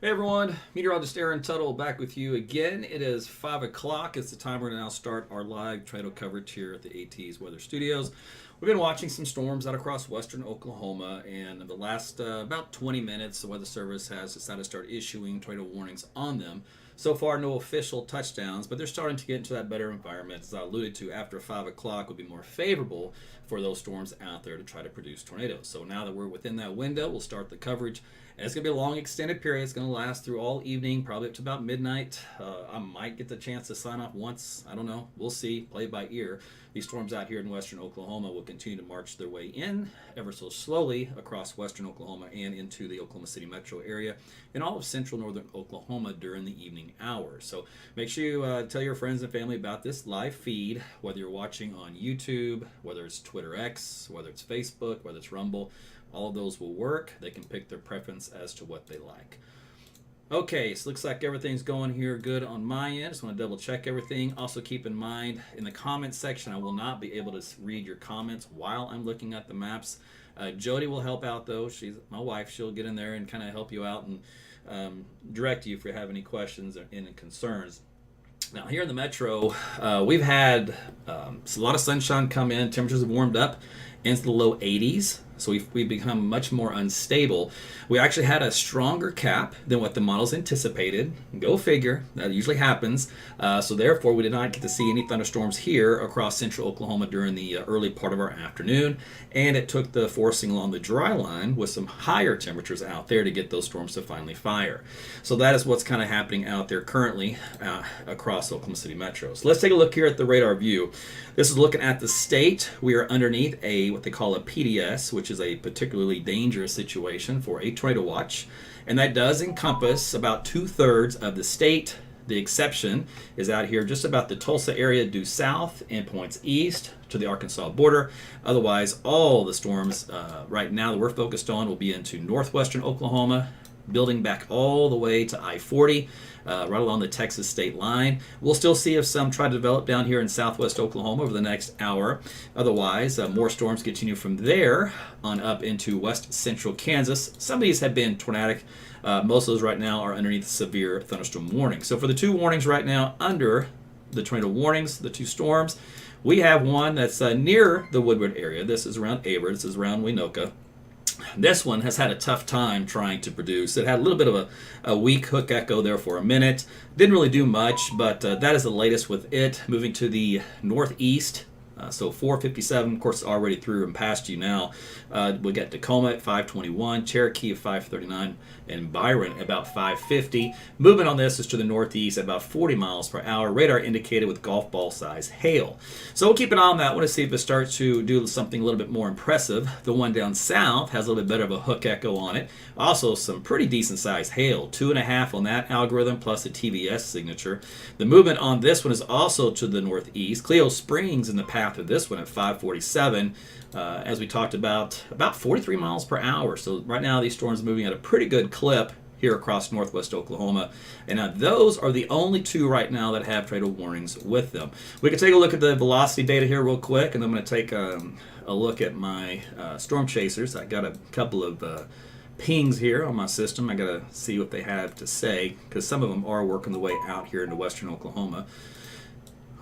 Hey everyone, Meteorologist Tuttle back with you again. It is 5 o'clock. It's the time we're going to now start our live tornado coverage here at the AT's Weather Studios. We've been watching some storms out across western Oklahoma, and in the last about 20 minutes, the Weather Service has decided to start issuing tornado warnings on them. So far, no official touchdowns, but they're starting to get into that better environment. As I alluded to, after 5 o'clock would be more favorable for those storms out there to try to produce tornadoes. So now that we're within that window, we'll start the coverage. And it's going to be a long extended period. It's going to last through all evening, probably up to about midnight. I might get the chance to sign off once. I don't know. We'll see. Play it by ear. These storms out here in western Oklahoma will continue to march their way in ever so slowly across western Oklahoma and into the Oklahoma City metro area and all of central northern Oklahoma during the evening hours. So make sure you tell your friends and family about this live feed, whether you're watching on YouTube, whether it's Twitter X, whether it's Facebook, whether it's Rumble. All of those will work. They can pick their preference as to what they like. Okay, so looks like everything's going here good on my end. Just want to double check everything. Also keep in mind, in the comments section, I will not be able to read your comments while I'm looking at the maps. Jody will help out though. She's my wife. She'll get in there and kind of help you out and direct you if you have any questions or any concerns. Now here in the metro, we've had a lot of sunshine come in. Temperatures have warmed up into the low 80s. So we've become much more unstable. We actually had a stronger cap than what the models anticipated. Go figure. That usually happens. So therefore, we did not get to see any thunderstorms here across central Oklahoma during the early part of our afternoon. And it took the forcing along the dry line with some higher temperatures out there to get those storms to finally fire. So that is what's kind of happening out there currently across Oklahoma City Metro. So let's take a look here at the radar view. This is looking at the state. We are underneath what they call a PDS, which is a particularly dangerous situation for a tornado watch, and that does encompass about 2/3 of the state. The exception is out here just about the Tulsa area due south and points east to the Arkansas border. Otherwise, all the storms right now that we're focused on will be into northwestern Oklahoma, building back all the way to I-40, right along the Texas state line. We'll still see if some try to develop down here in southwest Oklahoma over the next hour. Otherwise, more storms continue from there on up into west central Kansas. Some of these have been tornadic. Most of those right now are underneath severe thunderstorm warning. So for the two warnings right now under the tornado warnings, the two storms, we have one that's near the Woodward area. This is around Aber. This is around Winoka. This one has had a tough time trying to produce. It had a little bit of a weak hook echo there for a minute. Didn't really do much, but that is the latest with it. Moving to the northeast. So 457, of course, already through and past you now. We got Tacoma at 521, Cherokee at 539, and Byron at about 550. Movement on this is to the northeast at about 40 miles per hour. Radar indicated with golf ball size hail. So we'll keep an eye on that one to see if it starts to do something a little bit more impressive. The one down south has a little bit better of a hook echo on it. Also some pretty decent sized hail, 2.5 on that algorithm plus the TVS signature. The movement on this one is also to the northeast. Cleo Springs in the path of this one at 547. As we talked about 43 miles per hour. So right now these storms are moving at a pretty good clip here across northwest Oklahoma. And now those are the only two right now that have tornado warnings with them. We can take a look at the velocity data here real quick, and I'm going to take a look at my storm chasers. I got a couple of pings here on my system. I got to see what they have to say, because some of them are working the way out here into western Oklahoma.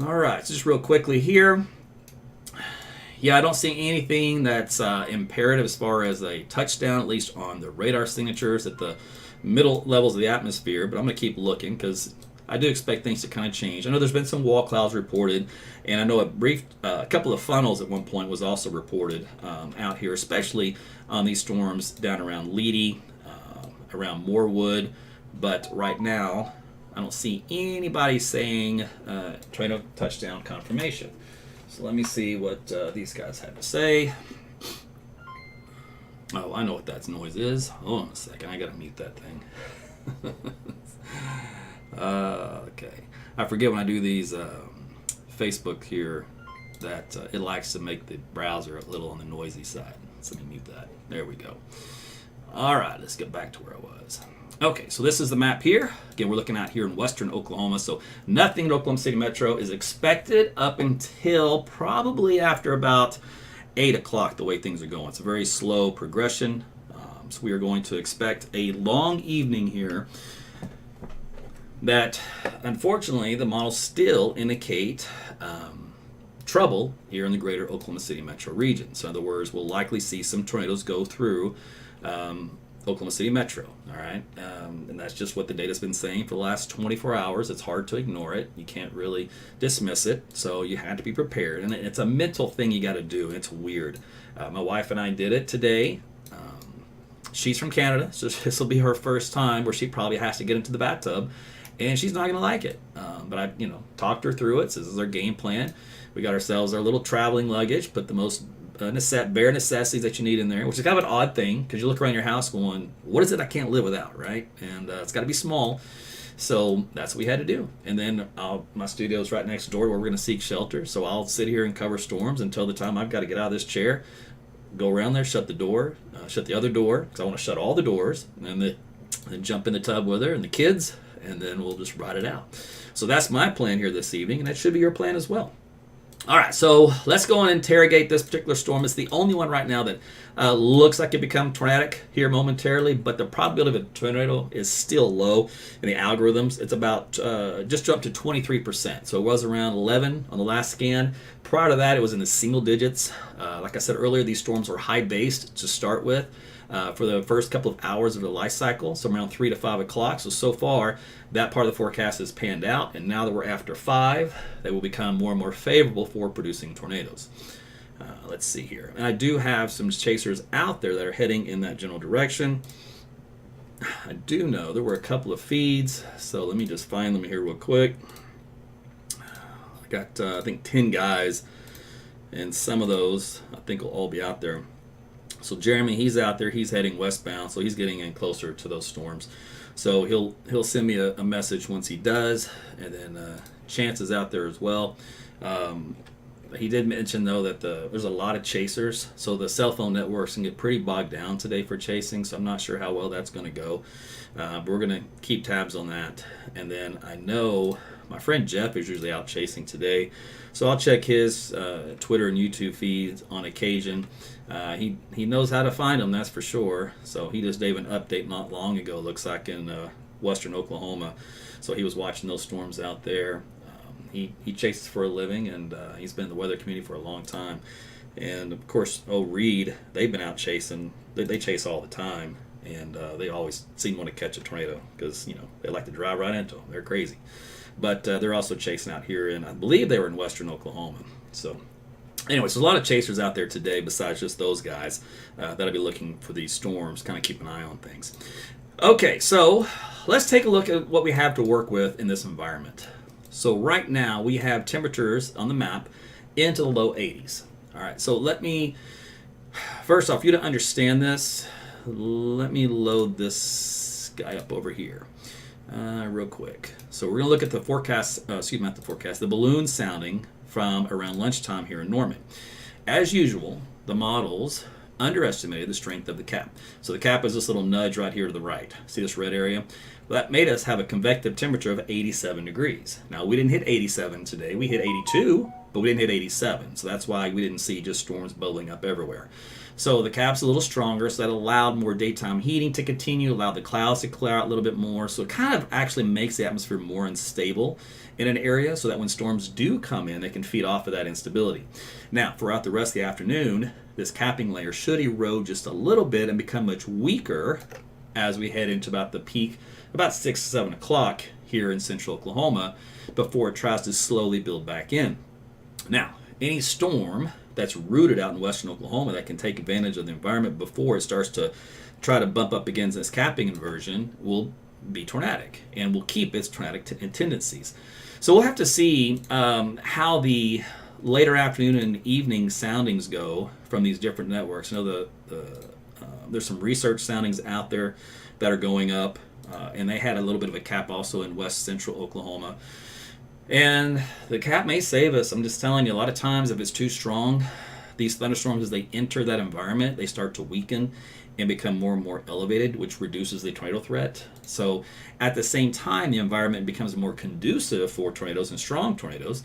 All right, so just real quickly here. Yeah, I don't see anything that's imperative as far as a touchdown, at least on the radar signatures that the middle levels of the atmosphere, but I'm going to keep looking because I do expect things to kind of change. I know there's been some wall clouds reported, and I know a couple of funnels at one point was also reported out here, especially on these storms down around Leedy, around Morewood. But right now, I don't see anybody saying tornado touchdown confirmation. So let me see what these guys have to say. Oh, I know what that noise is. Hold on a second. I got to mute that thing. Okay. I forget when I do these Facebook here that it likes to make the browser a little on the noisy side. So let me mute that. There we go. All right, let's get back to where I was. Okay, so this is the map here. Again, we're looking out here in western Oklahoma. So nothing in Oklahoma City Metro is expected up until probably after about 8 o'clock, the way things are going. It's a very slow progression. So we are going to expect a long evening here that, unfortunately, the models still indicate trouble here in the greater Oklahoma City Metro region. So in other words, we'll likely see some tornadoes go through Oklahoma City Metro, all right? And that's just what the data's been saying for the last 24 hours. It's hard to ignore it. You can't really dismiss it, so you have to be prepared. And it's a mental thing you got to do, and it's weird. My wife and I did it today. She's from Canada, so this will be her first time where she probably has to get into the bathtub, and she's not going to like it. But I, talked her through it. So this is our game plan. We got ourselves our little traveling luggage, put the most bare necessities that you need in there, which is kind of an odd thing because you look around your house going, what is it I can't live without, right? And it's got to be small. So that's what we had to do. And then my studio is right next door where we're going to seek shelter. So I'll sit here and cover storms until the time I've got to get out of this chair, go around there, shut the door, shut the other door because I want to shut all the doors, and then jump in the tub with her and the kids, and then we'll just ride it out. So that's my plan here this evening, and that should be your plan as well. All right, so let's go and interrogate this particular storm. It's the only one right now that looks like it become tornadic here momentarily, but the probability of a tornado is still low in the algorithms. It's about just jumped to 23%. So it was around 11 on the last scan. Prior to that, it was in the single digits. Like I said earlier, these storms were high-based to start with for the first couple of hours of the life cycle, so around 3 to 5 o'clock. So far, that part of the forecast has panned out, and now that we're after 5, they will become more and more favorable for producing tornadoes. Let's see here. And I do have some chasers out there that are heading in that general direction. I do know there were a couple of feeds, so let me just find them here real quick. I got, I think, 10 guys, and some of those I think will all be out there. So Jeremy, he's out there. He's heading westbound, so he's getting in closer to those storms. So he'll send me a message once he does, and then Chance is out there as well. He did mention, though, that there's a lot of chasers, so the cell phone networks can get pretty bogged down today for chasing, so I'm not sure how well that's going to go. But we're going to keep tabs on that. And then I know my friend Jeff is usually out chasing today, so I'll check his Twitter and YouTube feeds on occasion. He knows how to find them, that's for sure. So he just gave an update not long ago, looks like in western Oklahoma. So he was watching those storms out there. He chases for a living, and he's been in the weather community for a long time. And of course, Reed, they've been out chasing. They chase all the time, and they always seem to want to catch a tornado because they like to drive right into them. They're crazy. But they're also chasing out here, and I believe they were in western Oklahoma. So anyway, so there's a lot of chasers out there today besides just those guys that'll be looking for these storms, kind of keep an eye on things. Okay, so let's take a look at what we have to work with in this environment. So right now we have temperatures on the map into the low 80s. All right, so let me, first off, you to understand this, let me load this guy up over here real quick. So we're going to look at the forecast, not the forecast, the balloon sounding from around lunchtime here in Norman. As usual, the models underestimated the strength of the cap. So the cap is this little nudge right here to the right. See this red area? Well, that made us have a convective temperature of 87 degrees. Now, we didn't hit 87 today. We hit 82, but we didn't hit 87. So that's why we didn't see just storms bubbling up everywhere. So the cap's a little stronger, so that allowed more daytime heating to continue, allowed the clouds to clear out a little bit more. So it kind of actually makes the atmosphere more unstable in an area so that when storms do come in, they can feed off of that instability. Now, throughout the rest of the afternoon, this capping layer should erode just a little bit and become much weaker as we head into about the peak, about 6, 7 o'clock here in central Oklahoma, before it tries to slowly build back in. Now, any storm that's rooted out in western Oklahoma that can take advantage of the environment before it starts to try to bump up against this capping inversion will be tornadic and will keep its tornadic tendencies. So we'll have to see how the later afternoon and evening soundings go from these different networks. I know there's some research soundings out there that are going up, and they had a little bit of a cap also in west central Oklahoma. And the cap may save us. I'm just telling you, a lot of times if it's too strong, these thunderstorms, as they enter that environment, they start to weaken and become more and more elevated, which reduces the tornado threat. So at the same time, the environment becomes more conducive for tornadoes and strong tornadoes.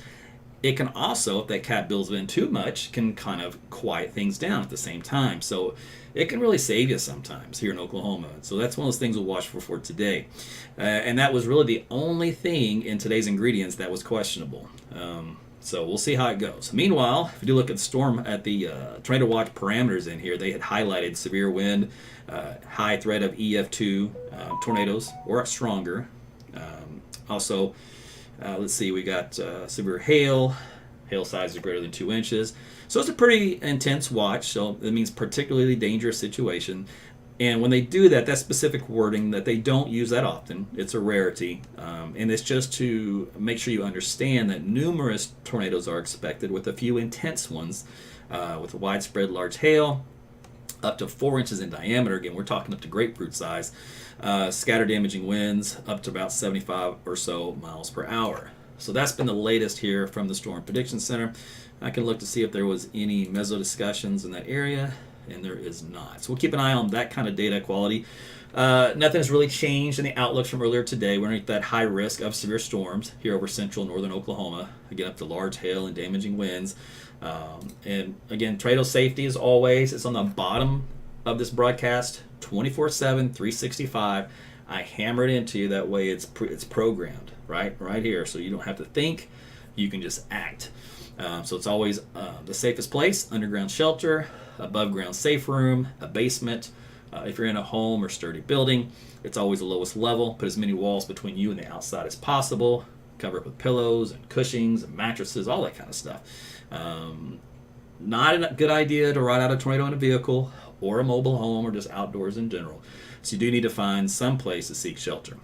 It can also, if that cap builds in too much, can kind of quiet things down at the same time. So it can really save you sometimes here in Oklahoma. So that's one of those things we'll watch for today. And that was really the only thing in today's ingredients that was questionable. So we'll see how it goes. Meanwhile, if you do look at the storm, at the tornado watch parameters in here, they had highlighted severe wind, high threat of EF2 tornadoes or stronger. Also, let's see, we got severe hail. Hail size is greater than 2 inches. So it's a pretty intense watch. So it means particularly dangerous situation. And when they do that, that specific wording that they don't use that often, it's a rarity. And it's just to make sure you understand that numerous tornadoes are expected, with a few intense ones, with widespread large hail, up to 4 inches in diameter. Again, we're talking up to grapefruit size. Scatter damaging winds up to about 75 or so miles per hour. So that's been the latest here from the Storm Prediction Center. I can look to see if there was any meso discussions in that area, and there is not. So we'll keep an eye on that kind of data quality. Nothing has really changed in the outlooks from earlier today. We're at that high risk of severe storms here over central northern Oklahoma, again up to large hail and damaging winds. And again, tornado safety as always. It's on the bottom of this broadcast, 24/7, 365. I hammer it into you that way. It's programmed right here, so you don't have to think. You can just act. So it's always the safest place: underground shelter, above ground safe room, a basement. If you're in a home or sturdy building, it's always the lowest level. Put as many walls between you and the outside as possible. Cover it with pillows and cushions and mattresses, all that kind of stuff. Not a good idea to ride out a tornado in a vehicle or a mobile home or just outdoors in general. So you do need to find some place to seek shelter.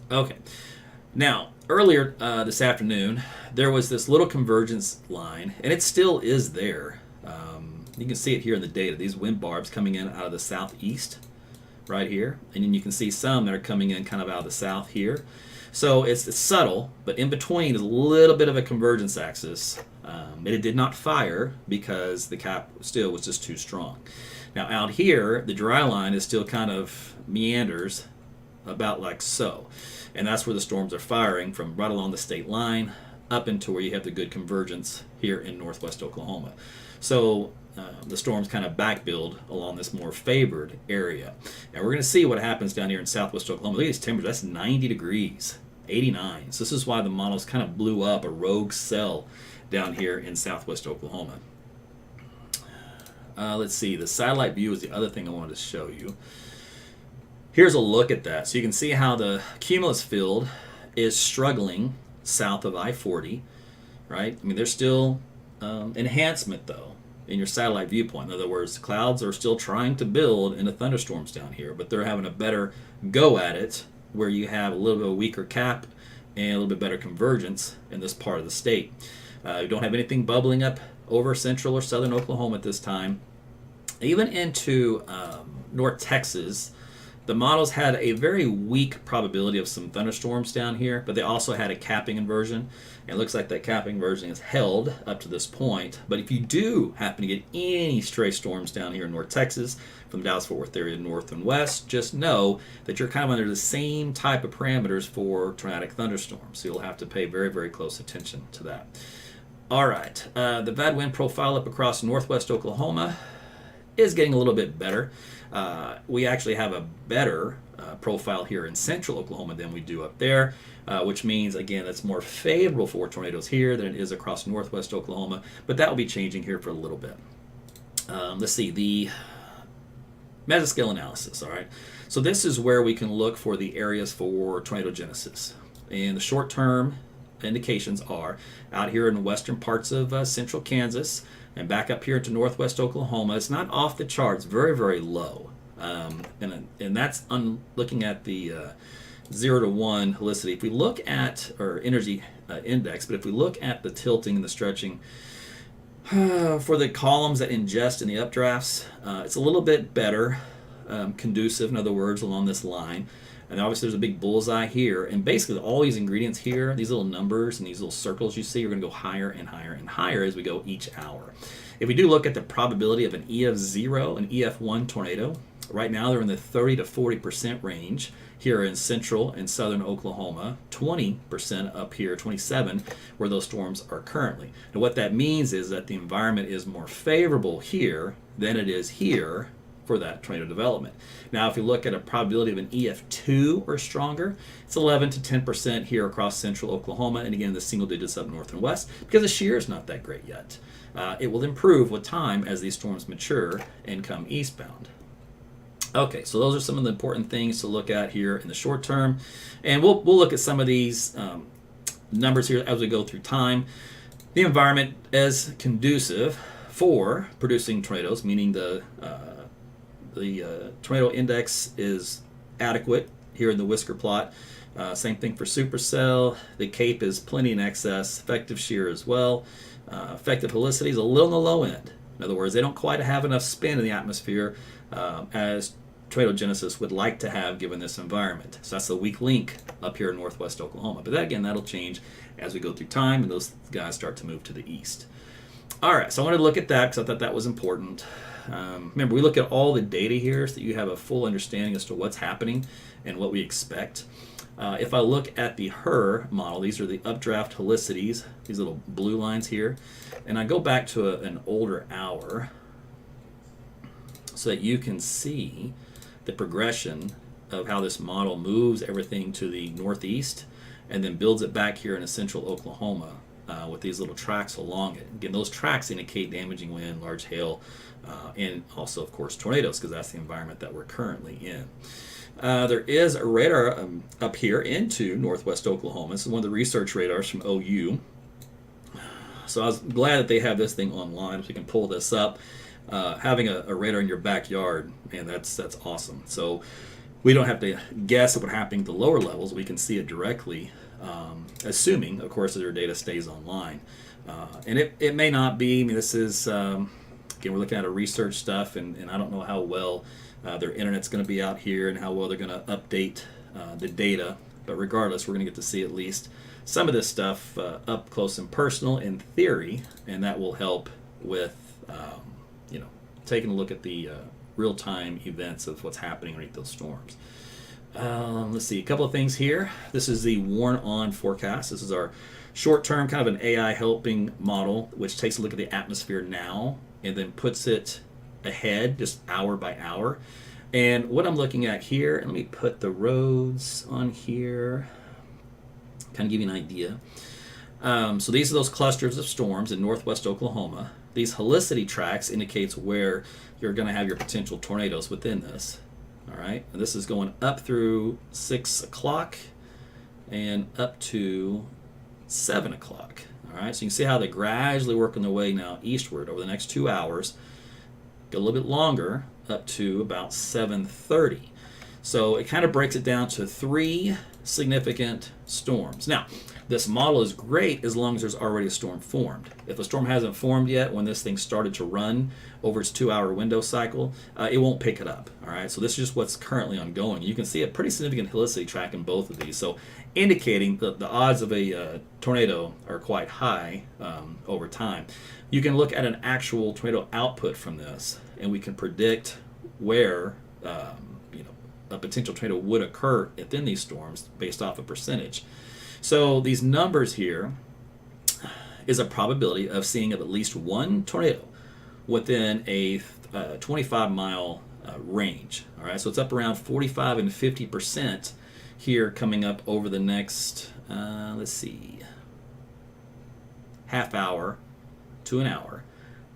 Okay. Now, earlier this afternoon, there was this little convergence line, and it still is there. You can see it here in the data. These wind barbs coming in out of the southeast right here. And then you can see some that are coming in kind of out of the south here. So it's subtle, but in between is a little bit of a convergence axis. It did not fire because the cap still was just too strong. Now out here, the dry line is still kind of meanders about like so. And that's where the storms are firing, from right along the state line up into where you have the good convergence here in northwest Oklahoma. So the storms kind of back build along this more favored area. And we're going to see what happens down here in southwest Oklahoma. Look at these temperatures. That's 90 degrees, 89. So this is why the models kind of blew up a rogue cell down here in southwest Oklahoma. Let's see. The satellite view is the other thing I wanted to show you. Here's a look at that. So you can see how the cumulus field is struggling south of I-40, right? I mean, there's still enhancement, though, in your satellite viewpoint. In other words, clouds are still trying to build into thunderstorms down here, but they're having a better go at it, where you have a little bit of a weaker cap and a little bit better convergence in this part of the state. You don't have anything bubbling up over central or southern Oklahoma at this time. Even into North Texas, the models had a very weak probability of some thunderstorms down here, but they also had a capping inversion. It looks like that capping inversion is held up to this point. But if you do happen to get any stray storms down here in North Texas, from the Dallas-Fort Worth area north and west, just know that you're kind of under the same type of parameters for tornadic thunderstorms. So you'll have to pay very, very close attention to that. All right, the bad wind profile up across northwest Oklahoma is getting a little bit better. We actually have a better profile here in central Oklahoma than we do up there, which means, again, it's more favorable for tornadoes here than it is across northwest Oklahoma, but that will be changing here for a little bit. Let's see, the Mesoscale analysis, all right? So this is where we can look for the areas for tornado genesis. And the short-term indications are out here in the western parts of central Kansas and back up here into northwest Oklahoma. It's not off the charts, very, very low. And that's looking at the 0 to 1 helicity. If we look at, or energy index, but if we look at the tilting and the stretching for the columns that ingest in the updrafts, it's a little bit better, conducive, in other words, along this line. And obviously there's a big bullseye here. And basically all these ingredients here, these little numbers and these little circles you see, are going to go higher and higher and higher as we go each hour. If we do look at the probability of an EF0 and EF1 tornado, right now they're in the 30 to 40% range here in central and southern Oklahoma, 20% up here, 27 where those storms are currently. And what that means is that the environment is more favorable here than it is here for that tornado development. Now, if you look at a probability of an EF2 or stronger, it's 11 to 10% here across central Oklahoma, and again, the single digits up north and west, because the shear is not that great yet. It will improve with time as these storms mature and come eastbound. Okay, so those are some of the important things to look at here in the short term, and we'll look at some of these numbers here as we go through time. The environment is conducive for producing tornadoes, meaning the tornado index is adequate here in the whisker plot. Same thing for supercell. The CAPE is plenty in excess. Effective shear as well. Effective helicity is a little on the low end. In other words, they don't quite have enough spin in the atmosphere as tornado genesis would like to have given this environment. So that's the weak link up here in northwest Oklahoma. But that, again, that'll change as we go through time and those guys start to move to the east. All right, so I wanted to look at that because I thought that was important. Remember, we look at all the data here so that you have a full understanding as to what's happening and what we expect. If I look at the HER model, these are the updraft helicities, these little blue lines here, and I go back to an older hour so that you can see the progression of how this model moves everything to the northeast and then builds it back here in central Oklahoma with these little tracks along it. Again, those tracks indicate damaging wind, large hail, and also, of course, tornadoes, because that's the environment that we're currently in. There is a radar up here into northwest Oklahoma. This is one of the research radars from OU. So I was glad that they have this thing online so we can pull this up. Having a radar in your backyard, man, that's awesome. So we don't have to guess what's happening at the lower levels. We can see it directly, assuming, of course, that their data stays online. And it may not be. I mean, this is, again, we're looking at a research stuff, and I don't know how well their internet's going to be out here and how well they're going to update the data. But regardless, we're going to get to see at least some of this stuff up close and personal in theory, and that will help with, taking a look at the real-time events of what's happening underneath those storms. Let's see, a couple of things here. This is the WARN-ON forecast. This is our short-term kind of an AI helping model, which takes a look at the atmosphere now and then puts it ahead just hour by hour. And what I'm looking at here, and let me put the roads on here, kind of give you an idea. So these are those clusters of storms in northwest Oklahoma. These helicity tracks indicates where you're going to have your potential tornadoes within this. All right, and this is going up through 6 o'clock and up to 7 o'clock. All right, so you can see how they're gradually working their way now eastward over the next 2 hours. Go a little bit longer up to about 7:30. So it kind of breaks it down to 3 significant storms. Now, this model is great as long as there's already a storm formed. If a storm hasn't formed yet, when this thing started to run over its 2-hour window cycle, it won't pick it up. All right, so this is just what's currently ongoing. You can see a pretty significant helicity track in both of these, so indicating that the odds of a tornado are quite high over time. You can look at an actual tornado output from this, and we can predict where a potential tornado would occur within these storms based off a percentage. So these numbers here is a probability of seeing of at least one tornado within a 25-mile range. All right, so it's up around 45 and 50% here coming up over the next, half hour to an hour.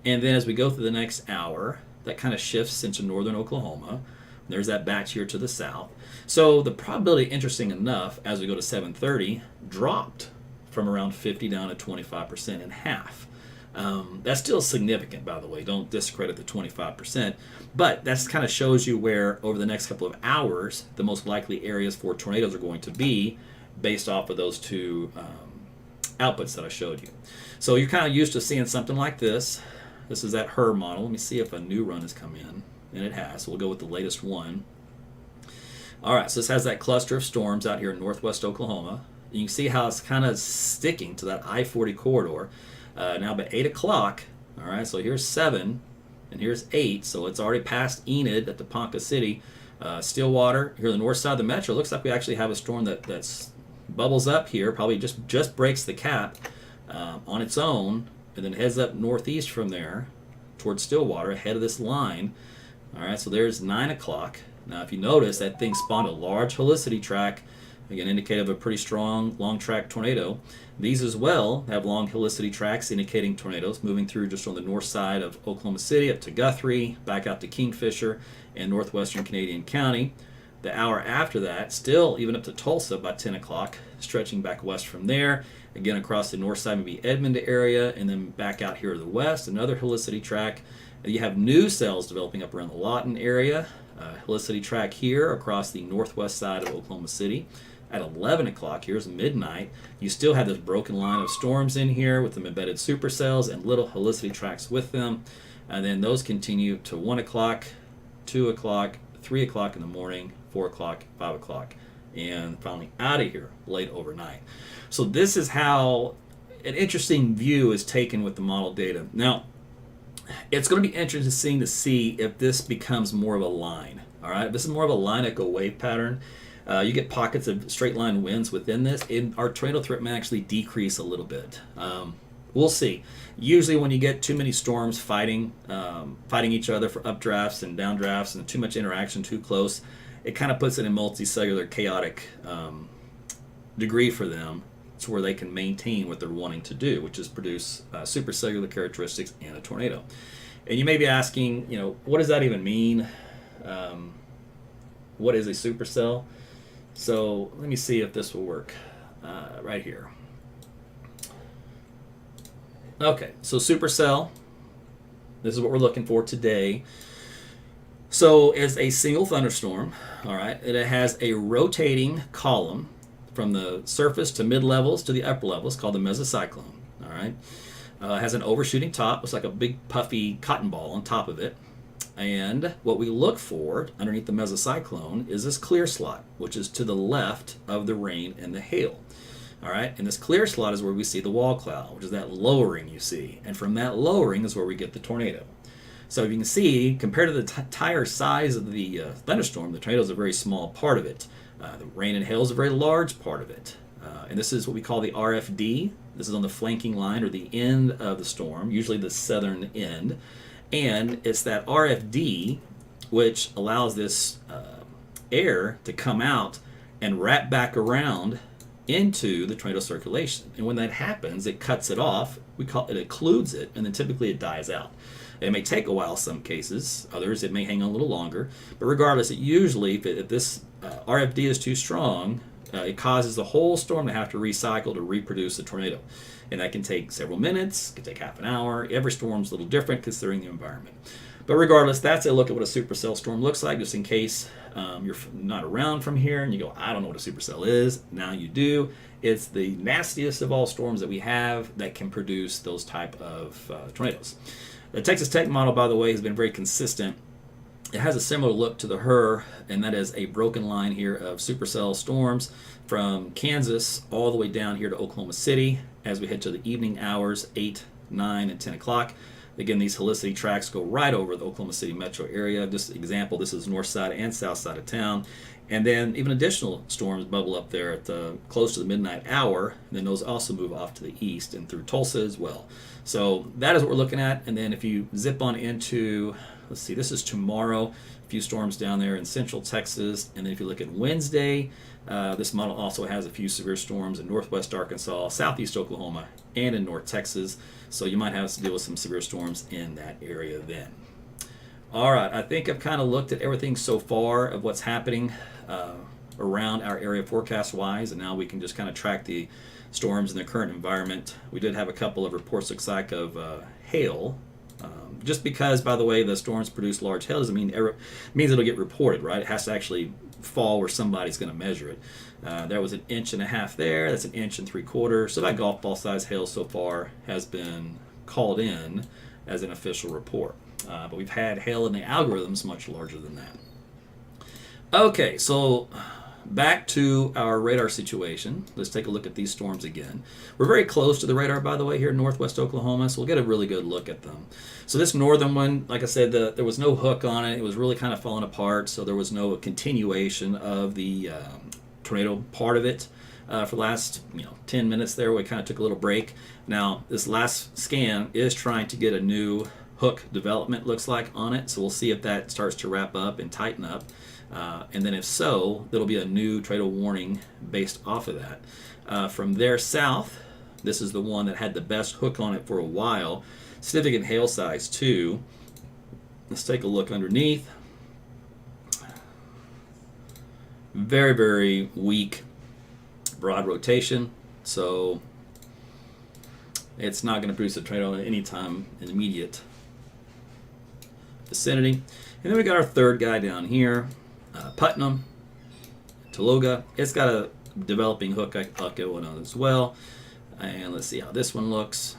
And then as we go through the next hour, that kind of shifts into northern Oklahoma. There's that batch here to the south. So the probability, interesting enough, as we go to 7:30, dropped from around 50 down to 25% in half. That's still significant, by the way. Don't discredit the 25%. But that kind of shows you where, over the next couple of hours, the most likely areas for tornadoes are going to be based off of those two outputs that I showed you. So you're kind of used to seeing something like this. This is that HER model. Let me see if a new run has come in. And it has. So we'll go with the latest one. All right, so this has that cluster of storms out here in northwest Oklahoma. You can see how it's kind of sticking to that I-40 corridor. Now by 8 o'clock, all right, so here's 7, and here's 8, so it's already past Enid at the Ponca City. Stillwater, here on the north side of the metro, looks like we actually have a storm that's bubbles up here, probably just breaks the cap on its own, and then heads up northeast from there towards Stillwater, ahead of this line. All right, so there's 9 o'clock. Now, if you notice, that thing spawned a large helicity track, again, indicative of a pretty strong, long track tornado. These as well have long helicity tracks indicating tornadoes moving through just on the north side of Oklahoma City up to Guthrie, back out to Kingfisher and northwestern Canadian County. The hour after that, still even up to Tulsa by 10 o'clock, stretching back west from there, again across the north side, maybe Edmond area, and then back out here to the west, another helicity track. You have new cells developing up around the Lawton area, helicity track here across the northwest side of Oklahoma City. At 11 o'clock, here's midnight, you still have this broken line of storms in here with them embedded supercells and little helicity tracks with them. And then those continue to 1 o'clock, 2 o'clock, 3 o'clock in the morning, 4 o'clock, 5 o'clock, and finally out of here late overnight. So this is how an interesting view is taken with the model data. Now, it's going to be interesting to see if this becomes more of a line. All right, this is more of a line echo wave pattern. You get pockets of straight line winds within this, and our tornado threat may actually decrease a little bit. We'll see. Usually when you get too many storms fighting each other for updrafts and downdrafts and too much interaction too close, it kind of puts it in multicellular chaotic degree for them to where they can maintain what they're wanting to do, which is produce supercellular characteristics in a tornado. And you may be asking, what does that even mean? What is a supercell? So let me see if this will work right here. Okay, so supercell, this is what we're looking for today. So it's a single thunderstorm, all right, and it has a rotating column from the surface to mid-levels to the upper levels called the mesocyclone, all right. It has an overshooting top, looks like a big puffy cotton ball on top of it. And what we look for underneath the mesocyclone is this clear slot, which is to the left of the rain and the hail. All right, and this clear slot is where we see the wall cloud, which is that lowering you see. And from that lowering is where we get the tornado. So if you can see, compared to the entire size of the thunderstorm, the tornado is a very small part of it. The rain and hail is a very large part of it. And this is what we call the RFD. This is on the flanking line or the end of the storm, usually the southern end. And it's that RFD which allows this air to come out and wrap back around into the tornado circulation. And when that happens, it cuts it off. We call it occludes it, and then typically it dies out. It may take a while some cases. Others, it may hang on a little longer. But regardless, it usually, if this RFD is too strong, it causes the whole storm to have to recycle to reproduce a tornado. And that can take several minutes, it can take half an hour. Every storm's a little different considering the environment. But regardless, that's a look at what a supercell storm looks like, just in case you're not around from here and you go, I don't know what a supercell is. Now you do. It's the nastiest of all storms that we have that can produce those type of tornadoes. The Texas Tech model, by the way, has been very consistent. It has a similar look to the HER, and that is a broken line here of supercell storms from Kansas all the way down here to Oklahoma City as we head to the evening hours, 8, 9, and 10 o'clock. Again, these helicity tracks go right over the Oklahoma City metro area. Just example, this is north side and south side of town. And then even additional storms bubble up there at close to the midnight hour. And then those also move off to the east and through Tulsa as well. So that is what we're looking at. And then if you zip on into, let's see, this is tomorrow. A few storms down there in central Texas. And then if you look at Wednesday, this model also has a few severe storms in northwest Arkansas, southeast Oklahoma, and in north Texas. So you might have to deal with some severe storms in that area then. All right, I think I've kind of looked at everything so far of what's happening around our area forecast wise, and now we can just kind of track the storms in the current environment. We did have a couple of reports, looks like, of hail. Just because, by the way, the storms produce large hail doesn't mean means it'll get reported, right? It has to actually fall where somebody's going to measure it. There was 1.5 inches there. That's 1 3/4 inches. So that golf ball size hail so far has been called in as an official report. But we've had hail in the algorithms much larger than that. Okay, so back to our radar situation. Let's take a look at these storms again. We're very close to the radar, by the way, here in northwest Oklahoma, so we'll get a really good look at them. So this northern one, like I said, there was no hook on it. It was really kind of falling apart, so there was no continuation of the tornado part of it for the last 10 minutes there. We kind of took a little break. Now, this last scan is trying to get a new hook development, looks like, on it, so we'll see if that starts to wrap up and tighten up. And then if so, there'll be a new tornado warning based off of that. From there south, this is the one that had the best hook on it for a while. Significant hail size too. Let's take a look underneath. Very, very weak broad rotation. So it's not going to produce a tornado at any time in immediate vicinity. And then we got our third guy down here. Putnam, Tologa. It's got a developing hook going on as well. And let's see how this one looks.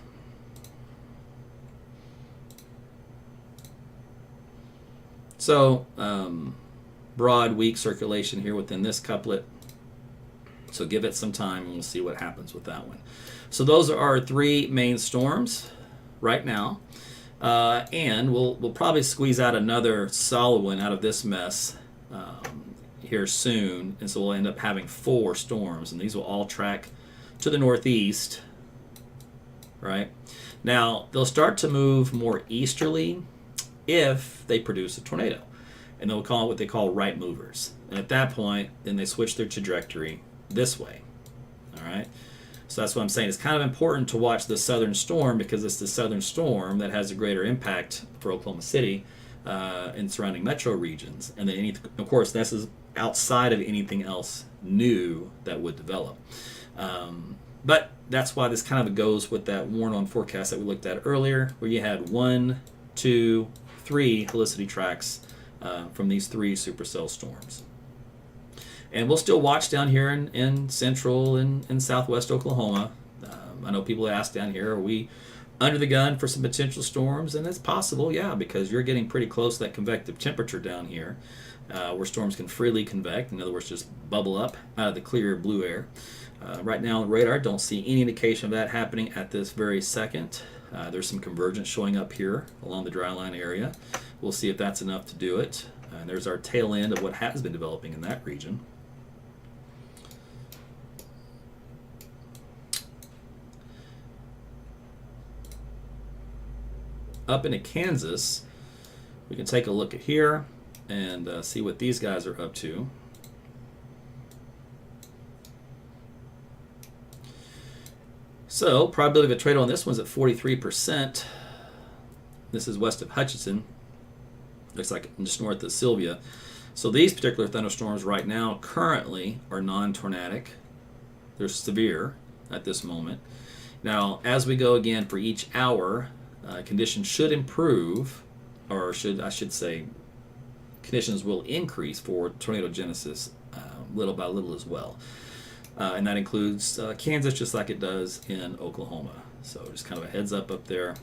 So, broad, weak circulation here within this couplet. So give it some time and we'll see what happens with that one. So those are our three main storms right now. And we'll probably squeeze out another solid one out of this mess here soon, and so we'll end up having 4 storms, and these will all track to the northeast. Right now, they'll start to move more easterly if they produce a tornado, and they'll call it what they call right movers. And at that point, then they switch their trajectory this way. All right. So that's what I'm saying. It's kind of important to watch the southern storm because it's the southern storm that has a greater impact for Oklahoma City and surrounding metro regions. And then, of course, this is outside of anything else new that would develop. But that's why this kind of goes with that warn-on forecast that we looked at earlier, where you had 1, 2, 3 helicity tracks from these 3 supercell storms. And we'll still watch down here in central and southwest Oklahoma. I know people ask down here, are we under the gun for some potential storms? And it's possible, yeah, because you're getting pretty close to that convective temperature down here where storms can freely convect. In other words, just bubble up out of the clear blue air. Right now on the radar, don't see any indication of that happening at this very second. There's some convergence showing up here along the dry line area. We'll see if that's enough to do it. And there's our tail end of what has been developing in that region. Up into Kansas, we can take a look at here and see what these guys are up to. So, probability of a tornado on this one's at 43%. This is west of Hutchinson. Looks like just north of Sylvia. So these particular thunderstorms right now currently are non-tornadic. They're severe at this moment. Now, as we go again for each hour, conditions should improve, or I should say, conditions will increase for tornado genesis little by little as well. And that includes Kansas, just like it does in Oklahoma. So just kind of a heads up there.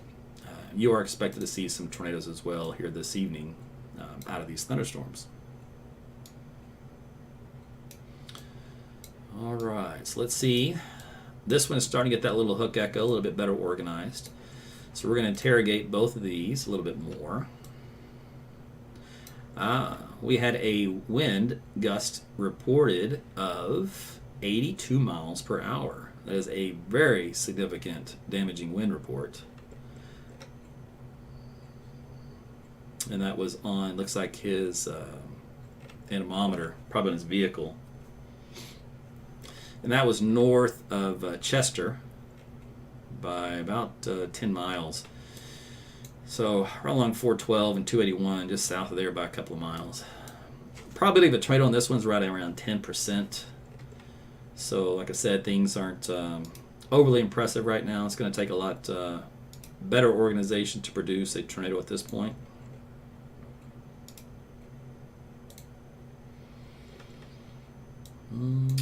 You are expected to see some tornadoes as well here this evening out of these thunderstorms. All right, so let's see. This one is starting to get that little hook echo a little bit better organized. So we're going to interrogate both of these a little bit more. We had a wind gust reported of 82 miles per hour. That is a very significant damaging wind report. And that was on, looks like his anemometer, probably in his vehicle. And that was north of Chester by about 10 miles. So right along 412 and 281, just south of there by a couple of miles. Probability of a tornado on this one's right around 10%. So like I said, things aren't overly impressive right now. It's going to take a lot better organization to produce a tornado at this point.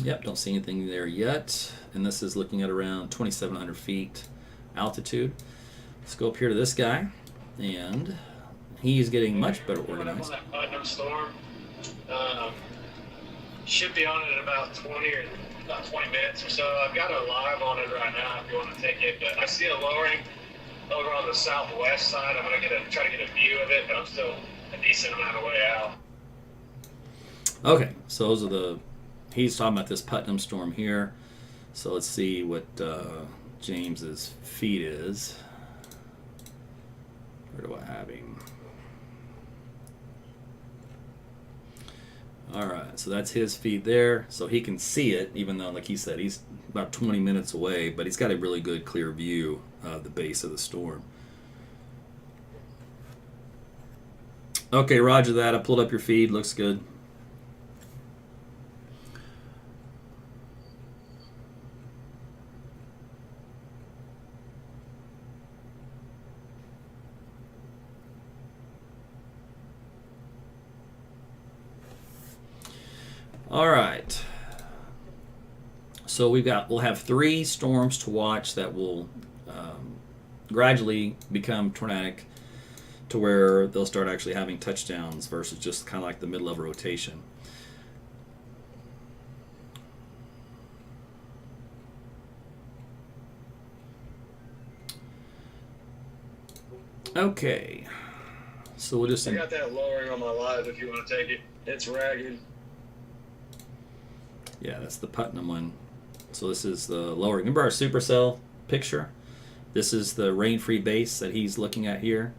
Yep, don't see anything there yet. And this is looking at around 2,700 feet altitude. Let's go up here to this guy, and he's getting much better organized. That Putnam storm should be on it in about 20 minutes or so. I've got it live on it right now if you want to take it. But I see a lowering over on the southwest side. I'm going to try to get a view of it, but I'm still a decent amount of way out. Okay, so those are he's talking about this Putnam storm here. So let's see what James's feed is. Where do I have him? All right, so that's his feed there. So he can see it, even though, like he said, he's about 20 minutes away, but he's got a really good clear view of the base of the storm. Okay, roger that. I pulled up your feed. Looks good. All right. So we'll have 3 storms to watch that will gradually become tornadic to where they'll start actually having touchdowns versus just kind of like the middle of a rotation. Okay. So we'll just... I got that lowering on my live if you want to take it. It's ragged. Yeah, that's the Putnam one. So this is the lowering. Remember our supercell picture? This is the rain-free base that he's looking at here.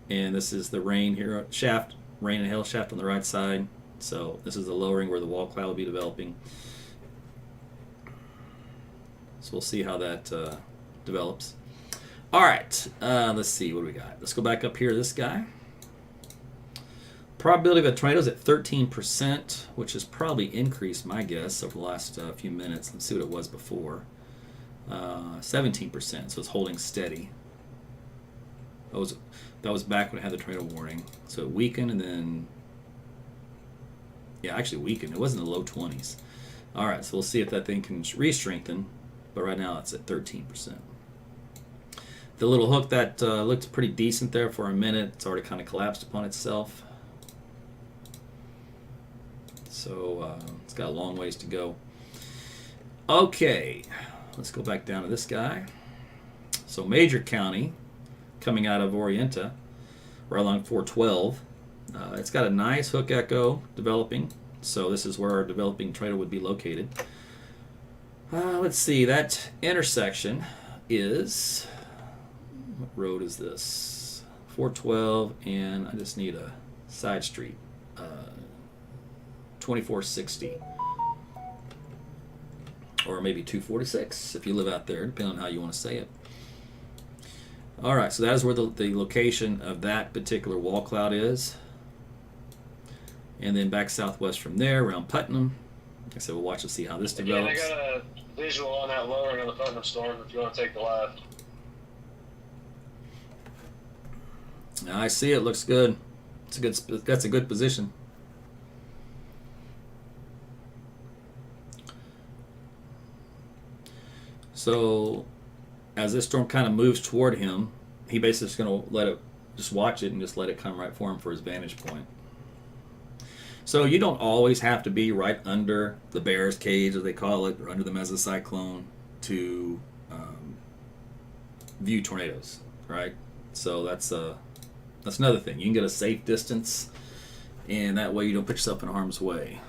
And this is the rain here shaft, rain and hail shaft on the right side. So this is the lowering where the wall cloud will be developing. So we'll see how that develops. All right, let's see, what do we got? Let's go back up here to this guy. Probability of a tornado is at 13%, which has probably increased, my guess, over the last few minutes. Let's see what it was before. 17%, so it's holding steady. That was back when I had the tornado warning. So it weakened and then, yeah, actually weakened. It was in the low 20s. All right, so we'll see if that thing can re-strengthen. But right now it's at 13%. The little hook that looked pretty decent there for a minute, it's already kind of collapsed upon itself. So it's got a long ways to go. Okay, let's go back down to this guy. So Major County, coming out of Orienta, right along 412. It's got a nice hook echo developing. So this is where our developing tornado would be located. Let's see, that intersection is, what road is this? 412, and I just need a side street. 2460. Or maybe 246 if you live out there, depending on how you want to say it. All right, so that is where the location of that particular wall cloud is. And then back southwest from there, around Putnam. Like I said, we'll watch and see how this develops. Yeah, I got a visual on that lowering on the Putnam storm if you want to take the live. I see it. Looks good. That's a good position. So as this storm kind of moves toward him, he basically is going to just watch it and just let it come right for him for his vantage point. So you don't always have to be right under the bear's cage, as they call it, or under the mesocyclone to view tornadoes, right? So that's another thing. You can get a safe distance, and that way you don't put yourself in harm's way.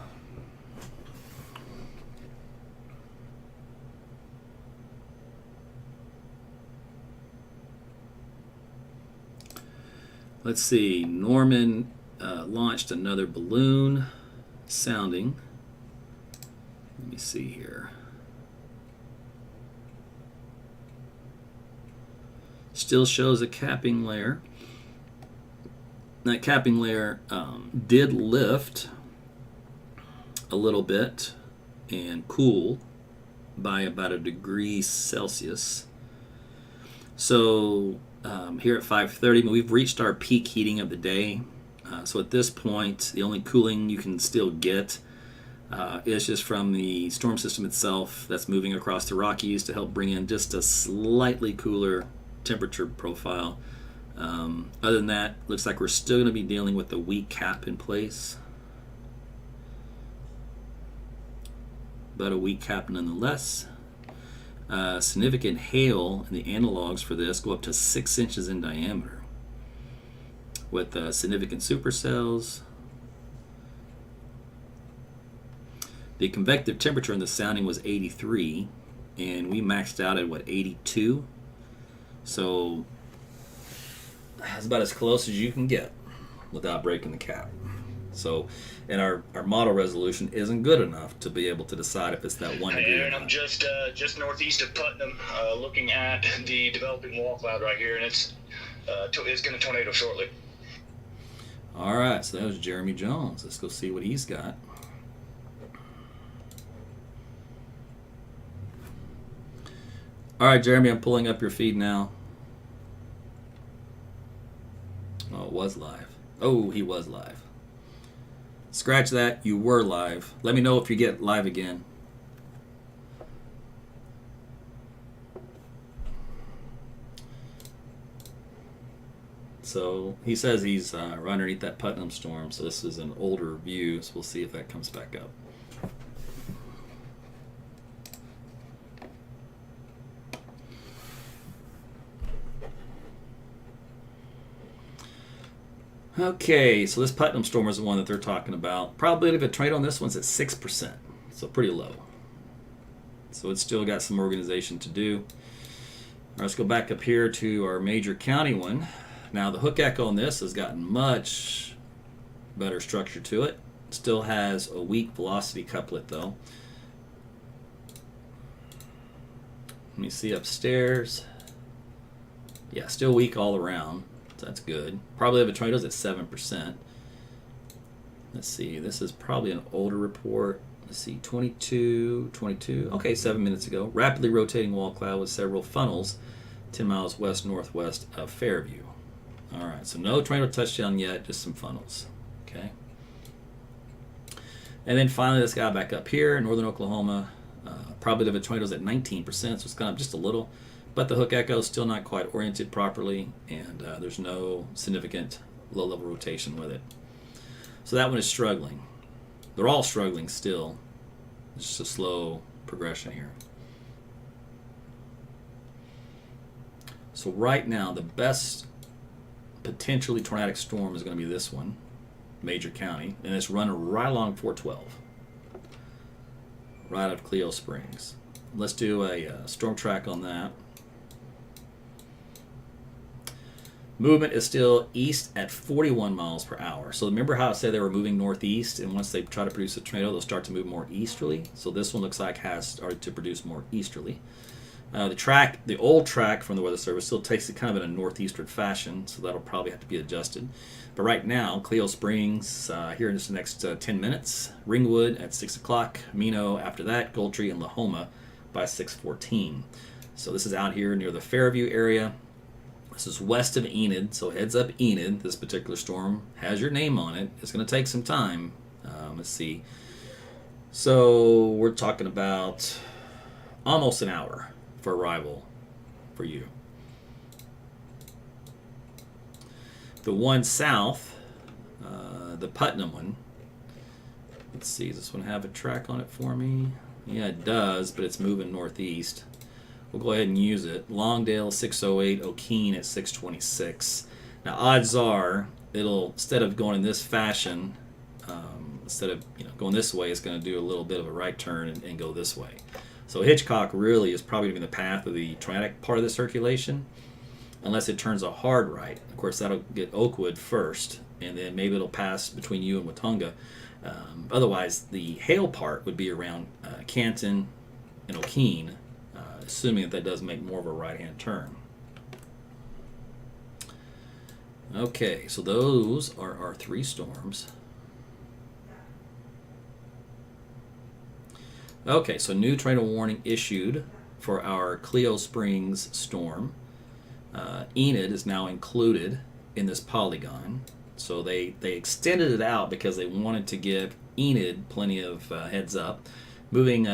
Let's see, Norman launched another balloon sounding. Let me see here. Still shows a capping layer. That capping layer did lift a little bit and cool by about 1 degree Celsius. So here at 5:30, we've reached our peak heating of the day. So at this point, the only cooling you can still get is just from the storm system itself that's moving across the Rockies to help bring in just a slightly cooler temperature profile. Other than that, looks like we're still going to be dealing with the weak cap in place. But a weak cap nonetheless. Significant hail in the analogs for this go up to 6 inches in diameter with significant supercells. The convective temperature in the sounding was 83, and we maxed out at 82. So that's about as close as you can get without breaking the cap. So, and our model resolution isn't good enough to be able to decide if it's that 1 degree. Aaron, I'm just northeast of Putnam, looking at the developing wall cloud right here, and it's going to tornado shortly. All right, so that was Jeremy Jones. Let's go see what he's got. All right, Jeremy, I'm pulling up your feed now. Oh, it was live. Oh, he was live. Scratch that, you were live. Let me know if you get live again. So he says he's right underneath that Putnam storm, so this is an older view, so we'll see if that comes back up. Okay, so this Putnam storm is the one that they're talking about. Probability of a tornado on this one's at 6%, so pretty low. So it's still got some organization to do. All right, let's go back up here to our major county one. Now the hook echo on this has gotten much better structure to it. Still has a weak velocity couplet though. Let me see upstairs. Yeah, still weak all around. That's good. Probably have a tornadoes at 7%. Let's see. This is probably an older report. Let's see. 22. Okay, 7 minutes ago. Rapidly rotating wall cloud with several funnels 10 miles west-northwest of Fairview. All right, so no tornado touchdown yet, just some funnels. Okay. And then finally, this guy back up here in northern Oklahoma. Probability of a tornadoes at 19%, so it's gone up just a little. But the hook echo is still not quite oriented properly, and there's no significant low-level rotation with it. So that one is struggling. They're all struggling still. It's just a slow progression here. So right now, the best potentially tornadic storm is going to be this one, Major County, and it's running right along 412, right out of Cleo Springs. Let's do a storm track on that. Movement is still east at 41 miles per hour. So remember how I said they were moving northeast, and once they try to produce a tornado, they'll start to move more easterly. So this one looks like has started to produce more easterly. The old track from the Weather Service still takes it kind of in a northeastern fashion, so that'll probably have to be adjusted. But right now, Cleo Springs here in just the next 10 minutes, Ringwood at 6 o'clock, Mino after that, Goldtree and Lahoma by 6:14. So this is out here near the Fairview area. This is west of Enid, so heads up Enid. This particular storm has your name on it. It's going to take some time. Let's see. So we're talking about almost an hour for arrival for you. The one south, the Putnam one. Let's see, does this one have a track on it for me? Yeah, it does, but it's moving northeast. We'll go ahead and use it. Longdale 608, O'Keene at 626. Now odds are it'll, instead of going in this fashion, instead of going this way, it's going to do a little bit of a right turn and go this way. So Hitchcock really is probably going to be the path of the tornadic part of the circulation, unless it turns a hard right. Of course, that'll get Oakwood first, and then maybe it'll pass between you and Watonga. Otherwise, the hail part would be around Canton and O'Keene, assuming that does make more of a right-hand turn. Okay, so those are our 3 storms. Okay, so new tornado warning issued for our Clio Springs storm. Enid is now included in this polygon. So they extended it out because they wanted to give Enid plenty of heads up. Moving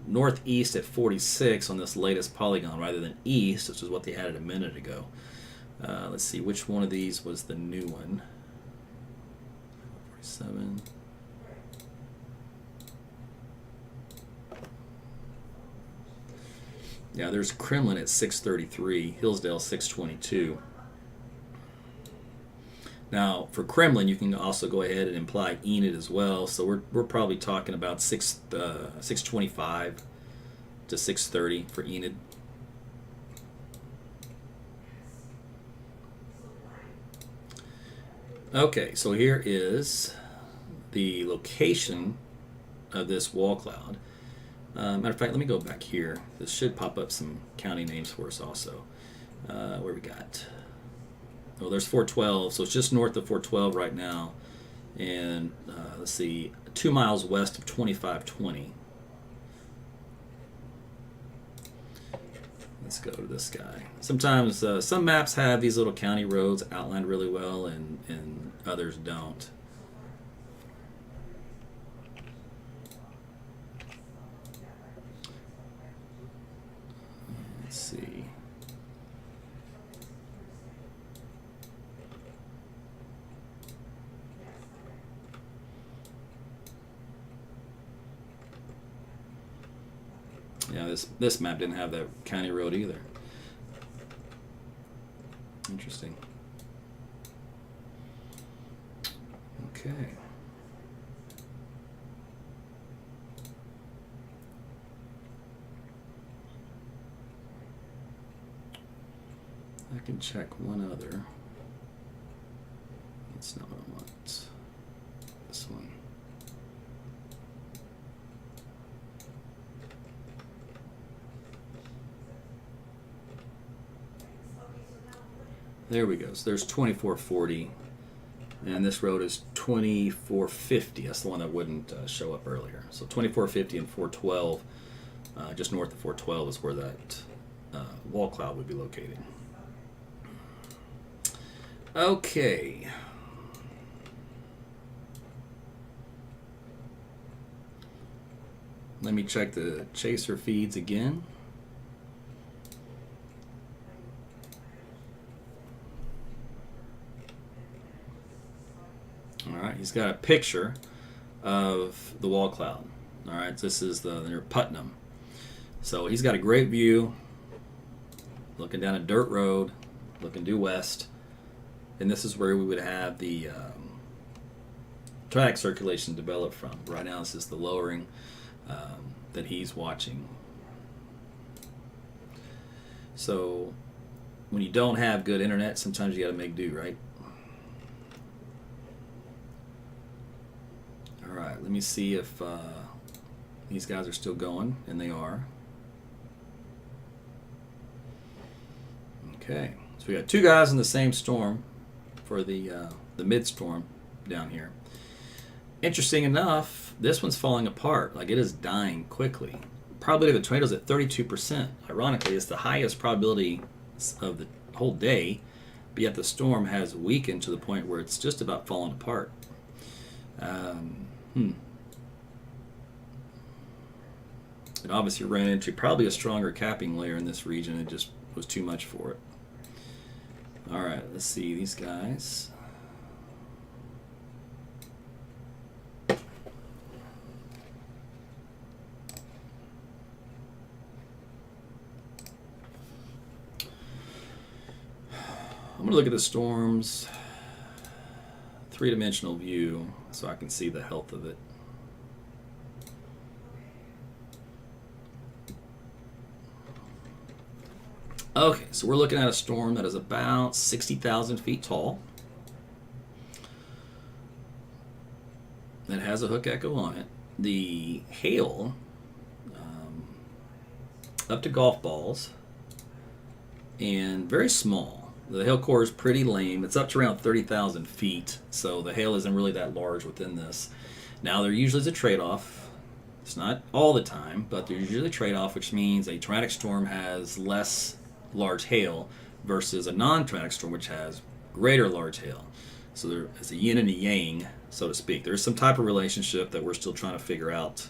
northeast at 46 on this latest polygon rather than east, which is what they had a minute ago. Let's see, which one of these was the new one? 47. Yeah, there's Kremlin at 633, Hillsdale 622. Now, for Kremlin, you can also go ahead and imply Enid as well. So we're probably talking about 625 to 630 for Enid. Okay, so here is the location of this wall cloud. Matter of fact, let me go back here. This should pop up some county names for us also. Where we got? Oh, there's 412, so it's just north of 412 right now. And let's see, 2 miles west of 2520. Let's go to this guy. Sometimes some maps have these little county roads outlined really well, and others don't. Let's see. Yeah, this map didn't have that county road either. Interesting. Okay. I can check one other. That's not what I want. This one. There we go. So there's 2440, and this road is 2450. That's the one that wouldn't show up earlier. So 2450 and 412, just north of 412 is where that wall cloud would be located. Okay. Let me check the chaser feeds again. All right, he's got a picture of the wall cloud. All right, this is near Putnam. So he's got a great view, looking down a dirt road, looking due west, and this is where we would have the track circulation develop from. Right now, this is the lowering that he's watching. So when you don't have good internet, sometimes you got to make do, right? All right, let me see if these guys are still going, and they are. Okay, so we got 2 guys in the same storm for the mid-storm down here. Interesting enough, this one's falling apart. Like, it is dying quickly. Probability of the tornado is at 32%. Ironically, it's the highest probability of the whole day, but yet the storm has weakened to the point where it's just about falling apart. It obviously ran into probably a stronger capping layer in this region. It just was too much for it. All right, let's see these guys. I'm going to look at the storms, 3-dimensional view, so I can see the health of it. Okay, so we're looking at a storm that is about 60,000 feet tall. That has a hook echo on it. The hail, up to golf balls, and very small. The hail core is pretty lame. It's up to around 30,000 feet, so the hail isn't really that large within this. Now, there usually is a trade-off. It's not all the time, but there's usually a trade-off, which means a tornadic storm has less large hail versus a non-tornadic storm, which has greater large hail. So there is a yin and a yang, so to speak. There's some type of relationship that we're still trying to figure out.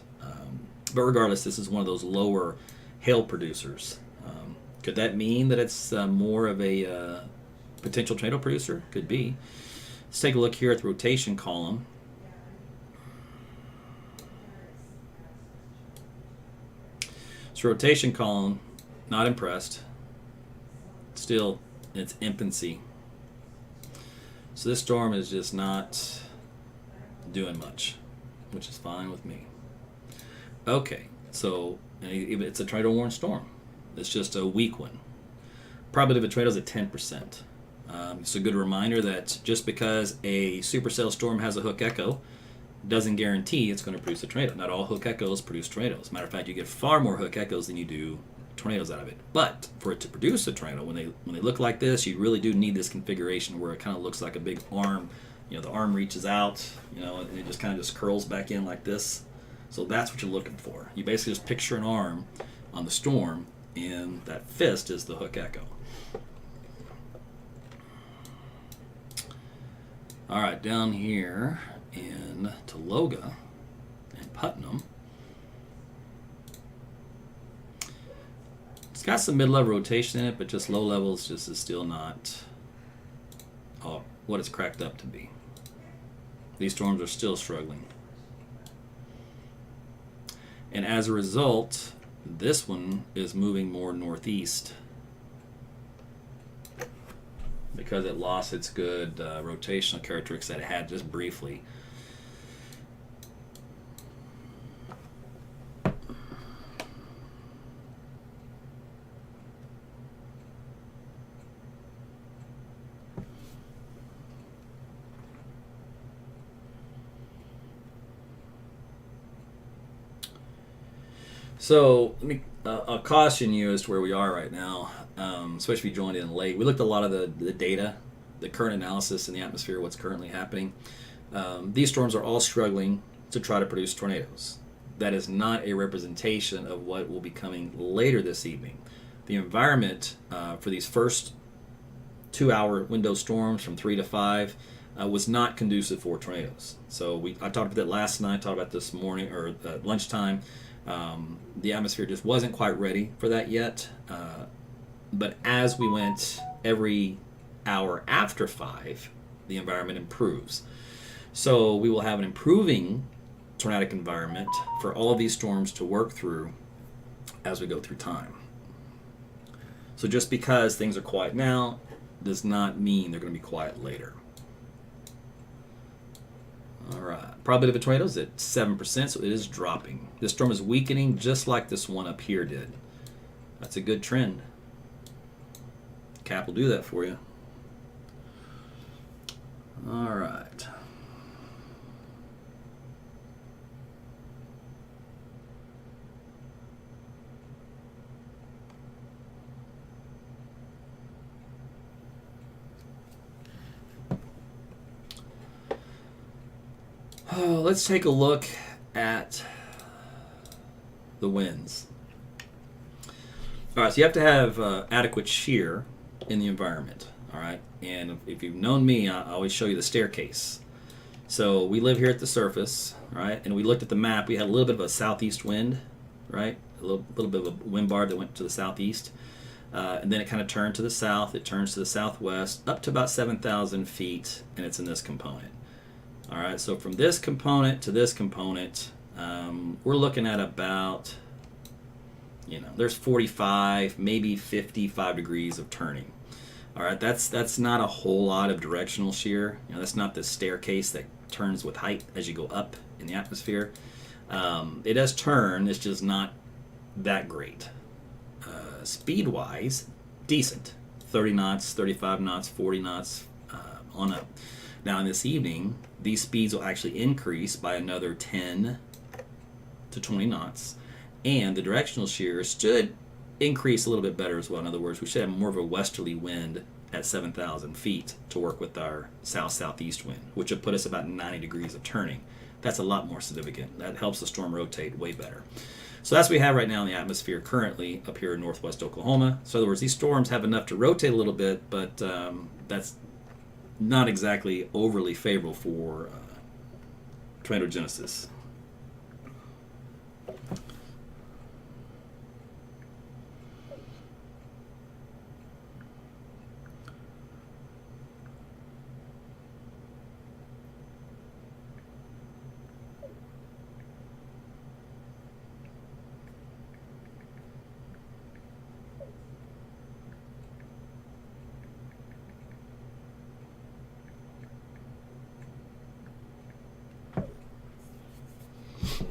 But regardless, this is one of those lower hail producers. Could that mean that it's more of a potential tornado producer? Could be. Let's take a look here at the rotation column. So rotation column, not impressed. Still in its infancy. So this storm is just not doing much, which is fine with me. Okay, so it's a tornado warned storm. It's just a weak one. Probability of a tornado is at 10%. It's a good reminder that just because a supercell storm has a hook echo doesn't guarantee it's going to produce a tornado. Not all hook echoes produce tornadoes. Matter of fact, you get far more hook echoes than you do tornadoes out of it. But for it to produce a tornado, when they look like this, you really do need this configuration where it kind of looks like a big arm. The arm reaches out, and it just kind of just curls back in like this. So that's what you're looking for. You basically just picture an arm on the storm, and that fist is the hook echo. All right, down here in Tologa and Putnam, it's got some mid-level rotation in it, but just low levels just is still not what it's cracked up to be. These storms are still struggling. And as a result, this one is moving more northeast because it lost its good rotational characteristics that it had just briefly. So I'll caution you as to where we are right now, especially if you joined in late. We looked at a lot of the data, the current analysis in the atmosphere, what's currently happening. These storms are all struggling to try to produce tornadoes. That is not a representation of what will be coming later this evening. The environment for these first 2-hour window storms from 3 to 5 was not conducive for tornadoes. So I talked about that last night, talked about this morning or lunchtime. The atmosphere just wasn't quite ready for that yet. But as we went every hour after 5, the environment improves. So we will have an improving tornadic environment for all of these storms to work through as we go through time. So just because things are quiet now does not mean they're going to be quiet later. All right. Probability of a tornado is at 7%, so it is dropping. This storm is weakening just like this one up here did. That's a good trend. Cap will do that for you. All right. Let's take a look at the winds. All right, so you have to have adequate shear in the environment. All right, and if you've known me, I always show you the staircase. So we live here at the surface, right? And we looked at the map. We had a little bit of a southeast wind, right? A little bit of a wind bar that went to the southeast. And then it kind of turned to the south. It turns to the southwest up to about 7,000 feet, and it's in this component. All right, so from this component to this component, we're looking at about, there's 45, maybe 55 degrees of turning. All right, that's not a whole lot of directional shear. That's not the staircase that turns with height as you go up in the atmosphere. It does turn, it's just not that great. Speed-wise, decent. 30 knots, 35 knots, 40 knots on up. Now, in this evening, these speeds will actually increase by another 10 to 20 knots, and the directional shear should increase a little bit better as well. In other words, we should have more of a westerly wind at 7,000 feet to work with our south-southeast wind, which would put us about 90 degrees of turning. That's a lot more significant. That helps the storm rotate way better. So that's what we have right now in the atmosphere currently up here in northwest Oklahoma. So in other words, these storms have enough to rotate a little bit, but that's not exactly overly favorable for tornadogenesis.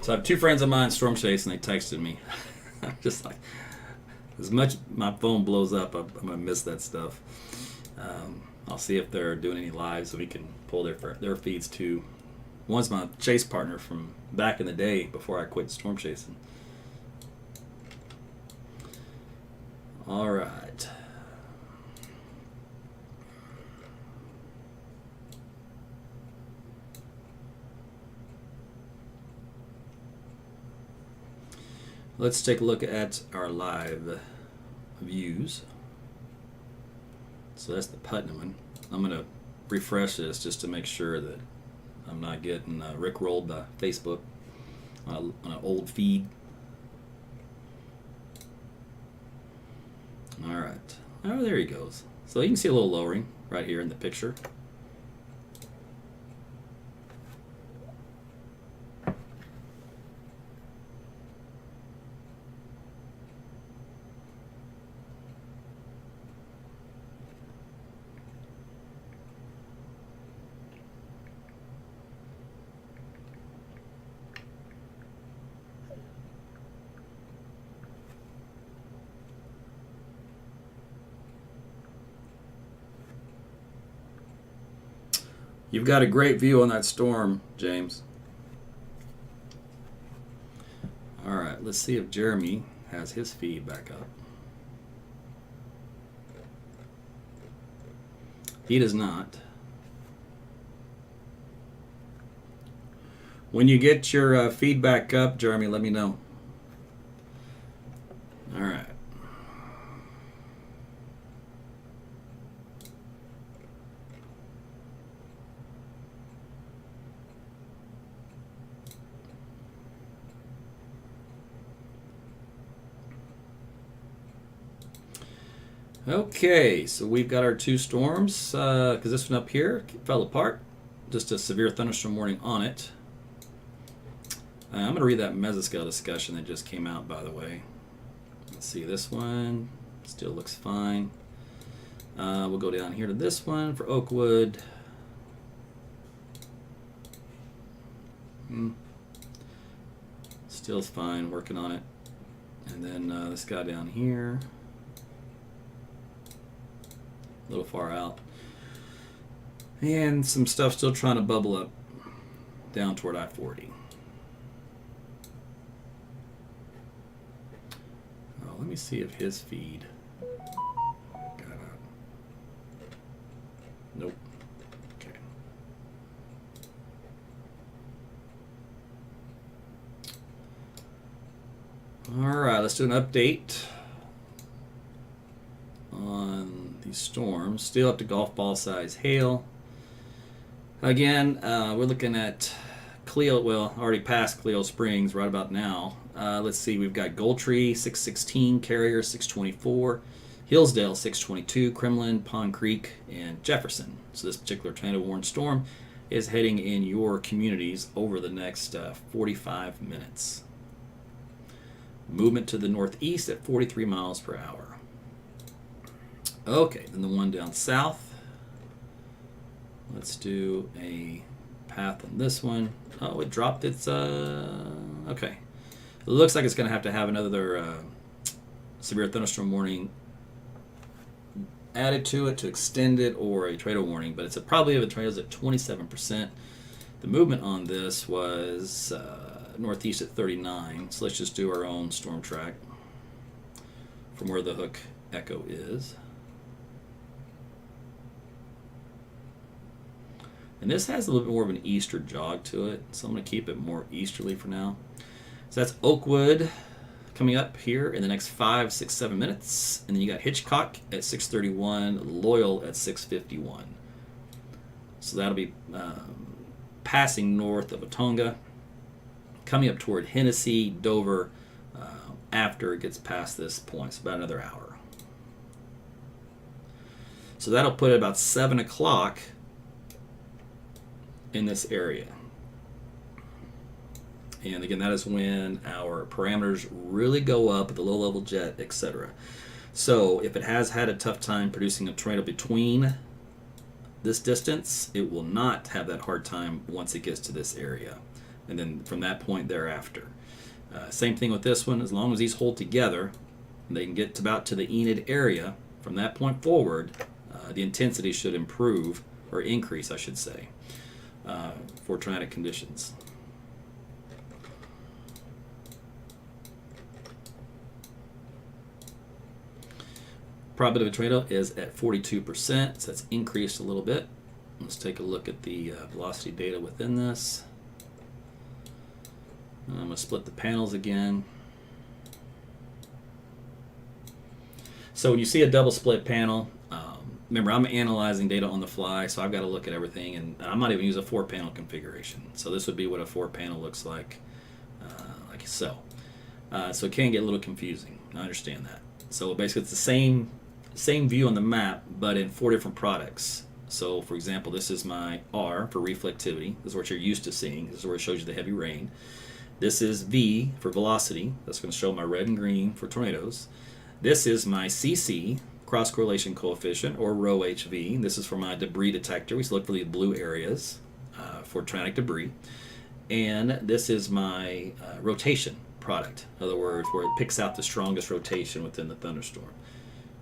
So I have two friends of mine storm chase, and they texted me. I'm just like, as much my phone blows up, I'm gonna miss that stuff. I'll see if they're doing any live so we can pull their feeds too. One's my chase partner from back in the day before I quit storm chasing. All right. Let's take a look at our live views. So that's the Putnam one. I'm going to refresh this just to make sure that I'm not getting rickrolled by Facebook on an old feed. All right. Oh, there he goes. So you can see a little lowering right here in the picture. You've got a great view on that storm, James. All right, let's see if Jeremy has his feed back up. He does not. When you get your feed back up, Jeremy, let me know. All right. Okay, so we've got our two storms, because this one up here fell apart. Just a severe thunderstorm warning on it. I'm going to read that mesoscale discussion that just came out, by the way. Let's see, this one still looks fine. We'll go down here to this one for Oakwood. Still's fine, working on it. And then this guy down here. A little far out. And some stuff still trying to bubble up down toward I-40. Oh, let me see if his feed got out. Nope. Okay. All right, let's do an update on these storms. Still up to golf ball size hail. Again, we're looking at Cleo, well, already past Cleo Springs right about now. Let's see, we've got Goldtree 616, Carrier 624, Hillsdale 622, Kremlin, Pond Creek, and Jefferson. So this particular tornado warned storm is heading in your communities over the next 45 minutes. Movement to the northeast at 43 miles per hour. Okay, then the one down south. Let's do a path on this one. Oh, it dropped its, okay. It looks like it's going to have another severe thunderstorm warning added to it to extend it, or a tornado warning, but it's probably the tornadoes at 27%. The movement on this was northeast at 39, so let's just do our own storm track from where the hook echo is. And this has a little bit more of an easter jog to it, so I'm going to keep it more easterly for now. So that's Oakwood coming up here in the next 5, 6, 7 minutes. And then you got Hitchcock at 6:31, Loyal at 6:51. So that'll be passing north of Atonga, coming up toward Hennessy, Dover, after it gets past this point. It's about another hour. So that'll put it about 7 o'clock in this area. And again, that is when our parameters really go up at the low level jet, etc. So if it has had a tough time producing a tornado between this distance, it will not have that hard time once it gets to this area. And then from that point thereafter. Same thing with this one. As long as these hold together, they can get about to the Enid area. From that point forward, the intensity should improve, or increase, I should say, for tornadic conditions. Probability of a tornado is at 42%, so that's increased a little bit. Let's take a look at the velocity data within this. I'm going to split the panels again. So when you see a double split panel, remember I'm analyzing data on the fly, so I've got to look at everything, and I'm not even using a 4-panel configuration. So this would be what a 4-panel looks like so. So it can get a little confusing. I understand that. So basically it's the same view on the map, but in 4 different products. So for example, this is my R for reflectivity. This is what you're used to seeing. This is where it shows you the heavy rain. This is V for velocity. That's going to show my red and green for tornadoes. This is my CC, cross correlation coefficient, or rho HV. This is for my debris detector. We look for the blue areas for tornadic debris. And this is my rotation product. In other words, where it picks out the strongest rotation within the thunderstorm.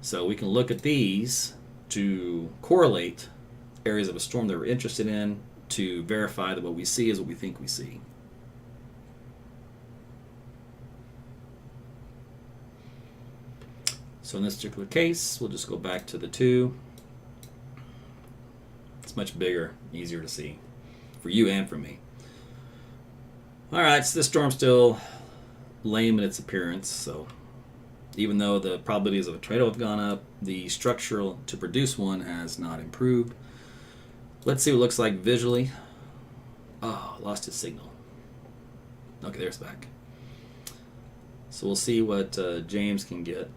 So we can look at these to correlate areas of a storm that we're interested in to verify that what we see is what we think we see. So in this particular case, we'll just go back to the 2. It's much bigger, easier to see for you and for me. All right, so this storm's still lame in its appearance. So even though the probabilities of a tornado have gone up, the structural to produce one has not improved. Let's see what it looks like visually. Oh, lost his signal. Okay, there's back. So we'll see what James can get.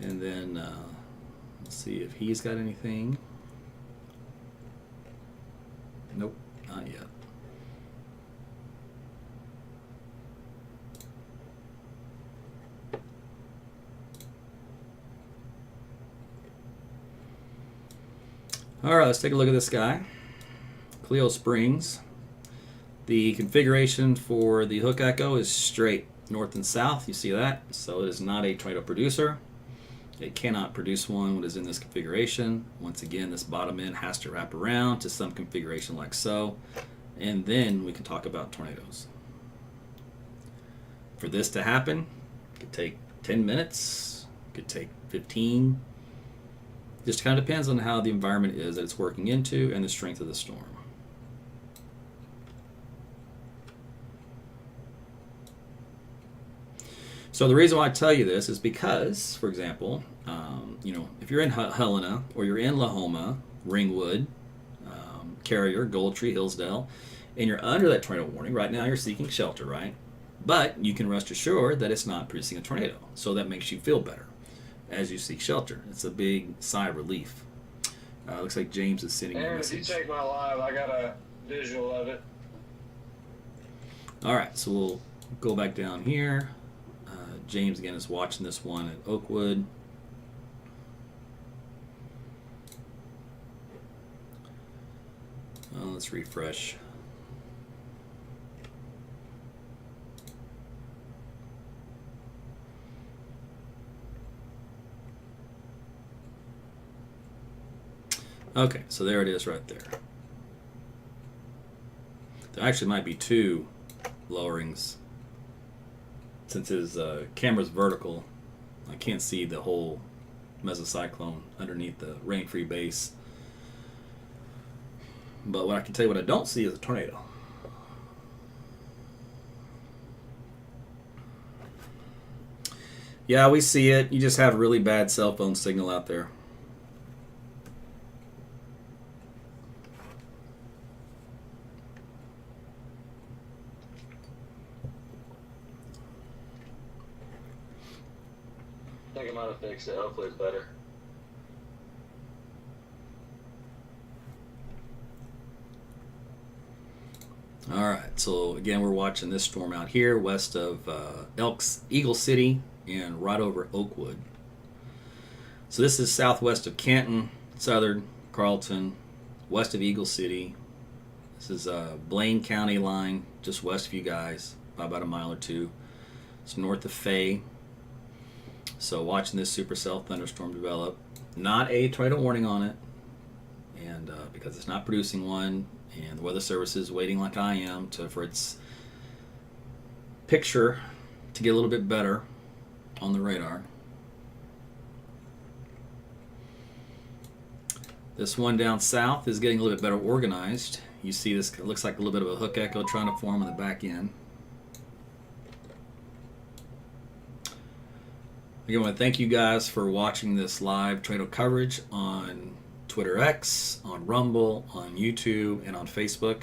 And then let's see if he's got anything. Nope, not yet. All right, let's take a look at this guy. Cleo Springs. The configuration for the hook echo is straight north and south. You see that? So it is not a tornado producer. It cannot produce one when it is in this configuration. Once again, this bottom end has to wrap around to some configuration like so, and then we can talk about tornadoes. For this to happen, it could take 10 minutes, it could take 15. Just kind of depends on how the environment is that it's working into and the strength of the storm. So the reason why I tell you this is because, for example, if you're in Helena or you're in Lahoma, Ringwood, Carrier, Goldtree, Hillsdale, and you're under that tornado warning, right now you're seeking shelter, right? But you can rest assured that it's not producing a tornado, so that makes you feel better as you seek shelter. It's a big sigh of relief. Looks like James is sending a message. If you take my live, I got a visual of it. All right, so we'll go back down here. James again is watching this one at Oakwood. Let's refresh. Okay, so there it is right there. There actually might be 2 lowerings. Since his camera's vertical, I can't see the whole mesocyclone underneath the rain-free base. But what I can tell you, what I don't see is a tornado. Yeah, we see it. You just have a really bad cell phone signal out there. I think I might have fixed it. Hopefully it's better. All right, so again, we're watching this storm out here west of Eagle City and right over Oakwood. So this is southwest of Canton, southern Carlton, west of Eagle City. This is Blaine County line, just west of you guys, by about a mile or two. It's north of Fay. So watching this supercell thunderstorm develop. Not a tornado warning on it, and because it's not producing one, and the Weather Service is waiting like I am for its picture to get a little bit better on the radar. This one down south is getting a little bit better organized. You see this, it looks like a little bit of a hook echo trying to form on the back end. Again, I want to thank you guys for watching this live tornado coverage on Twitter X, on Rumble, on YouTube, and on Facebook.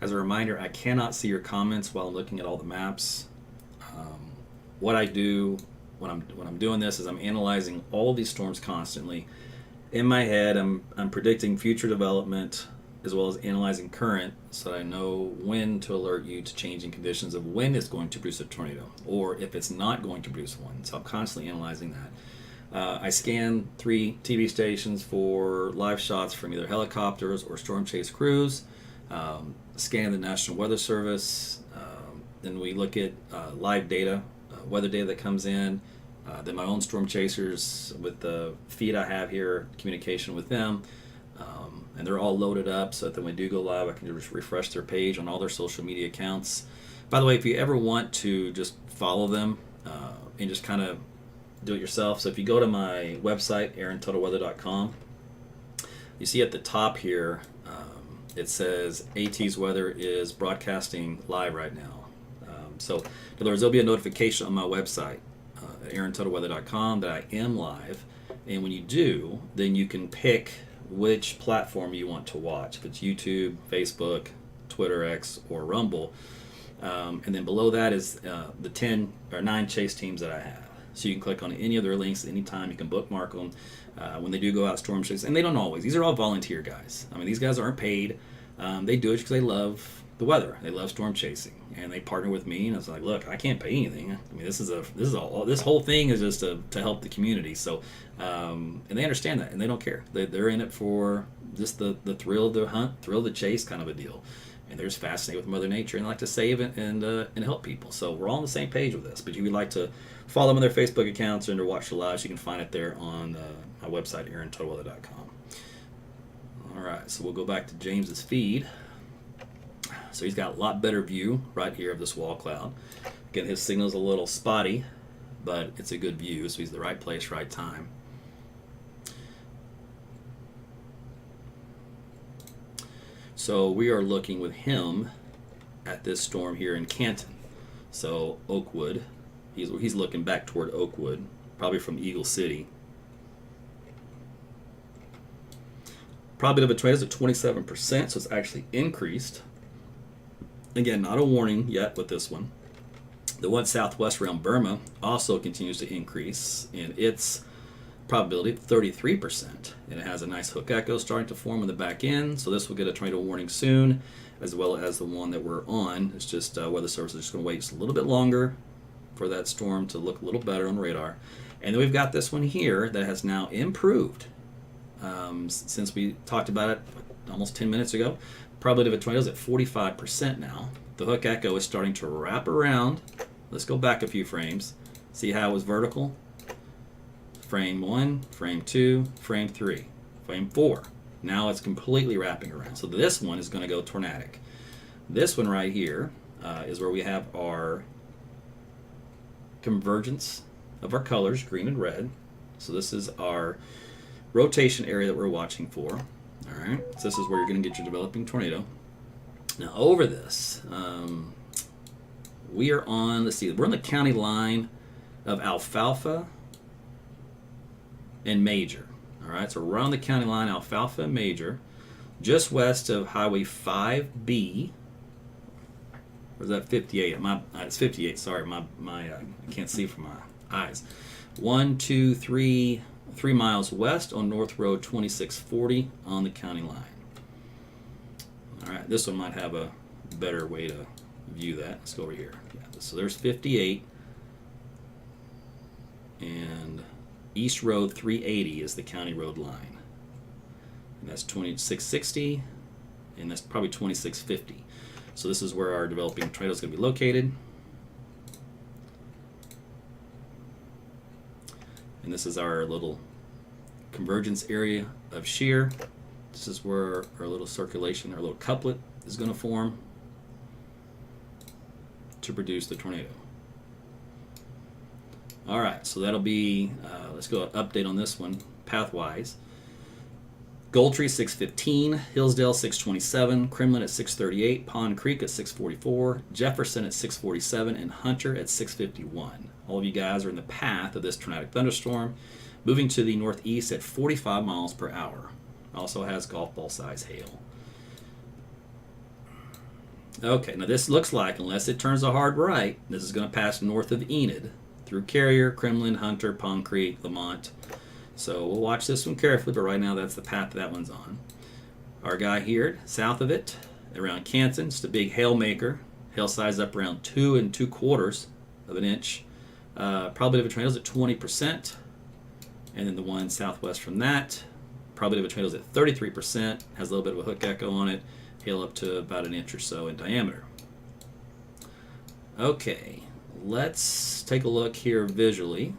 As a reminder, I cannot see your comments while looking at all the maps. What I do when I'm doing this is I'm analyzing all these storms constantly. In my head, I'm predicting future development as well as analyzing current, so that I know when to alert you to changing conditions of when it's going to produce a tornado or if it's not going to produce one. So I'm constantly analyzing that. I scan 3 TV stations for live shots from either helicopters or storm chase crews, scan the National Weather Service, then we look at live data, weather data that comes in, then my own storm chasers with the feed I have here, communication with them, and they're all loaded up so that when we do go live, I can just refresh their page on all their social media accounts. By the way, if you ever want to just follow them and just kind of do it yourself, so if you go to my website, aarontutleweather.com, you see at the top here, it says AT's weather is broadcasting live right now. So in other words, there'll be a notification on my website, aarontutleweather.com, that I am live. And when you do, then you can pick which platform you want to watch. If it's YouTube, Facebook, Twitter X, or Rumble. And then below that is the 10 or 9 chase teams that I have. So you can click on any of their links at any time. You can bookmark them when they do go out storm chase. And they don't always. These are all volunteer guys. I mean, these guys aren't paid. They do it because they love the weather. They love storm chasing, and they partner with me. And I was like, look, I can't pay anything. I mean, this whole thing is just to help the community. So, and they understand that, and they don't care. They're in it for just the thrill of the hunt, thrill of the chase, kind of a deal. And they're just fascinated with Mother Nature and like to save it and help people. So we're all on the same page with this. But if you would like to follow them on their Facebook accounts or watch the lives, you can find it there on my website, aarontutleweather.com. All right, so we'll go back to James's feed. So he's got a lot better view right here of this wall cloud. Again, his signal's a little spotty, but it's a good view, so he's the right place, right time. So we are looking with him at this storm here in Canton. So Oakwood, he's looking back toward Oakwood, probably from Eagle City. Probability of a tornado is at 27%, so it's actually increased. Again, not a warning yet with this one. The one southwest around Burma also continues to increase, and its probability 33%. And it has a nice hook echo starting to form on the back end, so this will get a tornado warning soon, as well as the one that we're on. It's just Weather Service is just going to wait just a little bit longer for that storm to look a little better on radar. And then we've got this one here that has now improved. Since we talked about it almost 10 minutes ago, probability of a tornado is at 45% now. The hook echo is starting to wrap around. Let's go back a few frames. See how it was vertical? Frame 1, frame 2, frame 3, frame 4. Now it's completely wrapping around. So this one is going to go tornadic. This one right here is where we have our convergence of our colors, green and red. So this is our rotation area that we're watching for. All right, so this is where you're going to get your developing tornado. Now over this, we are on, let's see, we're on the county line of Alfalfa and Major. All right, so we're on the county line, Alfalfa and Major, just west of Highway 5B. Or is that 58? It's 58. Sorry, I can't see from my eyes. 3 miles west on North Road 2640 on the county line. All right, this one might have a better way to view that. Let's go over here. Yeah, so there's 58, and East Road 380 is the county road line, and that's 2660, and that's probably 2650. So this is where our developing tornado is going to be located. And this is our little convergence area of shear. This is where our little circulation, our little couplet is going to form to produce the tornado. All right, so that'll be, let's go update on this one, pathwise. Goldtree 615, Hillsdale 627, Kremlin at 638, Pond Creek at 644, Jefferson at 647, and Hunter at 651. All of you guys are in the path of this tornadic thunderstorm, moving to the northeast at 45 miles per hour. Also has golf ball size hail. Okay, now this looks like, unless it turns a hard right, this is going to pass north of Enid, through Carrier, Kremlin, Hunter, Pond Creek, Lamont. So we'll watch this one carefully, but right now that's the path that one's on. Our guy here, south of it, around Canton, just a big hail maker. Hail size up around 2 3/4 of an inch. Probability of a tornado is at 20%. And then the one southwest from that, probability of a tornado is at 33%. Has a little bit of a hook echo on it. Hail up to about an inch or so in diameter. Okay, let's take a look here visually.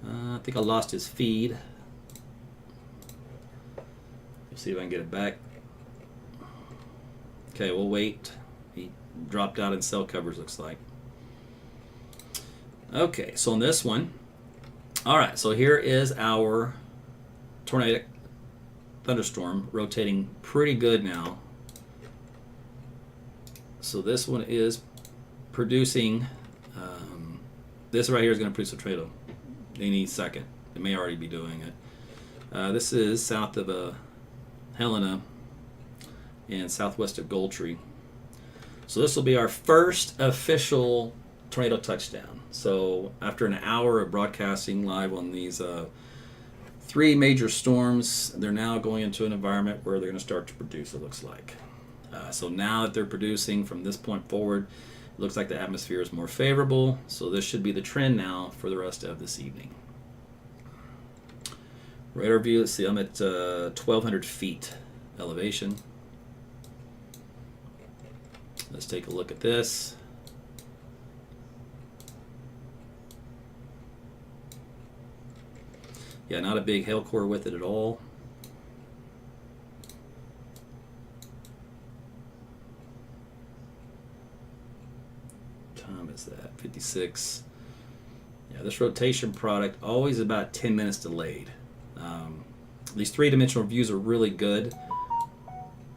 I think I lost his feed. Let's see if I can get it back. Okay, we'll wait. He dropped out in cell covers, looks like. Okay, so on this one, all right, so here is our tornadic thunderstorm rotating pretty good now. So this one is producing, this right here is going to produce a tornado any second. It may already be doing it. This is south of Helena and southwest of Goldtree. So this will be our first official tornado touchdown. So after an hour of broadcasting live on these 3 major storms, they're now going into an environment where they're going to start to produce, it looks like. So now that they're producing from this point forward, it looks like the atmosphere is more favorable. So this should be the trend now for the rest of this evening. Radar view, let's see, I'm at 1,200 feet elevation. Let's take a look at this. Yeah, not a big hail core with it at all. Time is that 56. Yeah, this rotation product always about 10 minutes delayed. These 3-dimensional views are really good.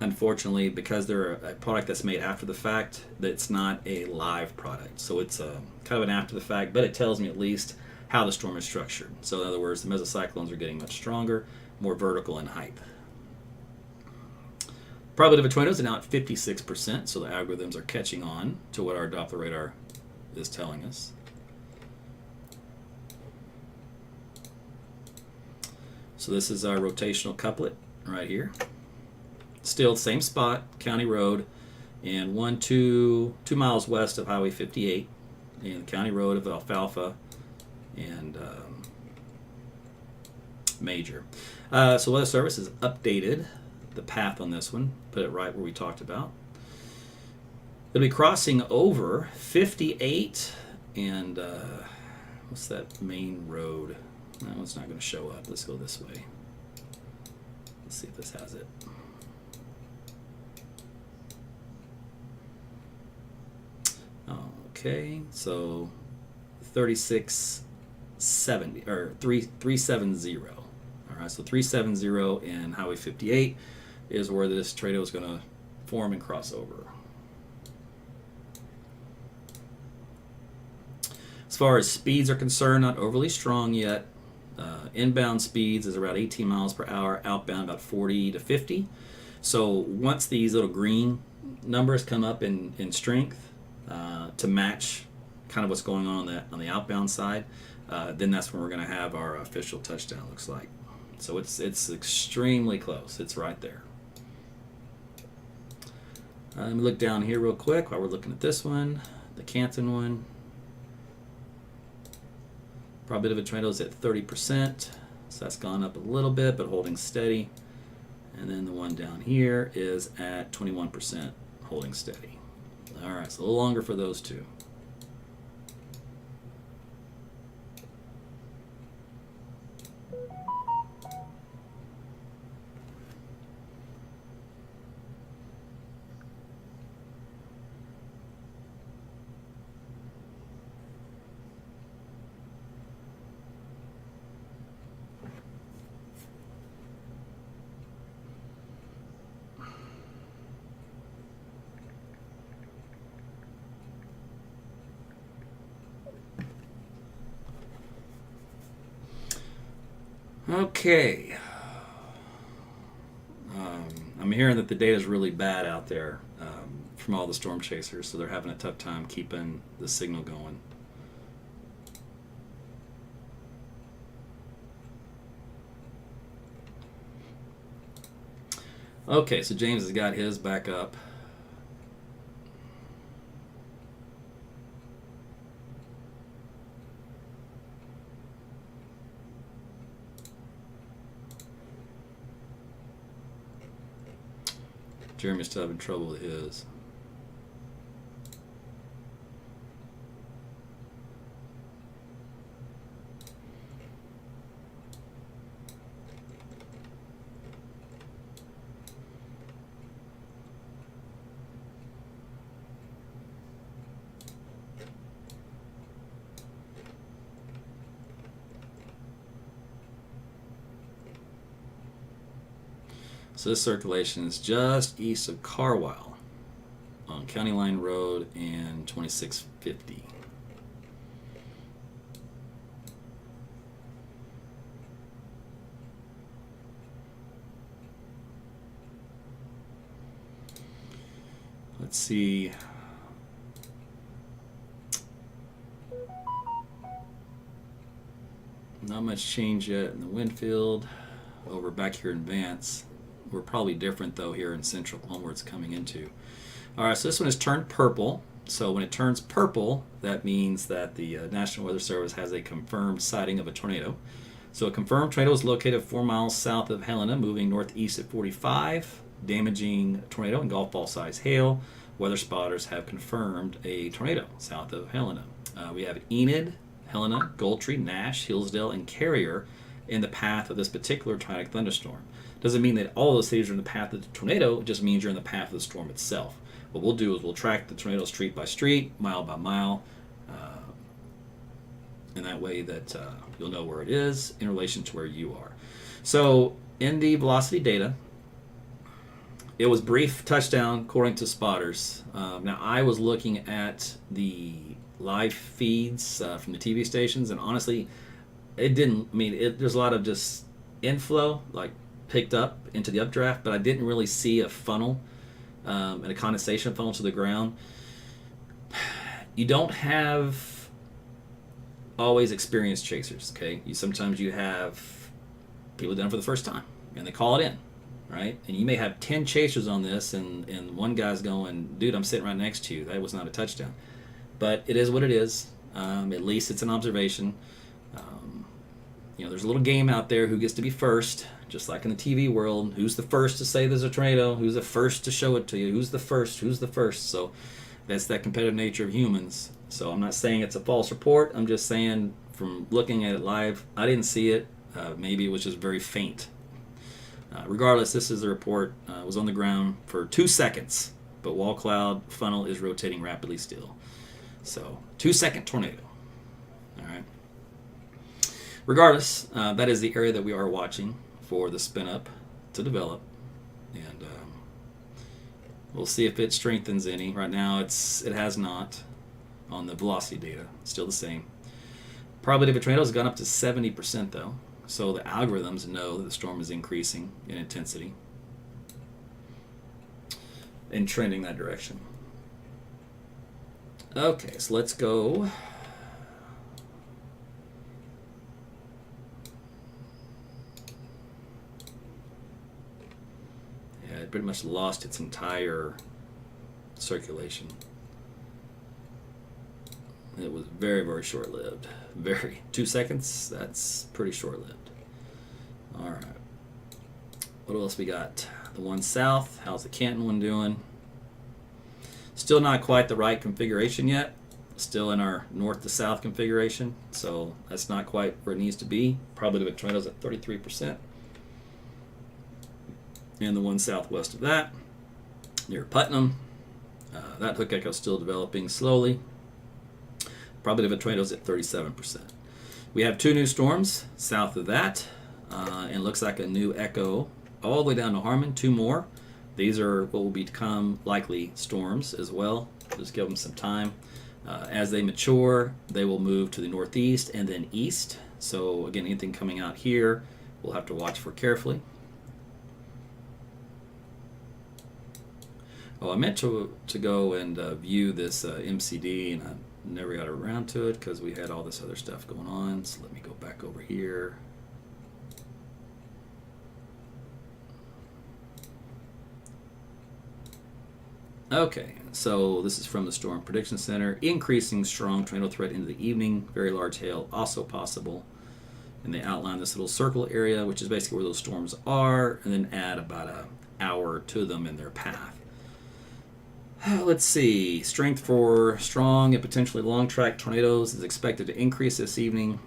Unfortunately, because they're a product that's made after the fact, it's not a live product. So it's kind of an after the fact, but it tells me at least how the storm is structured. So in other words, the mesocyclones are getting much stronger, more vertical in height. Probability of a tornado is now at 56%, so the algorithms are catching on to what our Doppler radar is telling us. So this is our rotational couplet right here. Still same spot, County Road, and 2 miles west of Highway 58, and the County Road of Alfalfa and Major. So Weather Service has updated the path on this one, put it right where we talked about. It'll be crossing over 58 and what's that main road? No, it's not going to show up. Let's go this way. Let's see if this has it. Okay, so 3670 or 370. All All right, so 370 and Highway 58 is where this tornado is going to form and cross over. As far as speeds are concerned, not overly strong yet. Inbound speeds is around 18 miles per hour, outbound about 40 to 50. So once these little green numbers come up in strength to match kind of what's going on the outbound side, then that's when we're going to have our official touchdown, looks like. So it's extremely close. It's right there. Let me look down here real quick while we're looking at this one, the Canton one. Probability of a tornado is at 30%, so that's gone up a little bit, but holding steady. And then the one down here is at 21%, holding steady. All right, so a little longer for those two. Okay. I'm hearing that the data is really bad out there from all the storm chasers, so they're having a tough time keeping the signal going. Okay, so James has got his back up. Jeremy's still having trouble with his. So this circulation is just east of Carlisle on County Line Road and 2650. Let's see. Not much change yet in the wind field. Over back here in Vance. We're probably different though here in Central Oklahoma where it's coming into. All right, so this one has turned purple. So when it turns purple, that means that the National Weather Service has a confirmed sighting of a tornado. So a confirmed tornado is located 4 miles south of Helena, moving northeast at 45, damaging tornado and golf ball size hail. Weather spotters have confirmed a tornado south of Helena. We have Enid, Helena, Goldtree, Nash, Hillsdale, and Carrier in the path of this particular tornadic thunderstorm. Doesn't mean that all those cities are in the path of the tornado, it just means you're in the path of the storm itself. What we'll do is we'll track the tornado street by street, mile by mile, and that way that you'll know where it is in relation to where you are. So in the velocity data, it was brief touchdown according to spotters. Now I was looking at the live feeds from the TV stations, and honestly, it didn't, there's a lot of just inflow, like picked up into the updraft, but I didn't really see a funnel and a condensation funnel to the ground. You don't have always experienced chasers, okay? Sometimes you have people done it for the first time, and they call it in, right? And you may have 10 chasers on this, and one guy's going, dude, I'm sitting right next to you. That was not a touchdown. But it is what it is. At least it's an observation. There's a little game out there who gets to be first, just like in the TV world. Who's the first to say there's a tornado? Who's the first to show it to you? Who's the first? Who's the first? So that's that competitive nature of humans. So I'm not saying it's a false report. I'm just saying from looking at it live, I didn't see it. Maybe it was just very faint. Regardless, this is the report. It was on the ground for 2 seconds, but wall cloud funnel is rotating rapidly still. So 2-second tornado. All right. Regardless, that is the area that we are watching. for the spin up to develop, and we'll see if it strengthens any. Right now, it has not on the velocity data. It's still the same. Probability of a tornado has gone up to 70% though, so the algorithms know that the storm is increasing in intensity and trending that direction. Okay, so let's go. Yeah, it pretty much lost its entire circulation. It was very, very short-lived. 2 seconds, that's pretty short-lived. All right. What else we got? The one south, how's the Canton one doing? Still not quite the right configuration yet. Still in our north to south configuration, so that's not quite where it needs to be. Probability of a tornado is at 33%. And the one southwest of that, near Putnam, that hook echo is still developing slowly. Probability of a tornado is at 37%. We have 2 new storms south of that, and looks like a new echo all the way down to Harmon, 2 more. These are what will become likely storms as well. Just give them some time. As they mature, they will move to the northeast and then east. So again, anything coming out here, we'll have to watch for carefully. Oh, I meant to go and view this MCD, and I never got around to it because we had all this other stuff going on. So let me go back over here. Okay, so this is from the Storm Prediction Center. Increasing strong tornado threat into the evening. Very large hail also possible. And they outline this little circle area, which is basically where those storms are, and then add about an hour to them in their path. Let's see. Strength for strong and potentially long track tornadoes is expected to increase this evening.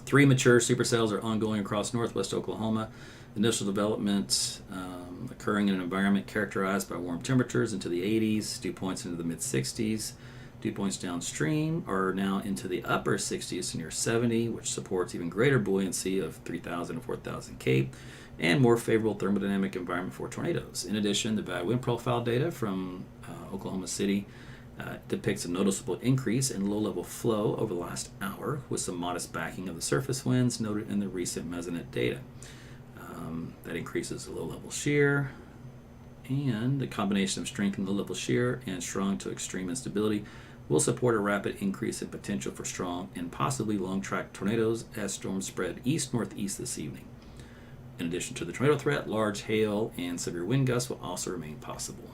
3 mature supercells are ongoing across northwest Oklahoma. Initial development occurring in an environment characterized by warm temperatures into the 80s, dew points into the mid-60s. Dew points downstream are now into the upper 60s to near 70, which supports even greater buoyancy of 3,000 to 4,000 Cape and more favorable thermodynamic environment for tornadoes. In addition, the bad wind profile data from Oklahoma City depicts a noticeable increase in low-level flow over the last hour, with some modest backing of the surface winds noted in the recent mesonet data. That increases the low-level shear, and the combination of strength and low-level shear and strong to extreme instability will support a rapid increase in potential for strong and possibly long-track tornadoes as storms spread east-northeast this evening. In addition to the tornado threat, large hail and severe wind gusts will also remain possible.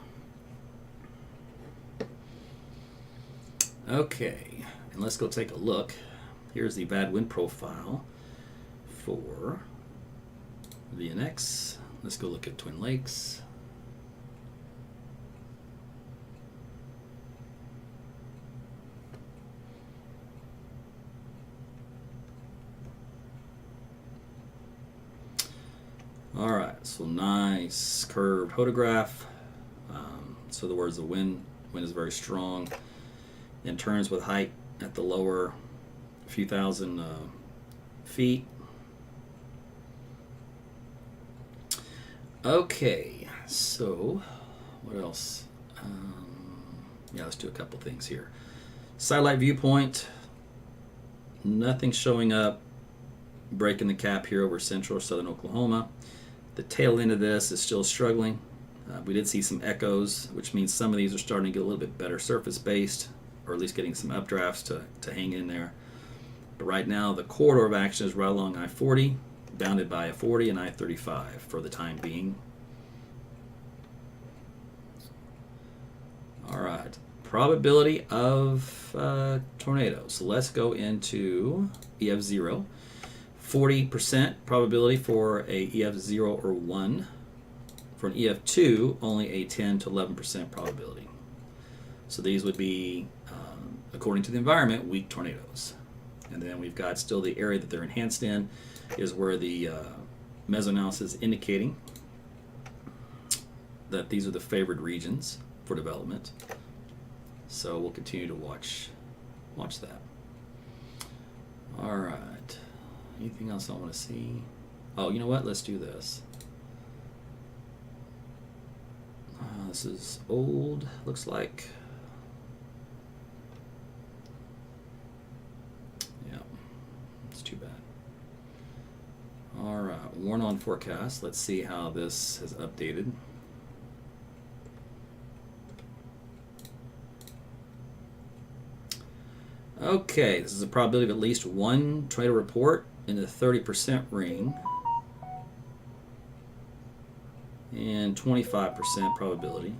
Okay, and let's go take a look. Here's the bad wind profile for VNX. Let's go look at Twin Lakes. All right, so nice curved photograph. So the words, the wind is very strong and turns with height at the lower few thousand feet. Okay, so what else? Yeah, let's do a couple things here. Satellite viewpoint, nothing showing up, breaking the cap here over central or southern Oklahoma. The tail end of this is still struggling. We did see some echoes, which means some of these are starting to get a little bit better surface based, or at least getting some updrafts to hang in there. But right now, the corridor of action is right along I-40, bounded by I-40 and I-35 for the time being. All right, probability of tornadoes. So let's go into EF0. 40% probability for a EF0 or 1. For an EF2, only a 10 to 11% probability. So these would be, according to the environment, weak tornadoes. And then we've got still the area that they're enhanced in is where the mesoanalysis is indicating that these are the favored regions for development. So we'll continue to watch that. All right. Anything else I want to see? Oh, you know what? Let's do this. This is old, looks like. Yeah, it's too bad. All right, warn on forecast. Let's see how this has updated. Okay, this is a probability of at least one tornado report in the 30% ring. And 25% probability.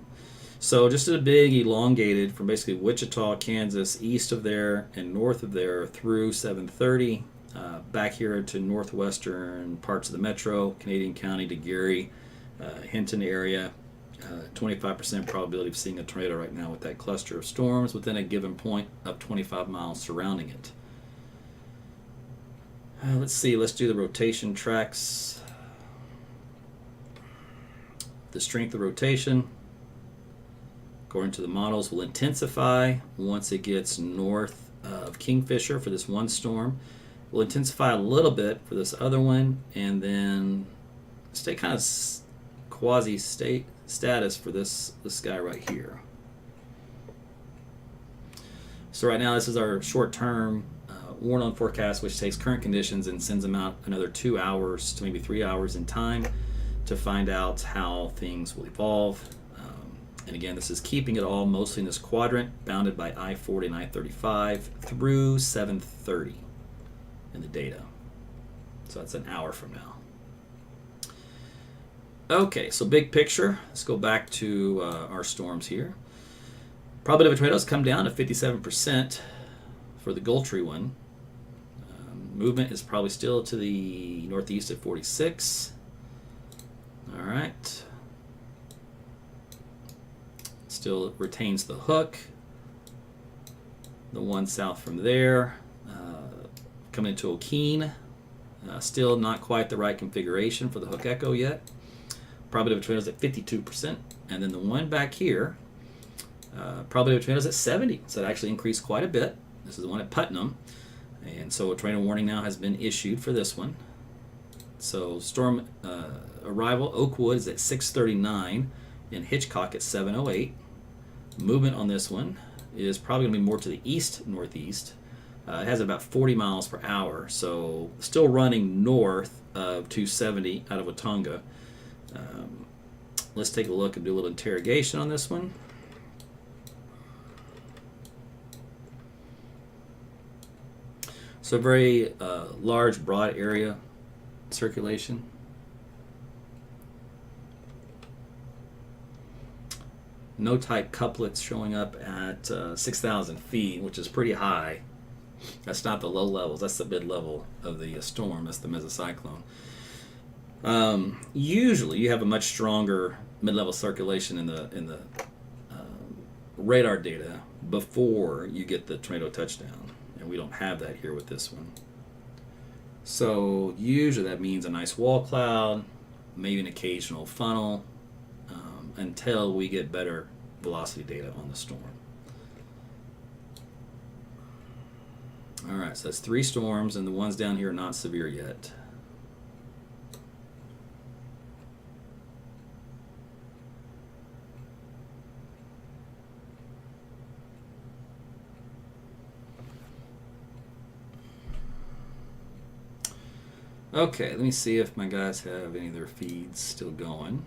So just a big elongated from basically Wichita, Kansas, east of there and north of there through 730, back here to northwestern parts of the metro, Canadian County to Gary, Hinton area. 25% probability of seeing a tornado right now with that cluster of storms within a given point of 25 miles surrounding it. Let's see, let's do the rotation tracks. The strength of rotation, according to the models, will intensify once it gets north of Kingfisher for this one storm. Will intensify a little bit for this other one, and then stay kind of quasi-state status for this guy right here. So right now this is our short-term warn on forecast, which takes current conditions and sends them out another 2 hours to maybe 3 hours in time to find out how things will evolve. And again, this is keeping it all mostly in this quadrant bounded by I-40 and I-35 through 7:30 in the data. So that's an hour from now. Okay, so big picture. Let's go back to our storms here. Probability of tornadoes come down to 57% for the Gultry one. Movement is probably still to the northeast at 46. All right. Still retains the hook. The one south from there. Coming into O'Keene. Still not quite the right configuration for the hook echo yet. Probability of tornadoes at 52%. And then the one back here, probability of tornadoes at 70. So it actually increased quite a bit. This is the one at Putnam. And so a tornado warning now has been issued for this one. So storm arrival, Oakwood is at 6:39 and Hitchcock at 7:08. Movement on this one is probably going to be more to the east-northeast. It has about 40 miles per hour, so still running north of 270 out of Watonga. Let's take a look and do a little interrogation on this one. So very large, broad area circulation. No type couplets showing up at 6,000 feet, which is pretty high. That's not the low levels. That's the mid level of the storm. That's the mesocyclone. Usually, you have a much stronger mid-level circulation in the radar data before you get the tornado touchdown, and we don't have that here with this one. So usually that means a nice wall cloud, maybe an occasional funnel, until we get better velocity data on the storm. All right, so that's 3 storms, and the ones down here are not severe yet. Okay, let me see if my guys have any of their feeds still going.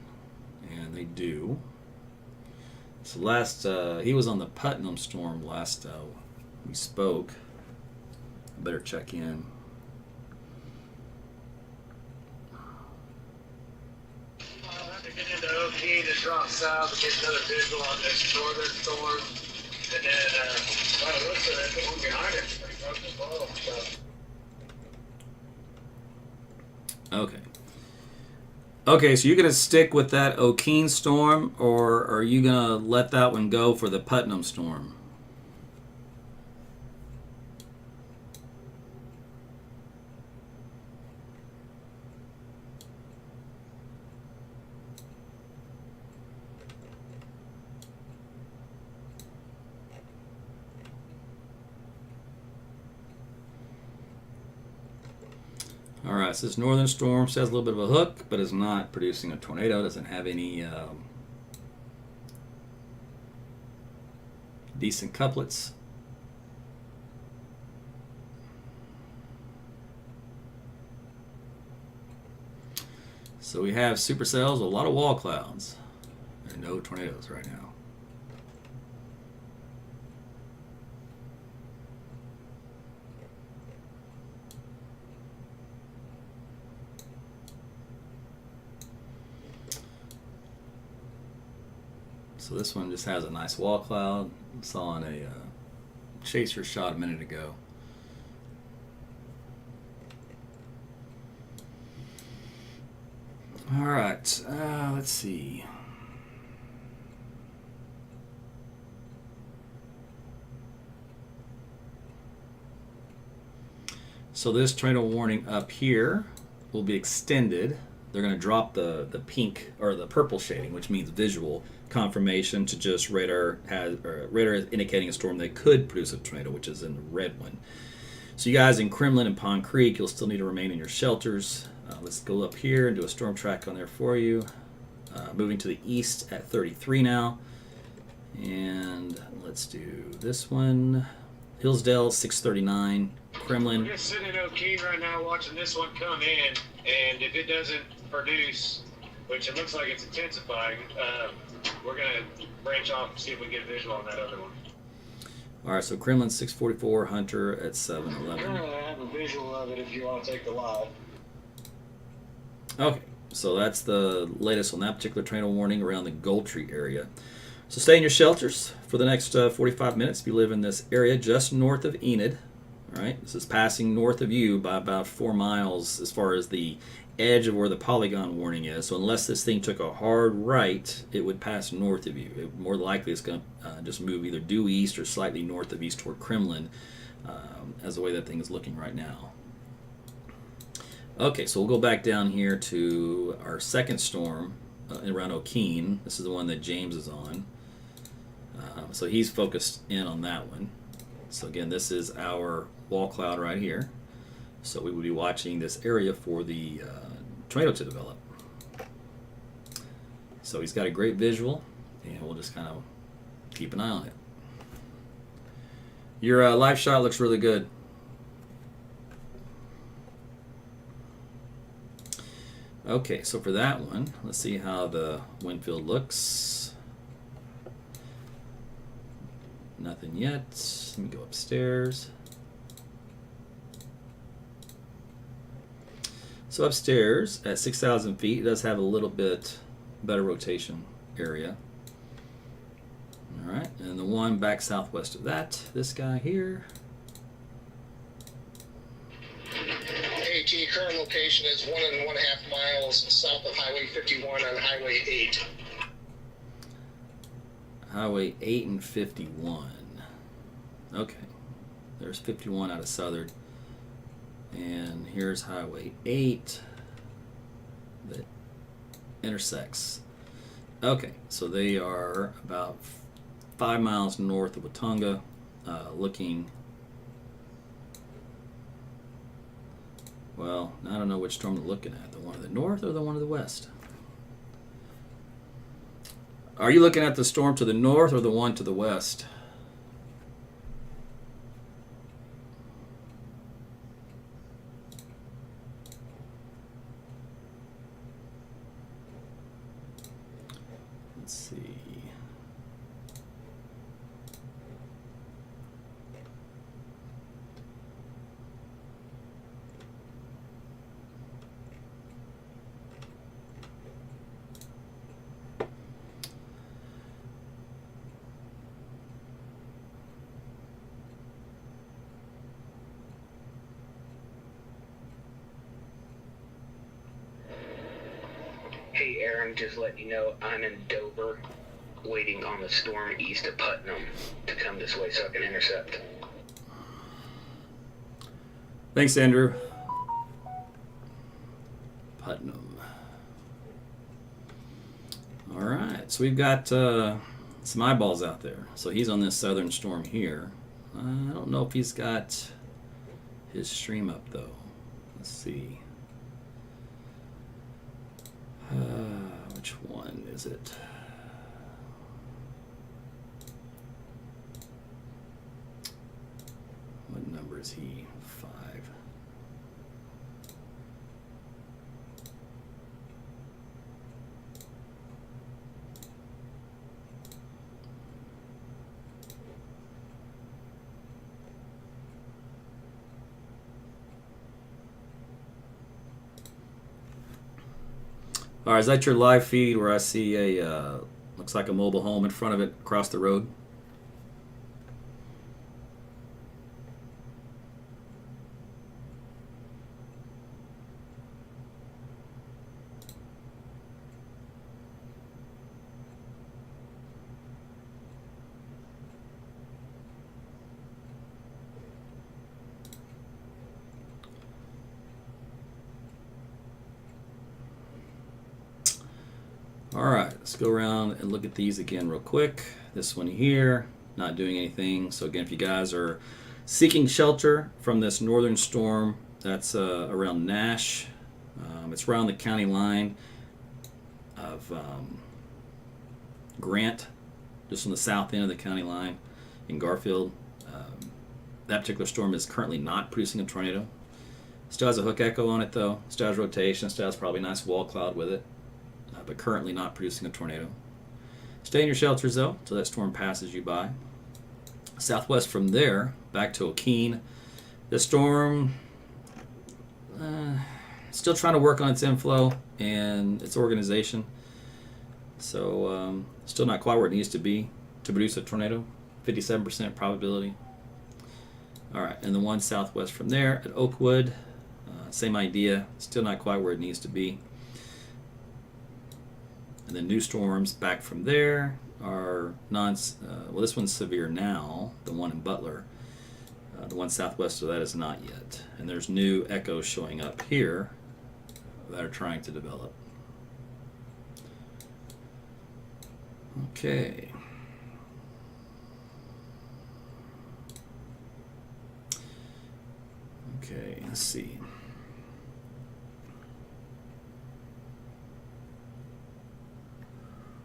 And they do. So last, he was on the Putnam storm last we spoke. I better check in. I'll have to get into O'Keene to drop south and get another visual on this northern storm. And then, by the looks of it, the one behind it is pretty close as well. So. Okay. Okay, so you're going to stick with that O'Keene storm, or are you going to let that one go for the Putnam storm? All right. right, so this northern storm has a little bit of a hook, but is not producing a tornado. Doesn't have any decent couplets. So we have supercells with a lot of wall clouds. There are no tornadoes right now. So this one just has a nice wall cloud. I saw on a chaser shot a minute ago. All right, let's see. So this tornado warning up here will be extended. They're going to drop the pink or the purple shading, which means visual confirmation, to just radar is indicating a storm that could produce a tornado, which is in the red one. So you guys in Kremlin and Pond Creek, you'll still need to remain in your shelters. Let's go up here and do a storm track on there for you. Moving to the east at 33 now. And let's do this one. Hillsdale, 639. Kremlin. I'm just sitting in O'Keene right now watching this one come in, and if it doesn't produce, which it looks like it's intensifying, we're going to branch off and see if we can get a visual on that other one. All right, so Kremlin, 644. Hunter at 711. I have a visual of it if you want to take the live. Okay, so that's the latest on that particular tornado warning around the Goldtree area. So stay in your shelters for the next 45 minutes if you live in this area just north of Enid. All right, this is passing north of you by about 4 miles as far as the edge of where the polygon warning is. So unless this thing took a hard right, it would pass north of you. More likely it's going to just move either due east or slightly north of east toward Kremlin, as the way that thing is looking right now. Okay, so we'll go back down here to our second storm around O'Keene. This is the one that James is on. So he's focused in on that one. So again, this is our wall cloud right here. So we will be watching this area for the tornado to develop. So he's got a great visual, and we'll just kind of keep an eye on it. Your live shot looks really good. Okay, so for that one, let's see how the wind field looks. Nothing yet. Let me go upstairs. So upstairs at 6,000 feet, it does have a little bit better rotation area. All right, and the one back southwest of that, this guy here. AT, current location is 1.5 miles south of Highway 51 on Highway 8. Highway 8 and 51. Okay, there's 51 out of Southern. And here's Highway 8 that intersects. Okay, so they are about 5 miles north of Watonga, looking. Well, I don't know which storm they're looking at. The one to the north or the one to the west? Are you looking at the storm to the north or the one to the west? Let's see. Hey Aaron, just let you know I'm in Dover, waiting on the storm east of Putnam to come this way so I can intercept. Thanks, Andrew. Putnam. All right, so we've got some eyeballs out there. So he's on this southern storm here. I don't know if he's got his stream up though. Let's see. is it? What number is he? 5. All right, is that your live feed where I see a, looks like a mobile home in front of it across the road? All right, let's go around and look at these again real quick. This one here, not doing anything. So again, if you guys are seeking shelter from this northern storm, that's around Nash. It's around the county line of Grant, just on the south end of the county line in Garfield. That particular storm is currently not producing a tornado. Still has a hook echo on it though. Still has rotation. Still has probably a nice wall cloud with it. But currently not producing a tornado. Stay in your shelters though until that storm passes you by. Southwest from there, back to O'Keene. This storm still trying to work on its inflow and its organization. So still not quite where it needs to be to produce a tornado. 57% probability. All right, and the one southwest from there at Oakwood, same idea. Still not quite where it needs to be. And then new storms back from there are well, this one's severe now, the one in Butler. The one southwest of that is not yet. And there's new echoes showing up here that are trying to develop. Okay. Okay, let's see.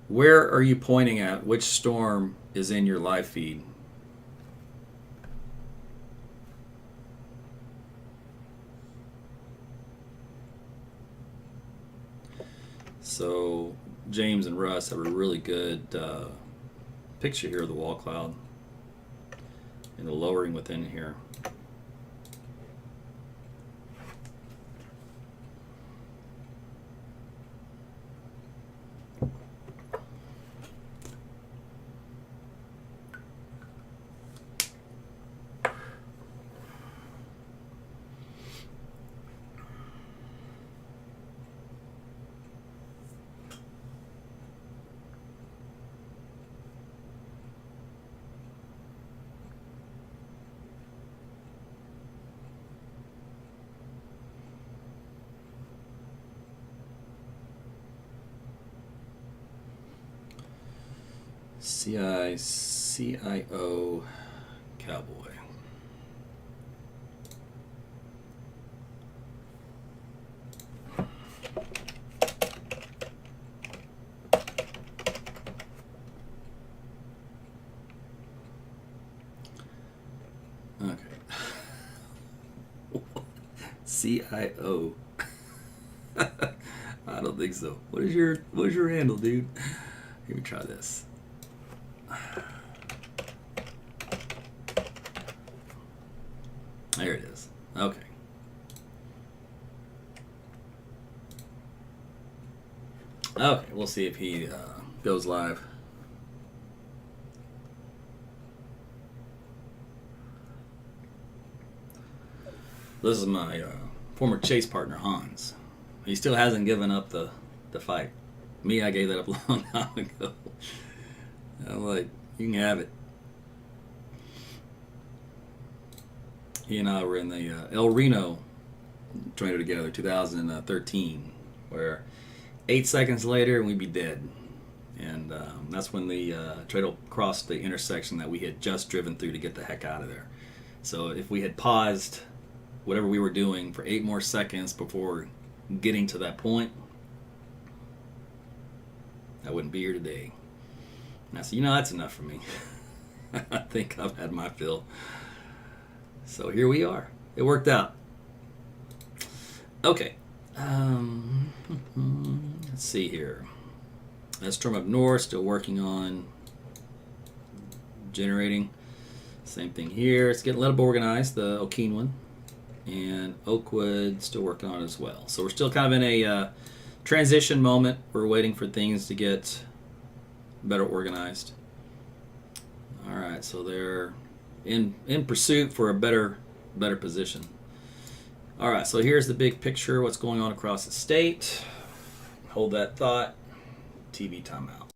Where are you pointing at? Which storm is in your live feed? So James and Russ have a really good picture here of the wall cloud and the lowering within here. CIO Cowboy. Okay. CIO. I don't think so. What is your handle, dude? Let me try this. There it is. Okay. Okay, we'll see if he goes live. This is my former chase partner, Hans. He still hasn't given up the fight. Me, I gave that up a long time ago. I'm like, you can have it. He and I were in the El Reno tornado together, 2013, where 8 seconds later and we'd be dead. And that's when the tornado crossed the intersection that we had just driven through to get the heck out of there. So if we had paused whatever we were doing for 8 more seconds before getting to that point, I wouldn't be here today. And I said, that's enough for me. I think I've had my fill. So here we are. It worked out. Okay. Let's see here. That storm up north, still working on generating. Same thing here. It's getting a little bit organized, the O'Keen one. And Oakwood still working on it as well. So we're still kind of in a transition moment. We're waiting for things to get better organized. All right, so they're in pursuit for a better position. All right, so here's the big picture, what's going on across the state. Hold that thought. TV timeout.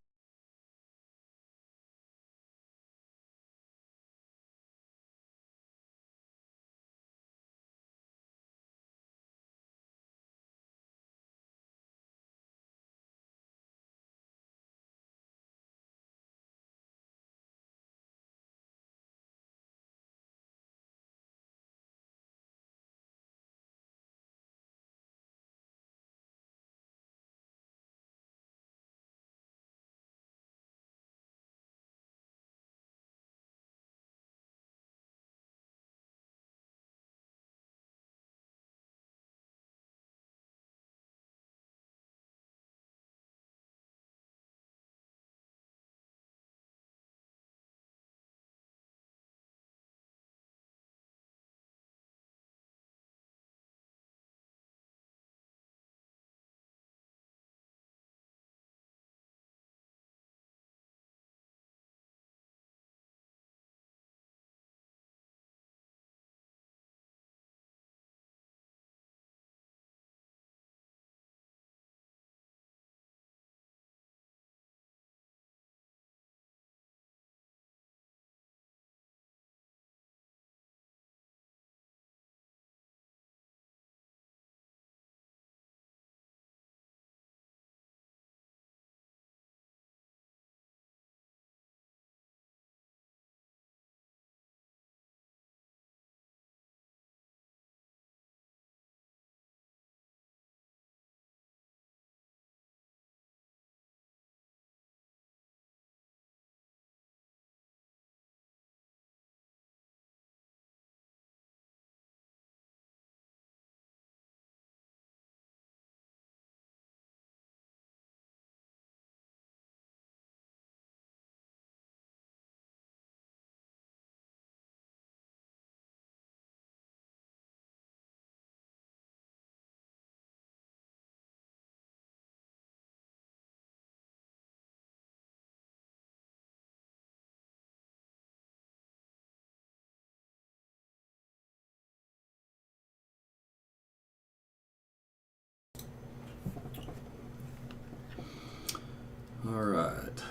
All right.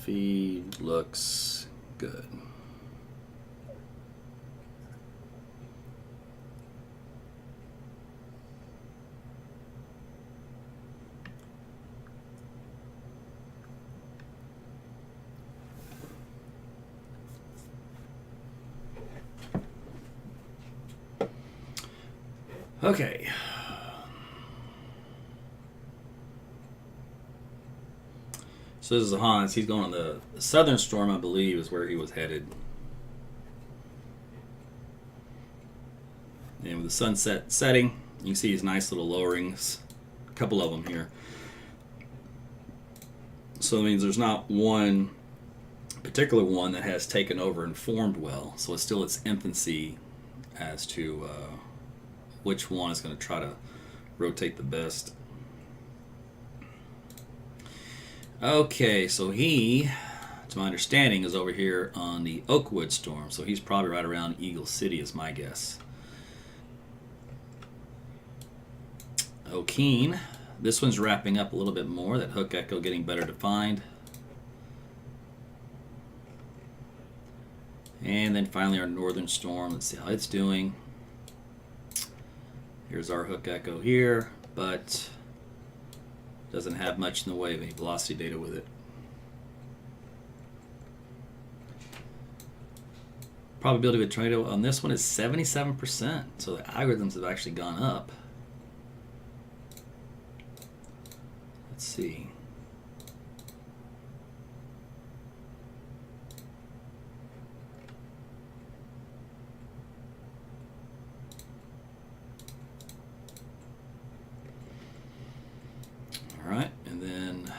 Feed looks good. Okay. So this is Hans. He's going on the southern storm, I believe, is where he was headed. And with the sunset setting, you can see these nice little lowerings, a couple of them here. So it means there's not one particular one that has taken over and formed well. So it's still its infancy as to which one is going to try to rotate the best. Okay, so he, to my understanding, is over here on the Oakwood storm. So he's probably right around Eagle City is my guess. O'Keen, this one's wrapping up a little bit more. That hook echo getting better defined. And then finally our northern storm. Let's see how it's doing. Here's our hook echo here, but doesn't have much in the way of any velocity data with it. Probability of a tornado on this one is 77%, so the algorithms have actually gone up. Let's see. All right, and then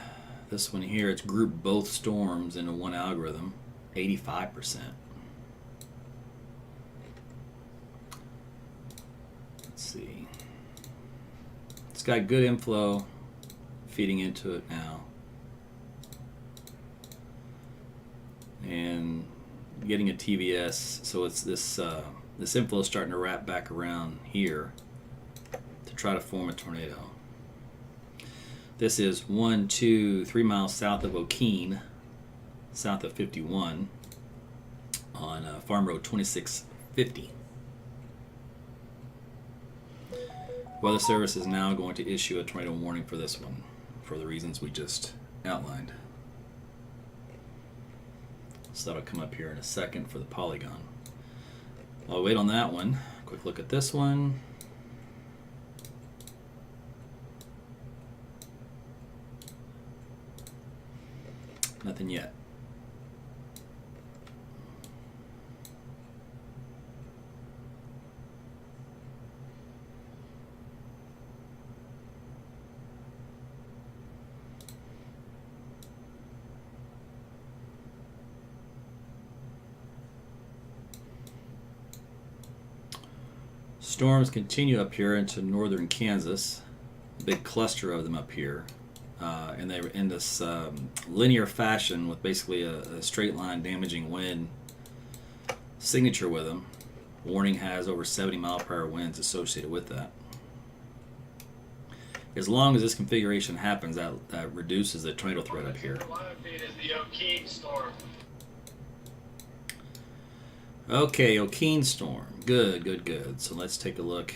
this one here, it's grouped both storms into one algorithm, 85%. Let's see. It's got good inflow feeding into it now. And getting a TVS, so it's this inflow is starting to wrap back around here to try to form a tornado. This is 1, 2, 3 miles south of Okeen, south of 51, on Farm Road 2650. Weather Service is now going to issue a tornado warning for this one, for the reasons we just outlined. So that'll come up here in a second for the polygon. While we wait on that one, quick look at this one. Nothing yet. Storms continue up here into northern Kansas. Big cluster of them up here. And they were in this linear fashion with basically a straight line damaging wind signature with them. Warning has over 70 mile per hour winds associated with that. As long as this configuration happens, that reduces the tornado threat up here. Live feed is the Okeen storm. Okay, Okeen storm. Good, good, good. So let's take a look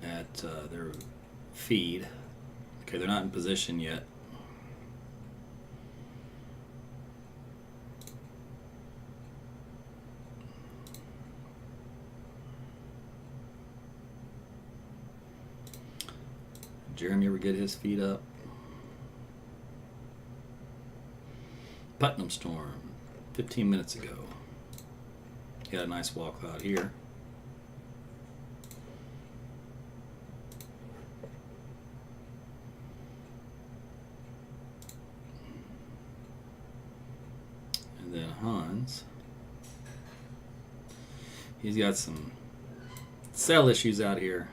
at their feed. Okay, they're not in position yet. Jeremy ever get his feet up? Putnam storm, 15 minutes ago. Got a nice wall cloud here. And then Hans, he's got some cell issues out here.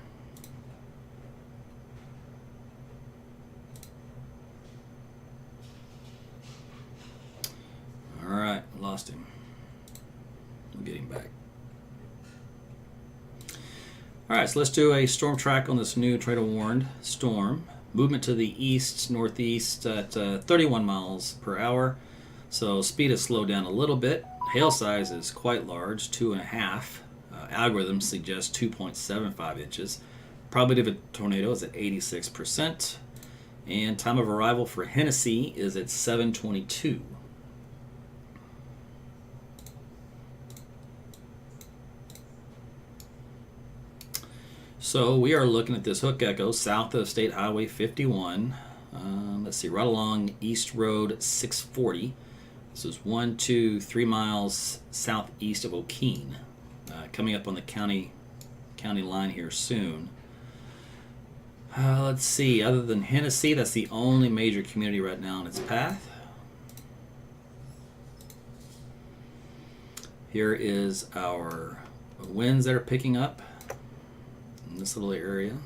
All right, lost him. We'll get him back. All right, so let's do a storm track on this new tornado warned storm. Movement to the east, northeast at 31 miles per hour. So speed has slowed down a little bit. Hail size is quite large, 2.5. Algorithms suggest 2.75 inches. Probability of a tornado is at 86%. And time of arrival for Hennessy is at 7:22. So we are looking at this hook echo south of State Highway 51. Let's see, right along East Road 640. This is 1, 2, 3 miles southeast of Okeen. Coming up on the county line here soon. Let's see, other than Hennessy, that's the only major community right now in its path. Here is our winds that are picking up in this little area.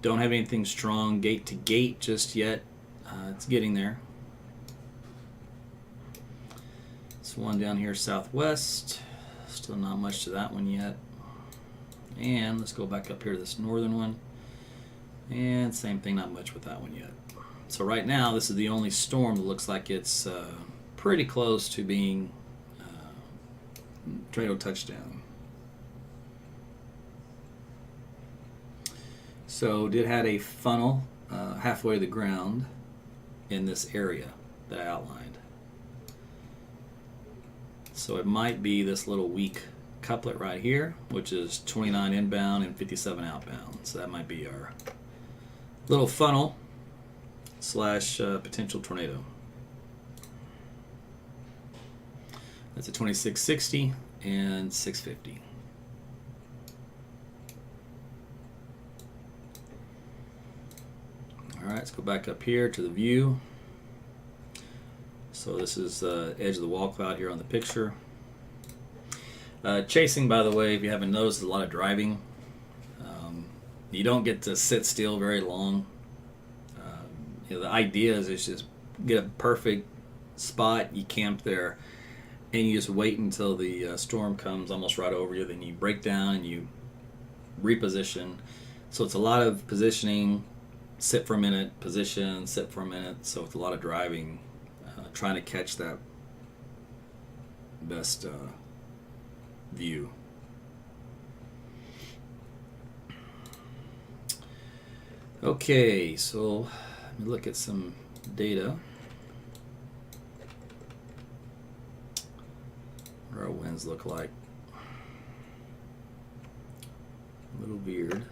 Don't have anything strong gate to gate just yet. It's getting there. This one down here southwest. Still not much to that one yet. And let's go back up here to this northern one. And same thing, not much with that one yet. So right now, this is the only storm that looks like it's pretty close to being tornado touchdown. So did had a funnel halfway to the ground in this area that I outlined. So it might be this little weak couplet right here, which is 29 inbound and 57 outbound. So that might be our little funnel slash potential tornado. That's a 2660 and 650. All right, let's go back up here to the view. So this is the edge of the wall cloud here on the picture. Chasing, by the way, if you haven't noticed, a lot of driving. You don't get to sit still very long. The idea is just get a perfect spot, you camp there, and you just wait until the storm comes almost right over you. Then you break down and you reposition. So it's a lot of positioning, sit for a minute, position, sit for a minute. So it's a lot of driving, trying to catch that best view. Okay, so let me look at some data. What do our winds look like? A little weird.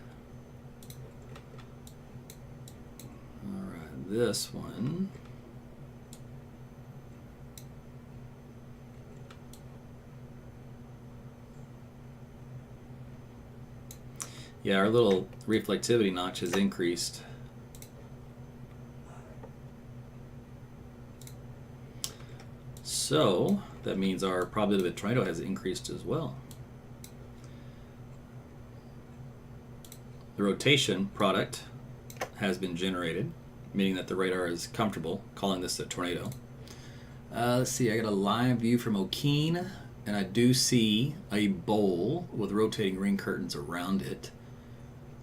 All right, this one. Yeah, our little reflectivity notch has increased. So that means our probability of a tornado has increased as well. The rotation product has been generated, meaning that the radar is comfortable calling this a tornado. Let's see, I got a live view from O'Keene, and I do see a bowl with rotating ring curtains around it.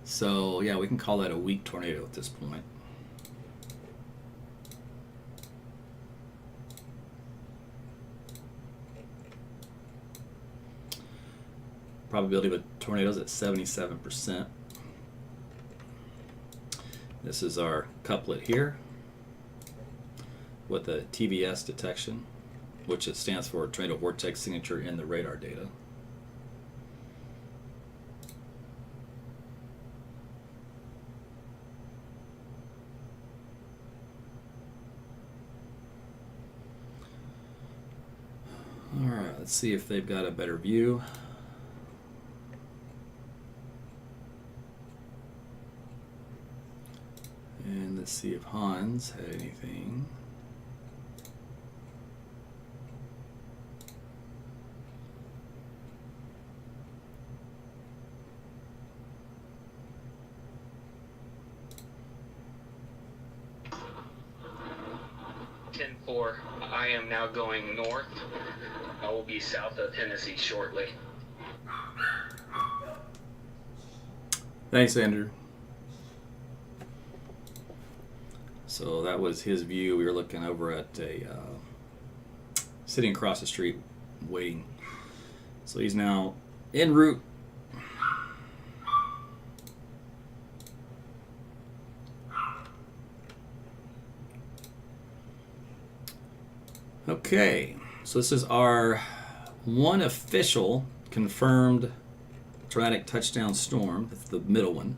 So yeah, we can call that a weak tornado at this point. Probability of a tornado is at 77%. This is our couplet here with a TVS detection, which it stands for tornado vortex signature in the radar data. All right, let's see if they've got a better view. And let's see if Hans had anything. I am now going north. I will be south of Tennessee shortly. Thanks, Andrew. So that was his view. We were looking over at a sitting across the street, waiting. So he's now en route. Okay, so this is our one official confirmed tornadic touchdown storm. That's the middle one.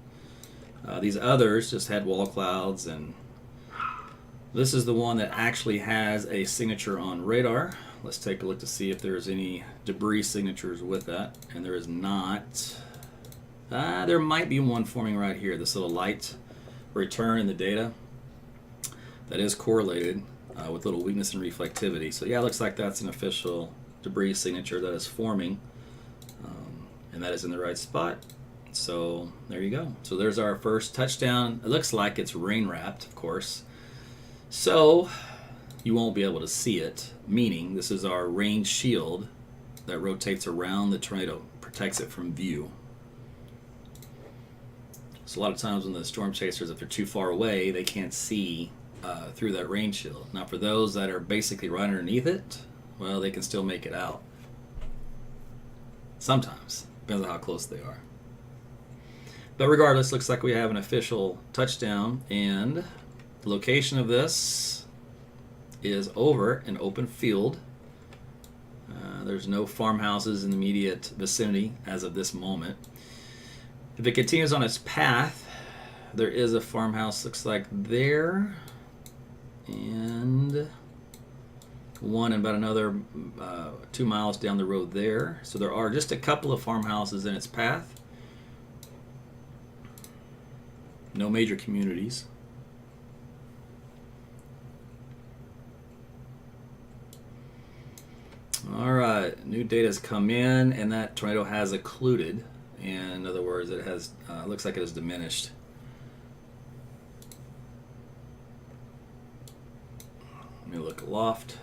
These others just had wall clouds, and this is the one that actually has a signature on radar. Let's take a look to see if there's any debris signatures with that, and there is not. There might be one forming right here, this little light return in the data that is correlated with little weakness and reflectivity. So yeah, it looks like that's an official debris signature that is forming, and that is in the right spot. So there you go. So there's our first touchdown. It looks like it's rain wrapped, of course, so you won't be able to see it, meaning this is our rain shield that rotates around the tornado, protects it from view. So a lot of times when the storm chasers, if they're too far away, they can't see through that rain shield. Now for those that are basically right underneath it, well, they can still make it out. Sometimes, depends on how close they are. But regardless, looks like we have an official touchdown, and the location of this is over an open field. There's There's no farmhouses in the immediate vicinity as of this moment. If it continues on its path, there is a farmhouse, looks like there, and one and about another 2 miles down the road there. So there are just a couple of farmhouses in its path. No major communities. All right, new data has come in, and that tornado has occluded. And in other words, it has looks like it has diminished. Let me look at loft.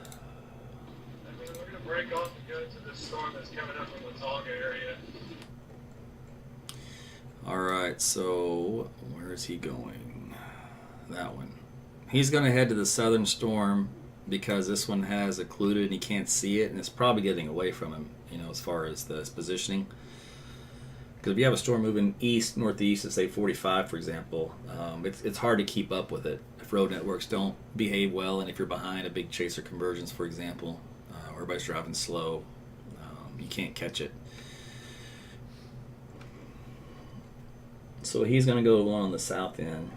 I mean, we're going to break off and go to the storm that's coming up from the Tonga area. All right, so where is he going? That one. He's going to head to the southern storm because this one has occluded and he can't see it, and it's probably getting away from him, you know, as far as the positioning. Because if you have a storm moving east, northeast at say 45, for example, it's hard to keep up with it if road networks don't behave well, and if you're behind a big chaser convergence, for example, or everybody's driving slow, you can't catch it. So he's going to go along on the south end.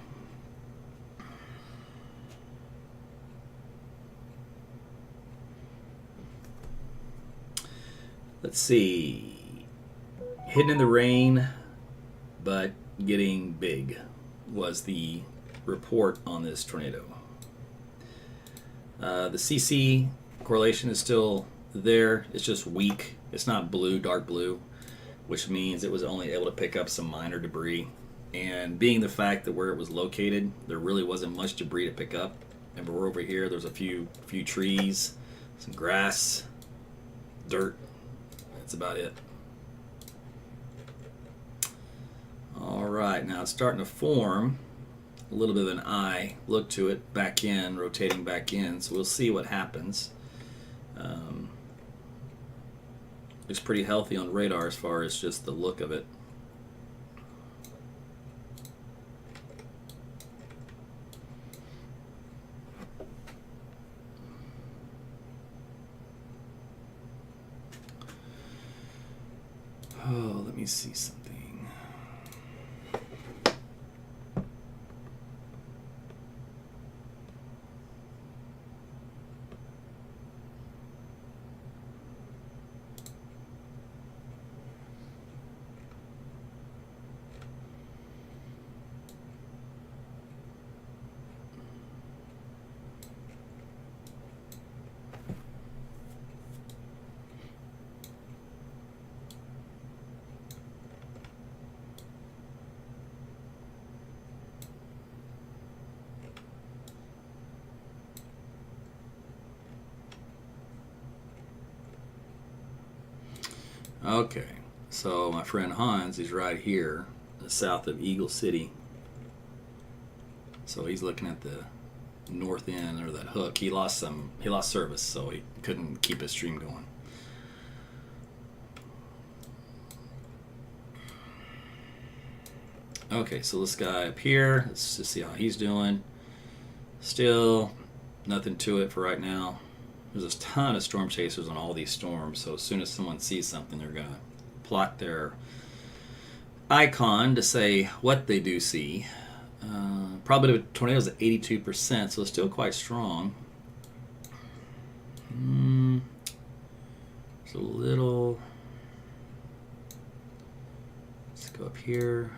Let's see. Hidden in the rain, but getting big was the report on this tornado. The CC correlation is still there. It's just weak. It's not blue, dark blue, which means it was only able to pick up some minor debris. And being the fact that where it was located, there really wasn't much debris to pick up. And we're over here, there's a few trees, some grass, dirt. That's about it. All right, now it's starting to form a little bit of an eye look to it, back in, rotating back in. So we'll see what happens. Looks pretty healthy on radar as far as just the look of it. Oh, let me see something. Okay, so my friend Hans is right here, south of Eagle City. So he's looking at the north end, or that hook. He lost service, so he couldn't keep his stream going. Okay, so this guy up here, let's just see how he's doing. Still nothing to it for right now. There's a ton of storm chasers on all these storms, so as soon as someone sees something, they're going to plot their icon to say what they do see. Probability of tornadoes at 82%, so it's still quite strong. It's a little... Let's go up here.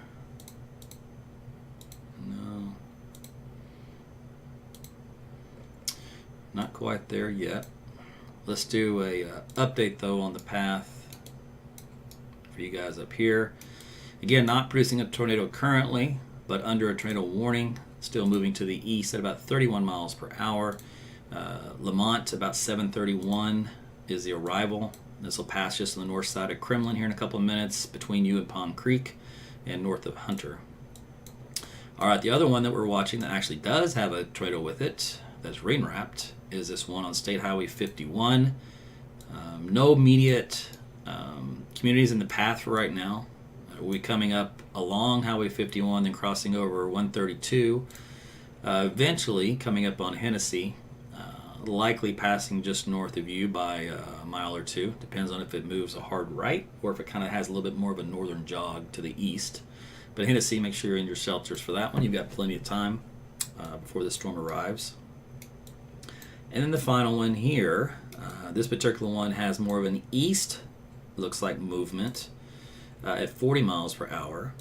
No. Not quite there yet. Let's do a update though on the path for you guys up here. Again, not producing a tornado currently, but under a tornado warning. Still moving to the east at about 31 miles per hour. Lamont about 7:31 is the arrival. This will pass just on the north side of Kremlin here in a couple of minutes, between you and Palm Creek and north of Hunter. All right, the other one that we're watching that actually does have a tornado with it, that's rain wrapped, is this one on State Highway 51. No immediate communities in the path for right now. We'll be coming up along Highway 51, then crossing over 132. Eventually coming up on Hennessy. likely passing just north of you by a mile or two. Depends on if it moves a hard right or if it kind of has a little bit more of a northern jog to the east. But Hennessy, make sure you're in your shelters for that one. You've got plenty of time before the storm arrives. And then the final one here, this particular one has more of an east, looks like movement at 40 miles per hour.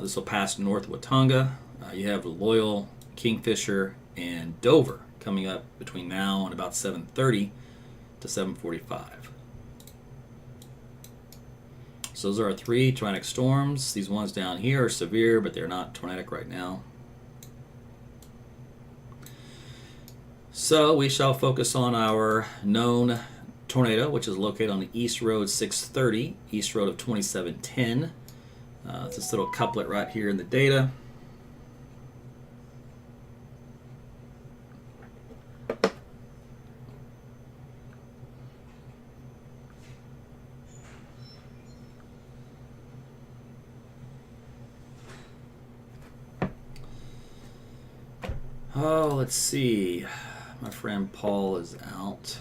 This will pass north of Watonga. You have Loyal, Kingfisher, and Dover coming up between now and about 7:30 to 7:45. So those are our 3 tornadic storms. These ones down here are severe, but they're not tornadic right now. So we shall focus on our known tornado, which is located on the East Road 630, East Road of 2710. It's this little couplet right here in the data. Oh, let's see. My friend Paul is out.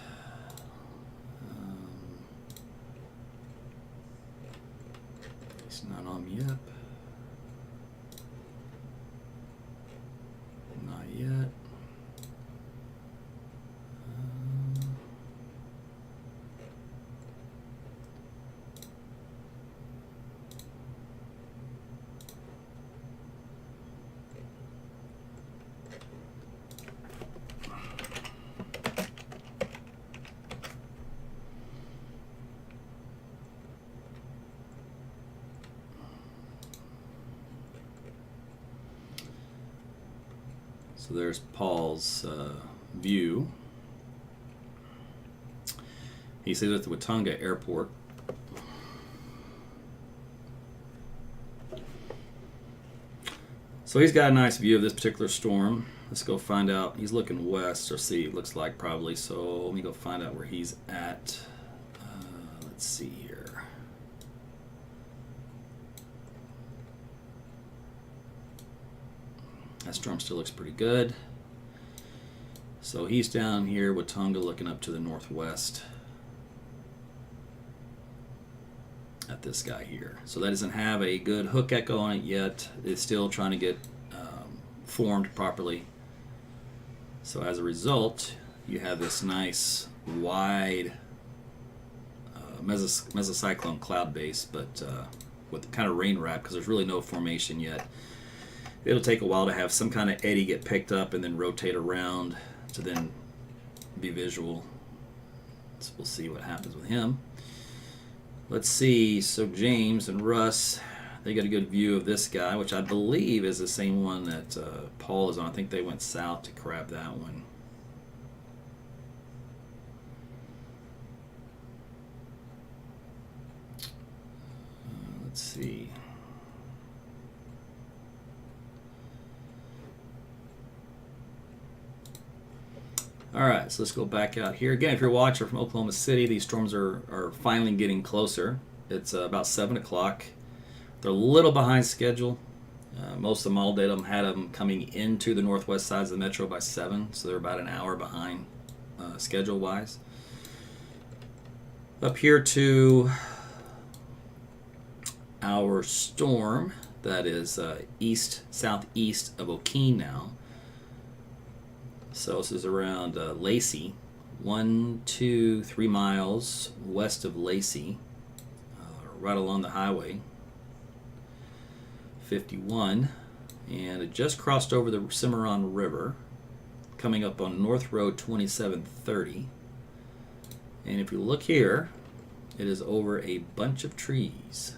He's not on yet. Not yet. So there's Paul's view. He says at the Watonga Airport. So he's got a nice view of this particular storm. Let's go find out. He's looking west, or see, it looks like probably. So let me go find out where he's at. Let's see here. That storm still looks pretty good. So he's down here, Watonga, looking up to the northwest at this guy here. So that doesn't have a good hook echo on it yet. It's still trying to get formed properly. So as a result, you have this nice wide mesocyclone cloud base, but with kind of rain wrap, because there's really no formation yet. It'll take a while to have some kind of eddy get picked up and then rotate around to then be visual. So we'll see what happens with him. Let's see. So James and Russ, they got a good view of this guy, which I believe is the same one that Paul is on. I think they went south to grab that one. Let's see. All right, so let's go back out here. Again, if you're watching from Oklahoma City, these storms are finally getting closer. It's about 7 o'clock. They're a little behind schedule. Most of the model data had them coming into the northwest sides of the metro by 7, so they're about an hour behind schedule-wise. Up here to our storm that is southeast of Okeen now. So this is around Lacey, 1, 2, 3 miles west of Lacey, right along the highway 51, and it just crossed over the Cimarron River, coming up on North Road 2730. And if you look here, it is over a bunch of trees.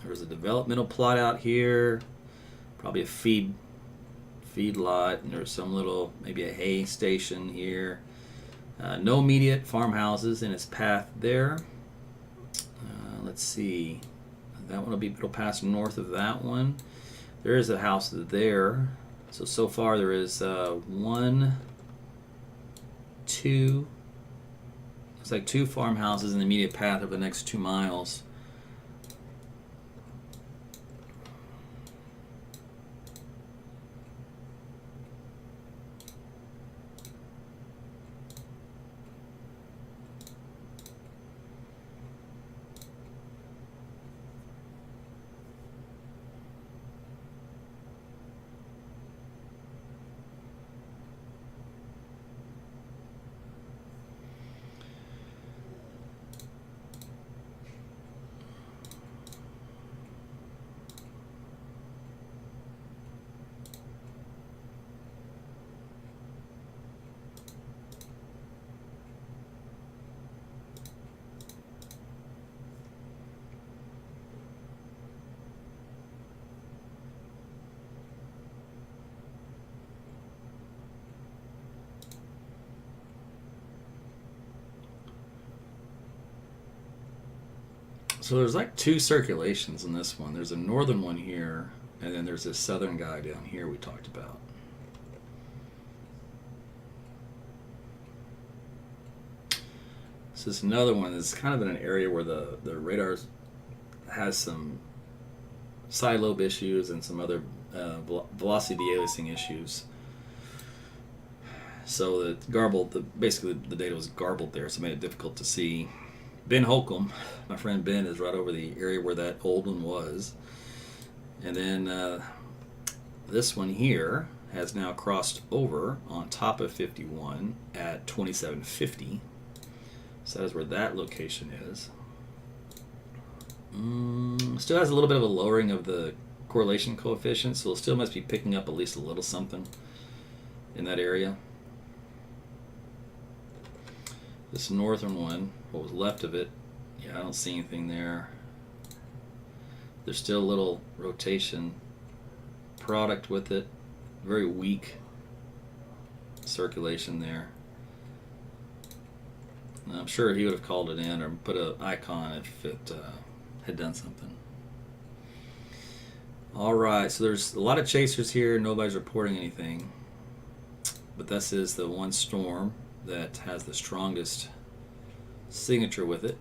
There's a developmental plot out here, probably a feed lot, and there's some little, maybe a hay station here. No immediate farmhouses in its path there. Let's see. That one it'll pass north of that one. There is a house there. So far there is 1, 2, looks like 2 farmhouses in the immediate path of the next 2 miles. So there's like two circulations in this one. There's a northern one here, and then there's this southern guy down here we talked about. So this is another one that's kind of in an area where the radar has some side lobe issues and some other velocity de-aliasing issues. So the garbled, basically the data was garbled there, so it made it difficult to see. Ben Holcomb, my friend Ben, is right over the area where that old one was. And then this one here has now crossed over on top of 51 at 2750. So that is where that location is. Still has a little bit of a lowering of the correlation coefficient, so it still must be picking up at least a little something in that area. This northern one, what was left of it, yeah, I don't see anything there. There's still a little rotation product with it. Very weak circulation there. I'm sure he would have called it in or put an icon if it had done something. All right, so there's a lot of chasers here. Nobody's reporting anything. But this is the one storm that has the strongest signature with it.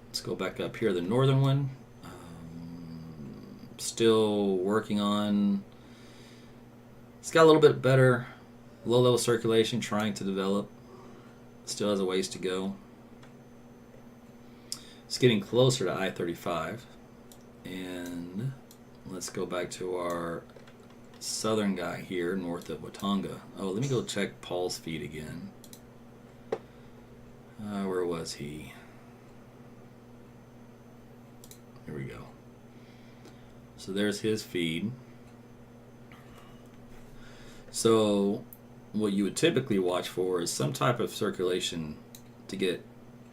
Let's go back up here. The northern one, still working on. It's got a little bit better low-level circulation, trying to develop. Still has a ways to go. It's getting closer to I-35. And let's go back to our southern guy here, north of Watonga. Oh, let me go check Paul's feed again. Where was he? Here we go. So there's his feed. So what you would typically watch for is some type of circulation to get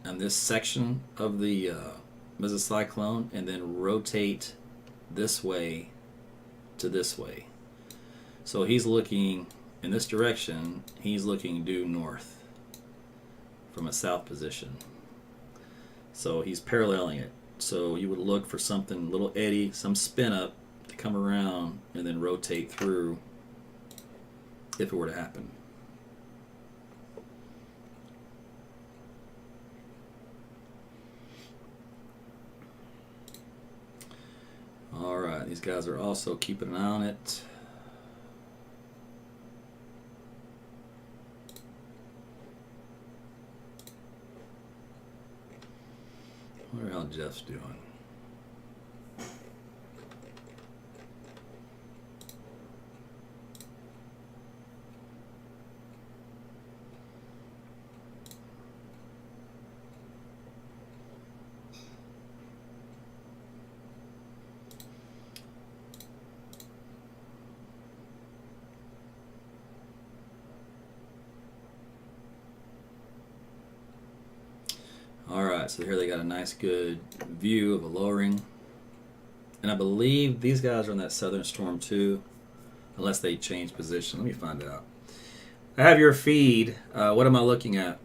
on this section of the mesocyclone and then rotate this way to this way. So he's looking in this direction, he's looking due north from a south position. So he's paralleling it. So you would look for something, little eddy, some spin up to come around and then rotate through if it were to happen. All right, these guys are also keeping an eye on it. I wonder how Jeff's doing. Alright, so here they got a nice good view of a lowering. And I believe these guys are in that southern storm too, unless they change position. Let me find out. I have your feed. What am I looking at?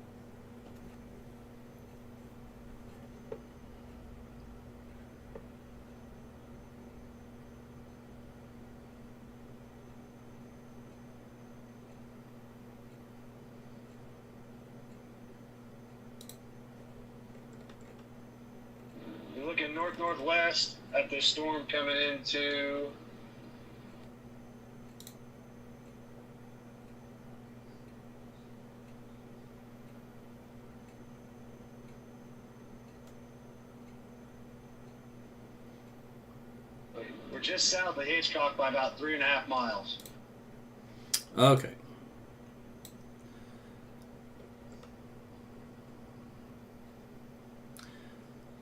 Looking north-northwest at the storm coming into we're just south of Hitchcock by about 3.5 miles. Okay.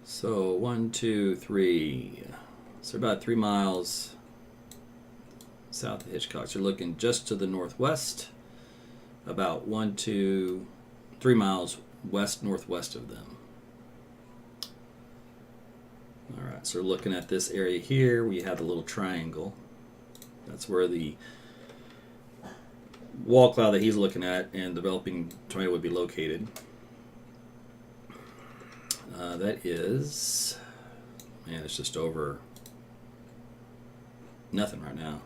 So 1, 2, 3. So about 3 miles south of Hitchcock. So you're looking just to the northwest, about 1, 2, 3 miles west northwest of them. All right, so we're looking at this area here. We have the little triangle. That's where the wall cloud that he's looking at and developing tornado would be located. That is and it's just over nothing right now.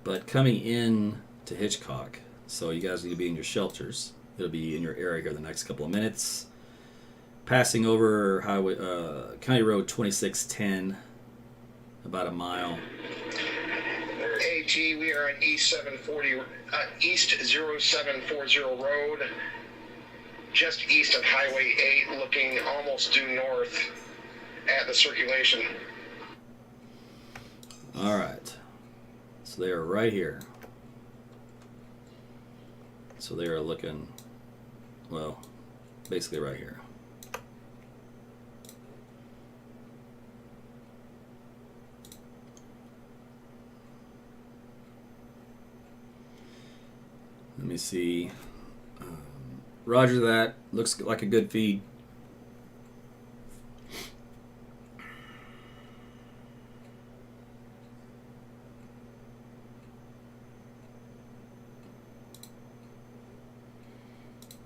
But coming in to Hitchcock, so you guys need to be in your shelters. It'll be in your area here the next couple of minutes. Passing over highway County Road 2610, about a mile. AT, we are on East 740, East 0740 Road, just east of Highway 8, looking almost due north at the circulation. All right. So they are right here. So they are looking, well, basically right here. Let me see. Roger that. Looks like a good feed.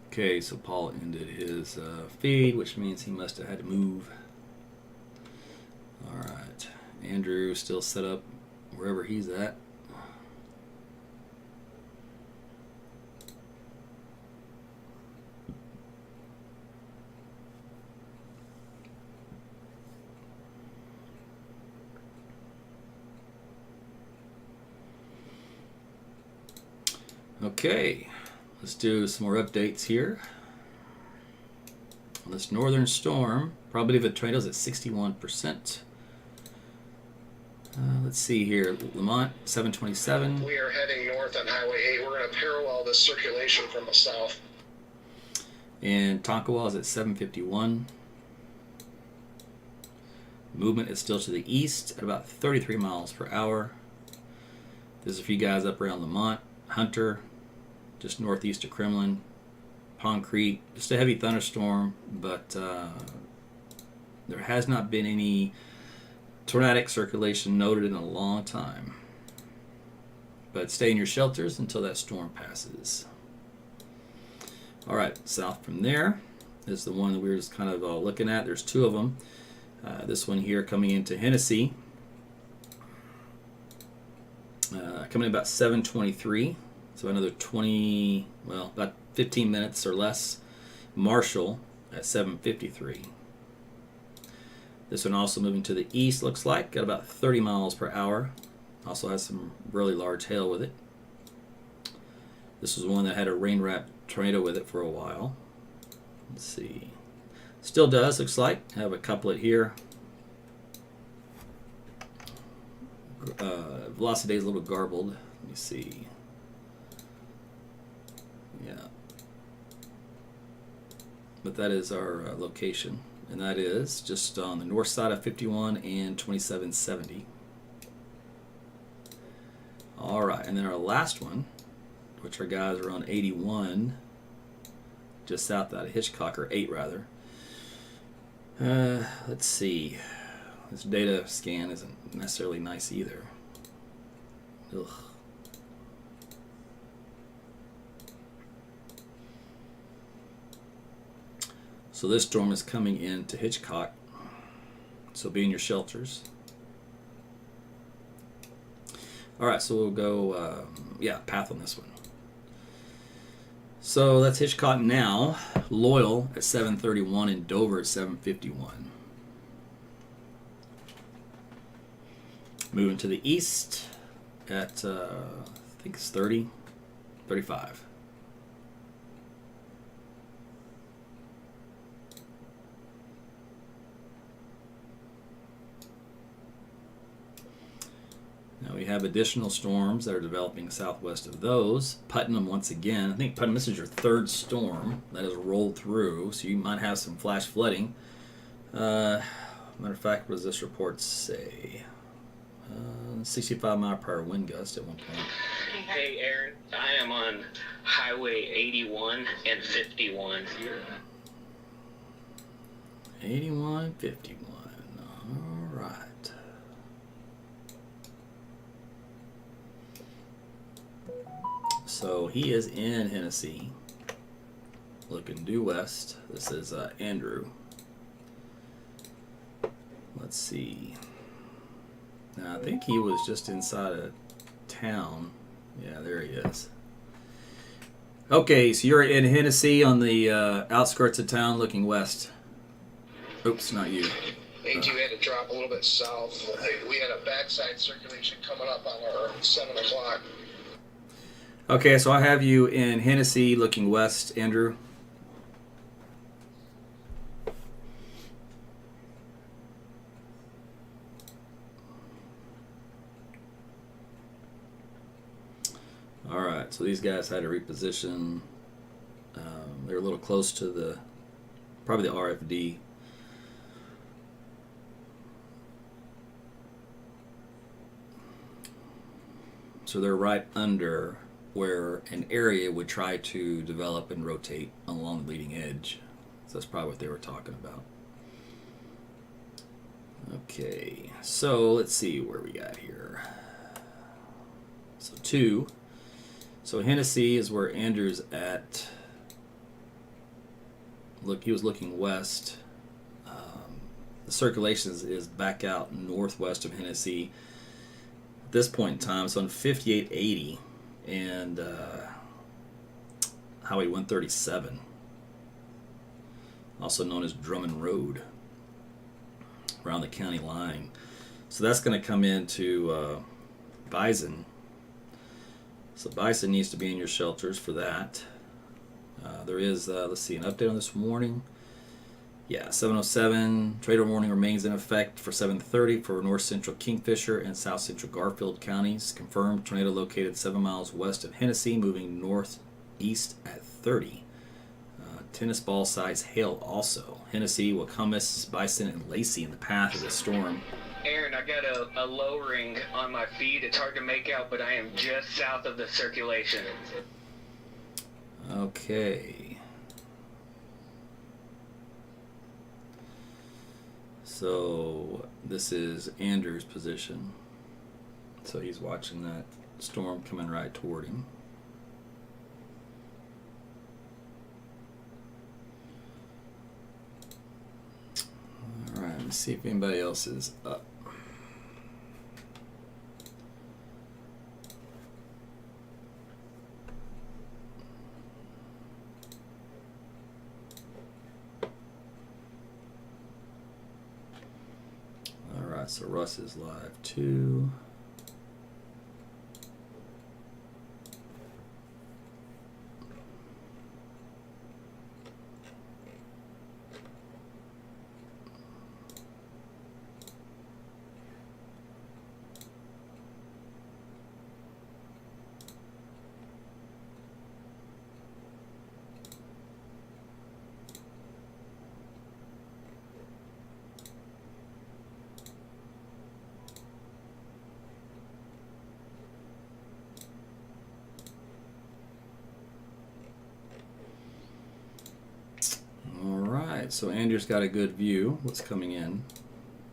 Okay, so Paul ended his feed, which means he must have had to move. All right. Andrew still set up wherever he's at. Okay, let's do some more updates here. On this northern storm, probability of a tornado is at 61%. Let's see here, Lamont, 727. We are heading north on Highway 8. We're going to parallel this circulation from the south. And Tonkawa is at 751. Movement is still to the east at about 33 miles per hour. There's a few guys up around Lamont, Hunter, just northeast of Kremlin, Pond Creek, just a heavy thunderstorm, but there has not been any tornadic circulation noted in a long time. But stay in your shelters until that storm passes. All right, south from there is the one that we were just kind of looking at. There's two of them. This one here coming into Hennessy, coming in about 7:23. So another 20, well, about 15 minutes or less. Marshall at 7:53. This one also moving to the east, looks like, at about 30 miles per hour. Also has some really large hail with it. This was one that had a rain-wrapped tornado with it for a while. Let's see. Still does, looks like. Have a couplet here. Velocity is a little garbled. Let me see. Yeah. But that is our location. And that is just on the north side of 51 and 2770. All right, and then our last one, which our guys are on 81, just south out of Hitchcock, or 8 rather. Let's see. This data scan isn't necessarily nice either. Ugh. So this storm is coming into Hitchcock, so be in your shelters. All right, so we'll go, path on this one. So that's Hitchcock now. Loyal at 7:31 and Dover at 7:51. Moving to the east at, I think it's 30, 35. Now we have additional storms that are developing southwest of those. Putnam once again. I think Putnam, this is your third storm that has rolled through, so you might have some flash flooding. Matter of fact, what does this report say? 65 mile per hour wind gust at one point. Hey, Aaron, I am on Highway 81 and 51. 81, 51. All right. So he is in Hennessy, looking due west. This is Andrew. Let's see. Now, I think he was just inside of town. Yeah, there he is. Okay, so you're in Hennessy on the outskirts of town looking west. Oops, not you. AT, we had to drop a little bit south. We had a backside circulation coming up on our 7 o'clock. Okay, so I have you in Hennessy looking west, Andrew. All right, so these guys had to reposition. They're a little close to probably the RFD. So they're right under where an area would try to develop and rotate along the leading edge. So that's probably what they were talking about. Okay, so let's see where we got here. So 2. So Hennessy is where Andrew's at. Look, he was looking west. The circulation is back out northwest of Hennessy at this point in time. It's on 5880 and Highway 137, also known as Drummond Road, around the county line. So that's going to come into Bison. So Bison needs to be in your shelters for that. There is, let's see, an update on this warning. Yeah, 707, tornado warning remains in effect for 7:30 for north central Kingfisher and south central Garfield counties. Confirmed tornado located 7 miles west of Hennessy, moving northeast at 30. Tennis ball size hail also. Hennessy, Wacomus, Bison, and Lacey in the path of the storm. Aaron, I got a lowering on my feed. It's hard to make out, but I am just south of the circulation. Okay. So this is Andrew's position. So he's watching that storm coming right toward him. All right, let's see if anybody else is up. So Russ is live too. So Andrew's got a good view what's coming in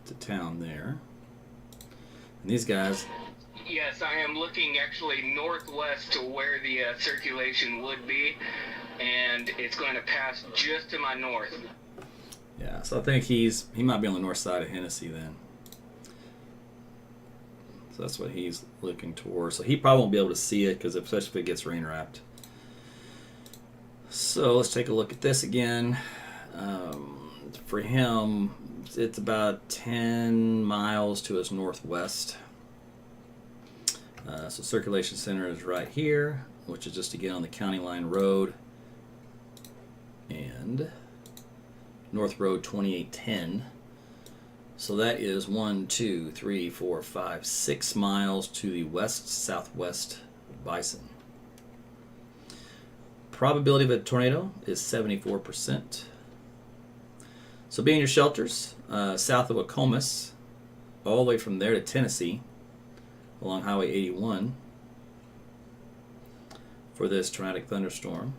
to town there. And these guys... Yes, I am looking actually northwest to where the circulation would be, and it's going to pass just to my north. Yeah, so I think he might be on the north side of Hennessy then. So that's what he's looking towards. So he probably won't be able to see it, because especially if it gets rain wrapped. So let's take a look at this again. For him, it's about 10 miles to his northwest. So circulation center is right here, which is just again on the county line road. And North Road 2810. So that is 6 miles to the west-southwest of Bison. Probability of a tornado is 74%. So be in your shelters south of Wacomus, all the way from there to Tennessee, along Highway 81 for this tornadic thunderstorm.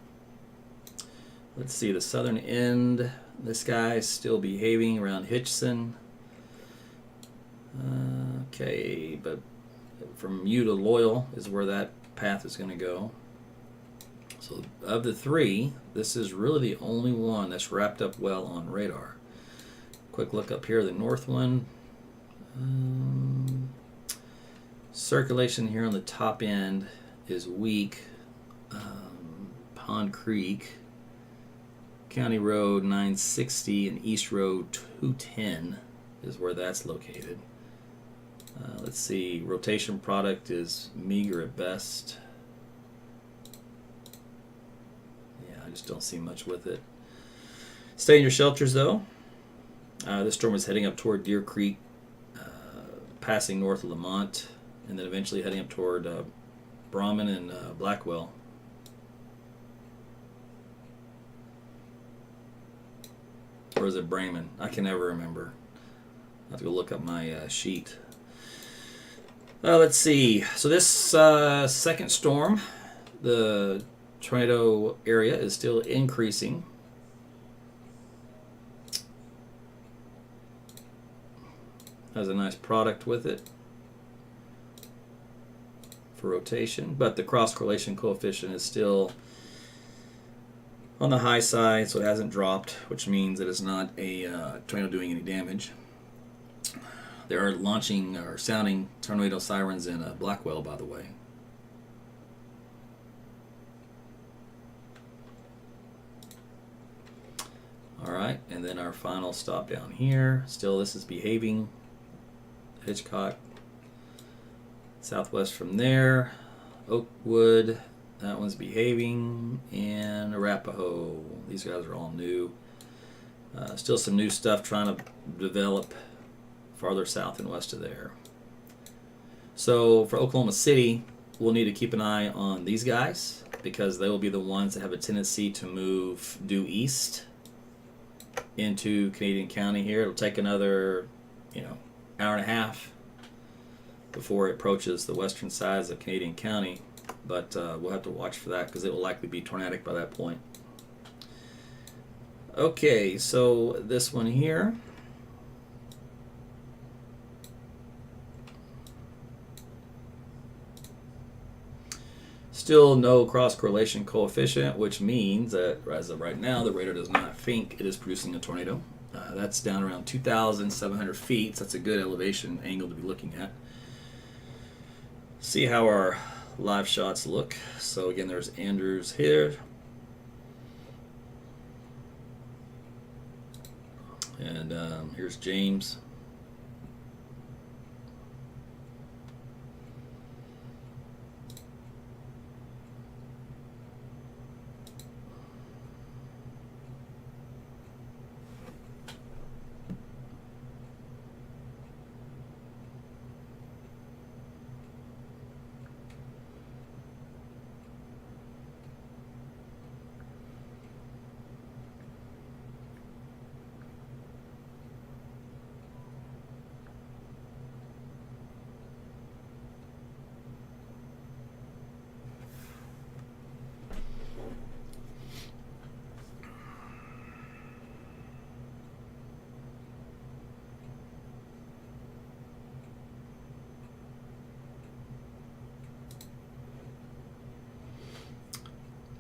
Let's see, the southern end, this guy is still behaving around Hitchison. Okay, but from you to Loyal is where that path is going to go. So of the three, this is really the only one that's wrapped up well on radar. Quick look up here, the north one, Circulation here on the top end is weak. Pond Creek, County Road 960 and East Road 210 is where that's located. Let's see, rotation product is meager at best. Yeah, I just don't see much with it. Stay in your shelters though. This storm is heading up toward Deer Creek, passing north of Lamont, and then eventually heading up toward Brahman and Blackwell. Or is it Brahman? I can never remember. I have to go look up my sheet. Let's see. So this second storm, the tornado area is still increasing. Has a nice product with it for rotation, but the cross correlation coefficient is still on the high side, so it hasn't dropped, which means that it's not a tornado doing any damage. They are launching or sounding tornado sirens in Blackwell, by the way. All right, and then our final stop down here. Still, this is behaving. Hitchcock. Southwest from there. Oakwood. That one's behaving. And Arapahoe. These guys are all new. Still some new stuff trying to develop farther south and west of there. So for Oklahoma City, we'll need to keep an eye on these guys because they will be the ones that have a tendency to move due east into Canadian County here. It'll take another, hour and a half before it approaches the western sides of Canadian County, but we'll have to watch for that because it will likely be tornadic by that point. Okay, so this one here. Still no cross correlation coefficient, which means that as of right now, the radar does not think it is producing a tornado. That's down around 2,700 feet. So that's a good elevation angle to be looking at. See how our live shots look. So again, there's Andrews here. And here's James.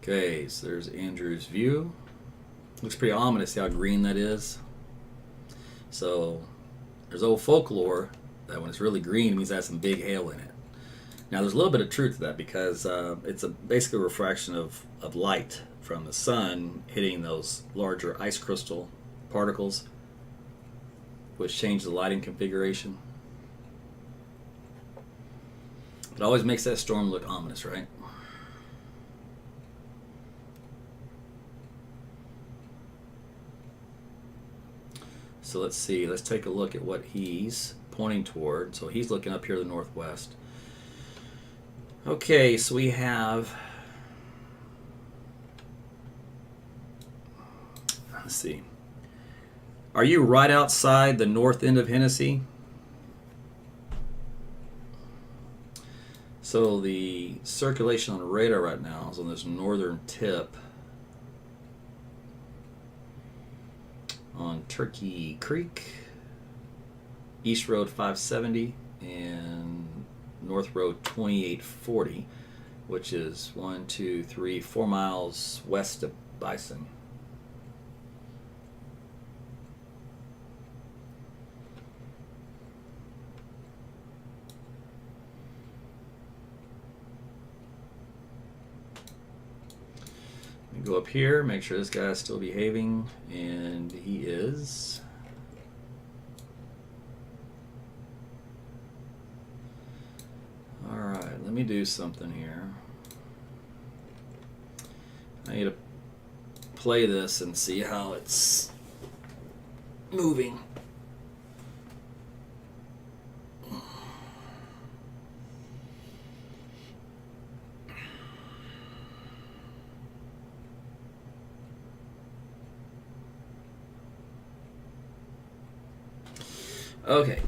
Okay, so there's Andrew's view. Looks pretty ominous, see how green that is. So there's old folklore that when it's really green, it means it has some big hail in it. Now there's a little bit of truth to that because it's basically a refraction of light from the sun hitting those larger ice crystal particles, which change the lighting configuration. It always makes that storm look ominous, right? So let's see, let's take a look at what he's pointing toward. So he's looking up here to the northwest. Okay, so we have, let's see. Are you right outside the north end of Hennessy? So the circulation on the radar right now is on this northern tip on Turkey Creek, East Road 570, and North Road 2840, which is 4 miles west of Bison. Go up here, make sure this guy's still behaving, and he is. Alright, let me do something here. I need to play this and see how it's moving. Okay,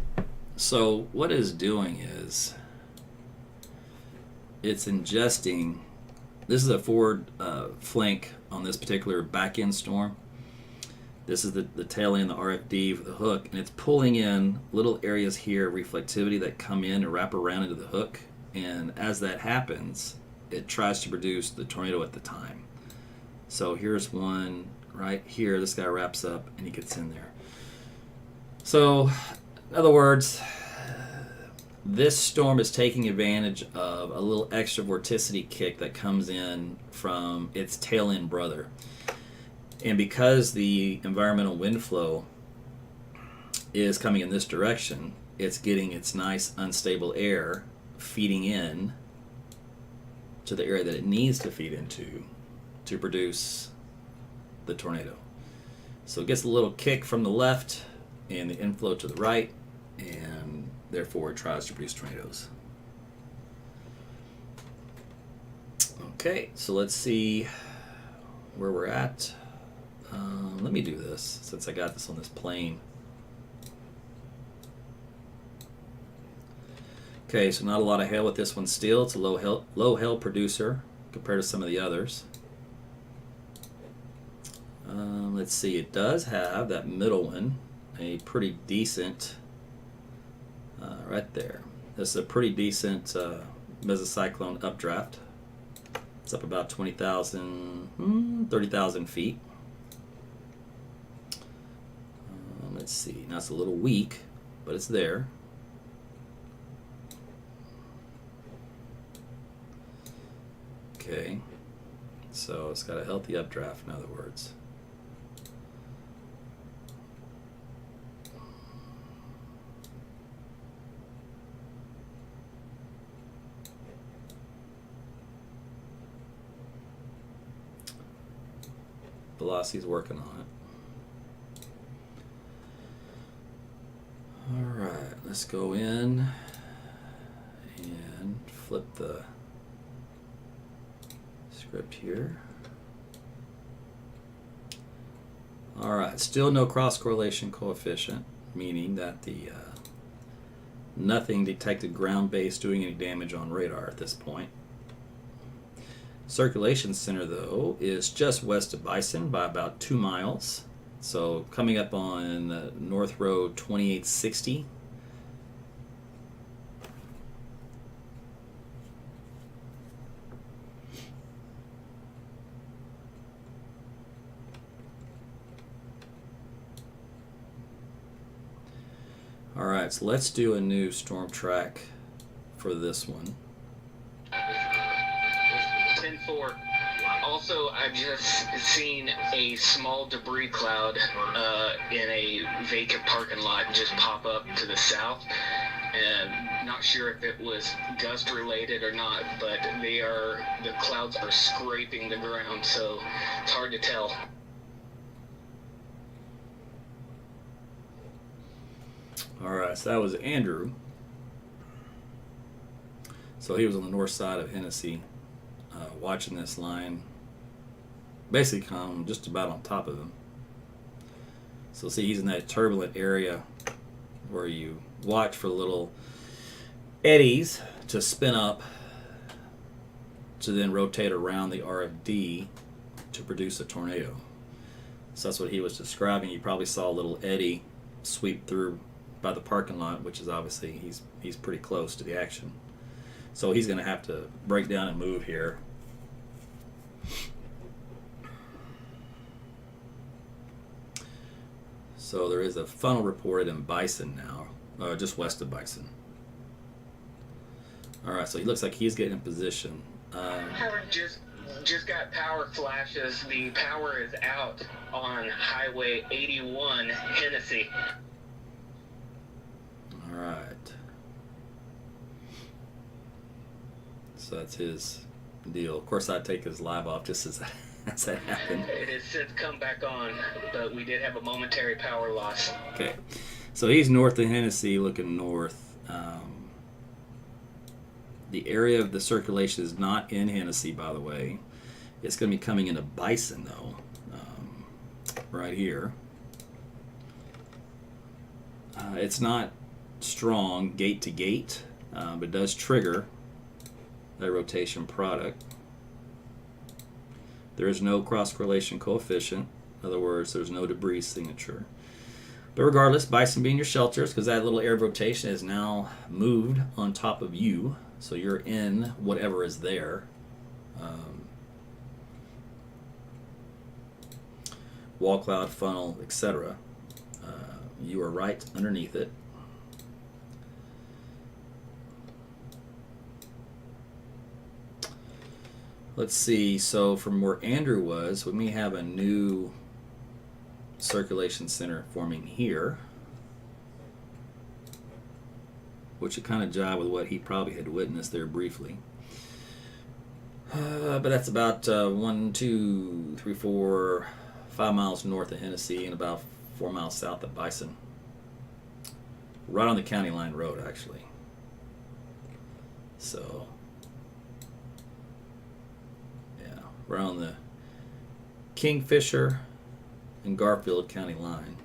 so what it's doing is it's ingesting. This is a forward flank on this particular back end storm. This is the tail end, the RFD for the hook, and it's pulling in little areas here of reflectivity that come in and wrap around into the hook. And as that happens, it tries to produce the tornado at the time. So here's one right here. This guy wraps up and he gets in there. So, in other words, this storm is taking advantage of a little extra vorticity kick that comes in from its tail end brother. And because the environmental wind flow is coming in this direction, it's getting its nice unstable air feeding in to the area that it needs to feed into to produce the tornado. So it gets a little kick from the left and the inflow to the right, and therefore it tries to produce tornadoes. Okay, so let's see where we're at. Let me do this since I got this on this plane. Okay, so not a lot of hail with this one still. It's a low hail producer compared to some of the others. Let's see, it does have that middle one, a pretty decent, right there. This is a pretty decent mesocyclone updraft. It's up about 20,000, 30,000 feet. Let's see, now it's a little weak, but it's there. Okay, so it's got a healthy updraft, in other words. Velocity's working on it. Alright, let's go in and flip the script here. Alright, still no cross correlation coefficient, meaning that the nothing detected ground base doing any damage on radar at this point. Circulation center, though, is just west of Bison by about 2 miles. So coming up on North Road 2860. All right, so let's do a new storm track for this one. 10-4. Also, I've just seen a small debris cloud in a vacant parking lot just pop up to the south. And not sure if it was gust related or not, but the clouds are scraping the ground, so it's hard to tell. All right, so that was Andrew. So he was on the north side of Hennessy, watching this line basically come just about on top of him. So see, he's in that turbulent area where you watch for little eddies to spin up to then rotate around the RFD to produce a tornado. So that's what he was describing. You probably saw a little eddy sweep through by the parking lot, which is obviously he's pretty close to the action. So he's going to have to break down and move here. So there is a funnel reported in Bison now, just west of Bison. All right, so he looks like he's getting in position. just got power flashes. The power is out on Highway 81, Hennessy. All right. So that's his deal. Of course, I'd take his live off just as that happened. It has since come back on, but we did have a momentary power loss. Okay. So he's north of Hennessy, looking north. The area of the circulation is not in Hennessy, by the way. It's going to be coming into Bison, though, right here. It's not strong gate to gate, but it does trigger that rotation product. There is no cross-correlation coefficient. In other words, there's no debris signature. But regardless, Bison being your shelters, because that little air of rotation is now moved on top of you, so you're in whatever is there. Wall cloud, funnel, etc. You are right underneath it. Let's see, so from where Andrew was, we may have a new circulation center forming here, which would kind of jive with what he probably had witnessed there briefly. But that's about 1, 2, 3, 4, 5 miles north of Hennessy and about 4 miles south of Bison. Right on the county line road, actually. So, yeah, right on the Kingfisher and Garfield County line.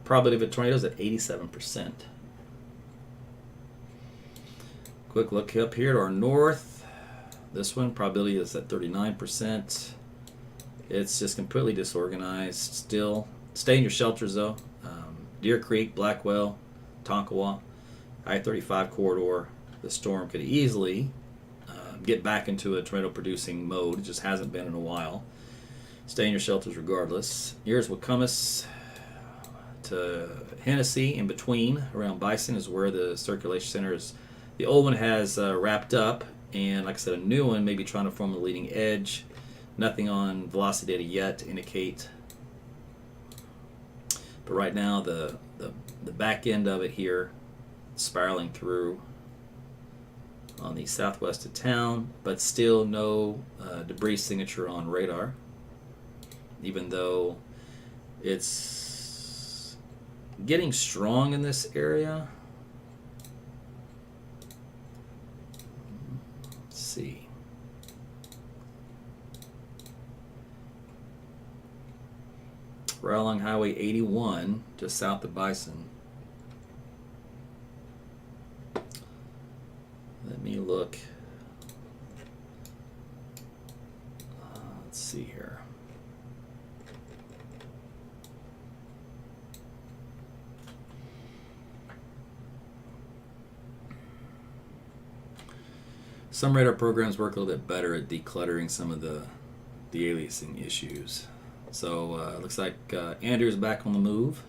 Probability of a tornado is at 87%. Quick look up here to our north. This one, probability is at 39%. It's just completely disorganized still. Stay in your shelters though. Deer Creek, Blackwell, Tonkawa, I-35 corridor. The storm could easily get back into a tornado producing mode. It just hasn't been in a while. Stay in your shelters regardless. Here's Wacomus to Hennessy. In between, around Bison, is where the circulation center is. The old one has wrapped up, and like I said, a new one may be trying to form the leading edge. Nothing on velocity data yet to indicate. But right now, the back end of it here, spiraling through on the southwest of town, but still no debris signature on radar, even though it's getting strong in this area. Let's see. Right along Highway 81, just south of Bison. Let me look. Let's see here. Some radar programs work a little bit better at decluttering some of the aliasing issues. So looks like Andrew's back on the move.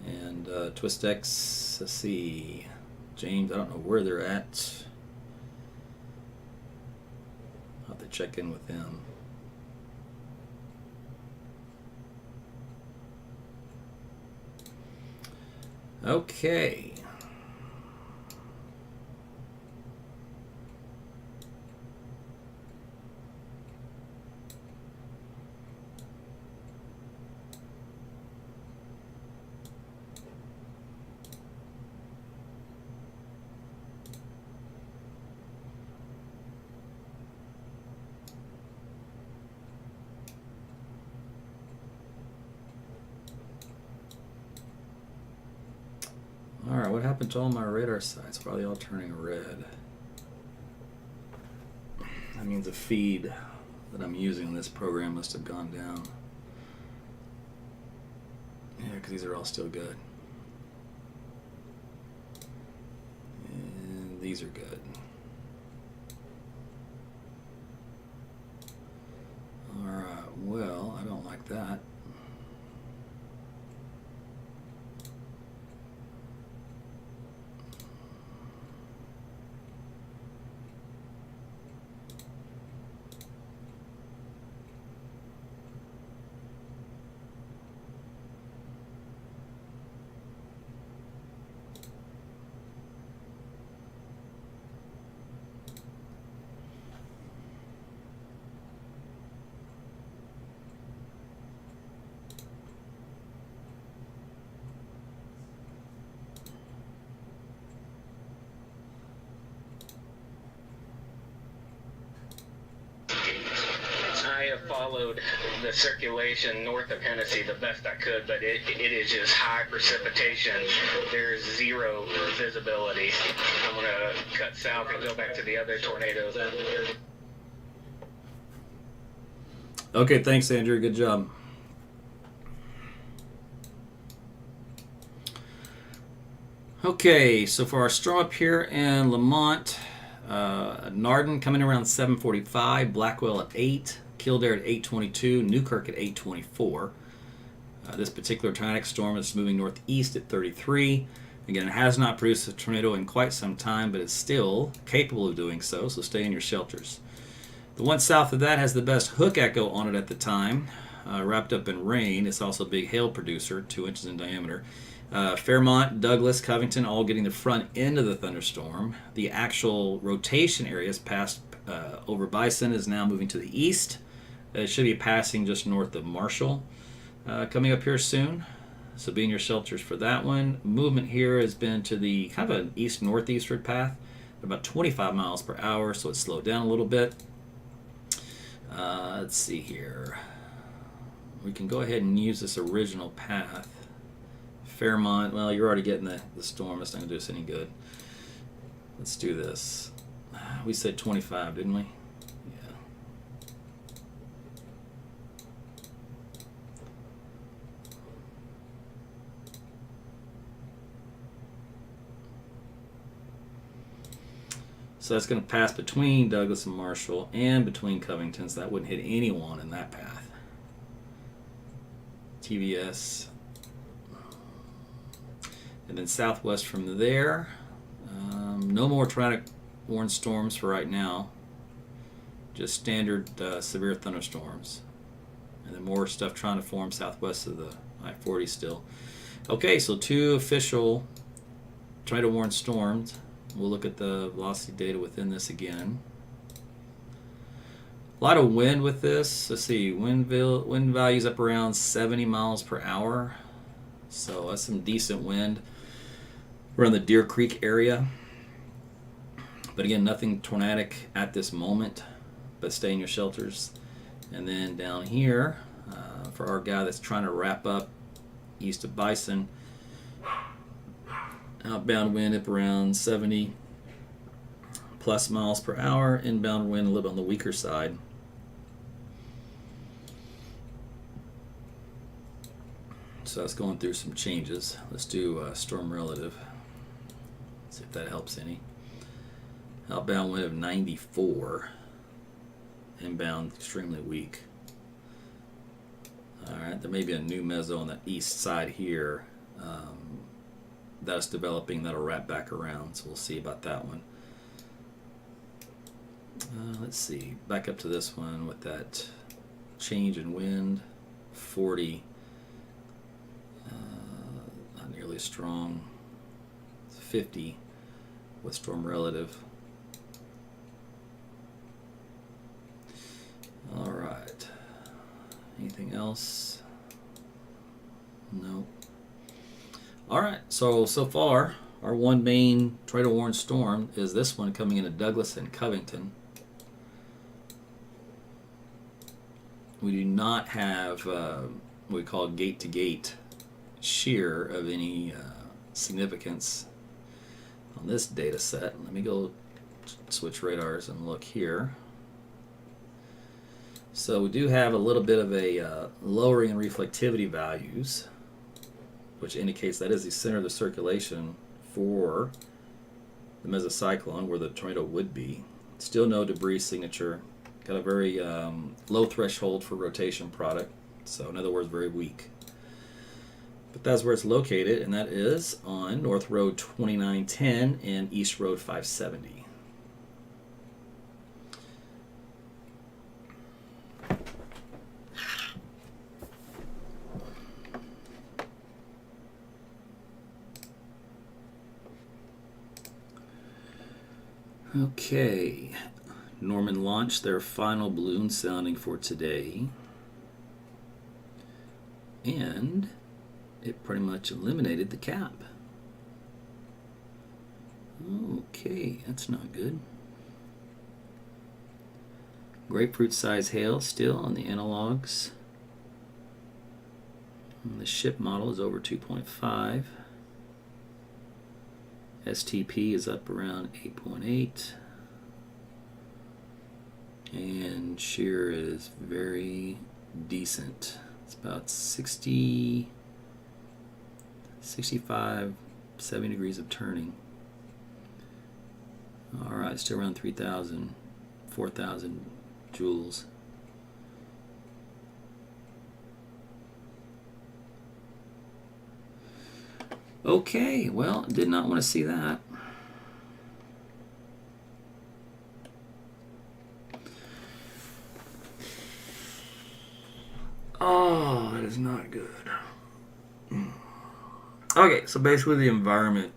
And TwistX, let's see. James, I don't know where they're at. I'll have to check in with them. Okay. Alright, what happened to all my radar sites? Probably all turning red. That means the feed that I'm using in this program must have gone down. Yeah, because these are all still good. And these are good. Alright, well, I don't like that. followed the circulation north of Hennessy the best I could, but it is just high precipitation. There's zero visibility. I'm going to cut south and go back to the other tornadoes. Okay, thanks, Andrew. Good job. Okay, so for our storm up here in Lamont, Narden coming around 7:45, Blackwell at 8, Kildare at 8:22, Newkirk at 8:24. This particular tornadic storm is moving northeast at 33. Again, it has not produced a tornado in quite some time, but it's still capable of doing so, so stay in your shelters. The one south of that has the best hook echo on it at the time, wrapped up in rain. It's also a big hail producer, 2 inches in diameter. Fairmont, Douglas, Covington, all getting the front end of the thunderstorm. The actual rotation areas past over Bison is now moving to the east. It should be passing just north of Marshall, coming up here soon. So be in your shelters for that one. Movement here has been to the kind of an east-northeastward path, about 25 miles per hour, so it's slowed down a little bit. Let's see here. We can go ahead and use this original path. Fairmont, well, you're already getting the storm. It's not going to do us any good. Let's do this. We said 25, didn't we? Yeah. So that's going to pass between Douglas and Marshall and between Covington, so that wouldn't hit anyone in that path. TVS. And then southwest from there, no more tornadic warned storms for right now. Just standard severe thunderstorms. And then more stuff trying to form southwest of the I-40 still. Okay, so 2 official tornado warned storms. We'll look at the velocity data within this again. A lot of wind with this. Let's see, wind values up around 70 miles per hour. So that's some decent wind. We're in the Deer Creek area. But again, nothing tornadic at this moment, but stay in your shelters. And then down here, for our guy that's trying to wrap up east of Bison, outbound wind up around 70 plus miles per hour. Inbound wind a little bit on the weaker side. So that's going through some changes. Let's do storm relative. See if that helps any. Outbound wind of 94. Inbound extremely weak. Alright, there may be a new meso on the east side here that's developing that'll wrap back around, so we'll see about that one. Let's see, back up to this one with that change in wind, 40. Not nearly as strong. 50 with storm relative. All right. Anything else? No. All right. So far, our one main tornado warned storm is this one coming into Douglas and Covington. We do not have what we call gate-to-gate shear of any significance on this data set. Let me go switch radars and look here. So we do have a little bit of a lowering in reflectivity values, which indicates that is the center of the circulation for the mesocyclone, where the tornado would be. Still no debris signature. Got a very low threshold for rotation product, so in other words, very weak. But that's where it's located, and that is on North Road 2910 and East Road 570. Okay, Norman launched their final balloon sounding for today, and it pretty much eliminated the cap. Okay, that's not good. Grapefruit size hail still on the analogs. And the ship model is over 2.5. STP is up around 8.8. And shear is very decent. It's about 60, 65, 70 degrees of turning. Alright, still around 3,000, 4,000 joules. Okay, well, did not want to see that. Oh, that is not good. Okay, so basically the environment,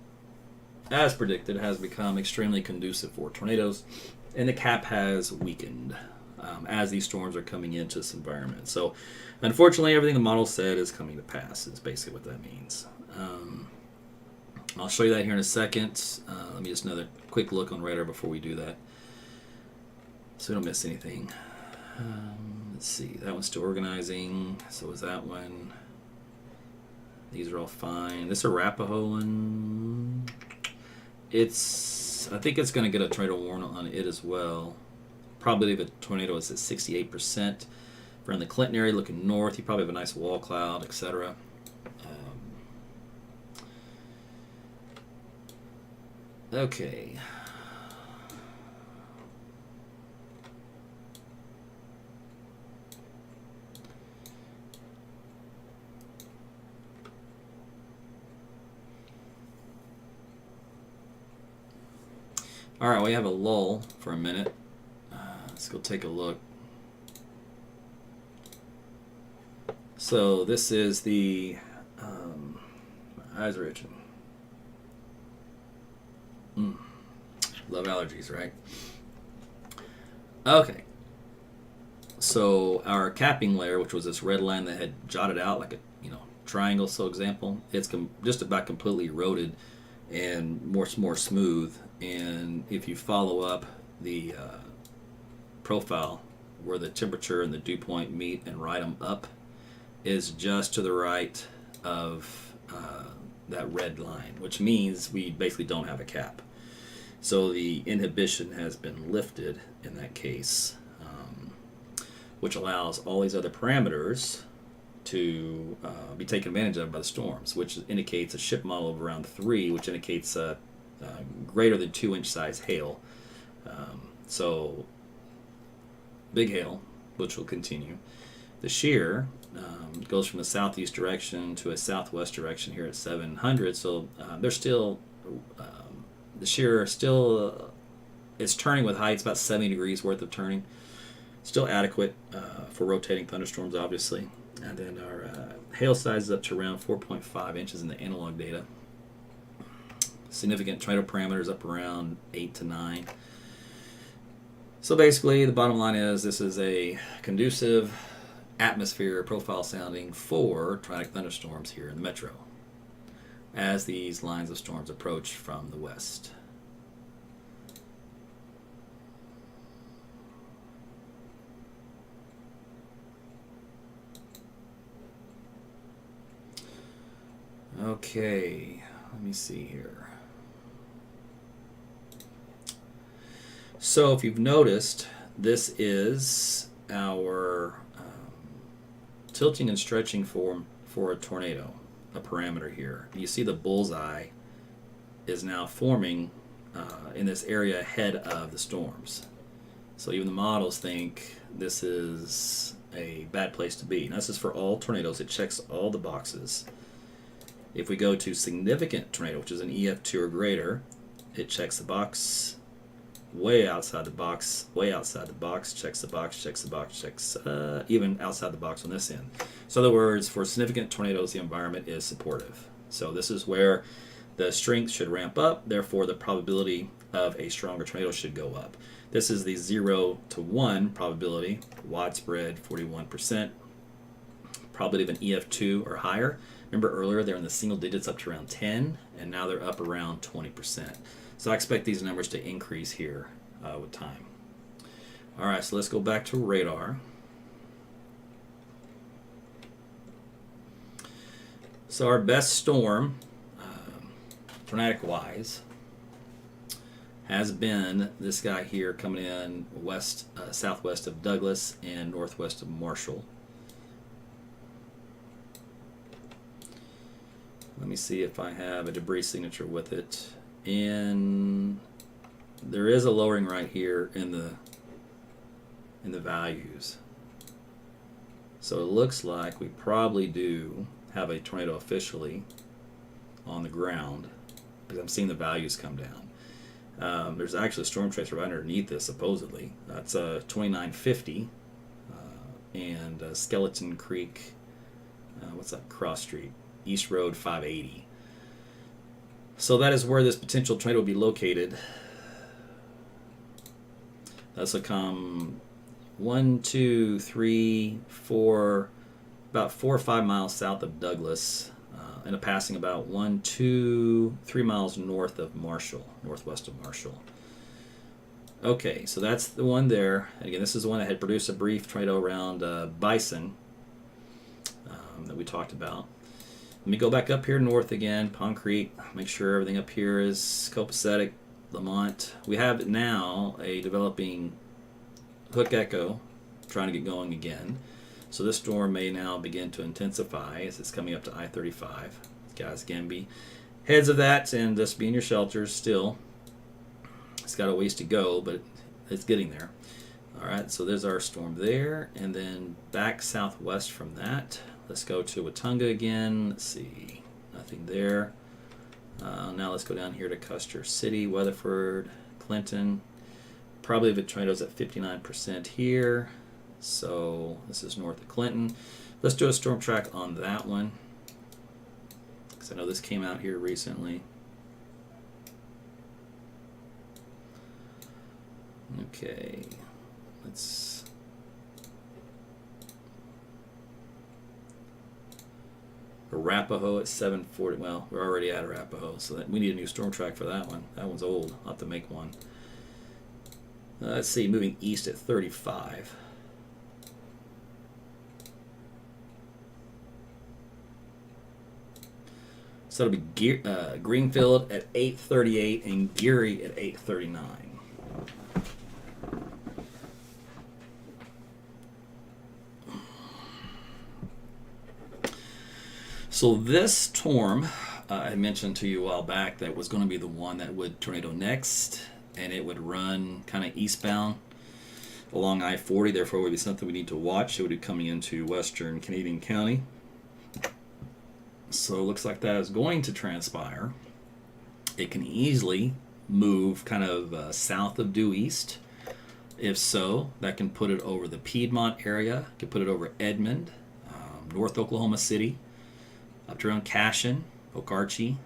as predicted, has become extremely conducive for tornadoes, and the cap has weakened as these storms are coming into this environment. So, unfortunately, everything the model said is coming to pass. Is basically what that means. I'll show you that here in a second. Let me just another quick look on radar before we do that, so we don't miss anything. Let's see, that one's still organizing. So is that one. These are all fine. This Arapahoe one, I think it's going to get a tornado warning on it as well. Probability of a tornado is at 68%. If you're in the Clinton area looking north, you probably have a nice wall cloud, etc. Okay. All right, we have a lull for a minute. Let's go take a look. So this is the my eyes are itching. Love allergies, right? Okay. So our capping layer, which was this red line that had jotted out like a triangle, so example, it's just about completely eroded and more smooth. And if you follow up the profile where the temperature and the dew point meet and ride them up, is just to the right of that red line, which means we basically don't have a cap. So the inhibition has been lifted in that case, which allows all these other parameters to be taken advantage of by the storms, which indicates a ship model of around 3, which indicates greater than 2-inch size hail. So big hail, which will continue. The shear goes from the southeast direction to a southwest direction here at 700. So there's still the shear still is turning with heights about 70 degrees worth of turning. Still adequate for rotating thunderstorms, obviously. And then our hail size is up to around 4.5 inches in the analog data. Significant tornado parameters up around 8 to 9. So basically, the bottom line is this is a conducive atmosphere profile sounding for tornadic thunderstorms here in the metro as these lines of storms approach from the west. Okay, let me see here. So if you've noticed, this is our tilting and stretching form for a tornado, a parameter here. You see the bullseye is now forming in this area ahead of the storms. So even the models think this is a bad place to be. Now this is for all tornadoes. It checks all the boxes. If we go to significant tornado, which is an EF2 or greater, it checks the box, way outside the box, way outside the box, checks the box, checks the box, checks even outside the box on this end. So in other words, for significant tornadoes, the environment is supportive. So this is where the strength should ramp up, therefore the probability of a stronger tornado should go up. This is the 0 to 1 probability, widespread 41%, probability of an EF2 or higher. Remember earlier they're in the single digits up to around 10, and now they're up around 20%. So I expect these numbers to increase here with time. All right, so let's go back to radar. So our best storm, tornadic-wise, has been this guy here coming in southwest of Douglas and northwest of Marshall. Let me see if I have a debris signature with it. And there is a lowering right here in the values. So it looks like we probably do have a tornado officially on the ground, because I'm seeing the values come down. There's actually a storm tracer right underneath this, supposedly. That's 2950 and Skeleton Creek, what's that, cross street, East Road 580. So that is where this potential tornado will be located. That's will come 1, 2, 3, 4, about 4 or 5 miles south of Douglas, and a passing about 1, 2, 3 miles north of Marshall, northwest of Marshall. Okay, so that's the one there. And again, this is the one that had produced a brief tornado around Bison that we talked about. Let me go back up here north again, Pond Creek, make sure everything up here is copacetic, Lamont. We have now a developing hook echo trying to get going again. So this storm may now begin to intensify as it's coming up to I-35. Guys, again, be heads of that and just be in your shelters still. It's got a ways to go, but it's getting there. All right, so there's our storm there. And then back southwest from that, let's go to Watunga again. Let's see, nothing there. Now let's go down here to Custer City, Weatherford, Clinton. Probably the tornadoes at 59% here. So this is north of Clinton. Let's do a storm track on that one, because I know this came out here recently. Okay, let's Arapahoe at 740. Well, we're already at Arapahoe, so that we need a new storm track for that one. That one's old. I'll have to make one. Let's see, moving east at 35. So it'll be Greenfield at 838 and Geary at 839. So this storm, I mentioned to you a while back that was going to be the one that would tornado next, and it would run kind of eastbound along I-40. Therefore, it would be something we need to watch. It would be coming into western Canadian County. So it looks like that is going to transpire. It can easily move kind of south of due east. If so, that can put it over the Piedmont area, can put it over Edmond, North Oklahoma City, up to around Cashin, Okarche.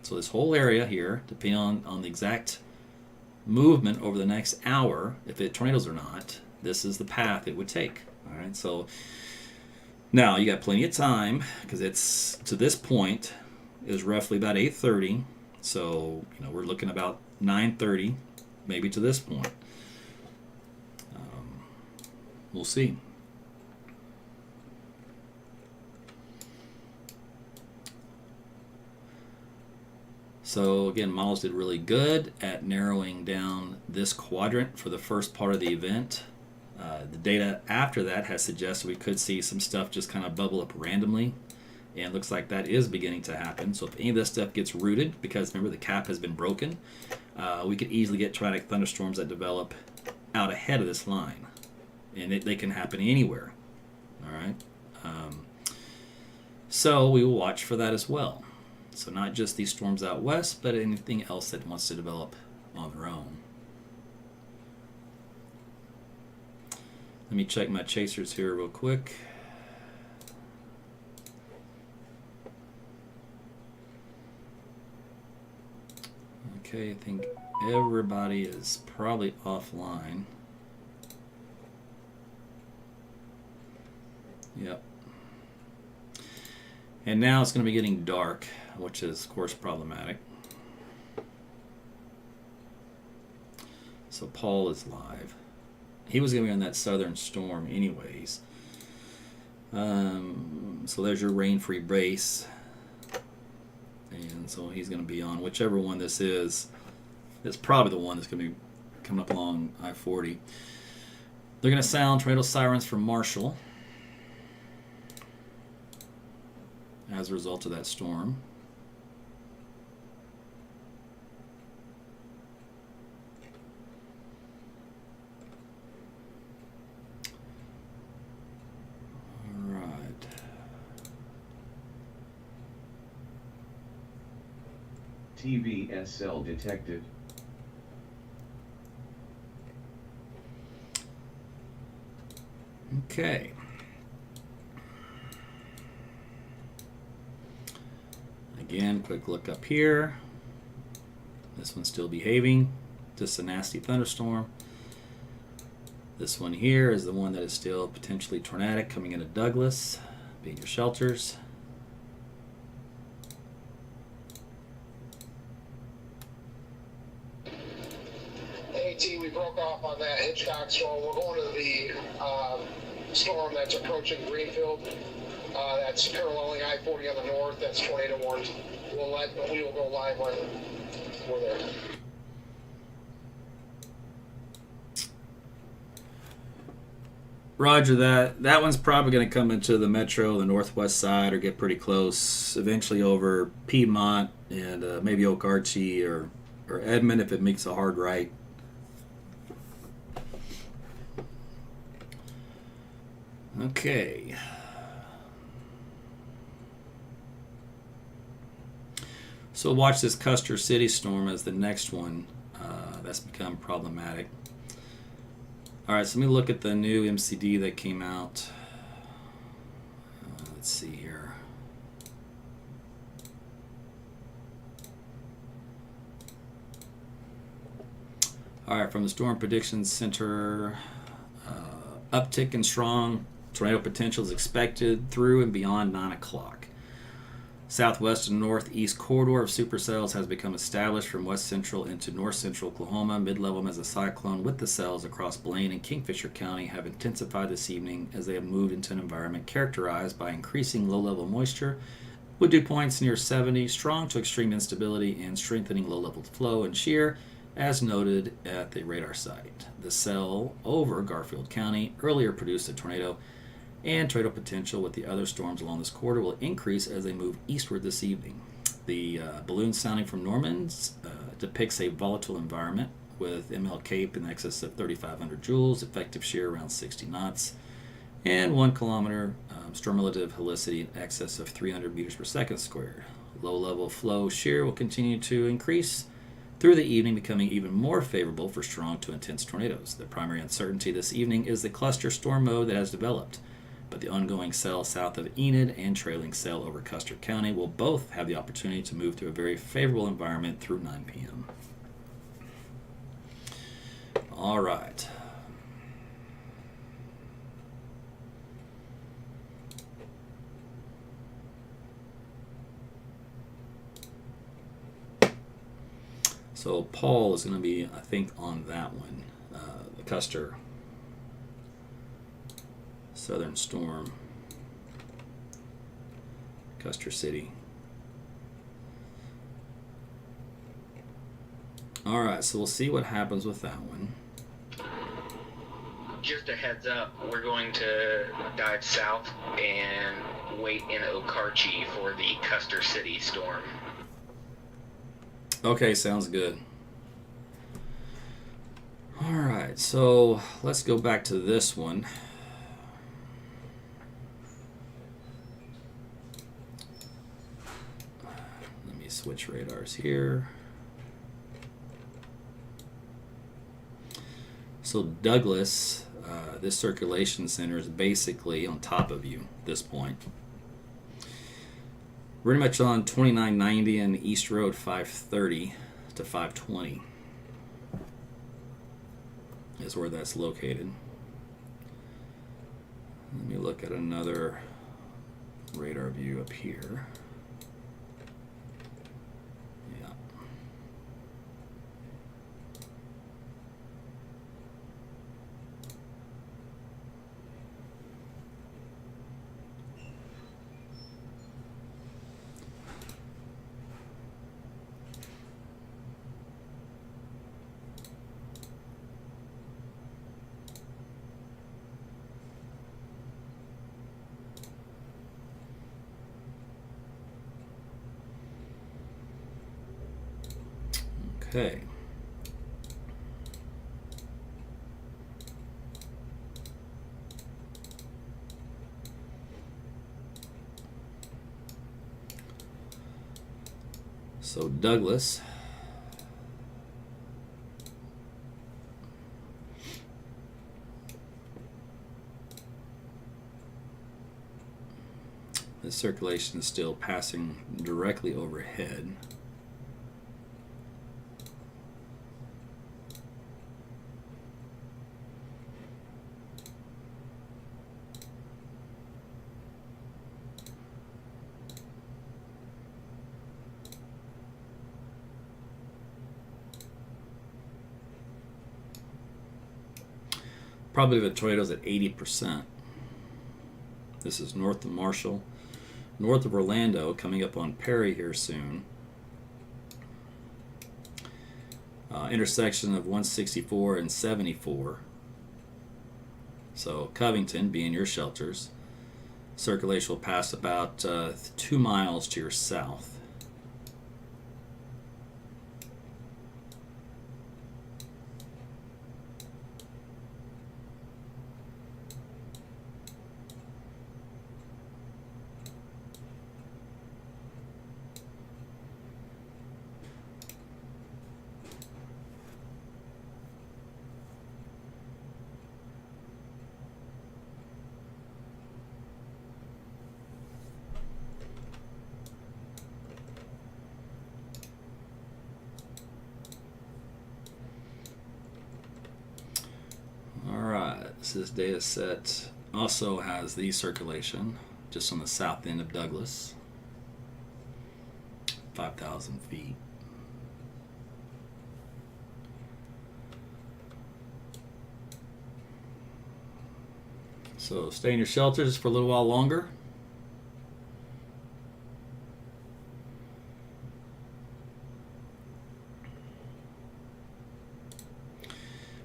So this whole area here, depending on the exact movement over the next hour, if it tornadoes or not, this is the path it would take. All right, so now you got plenty of time, because it's to this point is roughly about 8:30. So we're looking about 9:30, maybe to this point. We'll see. So again, models did really good at narrowing down this quadrant for the first part of the event. The data after that has suggested we could see some stuff just kind of bubble up randomly, and looks like that is beginning to happen. So if any of this stuff gets rooted, because remember the cap has been broken, we could easily get tornadic thunderstorms that develop out ahead of this line, and they can happen anywhere. All right, so we will watch for that as well. So not just these storms out west, but anything else that wants to develop on their own. Let me check my chasers here real quick. Okay, I think everybody is probably offline. Yep. And now it's going to be getting dark, which is, of course, problematic. So Paul is live. he was going to be on that southern storm anyways. So there's your rain-free base. And so he's going to be on whichever one this is. It's probably the one that's going to be coming up along I-40. They're going to sound tornado sirens from Marshall as a result of that storm. All right. TVSL detected. Okay. Again, quick look up here. This one's still behaving. Just a nasty thunderstorm. This one here is the one that is still potentially tornadic coming into Douglas. Be your shelters. AT, we broke off on that Hitchcock storm. We're going to the storm that's approaching Greenfield. That's paralleling I-40 on the north. That's tornado warned. We will go live when we're there. Roger that. That one's probably going to come into the metro, the northwest side, or get pretty close. Eventually over Piedmont and maybe Okarche or Edmond if it makes a hard right. Okay. So watch this Custer City storm as the next one that's become problematic. All right, so let me look at the new MCD that came out. Let's see here. All right, from the Storm Prediction Center, uptick in strong tornado potential is expected through and beyond 9 o'clock. Southwest and northeast corridor of supercells has become established from west central into north central Oklahoma. Mid-level mesocyclone with the cells across Blaine and Kingfisher County have intensified this evening as they have moved into an environment characterized by increasing low-level moisture with dew points near 70, strong to extreme instability, and strengthening low-level flow and shear, as noted at the radar site. The cell over Garfield County earlier produced a tornado, and tornado potential with the other storms along this corridor will increase as they move eastward this evening. The balloon sounding from Norman's depicts a volatile environment with ML Cape in excess of 3,500 joules, effective shear around 60 knots, and 1 kilometer storm-relative helicity in excess of 300 meters per second squared. Low-level flow shear will continue to increase through the evening, becoming even more favorable for strong to intense tornadoes. The primary uncertainty this evening is the cluster storm mode that has developed, but the ongoing cell south of Enid and trailing cell over Custer County will both have the opportunity to move through a very favorable environment through 9 p.m. All right. So Paul is going to be, I think, on that one, the Custer Southern Storm, Custer City. All right, so we'll see what happens with that one. Just a heads up, we're going to dive south and wait in Okarche for the Custer City storm. Okay, sounds good. All right, so let's go back to this one. Let me switch radars here. So Douglas, this circulation center is basically on top of you at this point. Pretty much on 2990 and East Road 530 to 520 is where that's located. Let me look at another radar view up here. Yeah. Okay. So Douglas. The circulation is still passing directly overhead. Probability of a tornado is at 80%. This is north of Marshall, north of Orlando, coming up on Perry here soon. Intersection of 164 and 74. So Covington being your shelters. Circulation will pass about 2 miles to your south. This data set also has the circulation just on the south end of Douglas, 5,000 feet. So stay in your shelters for a little while longer.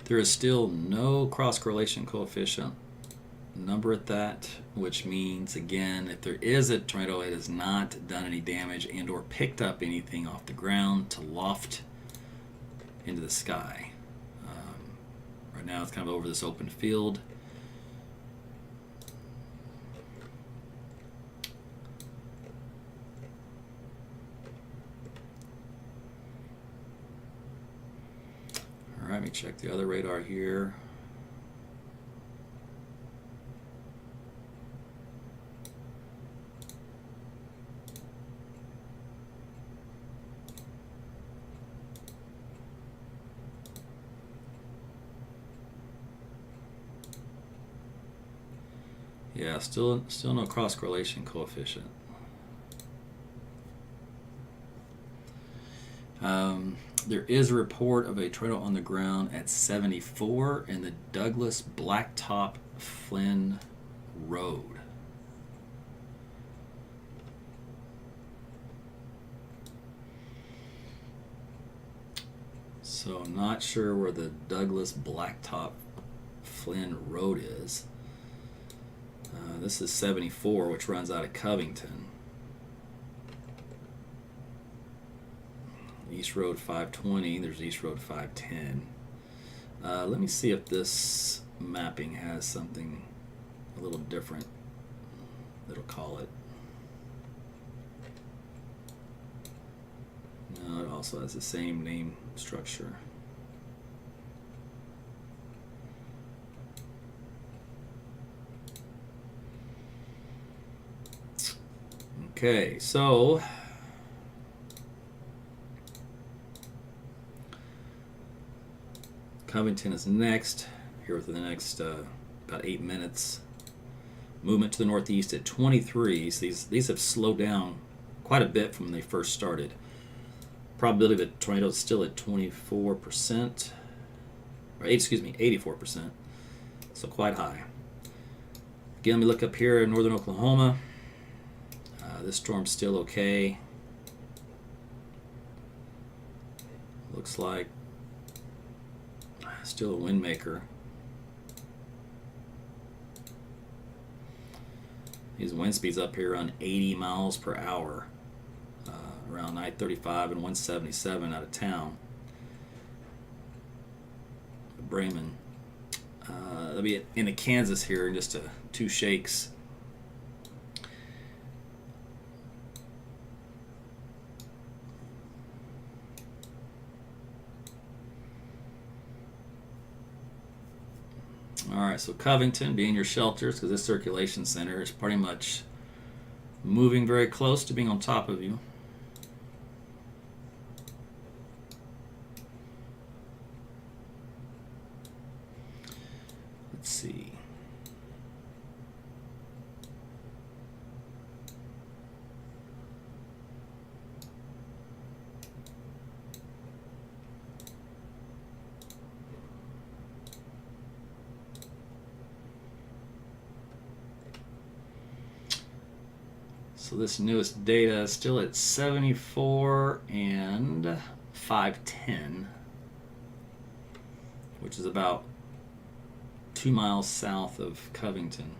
There is still no cross-correlation coefficient number at that, which means, again, if there is a tornado, it has not done any damage and or picked up anything off the ground to loft into the sky. Right now it's kind of over this open field. Let me check the other radar here. Yeah, still no cross correlation coefficient. There is a report of a tornado on the ground at 74 in the Douglas Blacktop Flynn Road. So not sure where the Douglas Blacktop Flynn Road is. This is 74, which runs out of Covington. East Road 520, there's East Road 510. Let me see if this mapping has something a little different that'll call it. No, it also has the same name structure. Okay, so Covington is next, here within the next about 8 minutes. Movement to the northeast at 23. So these have slowed down quite a bit from when they first started. Probability of a tornado is still at 24%, or 84%. So quite high. Again, let me look up here in northern Oklahoma. This storm's still okay. Looks like still a wind maker. These wind speeds up here around 80 miles per hour, around I-35 and 177 out of town. Bremen. They'll be into Kansas here in just 2 shakes. All right, so Covington being your shelters, because this circulation center is pretty much moving very close to being on top of you. Let's see. So this newest data is still at 74 and 510, which is about 2 miles south of Covington.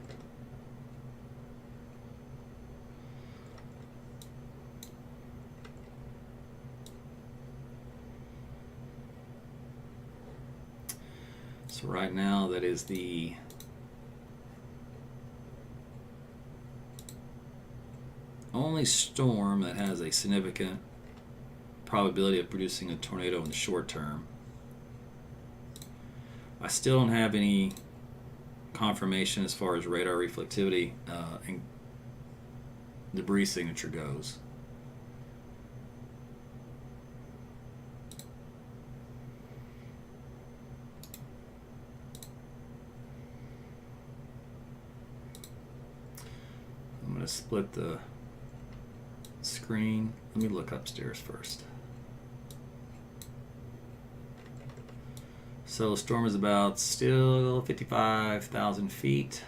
So right now that is the only storm that has a significant probability of producing a tornado in the short term. I still don't have any confirmation as far as radar reflectivity and debris signature goes. I'm going to split the screen. Let me look upstairs first. So the storm is about still 55,000 feet.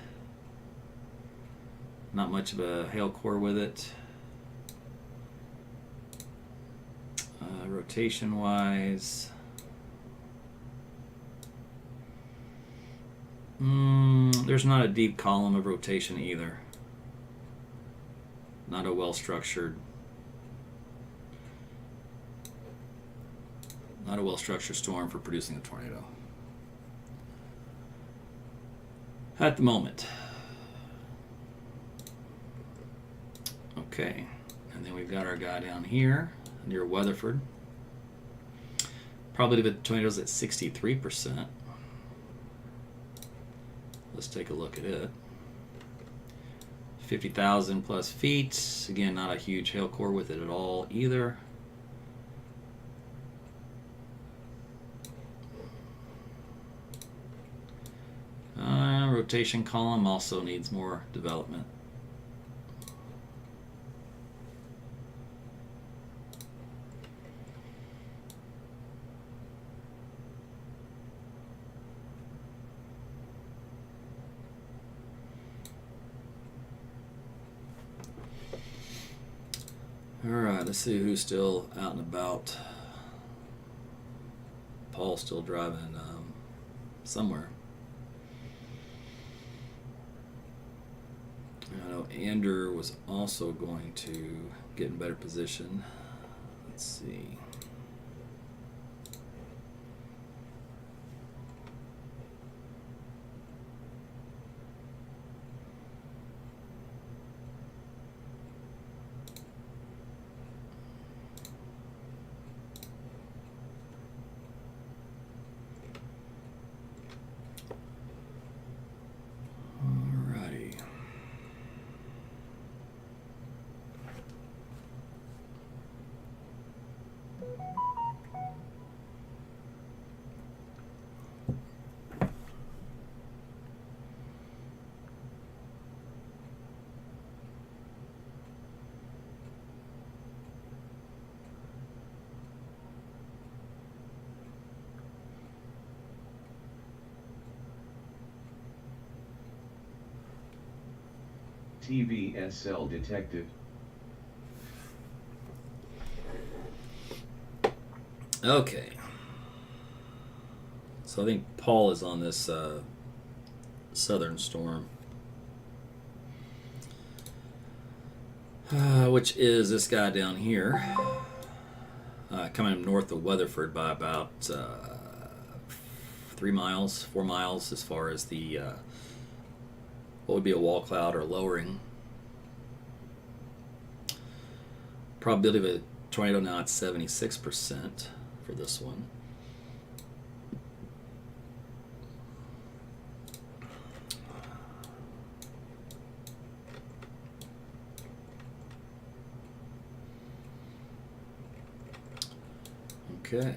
Not much of a hail core with it. Rotation wise, there's not a deep column of rotation either. Not a well-structured storm for producing a tornado at the moment. Okay, and then we've got our guy down here near Weatherford. Probability of tornadoes at 63%. Let's take a look at it. 50,000 plus feet. Again, not a huge hail core with it at all either. Rotation column also needs more development. All right, let's see who's still out and about. Paul's still driving somewhere. I know Andrew was also going to get in better position. Let's see. TVSL detected. Okay. So I think Paul is on this southern storm. Which is this guy down here. Coming north of Weatherford by about 3 miles, 4 miles as far as the what would be a wall cloud or lowering. Probability of a tornado now at 76% for this one. Okay.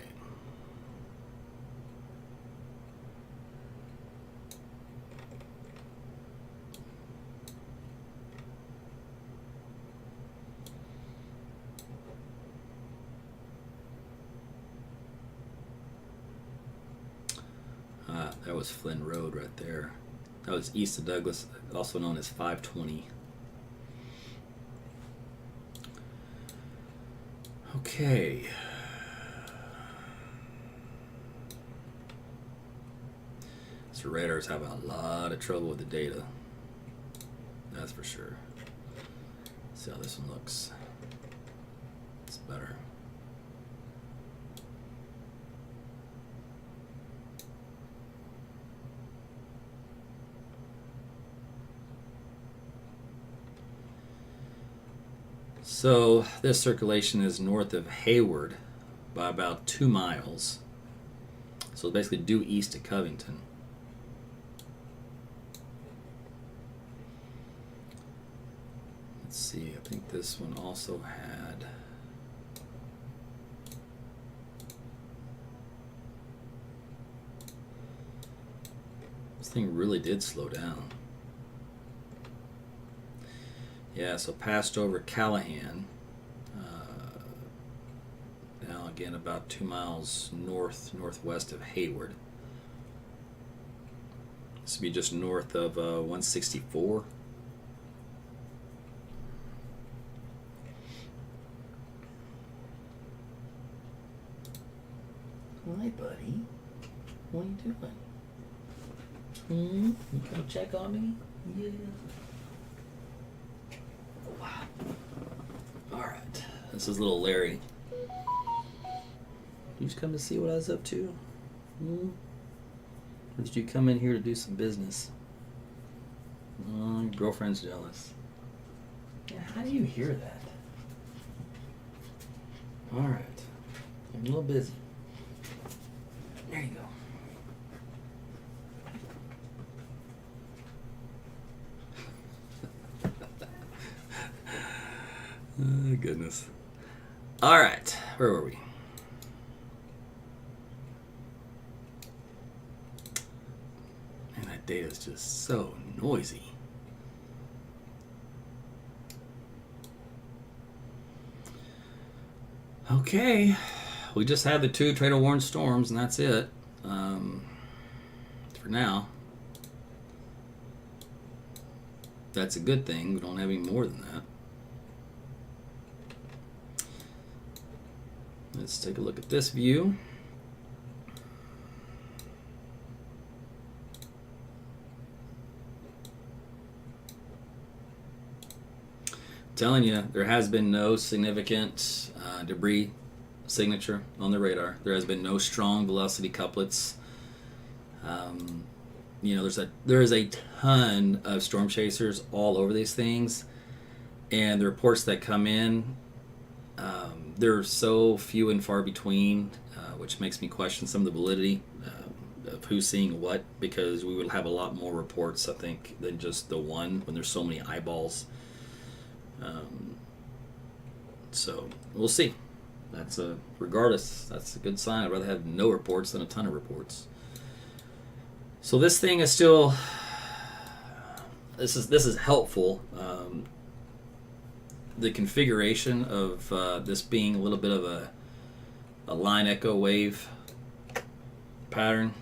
That was Flynn Road right there. That was east of Douglas, also known as 520. Okay. So radar's having a lot of trouble with the data. That's for sure. Let's see how this one looks. It's better. So this circulation is north of Hayward by about 2 miles. So basically due east of Covington. Let's see, I think this one also had this thing really did slow down. Yeah, so passed over Callahan. Now again about 2 miles northwest of Hayward. This would be just north of 164. Hi, buddy. What are you doing? You come check on me? Yeah. Wow. Alright. This is little Larry. You just come to see what I was up to? Or did you come in here to do some business? Oh, your girlfriend's jealous. Yeah, how do you hear that? Alright. I'm a little busy. There you go. Oh, goodness. All right, where were we? Man, that data is just so noisy. Okay, we just had the 2 tornado warned storms, and that's it for now. That's a good thing. We don't have any more than that. Let's take a look at this view. Telling you, there has been no significant debris signature on the radar. There has been no strong velocity couplets. You know, there is a ton of storm chasers all over these things, and the reports that come in, they're so few and far between, which makes me question some of the validity of who's seeing what, because we would have a lot more reports, I think, than just the one when there's so many eyeballs. So we'll see. Regardless, that's a good sign. I'd rather have no reports than a ton of reports. So this thing is still. This is helpful. The configuration of this being a little bit of a line echo wave pattern.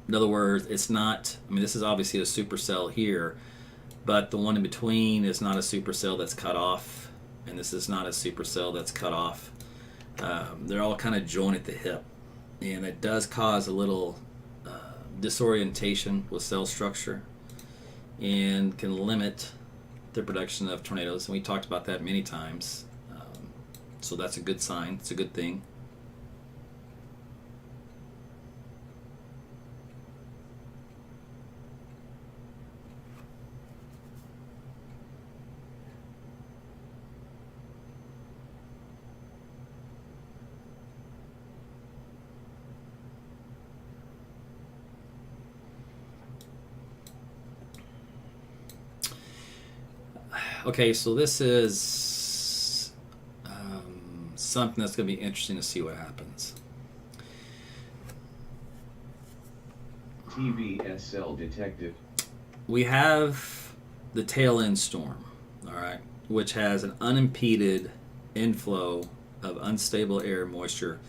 In other words, it's not. I mean, this is obviously a supercell here, but the one in between is not a supercell that's cut off, and this is not a supercell that's cut off. They're all kind of joined at the hip, and it does cause a little disorientation with cell structure and can limit the production of tornadoes, and we talked about that many times. So that's a good sign. It's a good thing. Okay, so this is something that's going to be interesting to see what happens. TVSL detective. We have the tail end storm, all right, which has an unimpeded inflow of unstable air moisture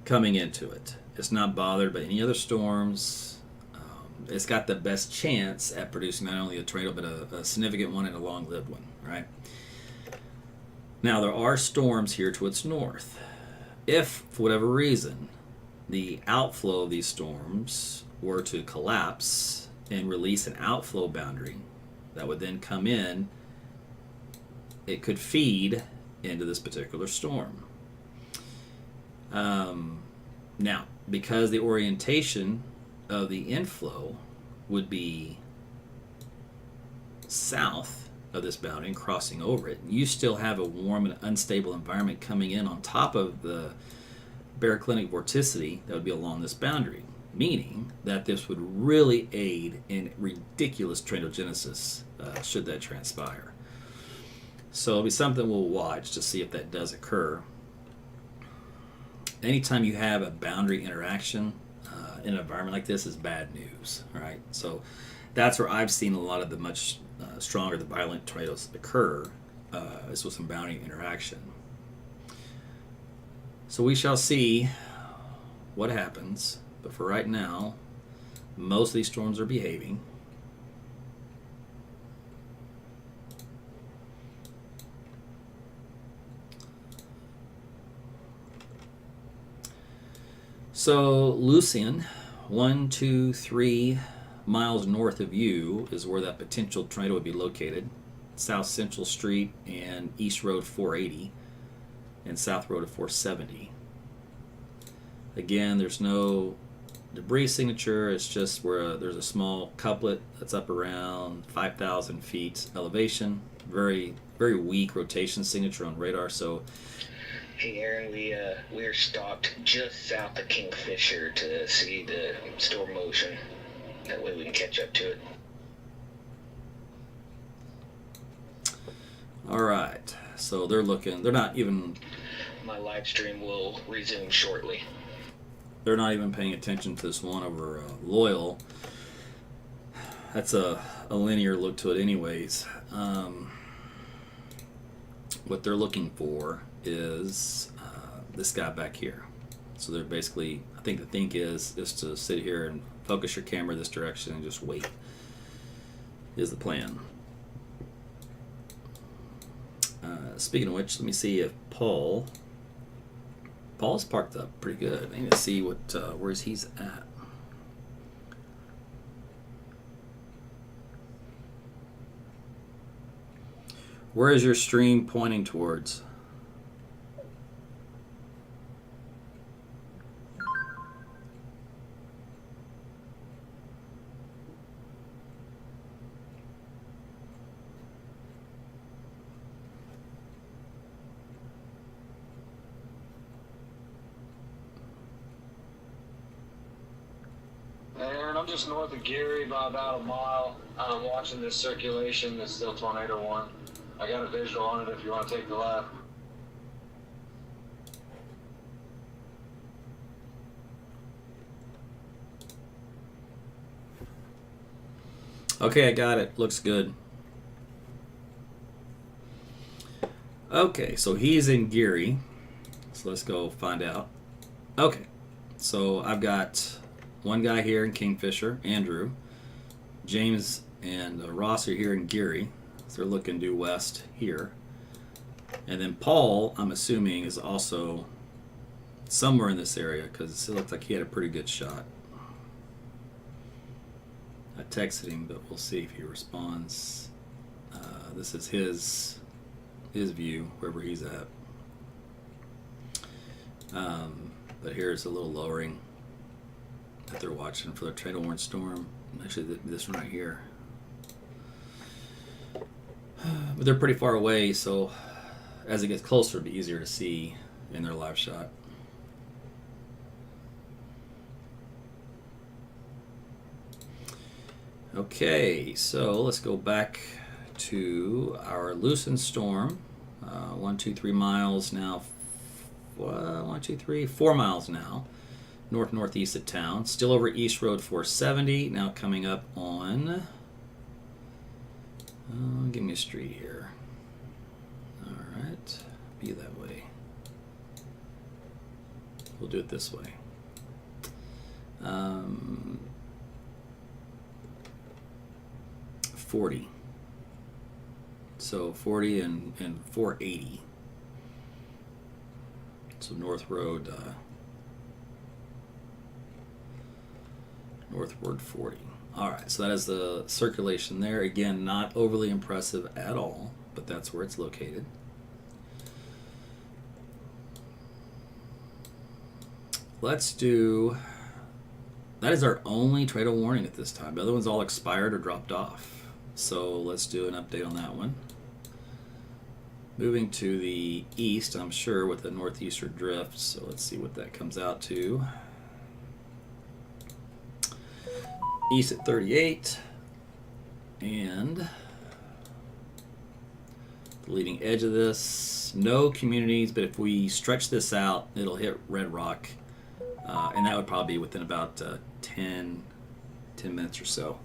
coming into it. It's not bothered by any other storms. It's got the best chance at producing not only a tornado but a significant one and a long-lived one, right? Now there are storms here to its north. If, for whatever reason, the outflow of these storms were to collapse and release an outflow boundary that would then come in, it could feed into this particular storm. Now, because the orientation of the inflow would be south of this boundary and crossing over it, you still have a warm and unstable environment coming in on top of the baroclinic vorticity that would be along this boundary, meaning that this would really aid in ridiculous tornadogenesis should that transpire. So it'll be something we'll watch to see if that does occur. Anytime you have a boundary interaction in an environment like this is bad news, right? So that's where I've seen a lot of the much stronger, the violent tornadoes occur, is with some boundary interaction. So we shall see what happens, but for right now, most of these storms are behaving. So Lucian, 1, 2, 3 miles north of you is where that potential tornado would be located. South Central Street and East Road 480 and South Road of 470. Again, there's no debris signature. It's just where there's a small couplet that's up around 5,000 feet elevation. Very, very weak rotation signature on radar. So Hey Aaron, we are stopped just south of Kingfisher to see the storm motion. That way we can catch up to it. all right, so they're not even My live stream will resume shortly. they're not even paying attention to this one over Loyal. That's a linear look to it anyways. What they're looking for is this guy back here. So they're basically, I think the thing is to sit here and focus your camera this direction and just wait is the plan. Speaking of which, let me see if Paul's parked up pretty good. I need to see where he's at. Where is your stream pointing towards? Aaron, I'm just north of Gary by about a mile. I'm watching this circulation that's still Tornado 1. I got a visual on it if you want to take the left. Okay, I got it. Looks good. Okay, so he's in Geary. So let's go find out. Okay, so I've got one guy here in Kingfisher, Andrew. James and Ross are here in Geary. So they're looking due west here. And then Paul, I'm assuming, is also somewhere in this area because it looked like he had a pretty good shot. I texted him, but we'll see if he responds. This is his view, wherever he's at. But here's a little lowering that they're watching for the tornado warning storm. Actually, this one right here. But they're pretty far away, so as it gets closer, it'll be easier to see in their live shot. Okay, so let's go back to our loosened storm. 1, 2, 3 miles now. 1, 2, 3, 4 miles now. Northeast of town. Still over East Road 470. Now coming up on. Give me a street here. All right. Be that way. We'll do it this way. 40. So 40 and 480. So northward 40. All right, so that is the circulation there. Again, not overly impressive at all, but that's where it's located. Let's do, that is our only tornado warning at this time. The other ones all expired or dropped off. So let's do an update on that one. Moving to the east, I'm sure, with the northeaster drift. So let's see what that comes out to. East at 38. And the leading edge of this, no communities, but if we stretch this out, it'll hit Red Rock. And that would probably be within about 10 minutes or so.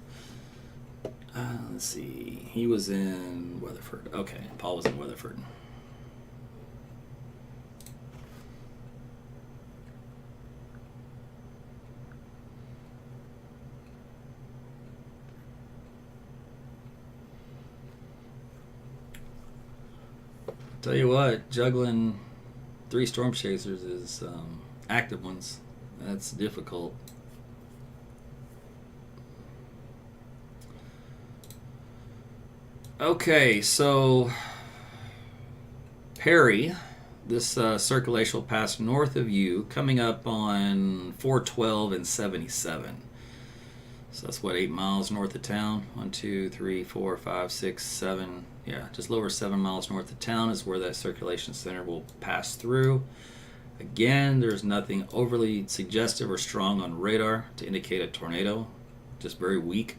Let's see. He was in Weatherford. Okay, Paul was in Weatherford. Tell you what, juggling 3 storm chasers is active ones. That's difficult. Okay, so Perry, this circulation will pass north of you, coming up on 412 and 77. So that's what, 8 miles north of town. 1, 2, 3, 4, 5, 6, 7. Yeah, just over 7 miles north of town is where that circulation center will pass through. Again, there's nothing overly suggestive or strong on radar to indicate a tornado. Just very weak,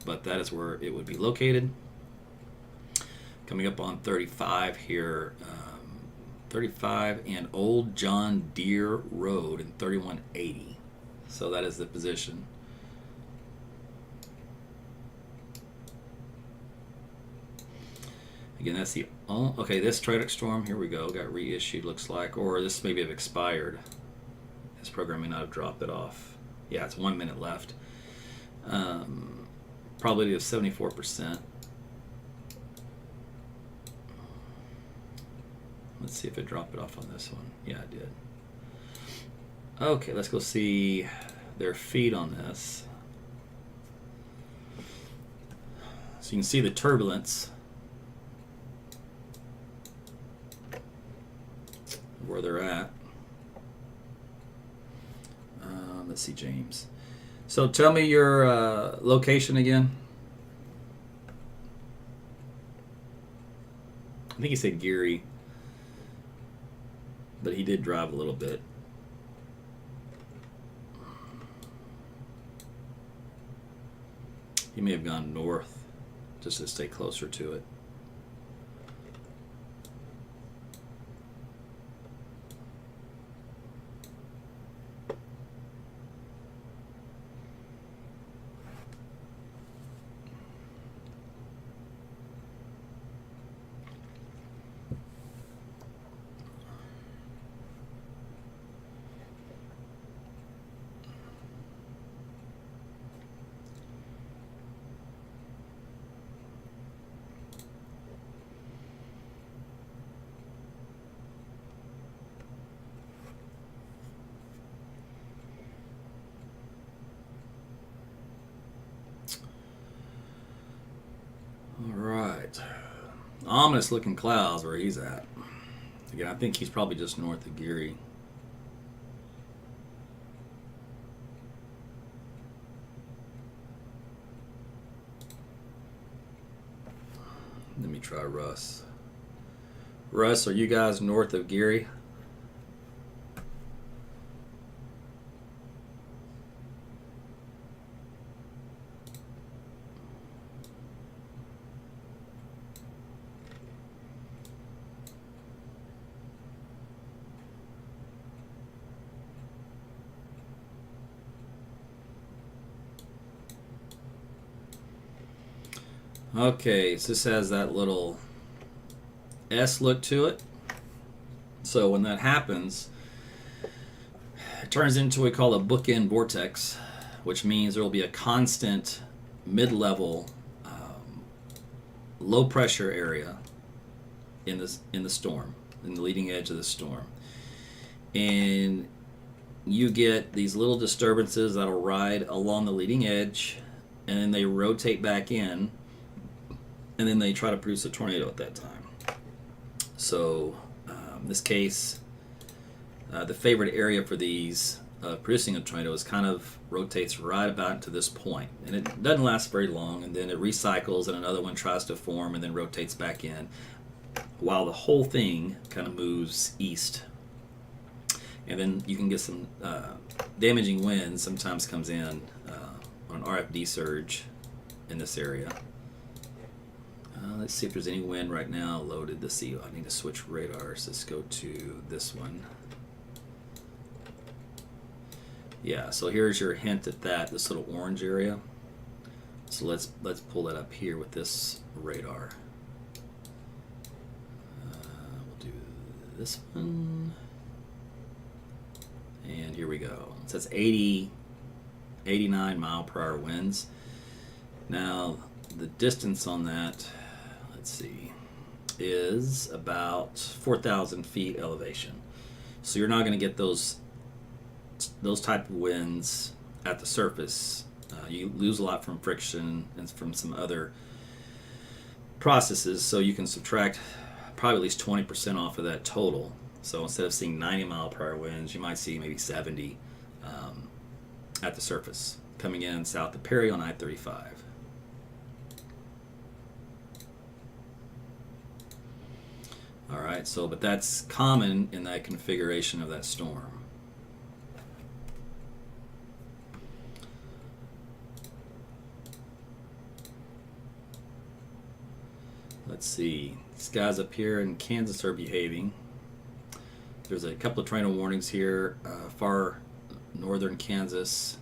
but that is where it would be located. Coming up on 35 here, 35 and Old John Deere Road in 3180. So that is the position. Again, that's the okay. This Triadic storm, here we go, got reissued. Looks like, or this maybe have expired. This program may not have dropped it off. Yeah, it's 1 minute left. Probability of 74%. Let's see if it dropped it off on this one. Yeah, it did. Okay, let's go see their feed on this. So you can see the turbulence, where they're at. Let's see, James. So tell me your location again. I think he said Geary, but he did drive a little bit. He may have gone north just to stay closer to it. Ominous looking clouds where he's at. Again, I think he's probably just north of Geary. Let me try Russ. Russ, are you guys north of Geary? Okay, so this has that little S look to it. So when that happens, it turns into what we call a bookend vortex, which means there will be a constant mid-level low pressure area in the storm, in the leading edge of the storm. And you get these little disturbances that'll ride along the leading edge, and then they rotate back in, and then they try to produce a tornado at that time. So in this case, the favorite area for these producing a tornado is kind of rotates right about to this point, and it doesn't last very long, and then it recycles and another one tries to form and then rotates back in, while the whole thing kind of moves east. And then you can get some damaging wind sometimes comes in on an RFD surge in this area. Let's see if there's any wind right now loaded. Let's see, I need to switch radars. Let's go to this one. Yeah, so here's your hint at that, this little orange area. So let's pull that up here with this radar. We'll do this one. And here we go. So that's 89 mile per hour winds. Now, the distance on that, let's see, is about 4,000 feet elevation. So you're not going to get those type of winds at the surface. You lose a lot from friction and from some other processes, so you can subtract probably at least 20% off of that total. So instead of seeing 90 mile per hour winds, you might see maybe 70 at the surface coming in south of Perry on I-35. All right, so but that's common in that configuration of that storm. Let's see, these guys up here in Kansas are behaving. There's a couple of tornado warnings here, far northern Kansas.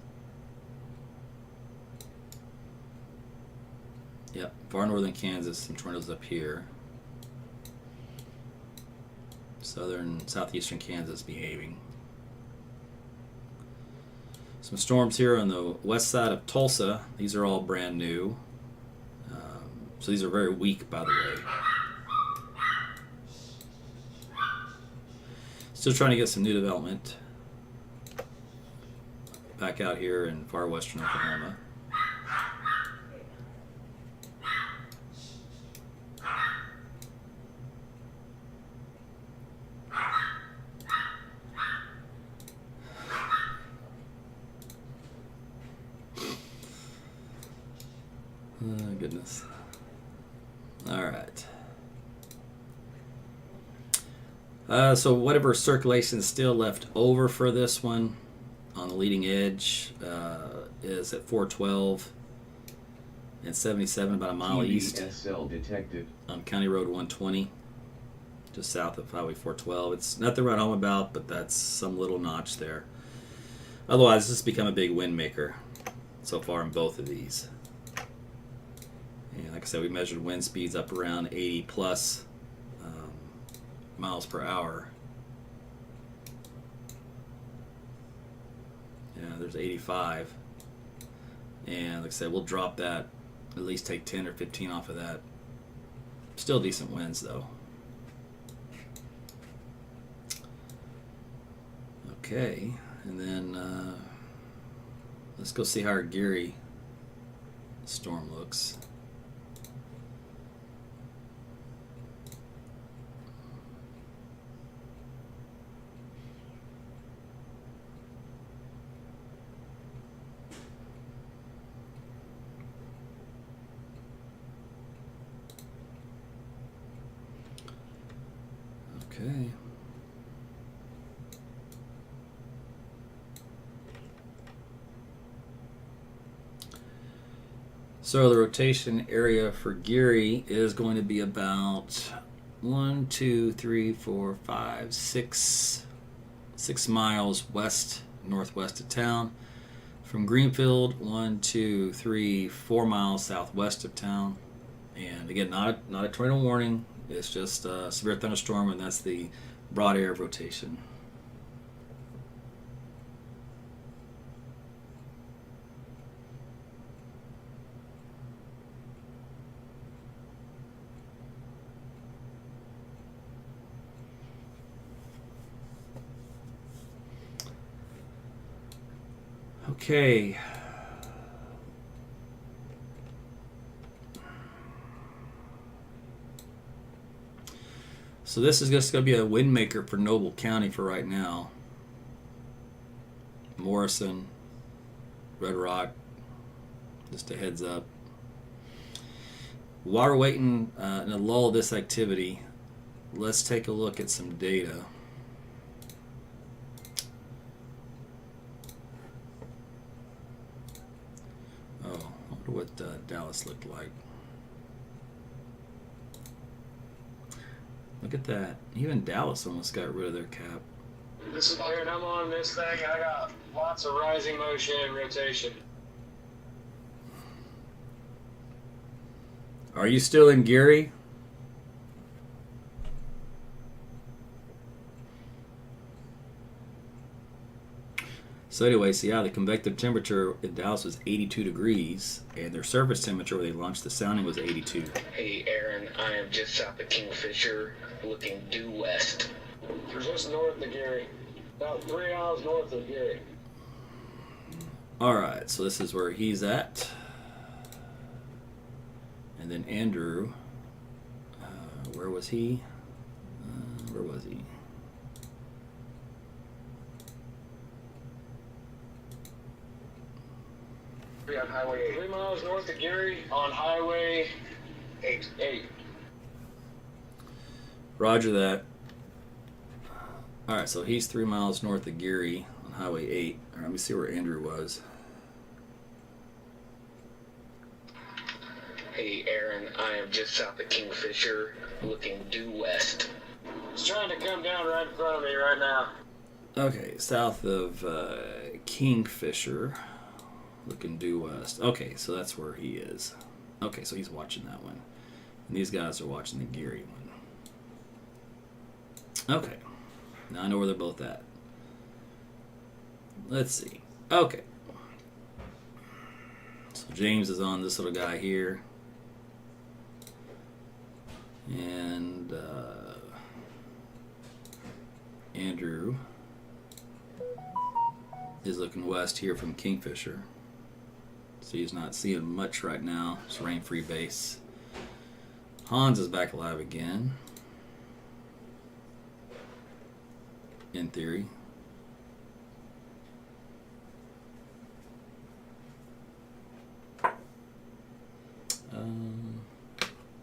Yep, far northern Kansas, some tornadoes up here. Southeastern Kansas behaving. Some storms here on the west side of Tulsa. These are all brand new. So these are very weak, by the way. Still trying to get some new development back out here in far western Oklahoma. Oh, goodness. All right. So whatever circulation is still left over for this one on the leading edge is at 412 and 77, about a mile east TVSL detected on County Road 120, just south of Highway 412. It's nothing to write home about, but that's some little notch there. Otherwise, this has become a big wind maker so far in both of these. And like I said, we measured wind speeds up around 80 plus miles per hour. Yeah, there's 85. And like I said, we'll drop that, at least take 10 or 15 off of that. Still decent winds though. Okay, and then let's go see how our Geary storm looks. Okay. So the rotation area for Geary is going to be about 6 miles west northwest of town. From Greenfield, 4 miles southwest of town. And again, not a tornado warning. It's just a severe thunderstorm, and that's the broad area of rotation. Okay. So this is just going to be a wind maker for Noble County for right now. Morrison, Red Rock, just a heads up. While we're waiting in a lull of this activity, let's take a look at some data. Oh, I wonder what Dallas looked like. Look at that. Even Dallas almost got rid of their cap. This is Aaron. I'm on this thing. I got lots of rising motion and rotation. Are you still in Gary? So anyway, so yeah, the convective temperature in Dallas was 82 degrees, and their surface temperature where they launched the sounding was 82. Hey, Aaron, I am just south of Kingfisher, looking due west. We're just north of Gary. About 3 miles north of Gary. Alright, so this is where he's at. And then Andrew, where was he? Where was he? On Highway 8. 3 miles north of Gary on Highway 8. Roger that. Alright, so he's 3 miles north of Gary on Highway 8. Alright, let me see where Andrew was. Hey, Aaron, I am just south of Kingfisher, looking due west. It's trying to come down right in front of me right now. Okay, south of Kingfisher, looking due west. Okay, so that's where he is. Okay, so he's watching that one. And these guys are watching the Gary one. Okay, now I know where they're both at. Let's see. Okay. So James is on this little guy here. And Andrew is looking west here from Kingfisher. So he's not seeing much right now. It's rain-free base. Hans is back alive again. In theory.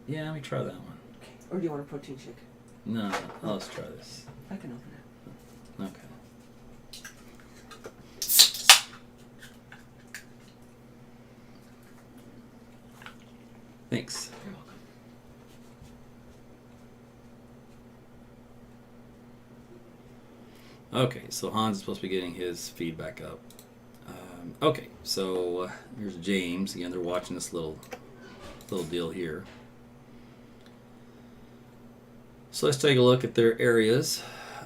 Yeah, let me try that one. Or do you want a protein shake? No, let's try this. I can open it. Okay. Thanks. You're welcome. Okay, so Hans is supposed to be getting his feedback up. Okay, so here's James. Again, they're watching this little deal here. So let's take a look at their areas.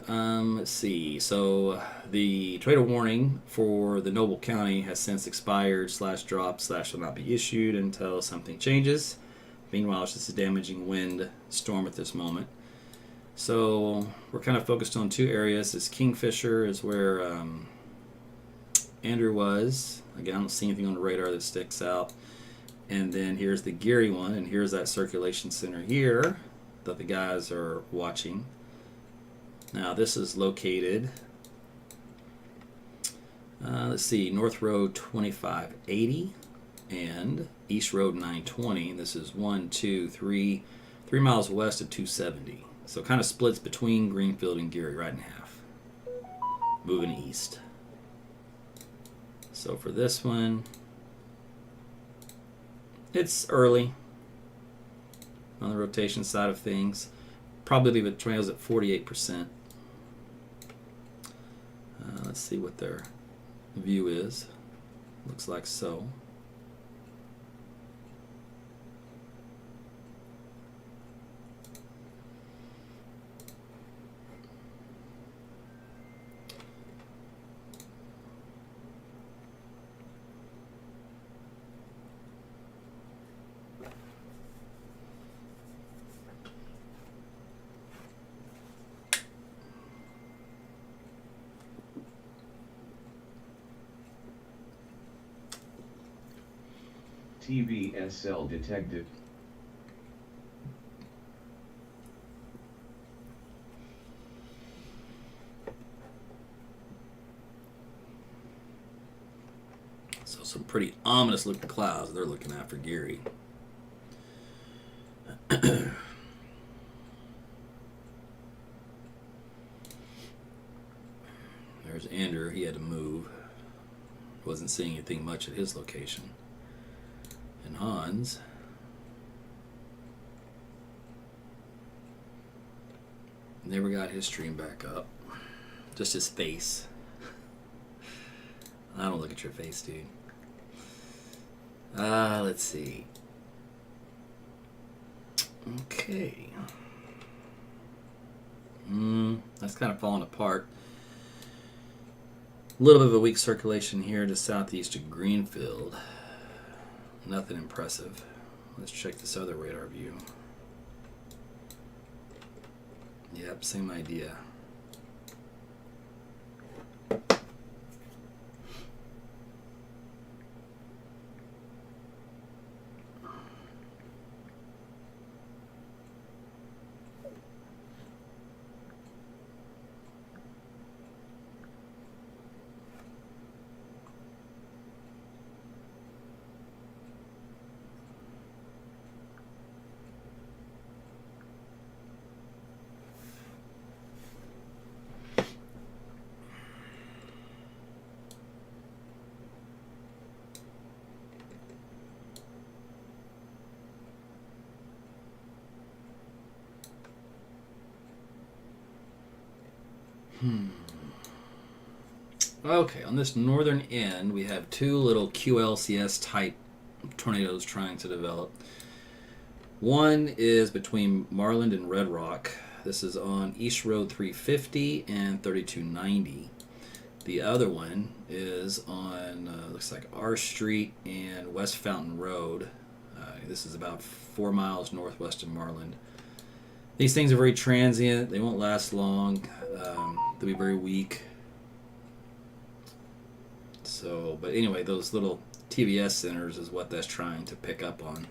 Let's see. So the tornado warning for the Noble County has since expired / dropped / will not be issued until something changes. Meanwhile, it's just a damaging wind storm at this moment. So we're kind of focused on two areas. This Kingfisher is where Andrew was. Again, I don't see anything on the radar that sticks out. And then here's the Gary one, and here's that circulation center here that the guys are watching. Now this is located, let's see, North Road 2580 and East Road 920. This is 3 miles west of 270. So it kind of splits between Greenfield and Gary, right in half. Moving east. So for this one, it's early on the rotation side of things. Probably leave it trails at 48%. Let's see what their view is. Looks like so. TVSL detective. So some pretty ominous looking clouds they're looking at for Gary. There's Andrew. He had to move. Wasn't seeing anything much at his location. And Hans. Never got his stream back up. Just his face. I don't look at your face, dude. Let's see. Okay. That's kind of falling apart. A little bit of a weak circulation here to southeast of Greenfield. Nothing impressive. Let's check this other radar view. Yep, same idea. Okay, on this northern end, we have two little QLCS type tornadoes trying to develop. One is between Marland and Red Rock. This is on East Road 350 and 3290. The other one is on, looks like R Street and West Fountain Road. This is about 4 miles northwest of Marland. These things are very transient. They won't last long. They'll be very weak. So, but anyway, those little TVS centers is what that's trying to pick up on.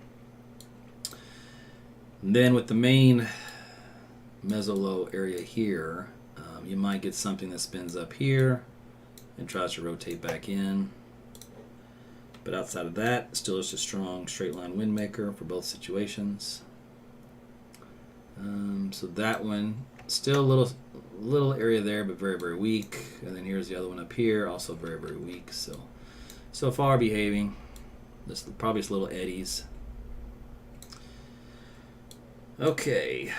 And then with the main mesolow area here, you might get something that spins up here and tries to rotate back in. But outside of that, still just a strong straight line wind maker for both situations. So that one, still a little area there, but very, very weak. And then here's the other one up here, also very, very weak. So far behaving. Just probably just little eddies. Okay.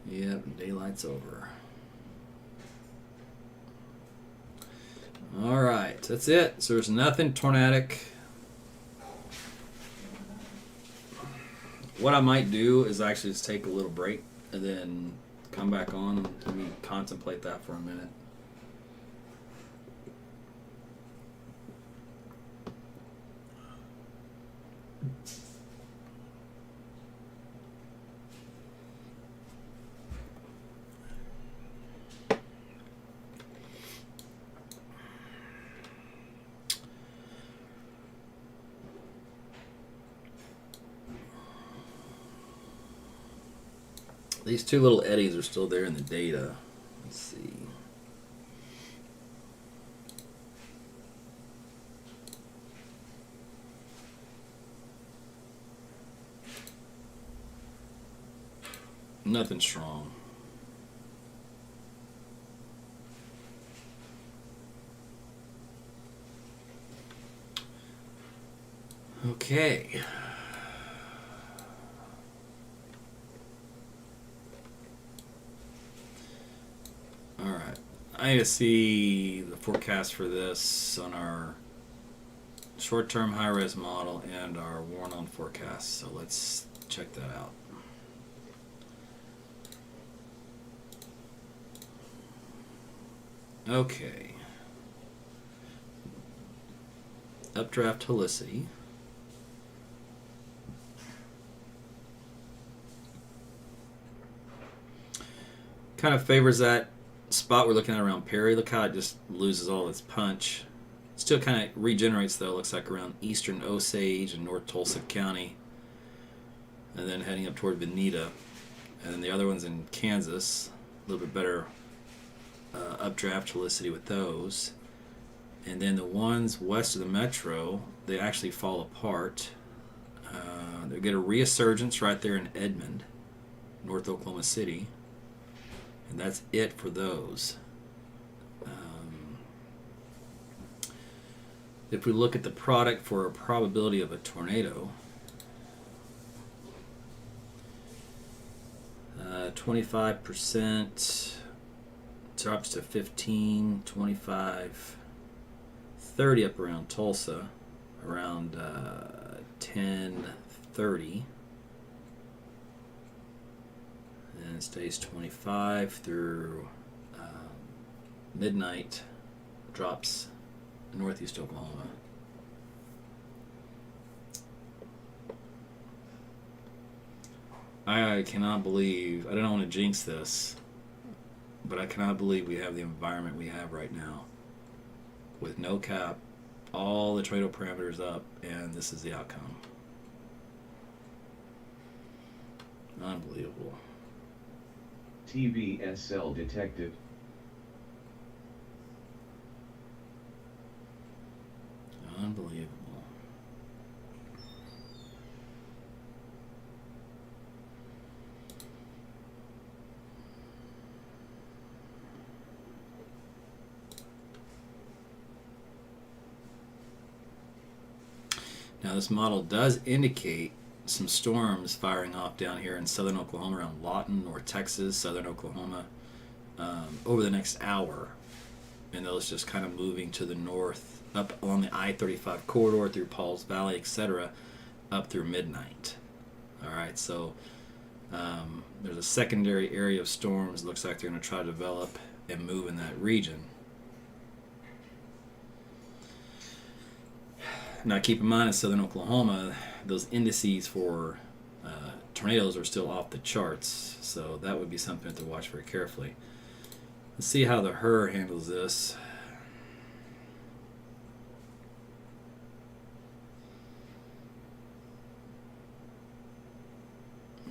Yep, daylight's over. All right, that's it. So there's nothing tornadic. What I might do is actually just take a little break and then come back on and let me contemplate that for a minute. These two little eddies are still there in the data. Let's see. Nothing strong. Okay. I need to see the forecast for this on our short-term high-res model and our worn-on forecast. So let's check that out. Okay. Updraft helicity. Kind of favors that spot we're looking at around Perry, look how it just loses all its punch. Still kind of regenerates though. Looks like around eastern Osage and North Tulsa County, and then heading up toward Veneta, and then the other ones in Kansas. A little bit better updraft helicity with those, and then the ones west of the metro, they actually fall apart. They get a resurgence right there in Edmond, North Oklahoma City, and that's it for those. If we look at the product for a probability of a tornado, 25% drops to 15, 25, 30 up around Tulsa, around 10, 30. And it stays 25 through midnight, drops northeast Oklahoma. I cannot believe, I don't want to jinx this, but I cannot believe we have the environment we have right now with no cap, all the tornado parameters up, and this is the outcome. Unbelievable. TVSL detected. Unbelievable. Now this model does indicate some storms firing off down here in southern Oklahoma around Lawton, North Texas, southern Oklahoma, over the next hour. And those just kind of moving to the north, up along the I-35 corridor through Pauls Valley, etc., up through midnight. All right, so there's a secondary area of storms. Looks like they're going to try to develop and move in that region. Now, keep in mind, in southern Oklahoma, those indices for tornadoes are still off the charts, so that would be something to watch very carefully. Let's see how the HRRR handles this.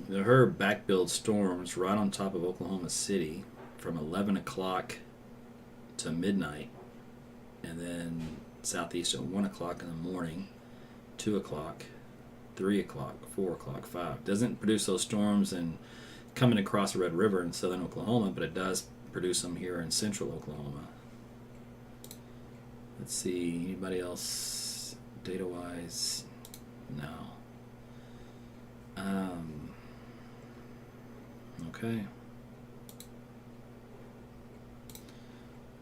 The HRRR backbuild storms right on top of Oklahoma City from 11 o'clock to midnight, and then southeast at 1 o'clock in the morning, 2 o'clock, 3 o'clock, 4 o'clock, 5. Doesn't produce those storms and coming across the Red River in southern Oklahoma, but it does produce them here in central Oklahoma. Let's see, anybody else data-wise? No. Okay.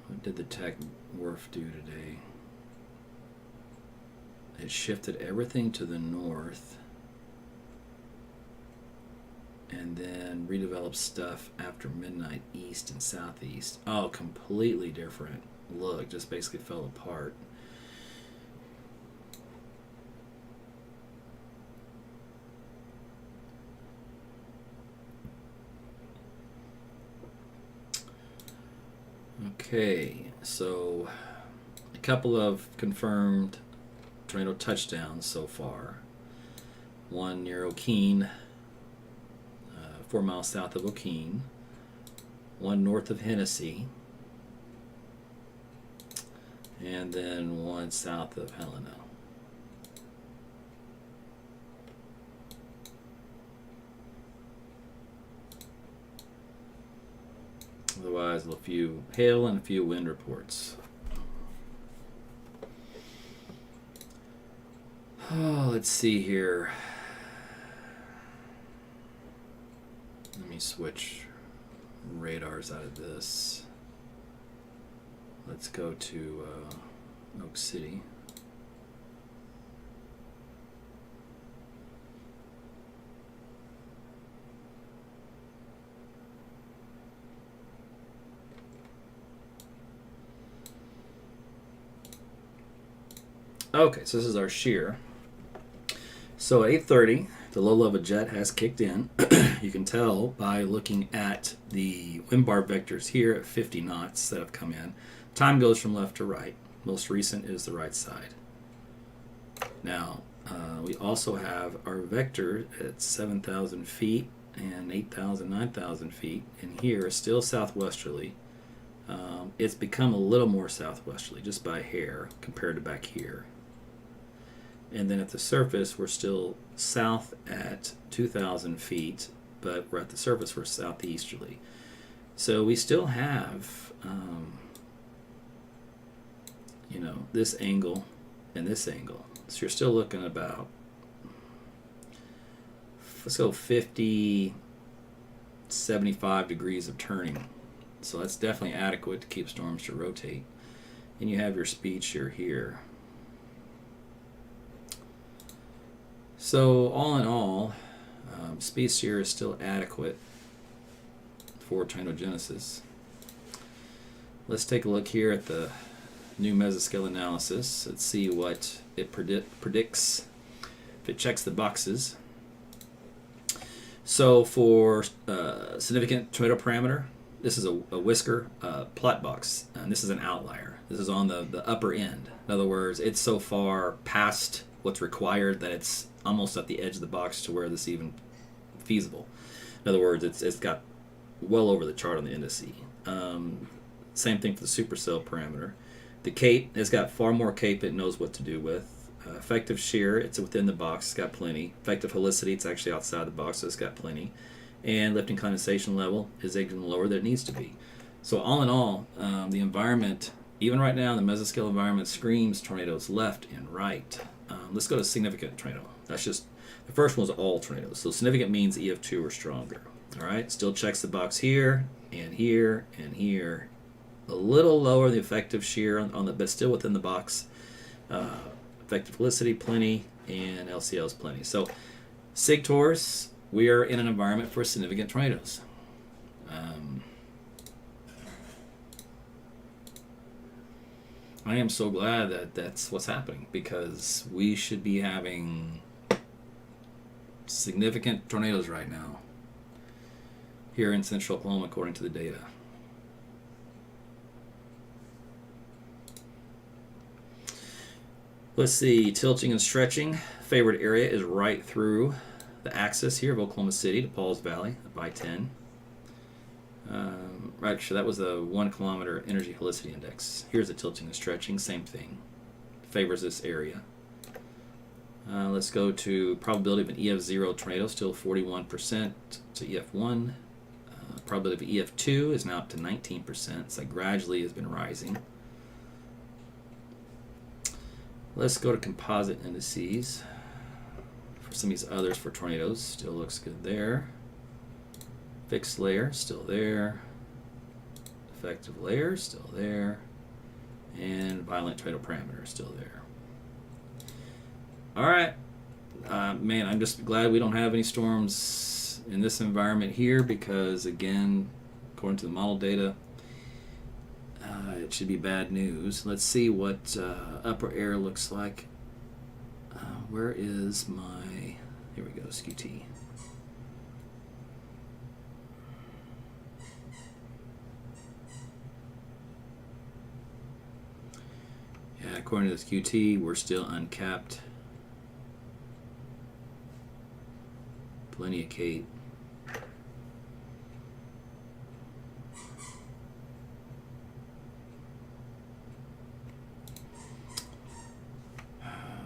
What did the tech WRF do today? It shifted everything to the north and then redeveloped stuff after midnight east and southeast. Oh, completely different look. Just basically fell apart. Okay, so a couple of confirmed tornado touchdowns so far. One near O'Keene, 4 miles south of O'Keene. One north of Hennessy. And then one south of Helena. Otherwise, a few hail and a few wind reports. Oh, let's see here. Let me switch radars out of this. Let's go to Oak City. Okay, so this is our shear. So at 8:30, The low level jet has kicked in. You can tell by looking at the wind bar vectors here at 50 knots that have come in. Time goes from left to right. Most recent is the right side. Now, we also have our vector at 7,000 feet and 8,000, 9,000 feet. And here is still southwesterly. It's become a little more southwesterly, just by a hair, compared to back here. And then at the surface, we're still south at 2,000 feet, but we're at the surface, we're southeasterly. So we still have, this angle and this angle. So you're still looking about, let's go 50, 75 degrees of turning. So that's definitely adequate to keep storms to rotate. And you have your speed shear here. So all in all, speed shear is still adequate for tornadogenesis. Let's take a look here at the new mesoscale analysis. Let's see what it predicts, if it checks the boxes. So for significant tornado parameter, this is a whisker plot box, and this is an outlier. This is on the upper end. In other words, it's so far past what's required that it's almost at the edge of the box to where this is even feasible. In other words, it's got well over the chart on the indice. Same thing for the supercell parameter. The cape has got far more cape it knows what to do with. Effective shear, it's within the box, it's got plenty. Effective helicity, it's actually outside the box, so it's got plenty. And lifting condensation level is even lower than it needs to be. So all in all, the environment, even right now, the mesoscale environment screams tornadoes left and right. Let's go to significant tornado. That's just, the first one was all tornadoes. So significant means EF2 or stronger. All right, still checks the box here and here and here. A little lower the effective shear on the, but still within the box. Effective helicity, plenty, and LCLs, plenty. So SIGTORs, we are in an environment for significant tornadoes. I am so glad that that's what's happening, because we should be having significant tornadoes right now here in central Oklahoma, according to the data. Let's see, tilting and stretching. Favored area is right through the axis here of Oklahoma City to Pauls Valley by 10. Actually, that was the 1 kilometer energy helicity index. Here's the tilting and stretching, same thing. Favors this area. Let's go to probability of an EF0 tornado, still 41% to EF1. Probability of EF2 is now up to 19%, so gradually has been rising. Let's go to composite indices. For some of these others for tornadoes, still looks good there. Fixed layer, still there. Effective layer, still there. And violent tornado parameter, still there. All right. Man, I'm just glad we don't have any storms in this environment here, because, again, according to the model data, it should be bad news. Let's see what upper air looks like. Where is my... Here we go, SQT. Yeah, according to this QT, we're still uncapped. Plenty of Kate.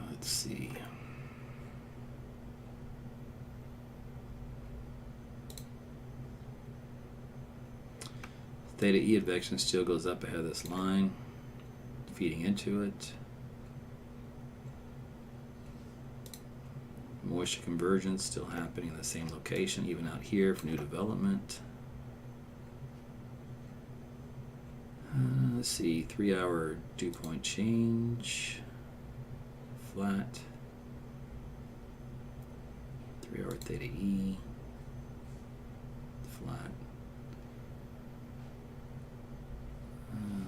Let's see. Theta E advection still goes up ahead of this line, feeding into it. Moisture convergence still happening in the same location, even out here for new development. Let's see, 3 hour dew point change, flat, 3 hour theta E, flat.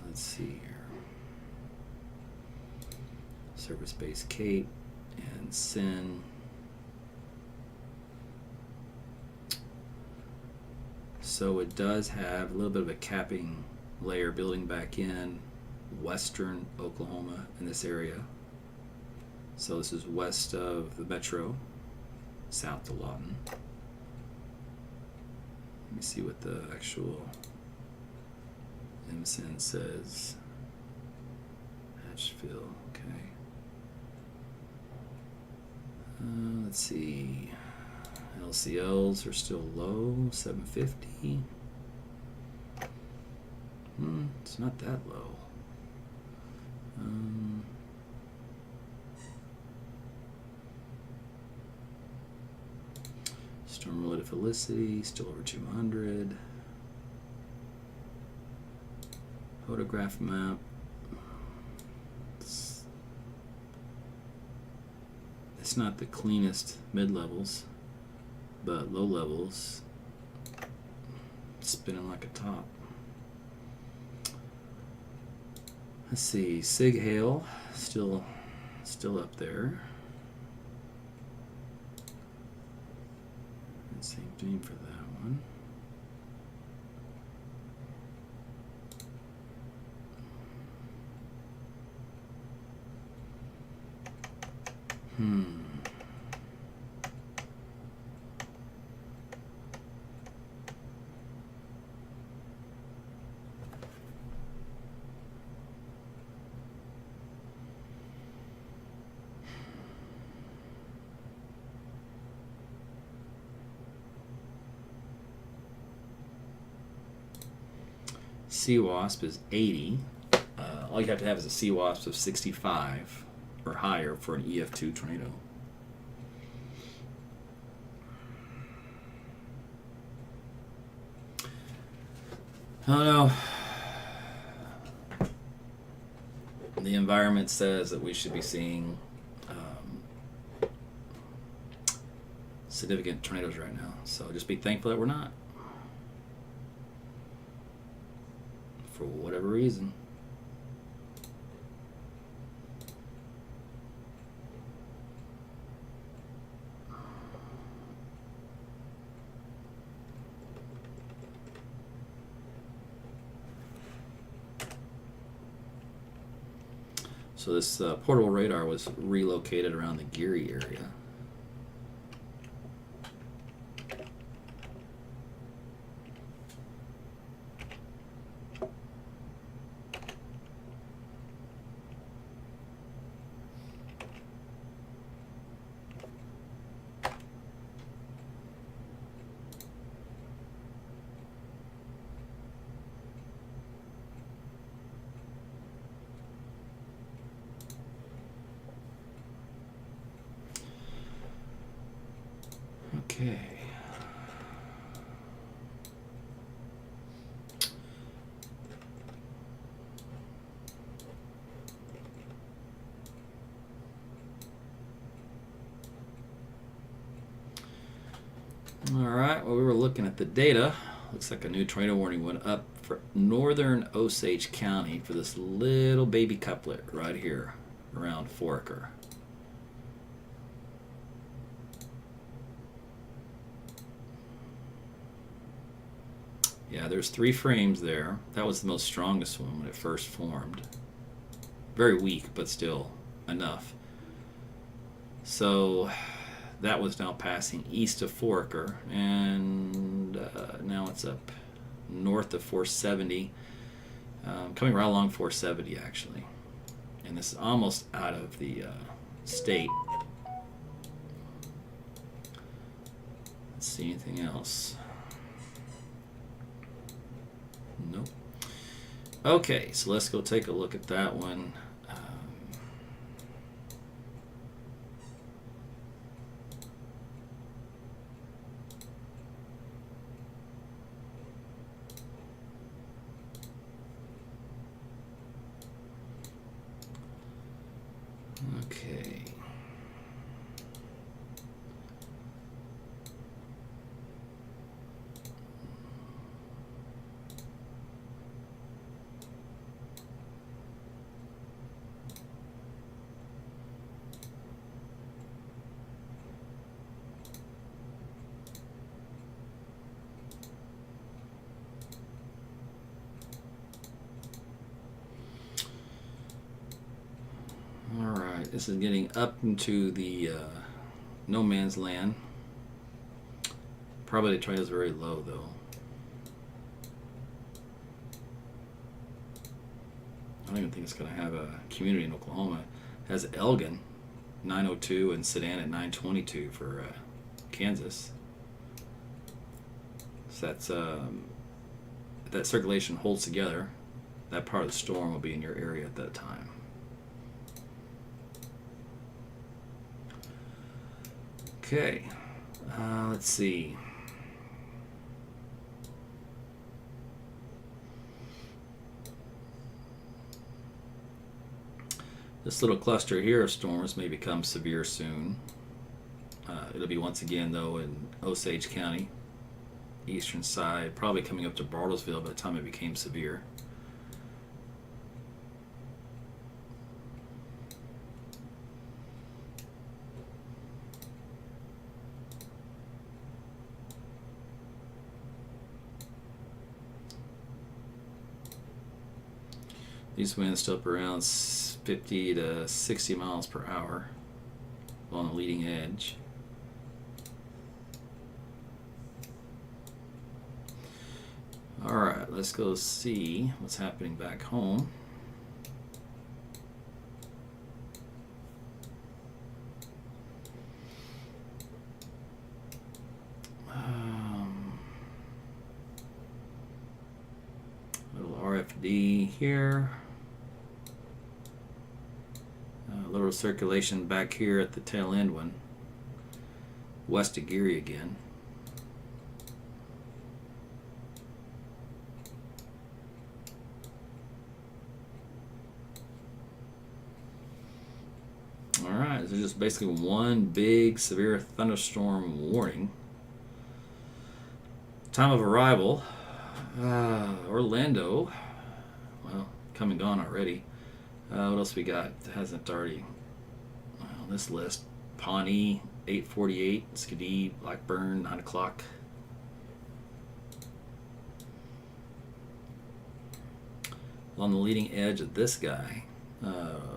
Let's see here. Surface-based Kate and Sin. So it does have a little bit of a capping layer building back in western Oklahoma in this area. So this is west of the metro, south to Lawton. Let me see what the actual MSN says. Hatchville, okay. Let's see. LCLs are still low, 750. It's not that low. Storm-related Felicity, still over 200. Photograph map. It's not the cleanest mid-levels, but low levels, spinning like a top. Let's see, Sig Hail, still up there. Same thing for that one. CWASP is 80. All you have to have is a CWASP of 65 or higher for an EF2 tornado. I don't know. The environment says that we should be seeing significant tornadoes right now. So just be thankful that we're not. For whatever reason. So this portable radar was relocated around the Geary area. Okay. All right, well, we were looking at the data. Looks like a new tornado warning went up for northern Osage County for this little baby couplet right here around Foraker. Yeah, there's 3 frames there. That was the most strongest one when it first formed. Very weak, but still enough. So that was now passing east of Foraker, and now it's up north of 470, coming right along 470 actually. And this is almost out of the state. Let's see anything else. Nope. Okay, so let's go take a look at that one. Okay. This is getting up into the no man's land. Probably the tornado is very low though. I don't even think it's going to have a community in Oklahoma. It has Elgin 902 and Sedan at 922 for Kansas. So that's if that circulation holds together, that part of the storm will be in your area at that time. Okay, let's see. This little cluster here of storms may become severe soon. It'll be once again though in Osage County, eastern side, probably coming up to Bartlesville by the time it became severe. These winds still up around 50 to 60 miles per hour on the leading edge. All right, let's go see what's happening back home. Little RFD here. A little circulation back here at the tail end one. West of Geary again. Alright, so just basically one big severe thunderstorm warning. Time of arrival, Orlando, well, come and gone already. What else we got that hasn't already on this list? Pawnee, 8:48, Skidee, Blackburn, 9 o'clock. On the leading edge of this guy,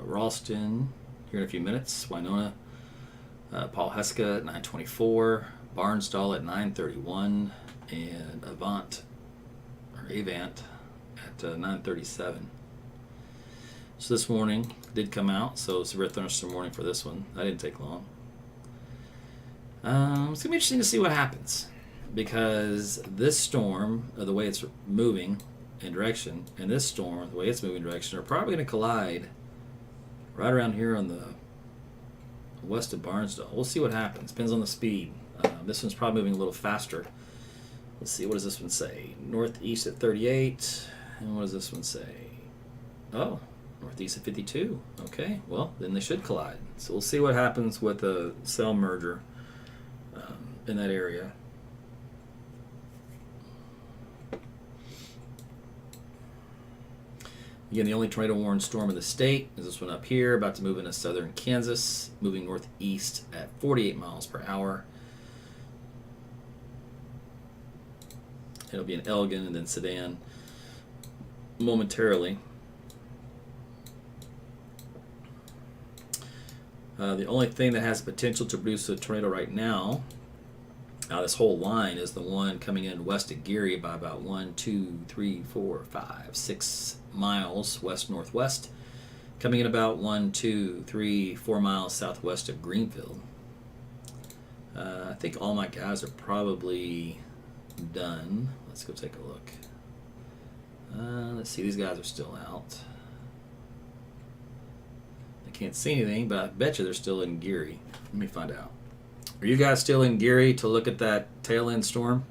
Ralston, here in a few minutes, Winona, Paul Heska at 9:24, Barnsdall at 9:31, and Avant at 9:37. So this warning did come out, so severe thunderstorm warning for this one. That didn't take long. It's going to be interesting to see what happens, because this storm, the way it's moving in direction, and this storm, the way it's moving in direction, are probably going to collide right around here on the west of Barnsdall. We'll see what happens. Depends on the speed. This one's probably moving a little faster. Let's see, what does this one say? Northeast at 38, and what does this one say? Oh, northeast at 52. Okay, well, then they should collide. So we'll see what happens with a cell merger in that area. Again, the only tornado warned storm in the state is this one up here, about to move into southern Kansas, moving northeast at 48 miles per hour. It'll be in Elgin and then Sedan momentarily. The only thing that has potential to produce a tornado right now, this whole line, is the one coming in west of Geary by about 1, 2, 3, 4, 5, 6 miles west-northwest, coming in about 1, 2, 3, 4 miles southwest of Greenfield. I think all my guys are probably done. Let's go take a look. Let's see, these guys are still out. I can't see anything, but I bet you they're still in Geary. Let me find out. Are you guys still in Geary to look at that tail end storm?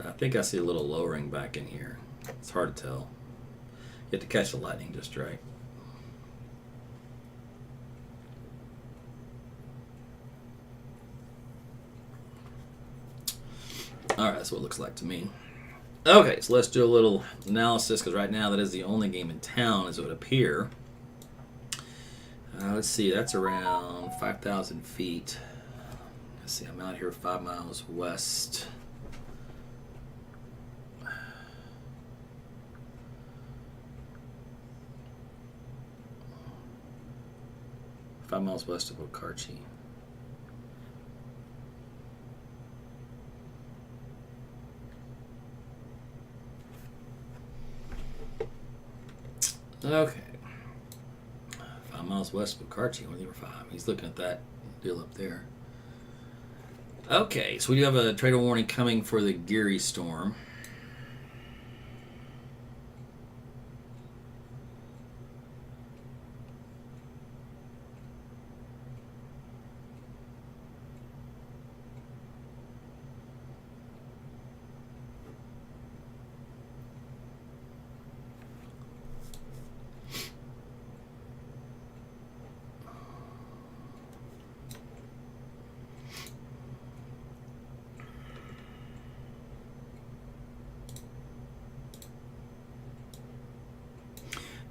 I think I see a little lowering back in here. It's hard to tell. You have to catch the lightning just right. All right, that's what it looks like to me. Okay, so let's do a little analysis, because right now that is the only game in town, as it would appear. Let's see, that's around 5,000 feet. Let's see, I'm out here 5 miles west. Five miles west of Okarchi. Okay. 5 miles west of Okarchi, only over 5. He's looking at that deal up there. Okay, so we do have a trader warning coming for the Geary storm.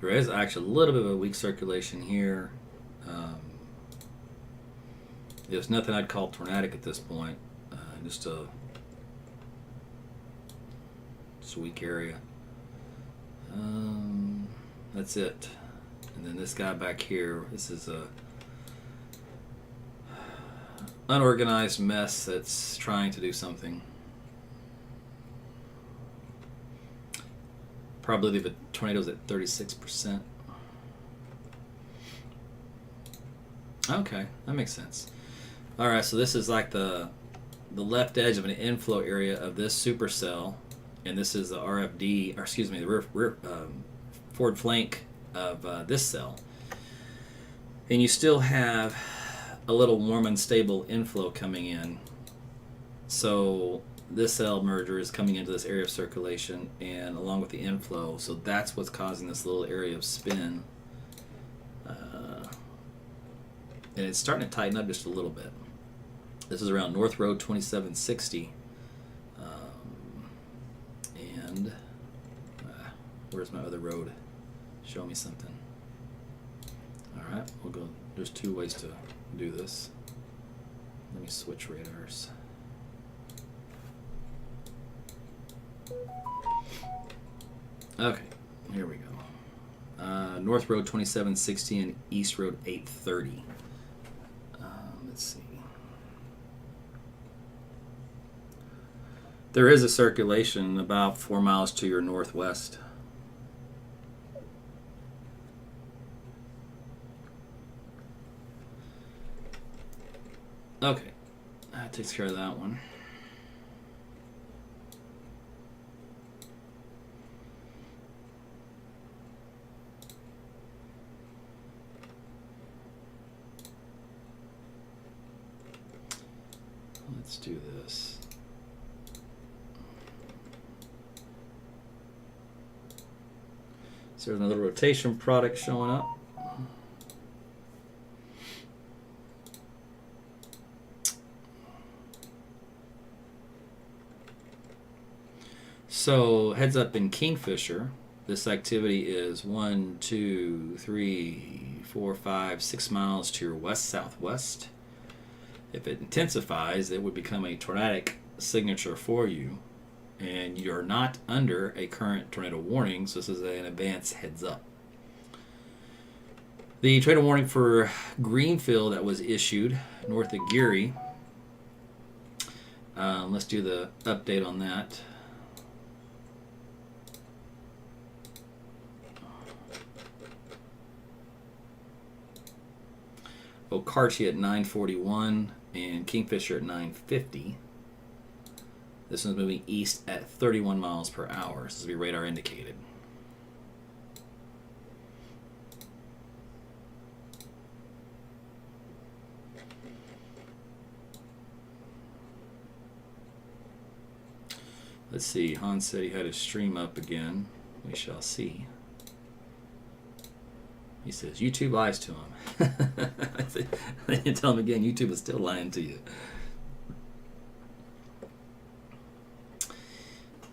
There is actually a little bit of a weak circulation here. There's nothing I'd call tornadic at this point. Just a weak area. That's it. And then this guy back here, this is a unorganized mess that's trying to do something. Probability of a tornado is at 36%. Okay, that makes sense. All right, so this is like the left edge of an inflow area of this supercell, and this is the RFD, or excuse me, the rear forward flank of this cell. And you still have a little warm and stable inflow coming in. So this cell merger is coming into this area of circulation, and along with the inflow, so that's what's causing this little area of spin. And it's starting to tighten up just a little bit. This is around North Road 2760. And where's my other road? Show me something. All right, we'll go. There's two ways to do this. Let me switch radars. Okay, here we go. North Road 2760 and East Road 830. Let's see. There is a circulation about 4 miles to your northwest. Okay, that takes care of that one. Let's do this. So there's another rotation product showing up. So heads up in Kingfisher, this activity is 1, 2, 3, 4, 5, 6 miles to your west-southwest. If it intensifies, it would become a tornadic signature for you, and you're not under a current tornado warning, so this is an advance heads up. The tornado warning for Greenfield that was issued north of Geary, let's do the update on that. Okarchi at 941 and Kingfisher at 950. This one's moving east at 31 miles per hour. This will be radar indicated. Let's see. Hans said he had his stream up again. We shall see. He says YouTube lies to him. I didn't tell him again. YouTube is still lying to you.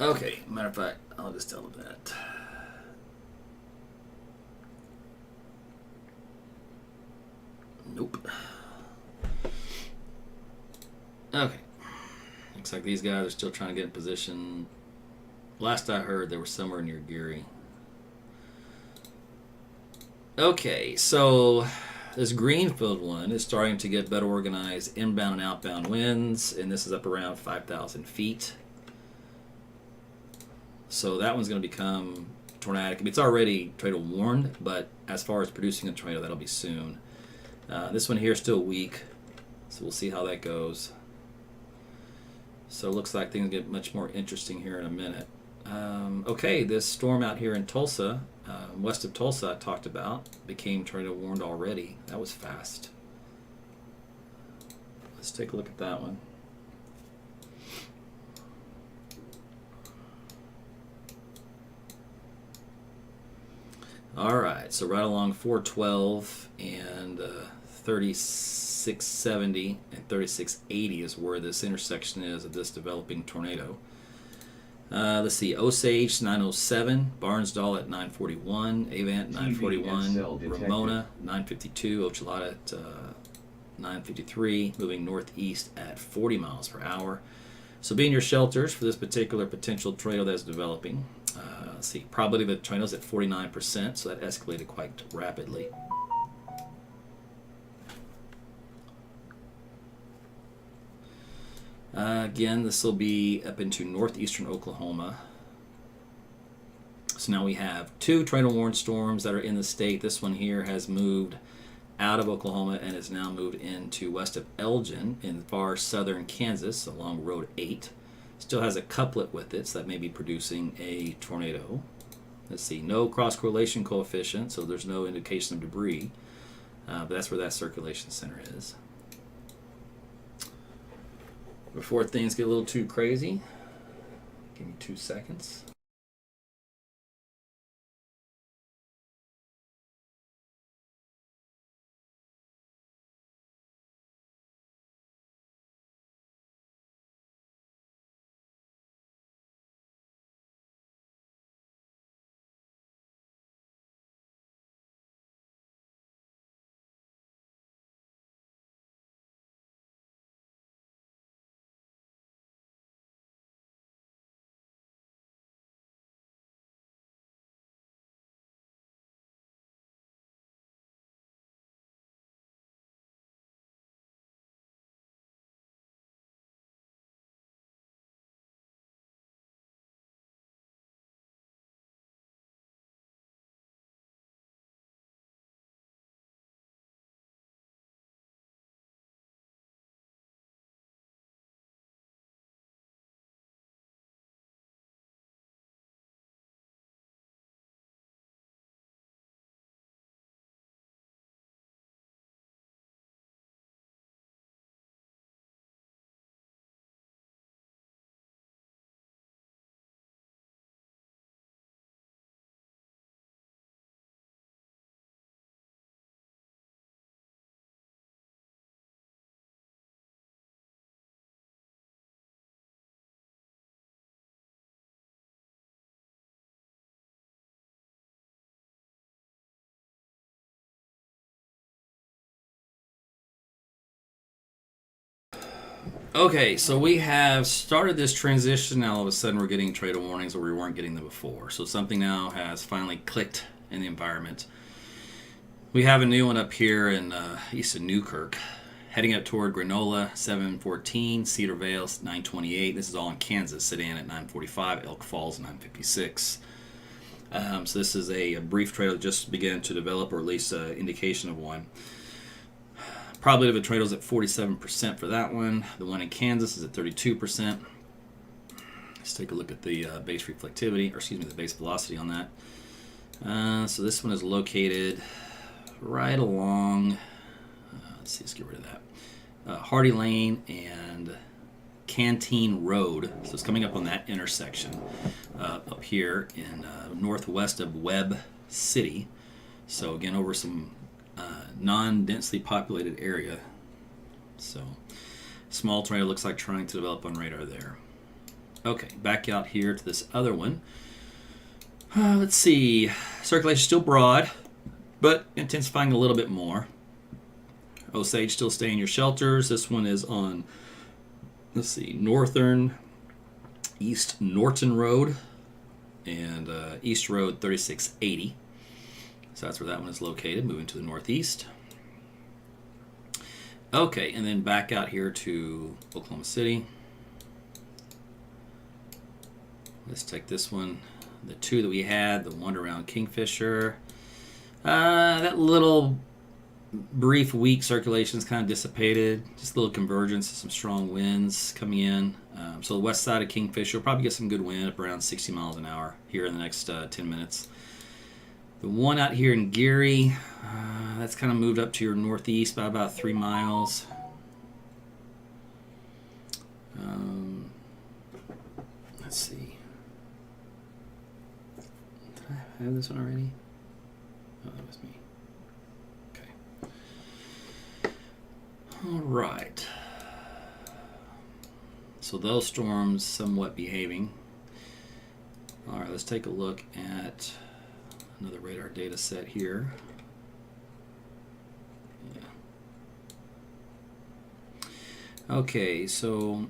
Okay, matter of fact, I'll just tell them that. Nope. Okay. Looks like these guys are still trying to get in position. Last I heard, they were somewhere near Geary. Okay, so this Greenfield one is starting to get better organized inbound and outbound winds, and this is up around 5,000 feet. So that one's going to become tornadic. I mean, it's already tornado warned, but as far as producing a tornado, that'll be soon. This one here is still weak, so we'll see how that goes. So it looks like things get much more interesting here in a minute. Okay, this storm out here in Tulsa, west of Tulsa I talked about, became tornado warned already. That was fast. Let's take a look at that one. All right, so right along 412 and 3670 and 3680 is where this intersection is of this developing tornado. Let's see, Osage 907, Barnesdall at 941, Avant 941, Ramona 952, Ochalata at 953, moving northeast at 40 miles per hour. So be in your shelters for this particular potential tornado that's developing. Let's see, probability of the tornado is at 49%, so that escalated quite rapidly. Again, this will be up into northeastern Oklahoma. So now we have 2 tornado warned storms that are in the state. This one here has moved out of Oklahoma and is now moved into west of Elgin in far southern Kansas along Road 8. Still has a couplet with it, so that may be producing a tornado. Let's see, no cross-correlation coefficient, so there's no indication of debris. But that's where that circulation center is. Before things get a little too crazy, give me 2 seconds. Okay, so we have started this transition. Now all of a sudden we're getting tornado warnings where we weren't getting them before. So something now has finally clicked in the environment. We have a new one up here in east of Newkirk, heading up toward Granola, 714, Cedar Vale, 928. This is all in Kansas. Sedan at 945, Elk Falls, 956. So this is a brief tornado that just began to develop, or at least an indication of one. Probability of a tornado is at 47% for that one. The one in Kansas is at 32%. Let's take a look at the base reflectivity, or excuse me, the base velocity on that. So this one is located right along, let's see, let's get rid of that. Hardy Lane and Canteen Road. So it's coming up on that intersection up here in northwest of Webb City. So again, over some non-densely populated area. So small tornado looks like trying to develop on radar there. Okay, back out here to this other one. Let's see. Circulation still broad, but intensifying a little bit more. Osage still stay in your shelters. This one is on, let's see, Northern East Norton Road and East Road 3680. So that's where that one is located, moving to the northeast. Okay, and then back out here to Oklahoma City. Let's take this one. The two that we had, the one around Kingfisher. That little brief weak circulation's kind of dissipated. Just a little convergence of some strong winds coming in. So the west side of Kingfisher will probably get some good wind up around 60 miles an hour here in the next 10 minutes. The one out here in Geary, that's kind of moved up to your northeast by about 3 miles. Let's see. Did I have this one already? Oh, that was me. Okay. All right. So those storms somewhat behaving. All right, let's take a look at another radar data set here. Yeah. Okay, so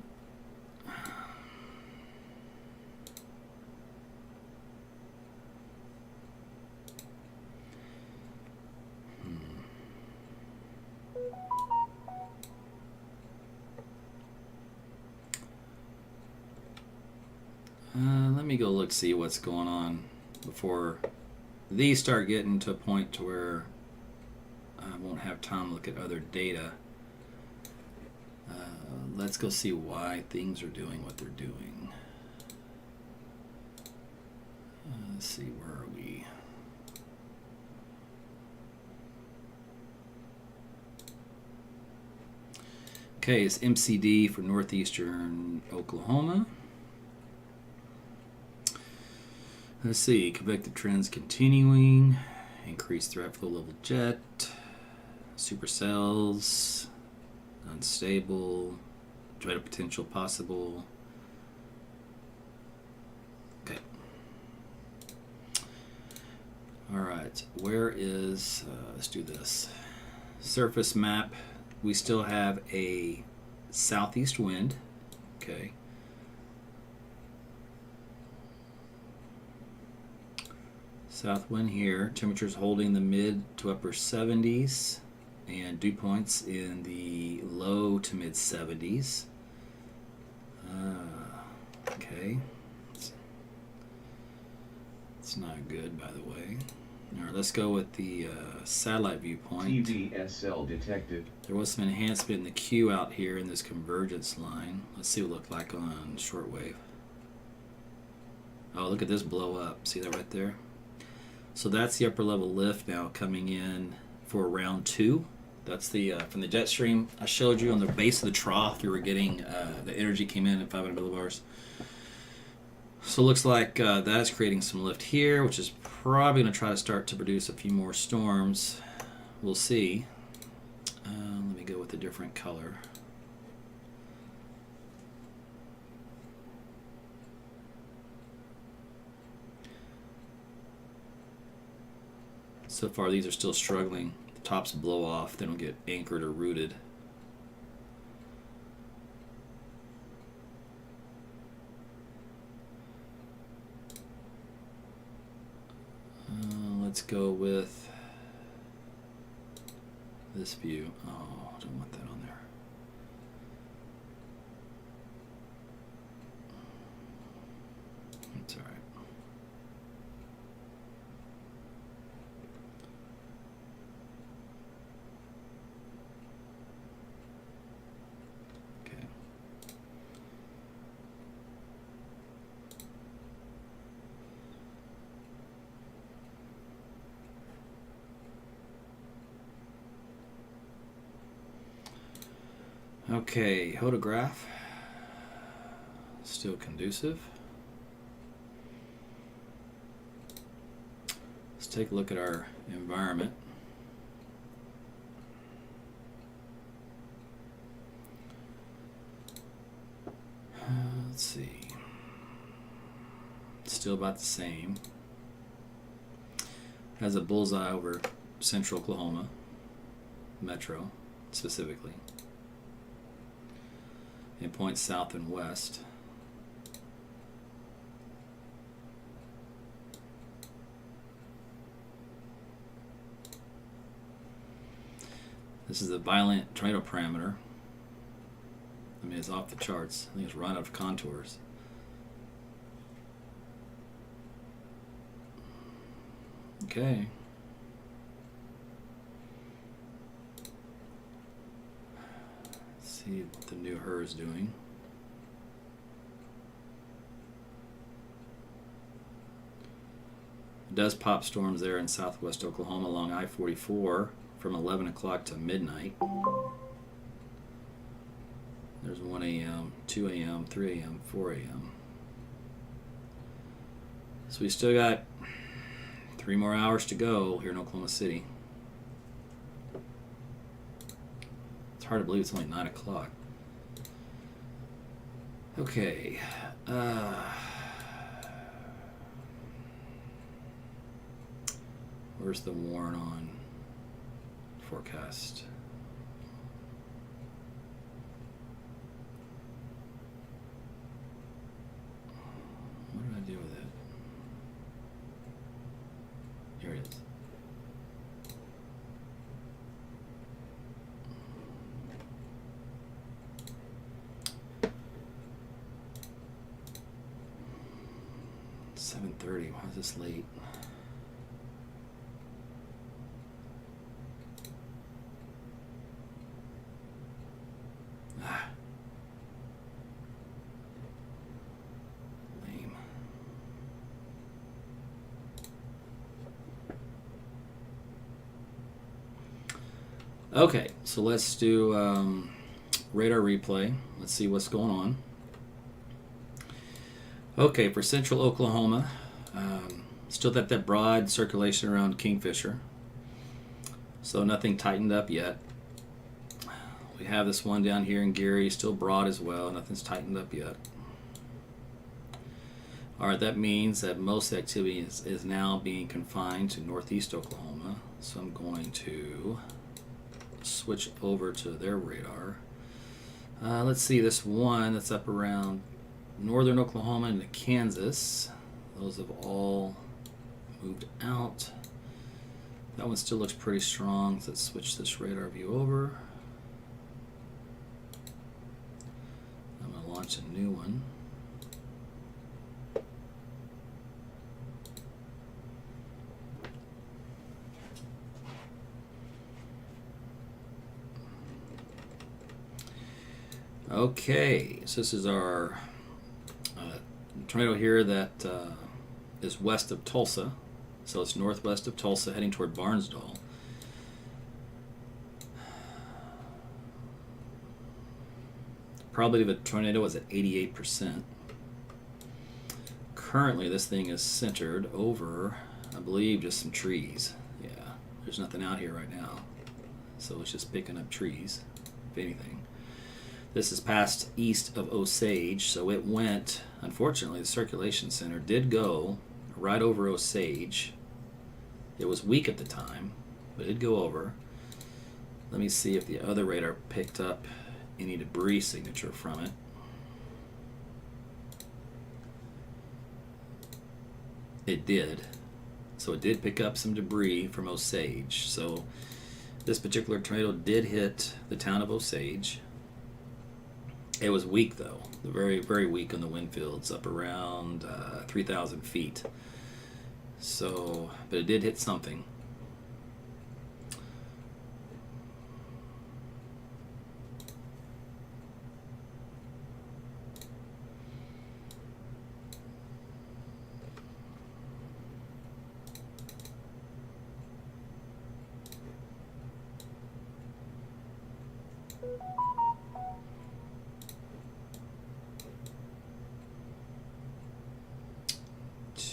let me go look, see what's going on before these start getting to a point to where I won't have time to look at other data. Let's go see why things are doing what they're doing. Let's see, where are we? Okay, it's MCD for northeastern Oklahoma. Let's see, convective trends continuing, increased threat for low-level jet, supercells, unstable, dreaded potential possible. Okay. All right, where is, let's do this. Surface map, we still have a southeast wind, okay. South wind here, temperatures holding the mid to upper 70s and dew points in the low to mid 70s. Okay. It's not good, by the way. All right, let's go with the satellite viewpoint. TVSL detected. There was some enhancement in the Q out here in this convergence line. Let's see what it looked like on shortwave. Oh, look at this blow up. See that right there? So that's the upper level lift now coming in for round 2. That's the from the jet stream I showed you on the base of the trough. You were getting the energy came in at 500 millibars. So it looks like that is creating some lift here, which is probably going to try to start to produce a few more storms. We'll see. Let me go with a different color. So far, these are still struggling. The tops blow off, they don't get anchored or rooted. Let's go with this view. Oh, I don't want that on there. That's all right. Okay, photograph, still conducive. Let's take a look at our environment. Let's see. still about the same. Has a bullseye over central Oklahoma, Metro specifically. It points south and west. This is the violent tornado parameter. I mean, it's off the charts. I think it's run out of contours. Okay. Let's see what the new HER is doing. It does pop storms there in southwest Oklahoma along I-44 from 11 o'clock to midnight. There's 1 a.m., 2 a.m., 3 a.m., 4 a.m. So we still got 3 more hours to go here in Oklahoma City. It's hard to believe it's only 9 o'clock. Okay. Where's the warn on forecast? What did I do with it? Here it is. It's 7:30. Why is this late? Lame. Okay, so let's do radar replay. Let's see what's going on. Okay, for central Oklahoma, still got that broad circulation around Kingfisher. So nothing tightened up yet. We have this one down here in Gary, still broad as well. Nothing's tightened up yet. All right, that means that most activity is now being confined to northeast Oklahoma. So I'm going to switch over to their radar. Let's see, this one that's up around northern Oklahoma into Kansas. Those have all moved out. That one still looks pretty strong. So let's switch this radar view over. I'm going to launch a new one. Okay, so this is our tornado here that is west of Tulsa. So it's northwest of Tulsa heading toward Barnesville. Probability of a tornado is at 88%. Currently this thing is centered over, I believe, just some trees. Yeah, there's nothing out here right now. So it's just picking up trees, if anything. This is past east of Osage, so it went, unfortunately, the circulation center did go right over Osage. It was weak at the time, but it did go over. Let me see if the other radar picked up any debris signature from it. It did. So it did pick up some debris from Osage. So this particular tornado did hit the town of Osage. It was weak though, very, very weak on the wind fields, up around 3,000 feet. So, but it did hit something.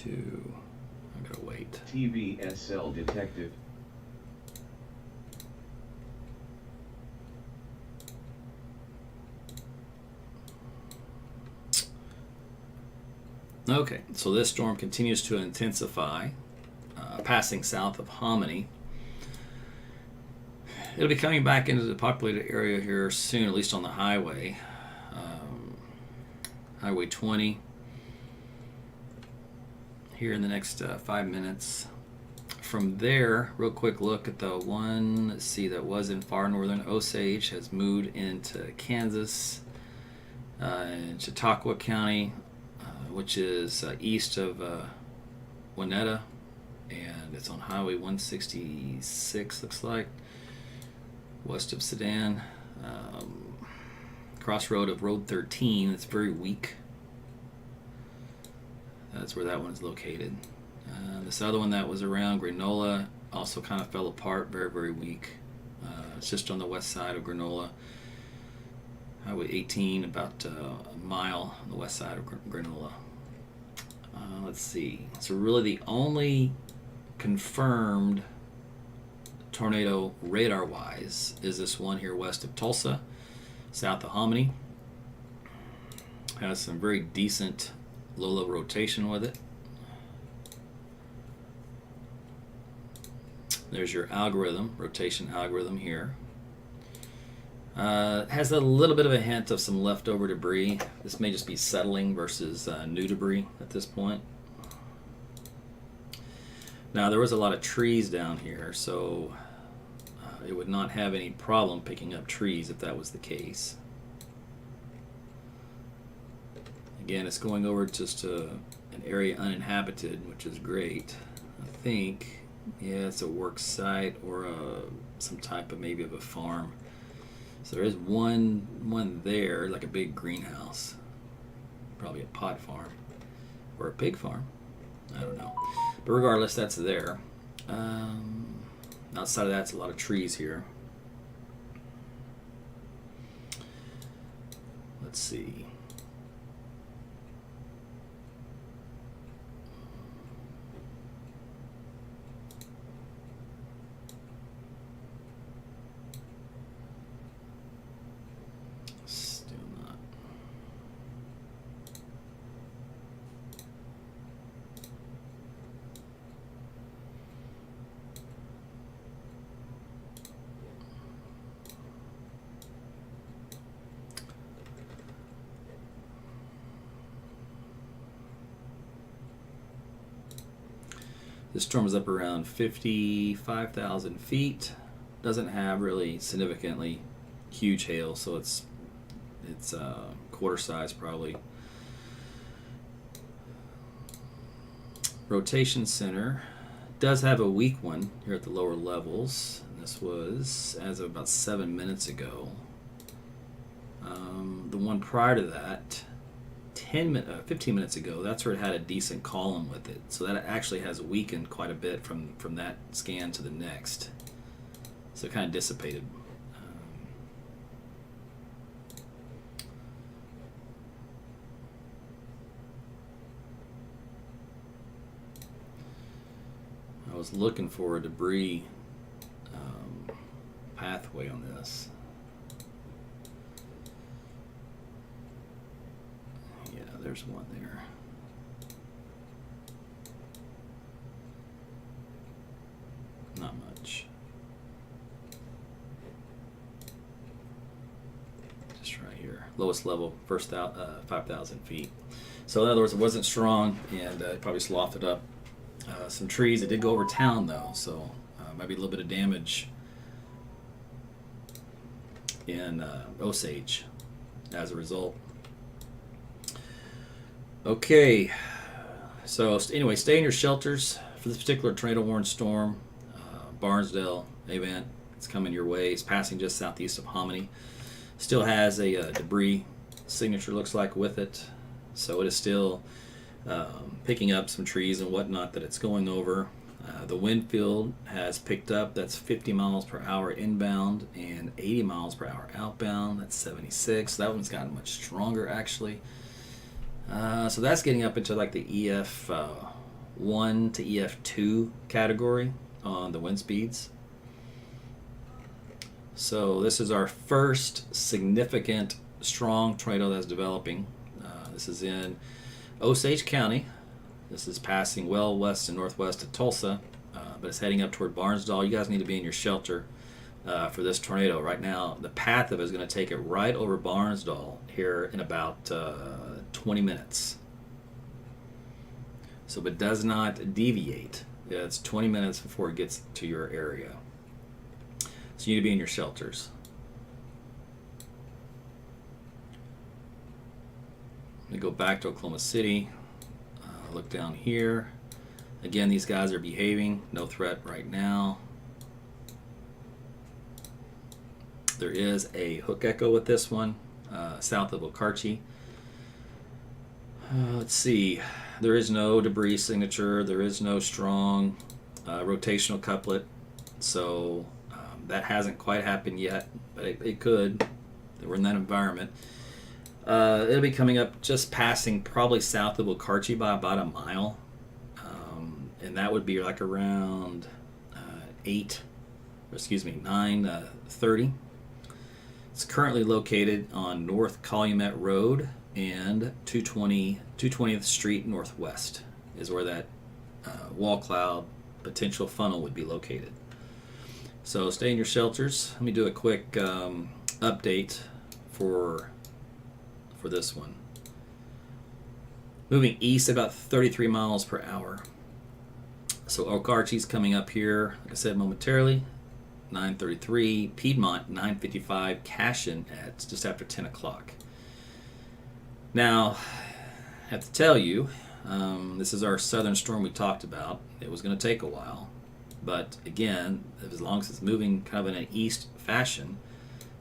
I gotta wait. TVSL detected. Okay, so this storm continues to intensify, passing south of Hominy. It'll be coming back into the populated area here soon, at least on the highway. Highway 20 here in the next 5 minutes. From there, real quick look at the one, let's see, that was in far northern Osage, has moved into Kansas, in Chautauqua County, which is east of Winetta, and it's on Highway 166, looks like, west of Sedan. Crossroad of Road 13, it's very weak. That's where that one is located. This other one that was around Granola also kind of fell apart, very, very weak. It's just on the west side of Granola. Highway 18, about a mile on the west side of Granola. Let's see. So really the only confirmed tornado radar-wise is this one here west of Tulsa, south of Hominy. Has some very decent low rotation with it. There's your algorithm, rotation algorithm here. Has a little bit of a hint of some leftover debris. This may just be settling versus new debris at this point. Now there was a lot of trees down here, so it would not have any problem picking up trees if that was the case. Again, it's going over just an area uninhabited, which is great. I think, yeah, it's a work site or some type of maybe of a farm. So there is one there, like a big greenhouse, probably a pot farm or a pig farm. I don't know, but regardless, that's there. Outside of that, it's a lot of trees here. Let's see. Still not. This storm is up around 55,000 feet. Doesn't have really significantly huge hail, so it's quarter size probably. Rotation center does have a weak one here at the lower levels. This was as of about 7 minutes ago. The one prior to that, 15 minutes ago, that's where it had a decent column with it. So that actually has weakened quite a bit from that scan to the next. So it kind of dissipated. I was looking for a debris pathway on this. Yeah, there's one there. Not much. Just right here. Lowest level, first 5,000 feet. So in other words, it wasn't strong, and it probably slothed up. Some trees. It did go over town though, so might be a little bit of damage in Osage as a result. Okay, so anyway, stay in your shelters for this particular tornado warned storm. Barnesdale event, it's coming your way. It's passing just southeast of Hominy. Still has a debris signature, looks like, with it, so it is still picking up some trees and whatnot that it's going over. The wind field has picked up. That's 50 miles per hour inbound and 80 miles per hour outbound. That's 76. That one's gotten much stronger actually. So that's getting up into like the EF1 to EF2 category on the wind speeds. So this is our first significant strong tornado that's developing. This is in Osage County. This is passing well west and northwest of Tulsa, but it's heading up toward Barnesdall. You guys need to be in your shelter for this tornado. Right now, the path of it is going to take it right over Barnesdall here in about 20 minutes. So it does not deviate. It's 20 minutes before it gets to your area. So you need to be in your shelters. Let me go back to Oklahoma City. Look down here. Again, these guys are behaving. No threat right now. There is a hook echo with this one, south of Okarche. Let's see. There is no debris signature. There is no strong rotational couplet. So that hasn't quite happened yet, but it could. We're in that environment. It'll be coming up just passing probably south of Okarche by about a mile. And that would be like around 9:30. It's currently located on North Calumet Road and 220th Street Northwest is where that wall cloud potential funnel would be located. So stay in your shelters. Let me do a quick update for this one. Moving east about 33 miles per hour. So Okarche's coming up here, like I said, momentarily. 9:33, Piedmont 9:55, Cashin at just after 10 o'clock. Now, I have to tell you, this is our southern storm we talked about. It was going to take a while, but again, as long as it's moving kind of in an east fashion,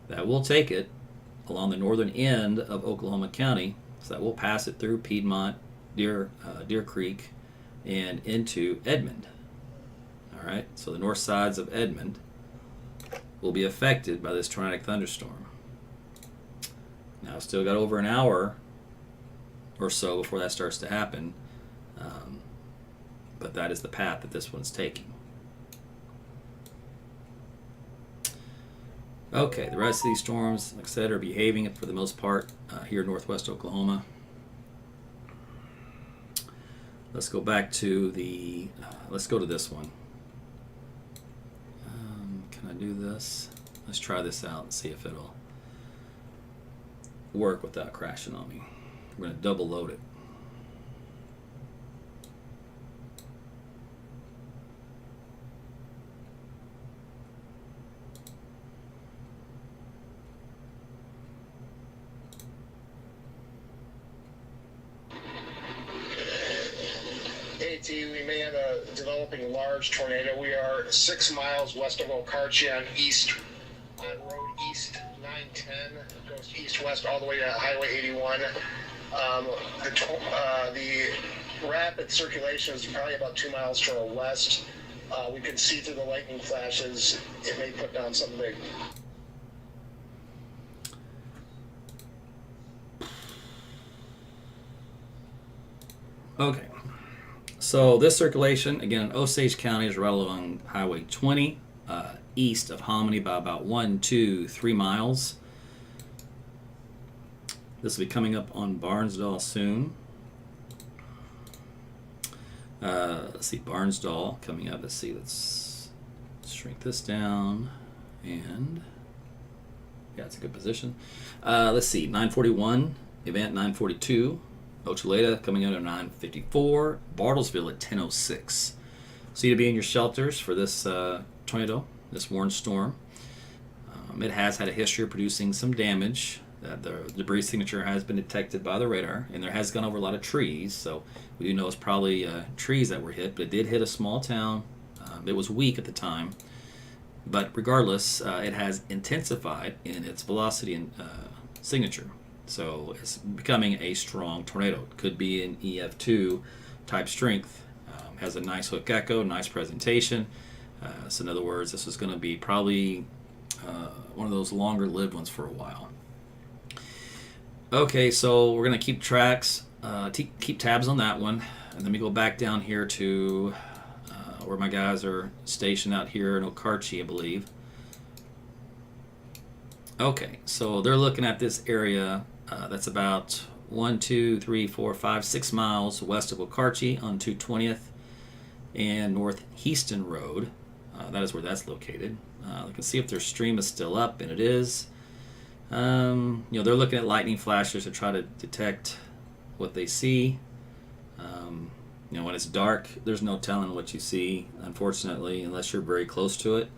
that will take it along the northern end of Oklahoma County, so that will pass it through Piedmont, Deer Creek, and into Edmond. All right, so the north sides of Edmond will be affected by this tornadic thunderstorm. Now, still got over an hour or so before that starts to happen, but that is the path that this one's taking. Okay, the rest of these storms, like I said, are behaving for the most part here in northwest Oklahoma. Let's go back to let's go to this one. Can I do this? Let's try this out and see if it'll work without crashing on me. We're going to double load it. We may have a developing large tornado. We are 6 miles west of Okarche on Road East 910. It goes east-west all the way to Highway 81. The rapid circulation is probably about 2 miles to our west. We can see through the lightning flashes. It may put down something big. Okay. So this circulation, again, in Osage County is right along Highway 20, east of Hominy by about 1, 2, 3 miles. This will be coming up on Barnesdall soon. Let's see, Barnesdall coming up. Let's shrink this down. And, yeah, it's a good position. Let's see, 941, event 942. Ochaleta coming out at 9:54, Bartlesville at 10:06. So you need to be in your shelters for this tornado, this warned storm. It has had a history of producing some damage. The debris signature has been detected by the radar, and there has gone over a lot of trees. So we do know it's probably trees that were hit, but it did hit a small town. It was weak at the time, but regardless, it has intensified in its velocity and signature. So it's becoming a strong tornado. It could be an EF2 type strength. Has a nice hook echo, nice presentation. So in other words, this is going to be probably one of those longer lived ones for a while. Okay, so we're going to keep keep tabs on that one. And let me go back down here to where my guys are stationed out here in Okarche, I believe. Okay, so they're looking at this area that's about 1, 2, 3, 4, 5, 6 miles west of Okarche on 220th and North Heaston Road. That is where that's located. I can see if their stream is still up, and it is. They're looking at lightning flashes to try to detect what they see. When it's dark, there's no telling what you see, unfortunately, unless you're very close to it.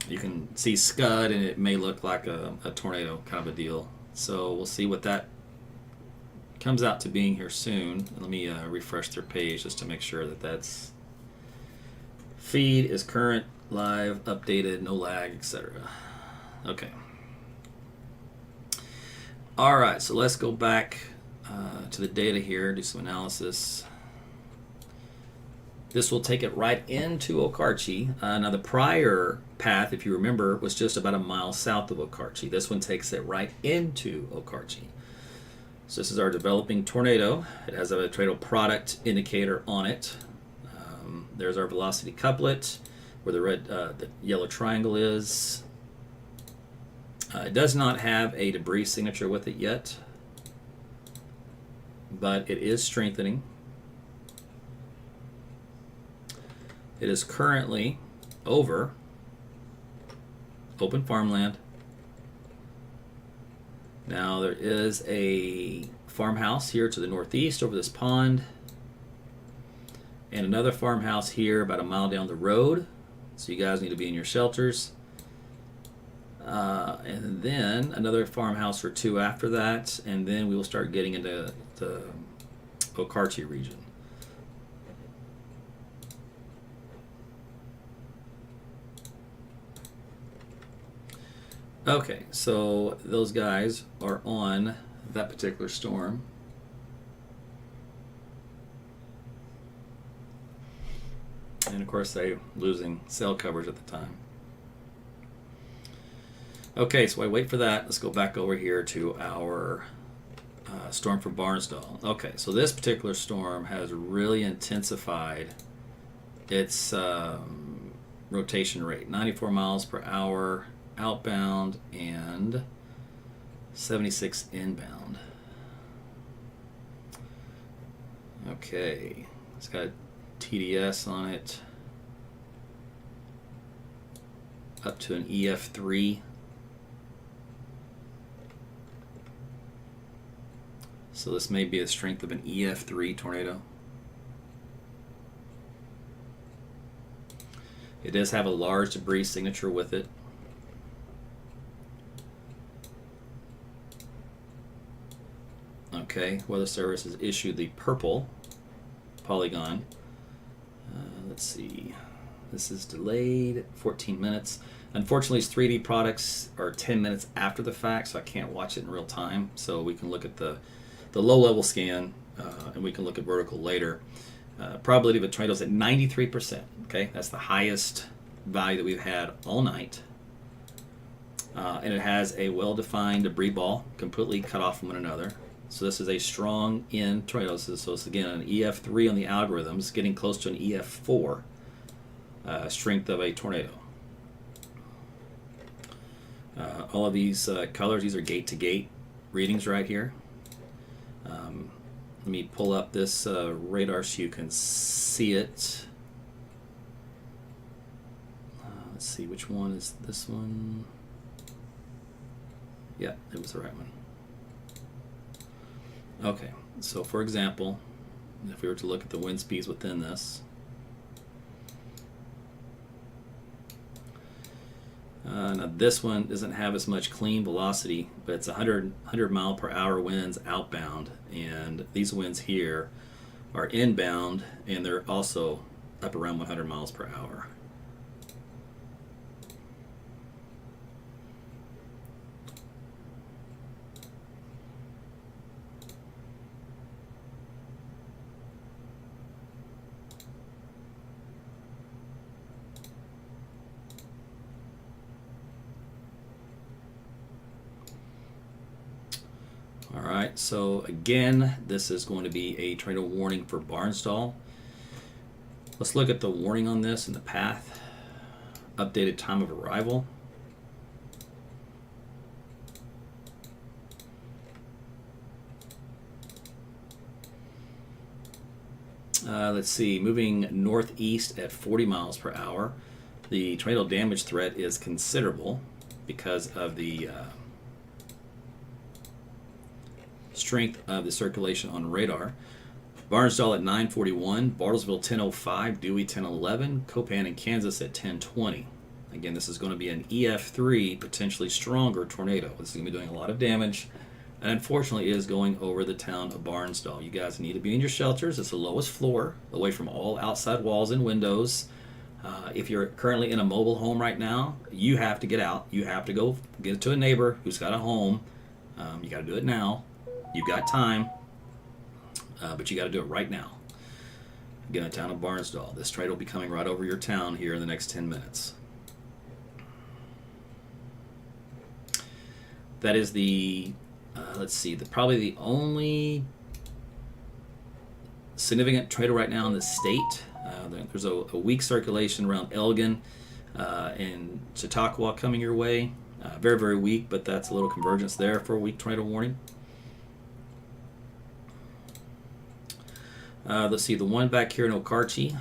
You can see scud, and it may look like a tornado kind of a deal. So we'll see what that comes out to being here soon. Let me refresh their page just to make sure that that's feed is current, live, updated, no lag, etc. Okay. All right, so let's go back to the data here, do some analysis. This will take it right into Okarche. Now the prior path, if you remember, was just about a mile south of Okarche. This one takes it right into Okarche. So this is our developing tornado. It has a tornado product indicator on it. There's our velocity couplet, where the yellow triangle is. It does not have a debris signature with it yet, but it is strengthening. It is currently over open farmland. Now there is a farmhouse here to the northeast over this pond, and another farmhouse here about a mile down the road. So you guys need to be in your shelters. And then another farmhouse or two after that, and then we will start getting into the Okarche region. Okay, so those guys are on that particular storm. And of course, they're losing cell coverage at the time. Okay, so I wait for that. Let's go back over here to our storm for Bartlesville. Okay, so this particular storm has really intensified its rotation rate. 94 miles per hour outbound and 76 inbound. Okay, it's got TDS on it up to an EF3. So this may be the strength of an EF3 tornado. It does have a large debris signature with it. Okay, Weather Service has issued the purple polygon. Let's see. This is delayed 14 minutes. Unfortunately, these 3D products are 10 minutes after the fact, so I can't watch it in real time. So we can look at the low-level scan, and we can look at vertical later. Probability of a tornado is at 93%. Okay, that's the highest value that we've had all night. And it has a well-defined debris ball, completely cut off from one another. So this is a strong in tornado. So it's again an EF3 on the algorithms, getting close to an EF4 strength of a tornado. All of these colors, these are gate-to-gate readings right here. Let me pull up this radar so you can see it. Let's see, which one is this one? Yeah, it was the right one. Okay, so for example, if we were to look at the wind speeds within this, now this one doesn't have as much clean velocity, but it's 100 mile per hour winds outbound, and these winds here are inbound, and they're also up around 100 miles per hour. Alright, so again, this is going to be a tornado warning for Bartlesville. Let's look at the warning on this and the path. Updated time of arrival. Let's see, moving northeast at 40 miles per hour. The tornado damage threat is considerable because of the strength of the circulation on radar. Barnesville at 9:41, Bartlesville 10:05, Dewey 10:11, Copan and Kansas at 10:20. Again, this is going to be an EF3, potentially stronger tornado. This is going to be doing a lot of damage, and unfortunately is going over the town of Barnesville. You guys need to be in your shelters. It's the lowest floor, away from all outside walls and windows. If you're currently in a mobile home right now, you have to get out. You have to go get it to a neighbor who's got a home. You got to do it now. You've got time, but you got to do it right now. Again, the town of Barnesville. This trade will be coming right over your town here in the next 10 minutes. That is the, let's see, probably the only significant tornado right now in the state. There's a weak circulation around Elgin and Chautauqua coming your way. Very, very weak, but that's a little convergence there for a weak tornado warning. Let's see, the one back here in Okarche,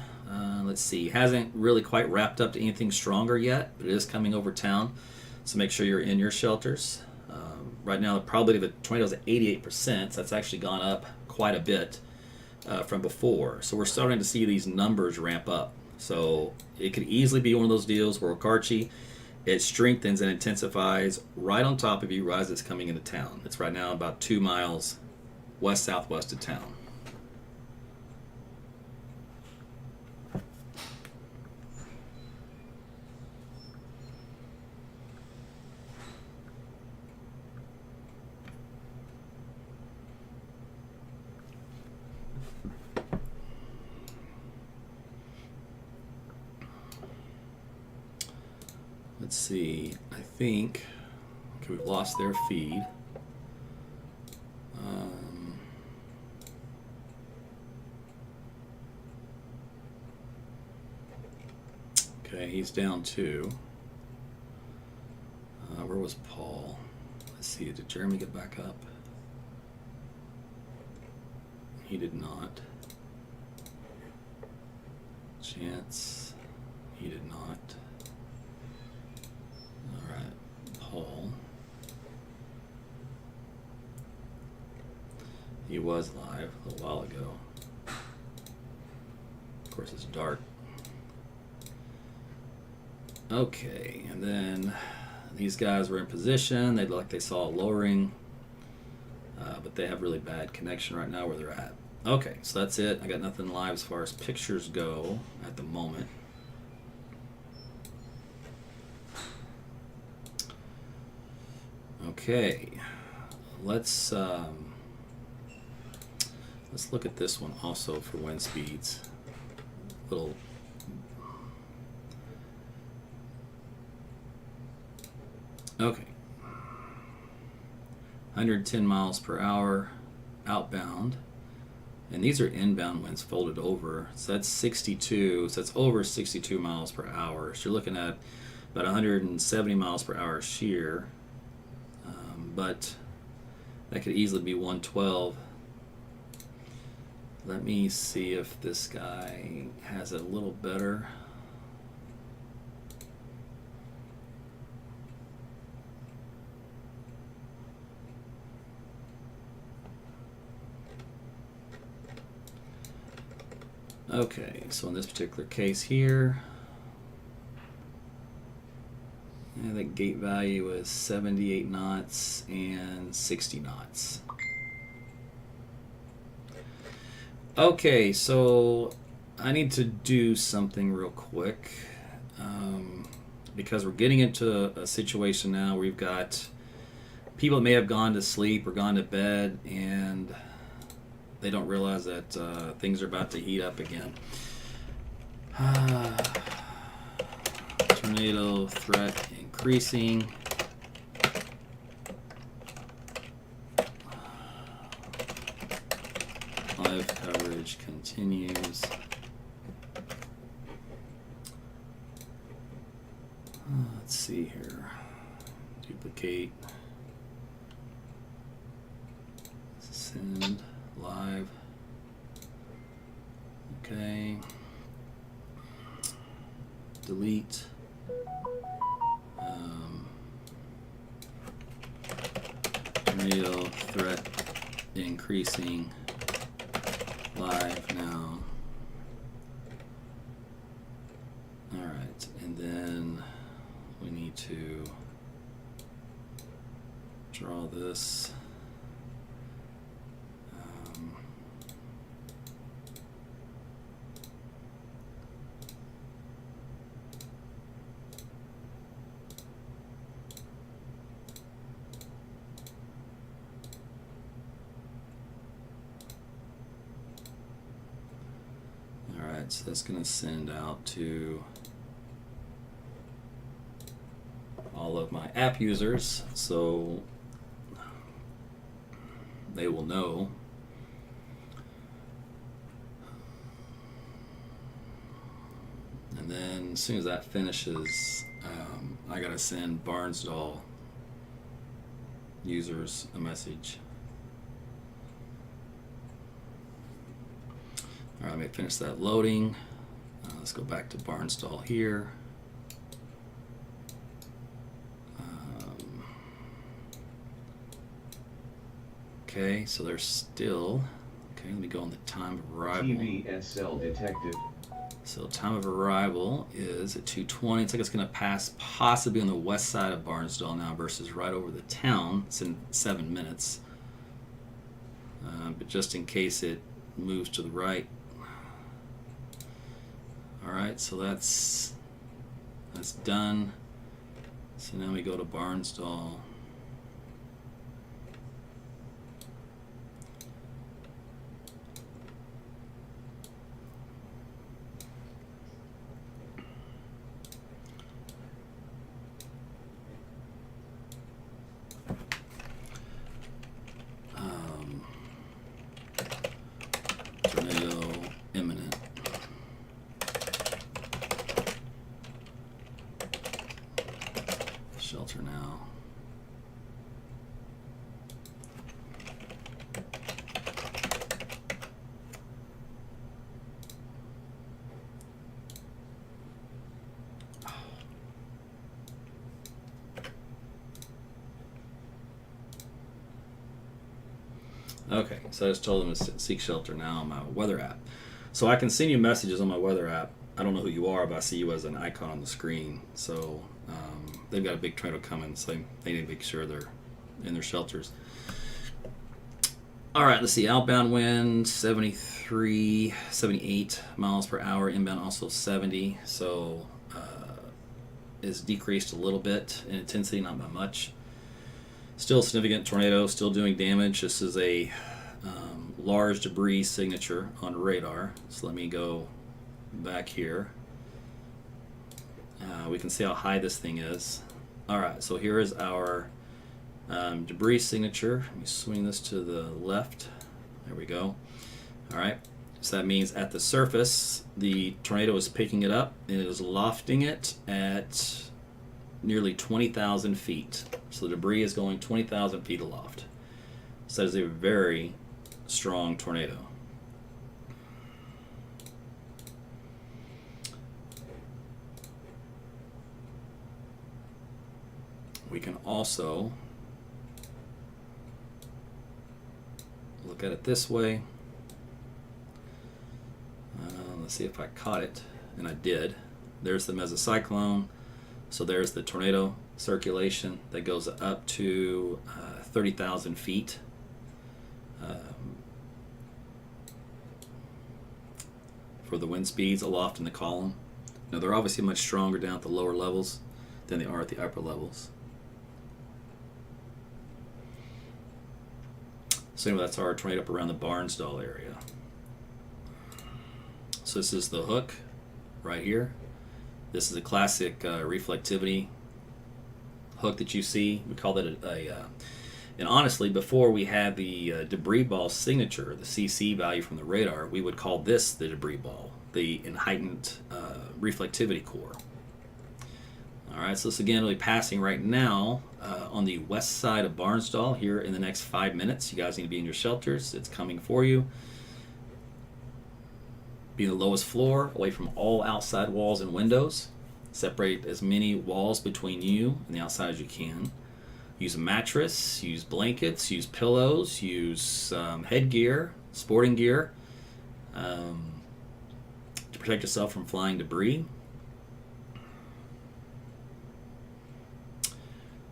let's see, hasn't really quite wrapped up to anything stronger yet, but it is coming over town, so make sure you're in your shelters. Right now, the probability of a tornado is at 88%, so that's actually gone up quite a bit from before. So we're starting to see these numbers ramp up. So it could easily be one of those deals where Okarche, it strengthens and intensifies right on top of you right as it's coming into town. It's right now about 2 miles west-southwest of town. Let's see, I think, okay, we've lost their feed. Okay, he's down 2. Where was Paul? Let's see, did Jeremy get back up? He did not. Chance, he did not. Paul. He was live a little while ago. Of course, it's dark. Okay, and then these guys were in position. They looked like they saw a lowering, but they have really bad connection right now where they're at. Okay, so that's it. I got nothing live as far as pictures go at the moment. Okay, let's look at this one also for wind speeds. Little okay, 110 miles per hour outbound, and these are inbound winds folded over. So that's 62. So that's over 62 miles per hour. So you're looking at about 170 miles per hour shear. But that could easily be 112. Let me see if this guy has it a little better. Okay, so in this particular case here, the gate value is 78 knots and 60 knots. Okay, so I need to do something real quick because we're getting into a situation now where we've got people that may have gone to sleep or gone to bed and they don't realize that things are about to heat up again. Tornado threat increasing. Live coverage continues. Let's see here. Duplicate. Send live. Okay. Delete. Tornado threat increasing. Live now. Alright, and then we need to draw this. So that's going to send out to all of my app users, so they will know. And then as soon as that finishes, I got to send Bartlesville users a message. Alright, let me finish that loading. Let's go back to Bartlesville here. Okay, so there's still... Okay, let me go on the time of arrival. TVSL detected. So time of arrival is at 2:20. It's like it's going to pass possibly on the west side of Bartlesville now versus right over the town. It's in 7 minutes. But just in case it moves to the right. Alright, so that's done. So now we go to Bartlesville. Tornado imminent. Shelter now. Okay, so I just told them to seek shelter now on my weather app. So I can send you messages on my weather app. I don't know who you are, but I see you as an icon on the screen. So they've got a big tornado coming, so they need to make sure they're in their shelters. All right, let's see. Outbound wind 73, 78 miles per hour. Inbound also 70. So is decreased a little bit in intensity, not by much. Still a significant tornado, still doing damage. This is a large debris signature on radar. So let me go back here. We can see how high this thing is. Alright, so here is our debris signature. Let me swing this to the left. There we go. Alright, so that means at the surface, the tornado is picking it up and it is lofting it at nearly 20,000 feet. So the debris is going 20,000 feet aloft. So that is a very strong tornado. We can also look at it this way. Let's see if I caught it, and I did. There's the mesocyclone. So there's the tornado circulation that goes up to 30,000 feet. For the wind speeds aloft in the column. Now they're obviously much stronger down at the lower levels than they are at the upper levels. So anyway, that's our tornado up around the Bartlesville area. So this is the hook right here. This is a classic reflectivity hook that you see. We call that and honestly, before we had the debris ball signature, the CC value from the radar, we would call this the debris ball, the heightened reflectivity core. All right, so this again will be passing right now on the west side of Bartlesville here in the next 5 minutes. You guys need to be in your shelters. It's coming for you. Be the lowest floor, away from all outside walls and windows. Separate as many walls between you and the outside as you can. Use a mattress, use blankets, use pillows, use headgear, sporting gear to protect yourself from flying debris.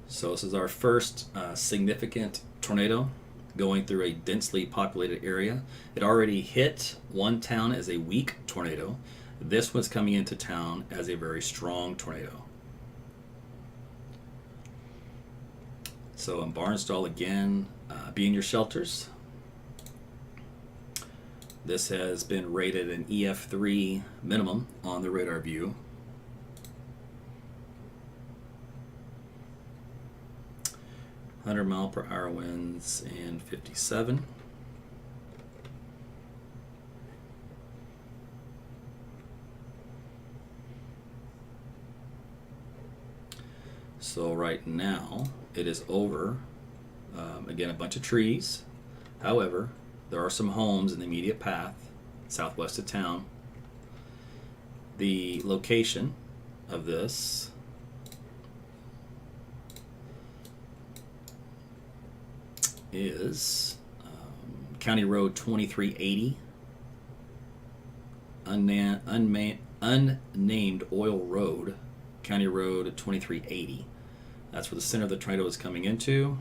So this is our first significant tornado going through a densely populated area. It already hit one town as a weak tornado. This one's coming into town as a very strong tornado. So in Bartlesville again, be in your shelters. This has been rated an EF3 minimum on the radar view. (100-mile-per-hour winds and 57. So right now it is over. Again, a bunch of trees. However, there are some homes in the immediate path, southwest of town. The location of this is County Road 2380, unnamed Oil Road, County Road 2380. That's where the center of the tornado is coming into.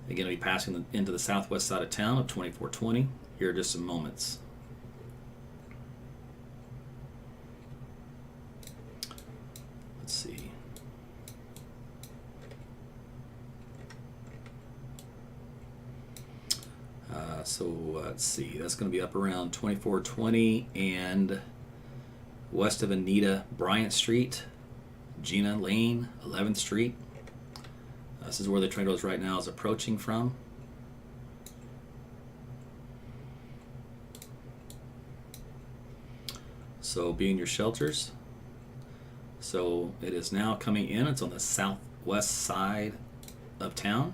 Again, it'll be passing into the southwest side of town of 2420 here in just some moments. Let's see. So let's see. That's going to be up around 2420 and west of Anita Bryant Street, Gina Lane, 11th Street. This is where the tornado is right now is approaching from. So be in your shelters. So it is now coming in. It's on the southwest side of town.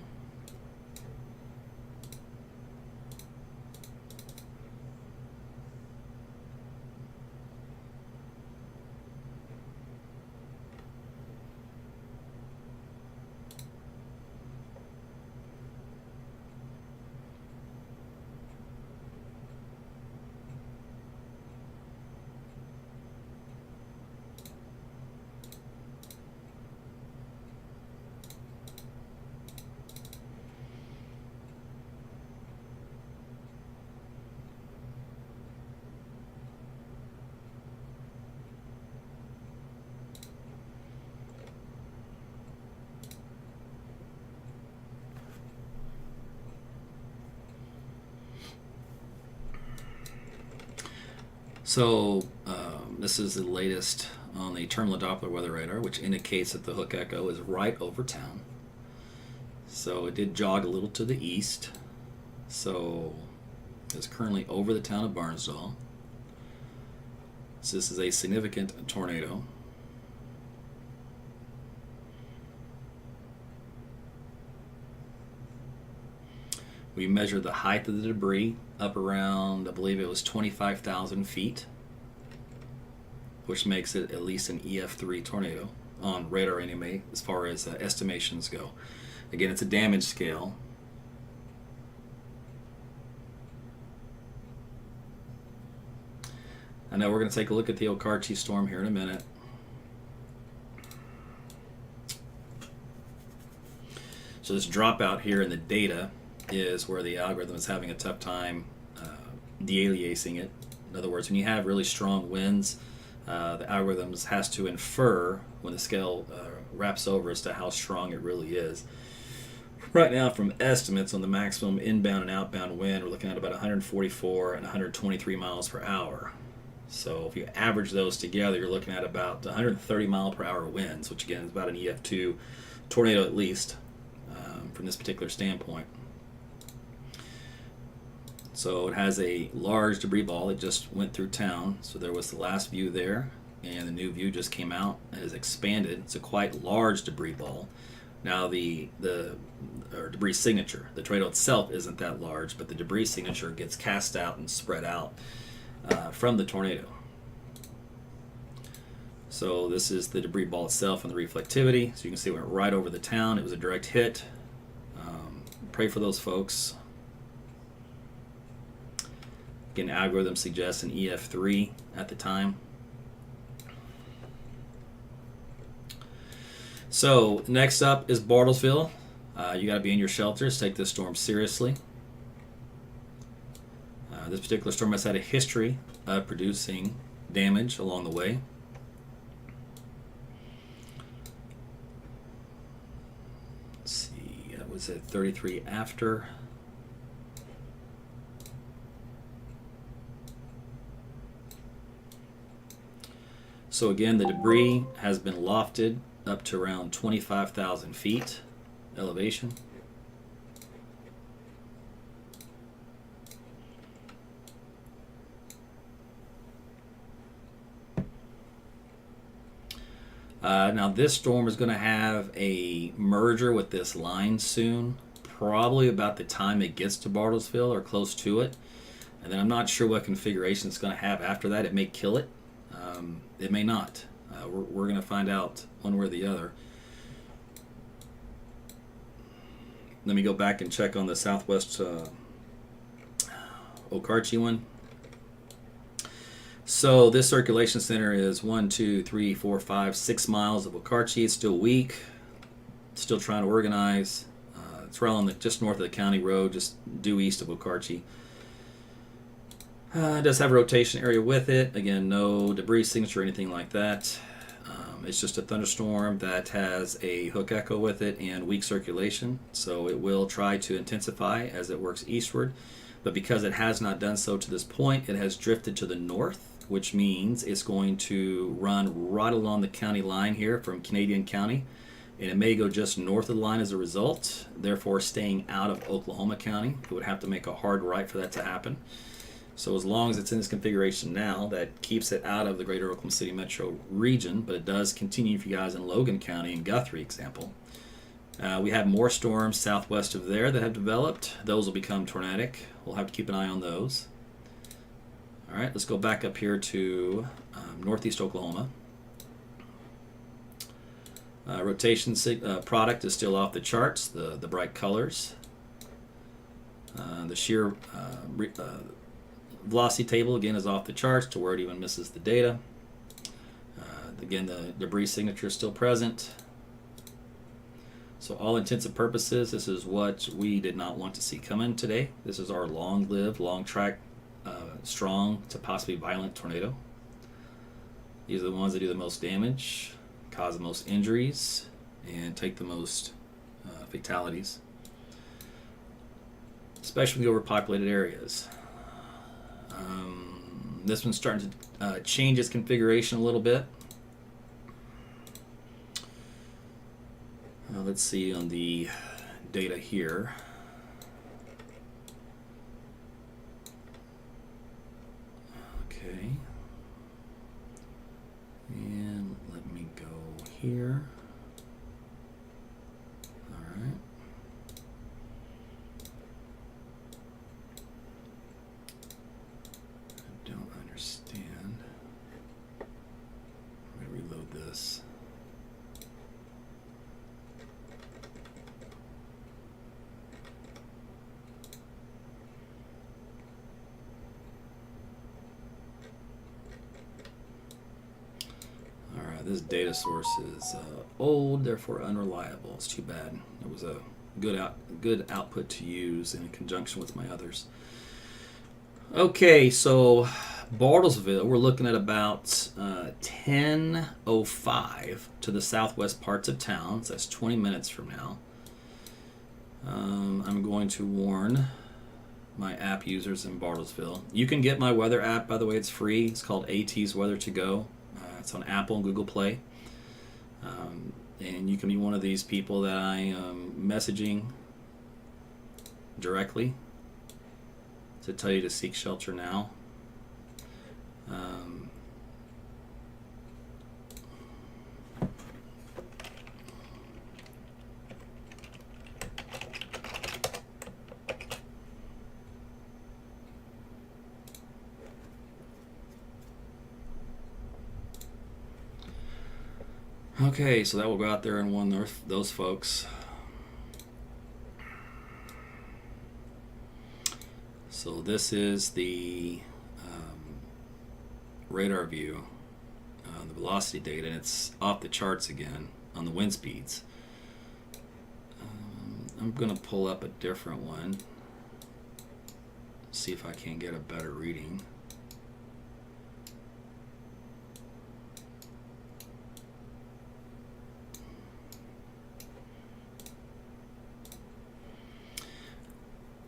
So this is the latest on the terminal Doppler weather radar, which indicates that the hook echo is right over town. So it did jog a little to the east. So it's currently over the town of Bartlesville. So this is a significant tornado. We measured the height of the debris up around, I believe it was 25,000 feet, which makes it at least an EF3 tornado on radar anyway, as far as estimations go. Again, it's a damage scale. I know we're going to take a look at the Okarchi storm here in a minute. So this dropout here in the data is where the algorithm is having a tough time de-aliasing it. In other words, when you have really strong winds, the algorithms has to infer when the scale wraps over as to how strong it really is. Right now, from estimates on the maximum inbound and outbound wind, we're looking at about 144 and 123 miles per hour. So if you average those together, you're looking at about 130 mile per hour winds, which again is about an EF2 tornado at least from this particular standpoint. So it has a large debris ball that just went through town. So there was the last view there, and the new view just came out and has expanded. It's a quite large debris ball. Now the debris signature, the tornado itself isn't that large, but the debris signature gets cast out and spread out. from the tornado. So this is the debris ball itself and the reflectivity. So you can see it went right over the town. It was a direct hit. Pray for those folks. Again, algorithm suggests an EF3 at the time. So next up is Bartlesville. You got to be in your shelters. Take this storm seriously. This particular storm has had a history of producing damage along the way. Let's see, that was at 33 after. So again, the debris has been lofted up to around 25,000 feet elevation. Now this storm is going to have a merger with this line soon, probably about the time it gets to Bartlesville or close to it. And then I'm not sure what configuration it's going to have after that. It may kill it. It may not. We're going to find out one way or the other. Let me go back and check on the southwest Okarche one. So this circulation center is 1, 2, 3, 4, 5, 6 miles of Okarche. It's still weak. Still trying to organize. It's right on the just north of the county road, just due east of Okarche. It does have a rotation area with it. Again, no debris signature or anything like that. It's just a thunderstorm that has a hook echo with it and weak circulation. So it will try to intensify as it works eastward. But because it has not done so to this point, it has drifted to the north, which means it's going to run right along the county line here from Canadian County. And it may go just north of the line as a result, therefore staying out of Oklahoma County. It would have to make a hard right for that to happen. So as long as it's in this configuration now, that keeps it out of the greater Oklahoma City metro region, but it does continue for you guys in Logan County and Guthrie example. We have more storms southwest of there that have developed. Those will become tornadic. We'll have to keep an eye on those. All right, let's go back up here to northeast Oklahoma. Rotation product is still off the charts, the bright colors. The shear velocity table again is off the charts to where it even misses the data. Again, the debris signature is still present. So all intents and purposes, this is what we did not want to see come in today. This is our long-lived, long-track, strong to possibly violent tornado. These are the ones that do the most damage, cause the most injuries, and take the most fatalities, especially in the overpopulated areas. This one's starting to change its configuration a little bit. Let's see on the data here. Okay. And let me go here. All right. I don't understand. I'm going to reload this. This data source is old, therefore unreliable. It's too bad. It was a good output to use in conjunction with my others. Okay, so Bartlesville, we're looking at about 10:05 to the southwest parts of town. So that's 20 minutes from now. I'm going to warn my app users in Bartlesville. You can get my weather app, by the way. It's free. It's called AT's Weather to Go. It's on Apple and Google Play. And you can be one of these people that I am messaging directly to tell you to seek shelter now. Okay, so that will go out there and warn those folks. So this is the radar view, the velocity data, and it's off the charts again on the wind speeds. I'm going to pull up a different one, see if I can get a better reading.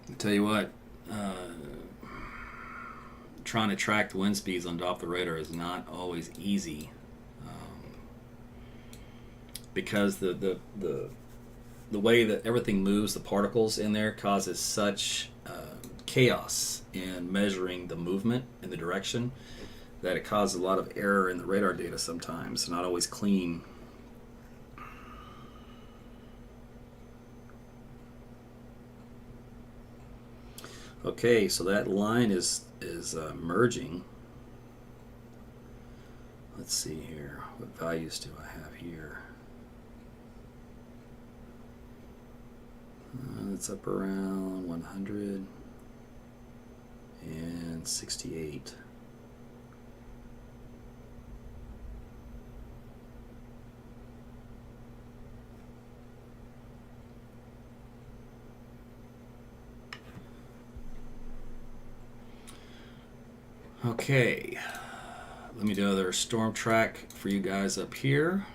I'll tell you what, trying to track the wind speeds on Doppler radar is not always easy, because the way that everything moves, the particles in there, causes such chaos in measuring the movement and the direction that it causes a lot of error in the radar data sometimes, not always clean. Okay, so that line is merging. Let's see here. What values do I have here? It's up around 168. Okay, let me do another storm track for you guys up here.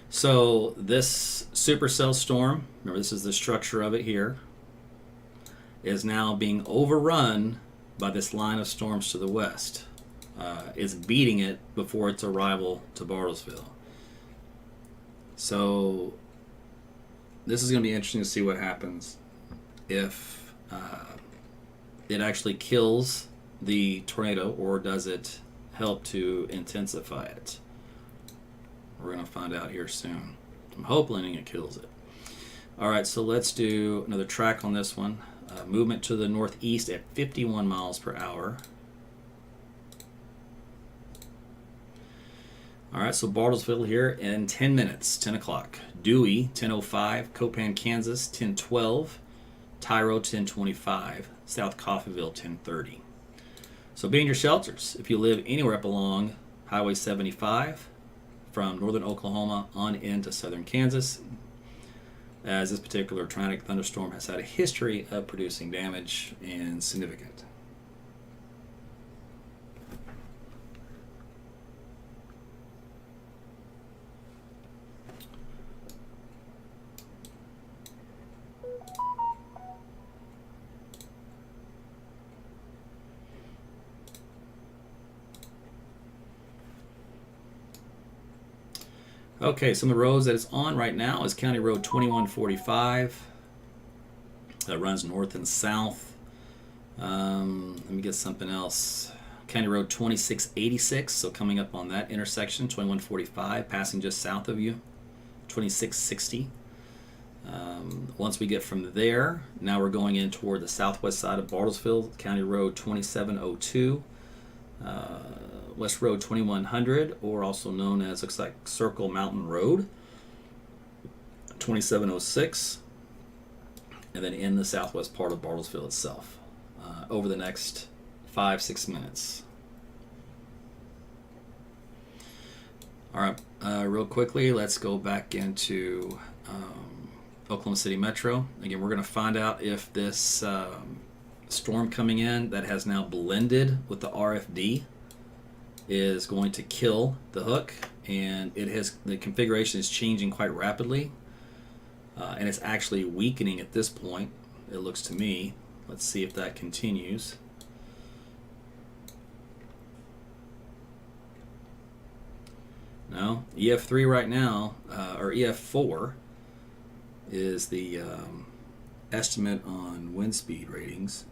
So this supercell storm, remember this is the structure of it here, is now being overrun by this line of storms to the west. It's beating it before its arrival to Bartlesville. So this is going to be interesting to see what happens if it actually kills the tornado, or does it help to intensify it? We're going to find out here soon. I'm hoping it kills it. All right, so let's do another track on this one. Movement to the northeast at 51 miles per hour. All right, so Bartlesville here in 10 minutes, 10 o'clock. Dewey, 10:05. Copan, Kansas, 10:12. Tyro, 10:25. South Coffeyville, 10:30. So be in your shelters if you live anywhere up along Highway 75 from northern Oklahoma on into southern Kansas, as this particular tornadic thunderstorm has had a history of producing damage and significant. Okay, some of the roads that it's on right now is County Road 2145. That runs north and south. Let me get something else. County Road 2686, so coming up on that intersection, 2145, passing just south of you, 2660. Once we get from there, now we're going in toward the southwest side of Bartlesville, County Road 2702. West Road 2100, or also known as, looks like Circle Mountain Road, 2706, and then in the southwest part of Bartlesville itself, over the next 5-6 minutes. All right, real quickly, let's go back into Oklahoma City Metro. Again, we're going to find out if this storm coming in that has now blended with the RFD is going to kill the hook, and the configuration is changing quite rapidly, and it's actually weakening at this point, it looks to me. Let's see if that continues. No, EF3 right now, or EF4 is the estimate on wind speed ratings.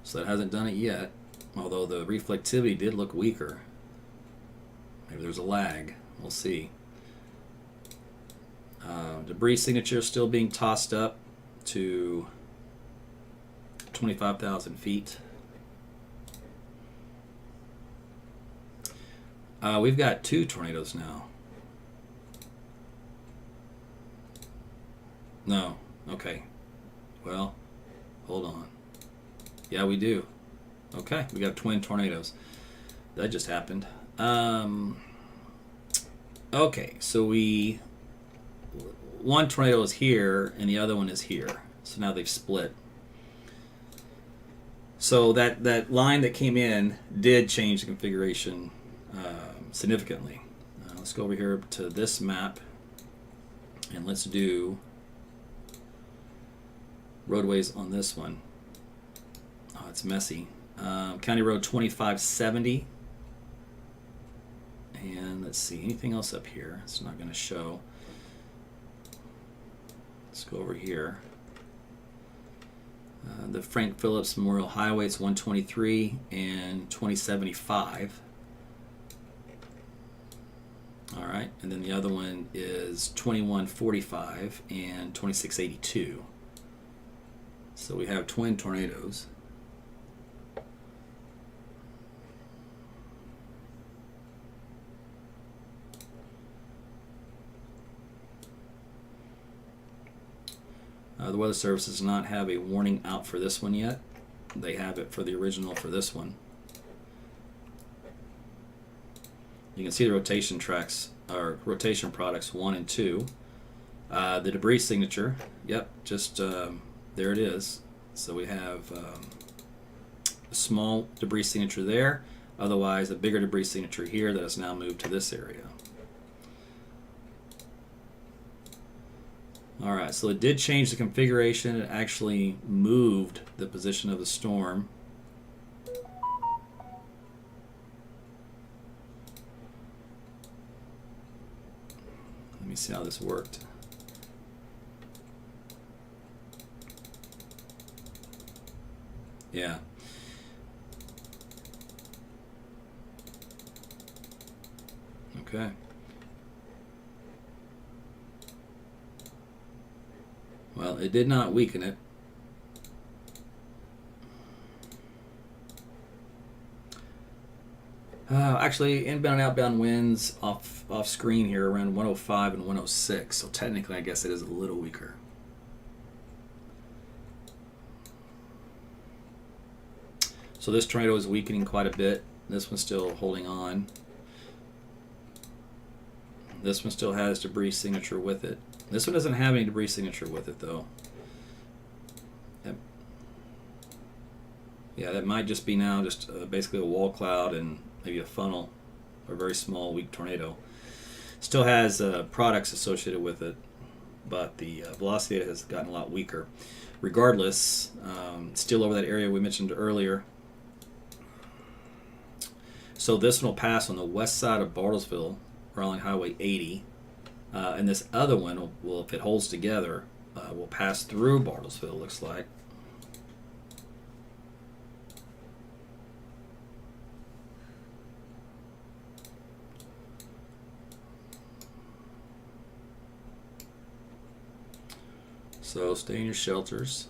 So that hasn't done it yet, although the reflectivity did look weaker. Maybe there's a lag. We'll see. Debris signature still being tossed up to 25,000 feet. We've got 2 tornadoes now. No. Okay. Well, hold on. Yeah, we do. Okay, we got twin tornadoes. That just happened. Okay, so one tornado is here and the other one is here. So now they've split. So that line that came in did change the configuration significantly. Let's go over here to this map and let's do roadways on this one. Oh, it's messy. County Road 2570. And let's see, anything else up here? It's not going to show. Let's go over here. The Frank Phillips Memorial Highway, it's 123 and 2075. All right, and then the other one is 2145 and 2682. So we have twin tornadoes. The Weather Service does not have a warning out for this one yet. They have it for the original for this one. You can see the rotation tracks, or rotation products 1 and 2. The debris signature, yep, just there it is. So we have a small debris signature there, otherwise a bigger debris signature here that has now moved to this area. Alright, so it did change the configuration. It actually moved the position of the storm. Let me see how this worked. Yeah. Okay. Well, it did not weaken it. Actually, inbound and outbound winds off screen here around 105 and 106. So technically, I guess it is a little weaker. So this tornado is weakening quite a bit. This one's still holding on. This one still has debris signature with it. This one doesn't have any debris signature with it, though. Yeah, that might just be now just basically a wall cloud and maybe a funnel, or a very small, weak tornado. Still has products associated with it, but the velocity has gotten a lot weaker. Regardless, still over that area we mentioned earlier. So this one will pass on the west side of Bartlesville, along Highway 80. And this other one will, if it holds together, will pass through Bartlesville, looks like. So stay in your shelters.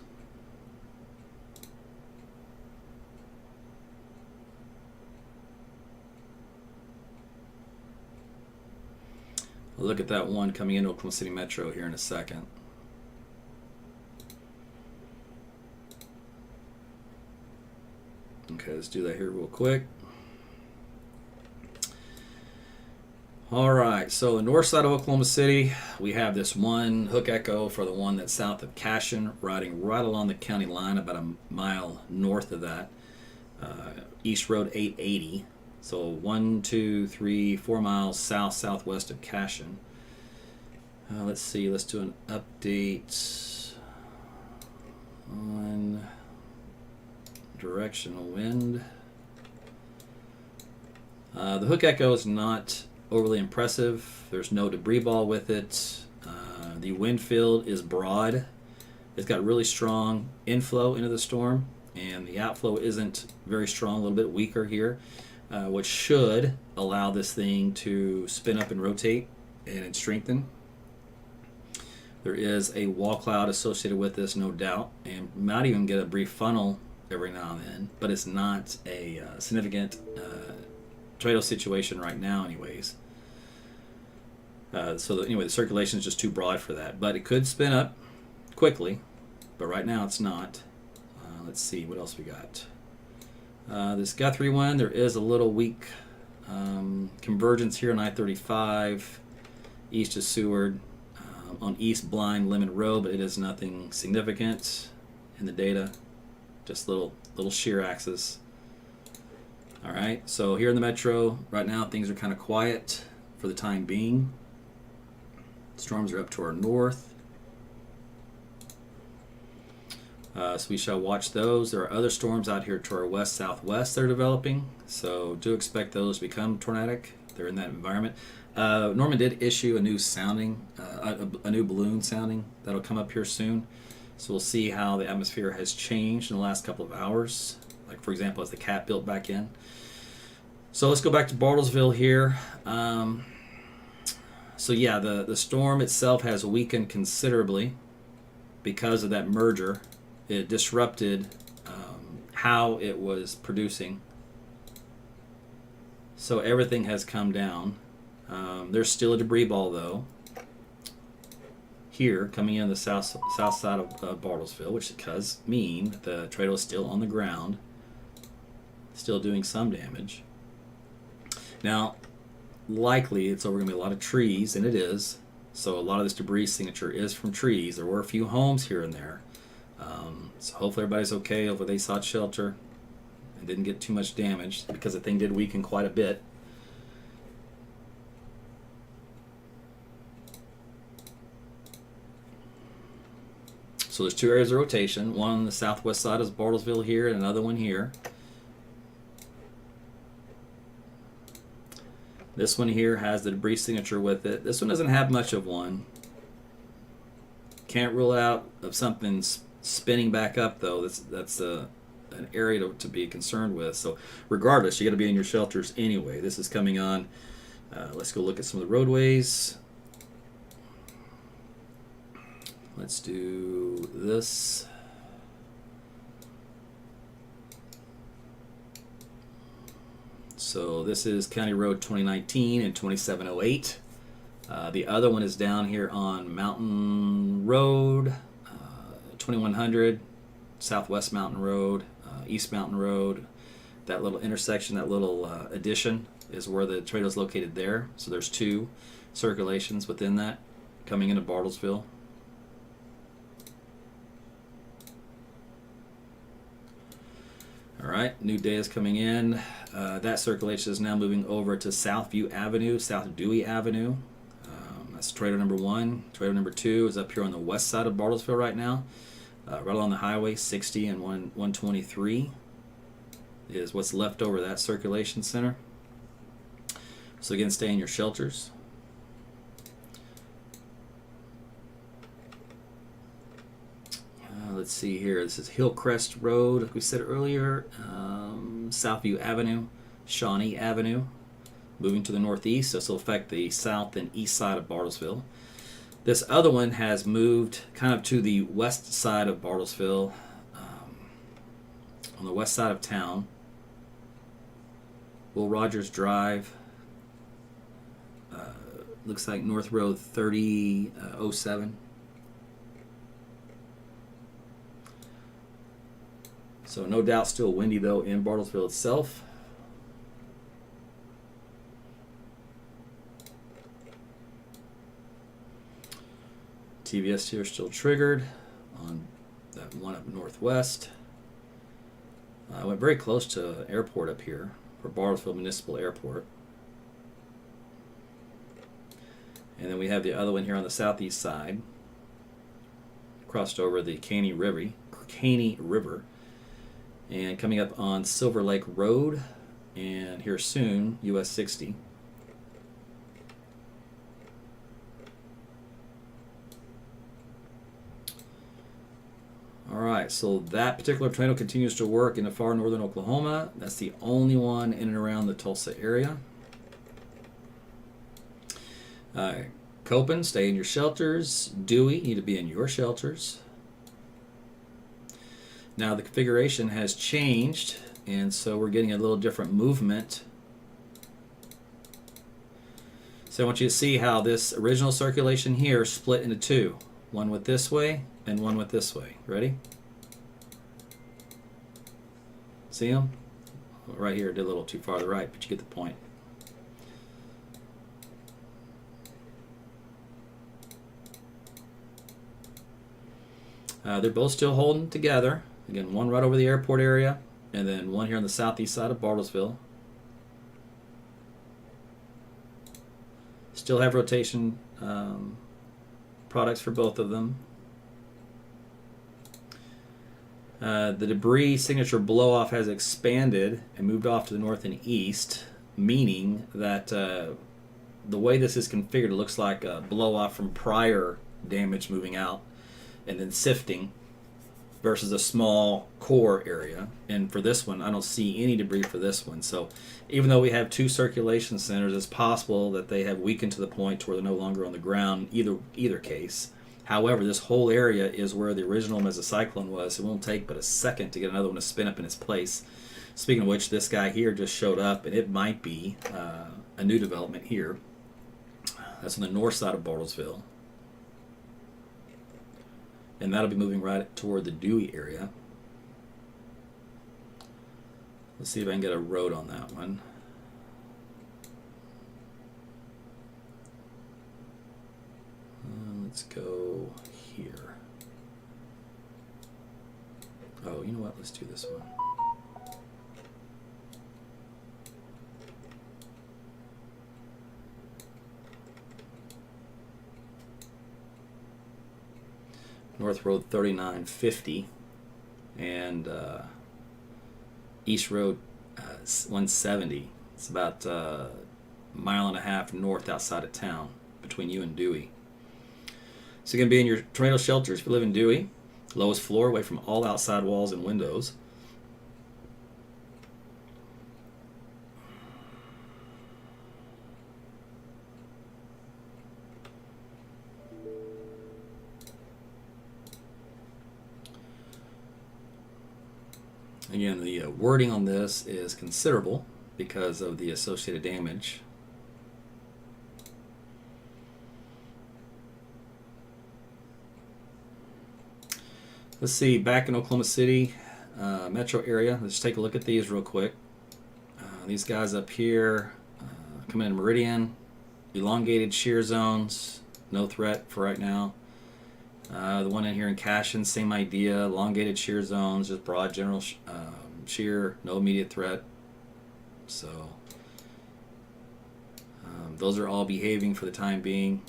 I'll look at that one coming into Oklahoma City Metro here in a second. Okay, let's do that here real quick. All right, so the north side of Oklahoma City, we have this one hook echo for the one that's south of Cashin, riding right along the county line, about a mile north of that. East Road 880. So 1, 2, 3, 4 miles southwest of Cashin. Let's see, let's do an update on directional wind. The hook echo is not overly impressive. There's no debris ball with it. The wind field is broad. It's got really strong inflow into the storm, and the outflow isn't very strong, a little bit weaker here. Which should allow this thing to spin up and rotate and strengthen. There is a wall cloud associated with this, no doubt, and might even get a brief funnel every now and then, but it's not a significant tornado situation right now, anyways. Anyway, the circulation is just too broad for that, but it could spin up quickly, but right now it's not. Let's see what else we got. This Guthrie one, there is a little weak convergence here on I-35 east of Seward on East Blind Lemon Road, but it is nothing significant in the data, just little shear axis. All right, so here in the metro right now things are kind of quiet for the time being. Storms are up to our north, so we shall watch those. There are other storms out here to our west southwest that are developing, so do expect those to become tornadic. They're in that environment. Norman did issue a new sounding, a new balloon sounding that'll come up here soon. So we'll see how the atmosphere has changed in the last couple of hours. Like for example, as the cat built back in. So let's go back to Bartlesville here. So yeah, the storm itself has weakened considerably because of that merger. It disrupted how it was producing. So everything has come down. There's still a debris ball though here coming in the south side of Bartlesville, which does mean that the tornado is still on the ground, still doing some damage. Now, likely it's over going to be a lot of trees, and it is. So a lot of this debris signature is from trees. There were a few homes here and there. So hopefully everybody's okay. Hopefully they sought shelter and didn't get too much damage, because the thing did weaken quite a bit. So there's two areas of rotation. One on the southwest side is Bartlesville here, and another one here. This one here has the debris signature with it. This one doesn't have much of one. Can't rule out of something spinning back up though. That's an area to be concerned with. So regardless, you got to be in your shelters anyway. This is coming on. Let's go look at some of the roadways. Let's do this. So this is County Road 2019 and 2708. The other one is down here on Mountain Road, 2100, Southwest Mountain Road, East Mountain Road. That little intersection, that little addition is where the tornado is located there. So there's two circulations within that coming into Bartlesville. All right, new data is coming in. That circulation is now moving over to Southview Avenue, South Dewey Avenue. That's tornado number 1. Tornado number 2 is up here on the west side of Bartlesville right now. Right along the highway, 60 and 123 is what's left over that circulation center. So again, stay in your shelters. Let's see here. This is Hillcrest Road, like we said earlier. Southview Avenue, Shawnee Avenue. Moving to the northeast, this will affect the south and east side of Bartlesville. This other one has moved kind of to the west side of Bartlesville, on the west side of town. Will Rogers Drive, looks like North Road 3007. So no doubt still windy though in Bartlesville itself. TVS here still triggered on that one up northwest. I went very close to airport up here for Bartlesville Municipal Airport. And then we have the other one here on the southeast side. Crossed over the Caney River. And coming up on Silver Lake Road, and here soon, US 60. Alright, so that particular tornado continues to work in the far northern Oklahoma. That's the only one in and around the Tulsa area. Copen, stay in your shelters. Dewey, you need to be in your shelters. Now the configuration has changed, and so we're getting a little different movement So I want you to see how this original circulation here split into two. One went this way and one went this way. Ready? See them? Right here, it did a little too far to the right, but you get the point. They're both still holding together. Again, one right over the airport area, and then one here on the southeast side of Bartlesville. Still have rotation products for both of them. The debris signature blow-off has expanded and moved off to the north and east, meaning that the way this is configured, it looks like a blow-off from prior damage moving out and then sifting versus a small core area. And for this one, I don't see any debris for this one. So even though we have two circulation centers, it's possible that they have weakened to the point to where they're no longer on the ground, either case. However, this whole area is where the original mesocyclone was. It won't take but a second to get another one to spin up in its place. Speaking of which, this guy here just showed up, and it might be a new development here. That's on the north side of Bartlesville. And that'll be moving right toward the Dewey area. Let's see if I can get a road on that one. Let's go here. Oh, you know what? Let's do this one. North Road 3950 and East Road 170. It's about a mile and a half north outside of town between you and Dewey. So you're going to be in your tornado shelters if you live in Dewey. Lowest floor, away from all outside walls and windows. Again, the wording on this is considerable because of the associated damage. Let's see, back in Oklahoma City metro area, let's take a look at these real quick. These guys up here coming in Meridian, elongated shear zones, no threat for right now. The one in here in Cashin, same idea, elongated shear zones, just broad general shear, no immediate threat. So those are all behaving for the time being.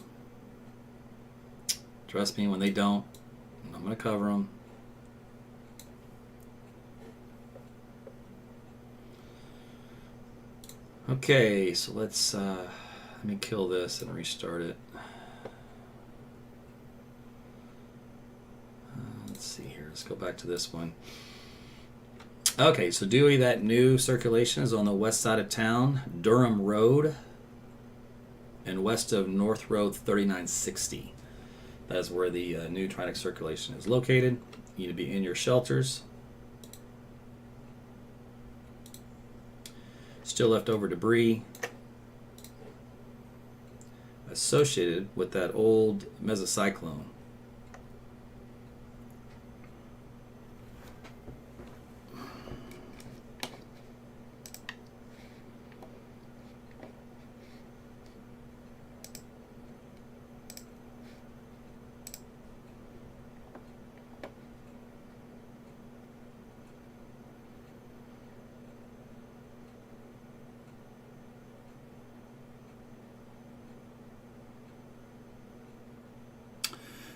Trust me, when they don't, I'm going to cover them. Okay, so let's let me kill this and restart it. Let's see here. Let's go back to this one. Okay, so Dewey, that new circulation is on the west side of town, Durham Road, and west of North Road 3960. That's where the new tornadic circulation is located. You need to be in your shelters. Still leftover debris associated with that old mesocyclone.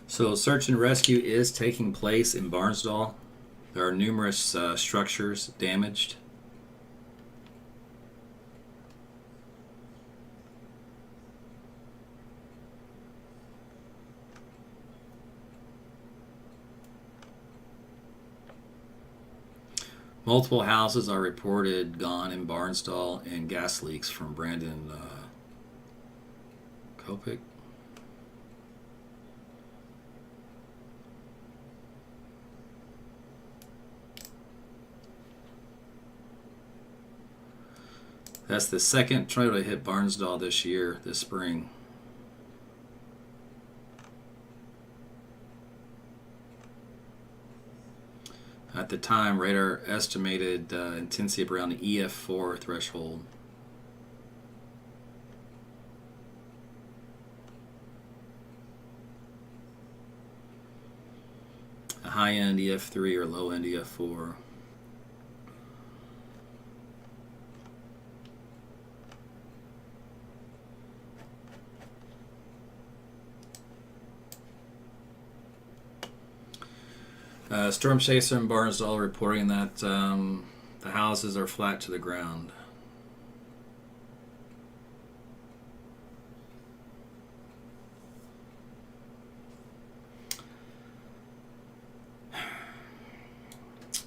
So search and rescue is taking place in Barnesdall. There are numerous structures damaged. Multiple houses are reported gone in Barnesdall, and gas leaks from Brandon Kopic. That's the second tornado to hit Bartlesville this year, this spring. At the time, radar estimated intensity of around the EF4 threshold. A high-end EF3 or low-end EF4. Storm chaser in Bartlesville reporting that the houses are flat to the ground.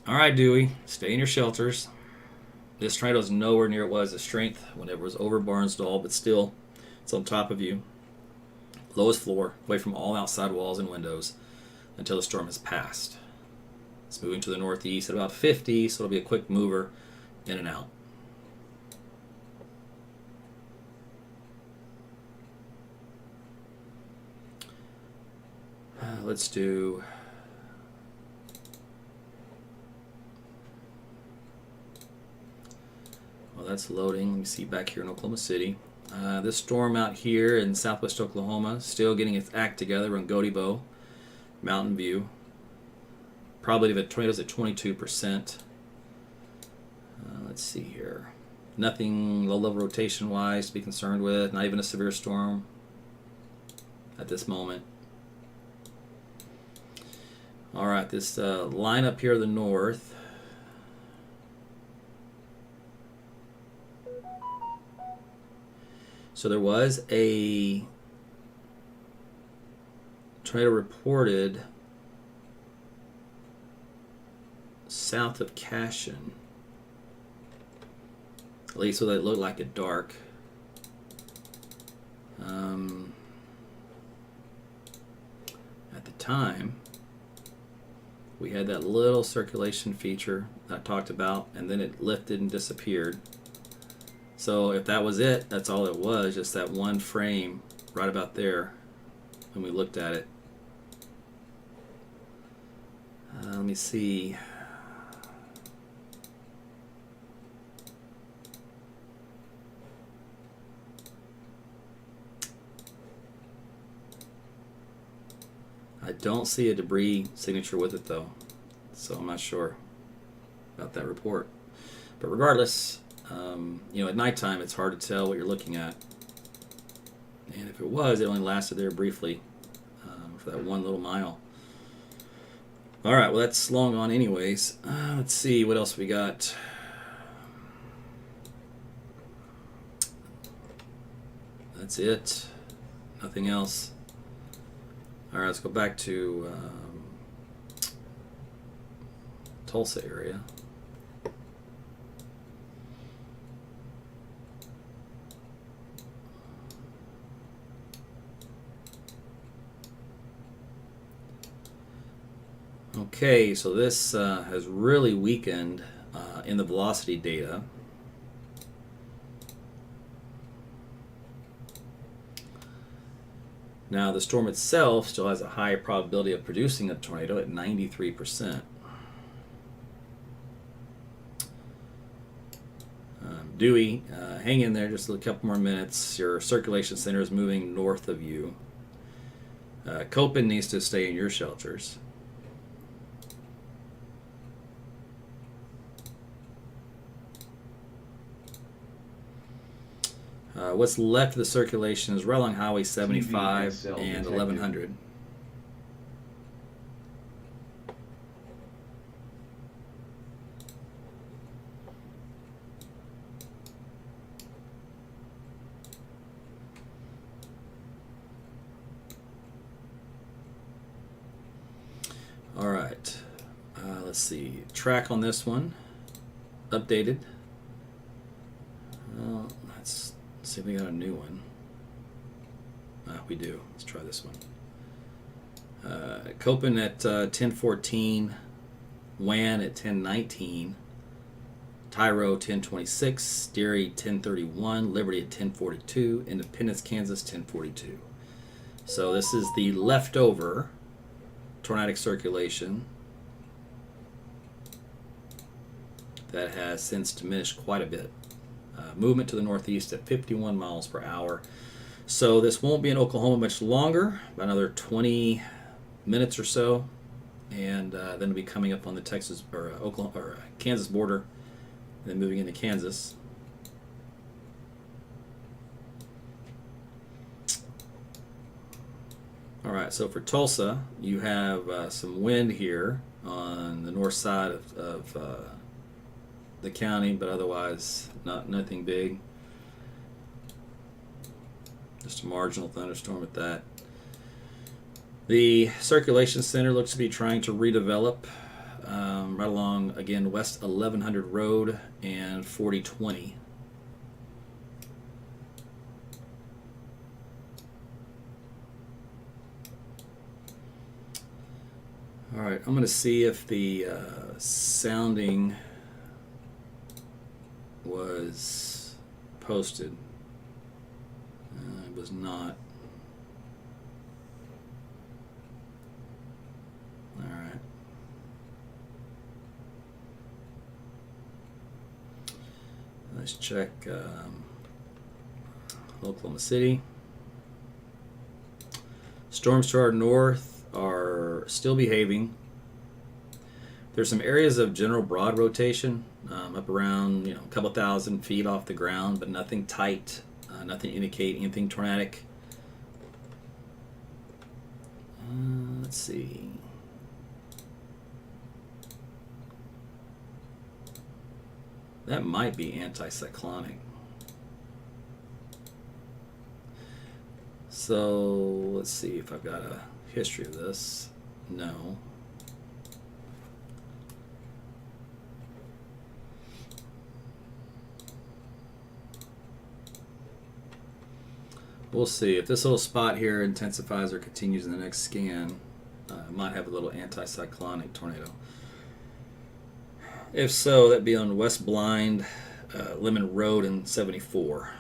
All right, Dewey, stay in your shelters. This tornado is nowhere near it was the strength when it was over Bartlesville, but still, it's on top of you. Lowest floor, away from all outside walls and windows until the storm has passed. It's moving to the northeast at about 50, so it'll be a quick mover in and out. Let's do... Well, that's loading. Let me see back here in Oklahoma City. This storm out here in southwest Oklahoma, still getting its act together on Godibo, Mountain View. Probability of a tornado is at 22%. Let's see here. Nothing low-level rotation-wise to be concerned with. Not even a severe storm at this moment. All right, this line up here to the north. So there was a tornado reported south of Cashin. At least what it looked like it dark. At the time, we had that little circulation feature that I talked about, and then it lifted and disappeared. So if that was it, that's all it was, just that one frame right about there when we looked at it. Let me see. I don't see a debris signature with it though, so I'm not sure about that report. But regardless, at nighttime it's hard to tell what you're looking at. And if it was, it only lasted there briefly for that one little mile. All right, well that's long gone anyways. Let's see what else we got. That's it. Nothing else. All right, let's go back to Tulsa area. Okay, so this has really weakened in the velocity data. Now, the storm itself still has a high probability of producing a tornado at 93%. Dewey, hang in there just a couple more minutes. Your circulation center is moving north of you. Copen needs to stay in your shelters. What's left of the circulation is right along Highway 75 and 1100. All right, let's see. Track on this one, updated. Well, let's see if we got a new one. We do. Let's try this one. Copen at 1014, WAN at 1019, Cairo 1026, Deary 1031, Liberty at 1042, Independence, Kansas 1042. So this is the leftover tornadic circulation that has since diminished quite a bit. Movement to the northeast at 51 miles per hour. So this won't be in Oklahoma much longer, about another 20 minutes or so, and then it'll be coming up on the Texas or Oklahoma or Kansas border, and then moving into Kansas. All right, so for Tulsa, you have some wind here on the north side of the county, but otherwise nothing big. Just a marginal thunderstorm at that. The circulation center looks to be trying to redevelop right along, again, West 1100 Road and 4020. All right, I'm going to see if the sounding was posted. It was not. All right. Let's check Oklahoma City. Storms to our north are still behaving. There's some areas of general broad rotation up around a couple thousand feet off the ground, but nothing tight, nothing to indicate anything tornadic. Let's see. That might be anticyclonic. So let's see if I've got a history of this. No. We'll see if this little spot here intensifies or continues in the next scan. It might have a little anticyclonic tornado. If so, that'd be on West Blind, Lemon Road and 74.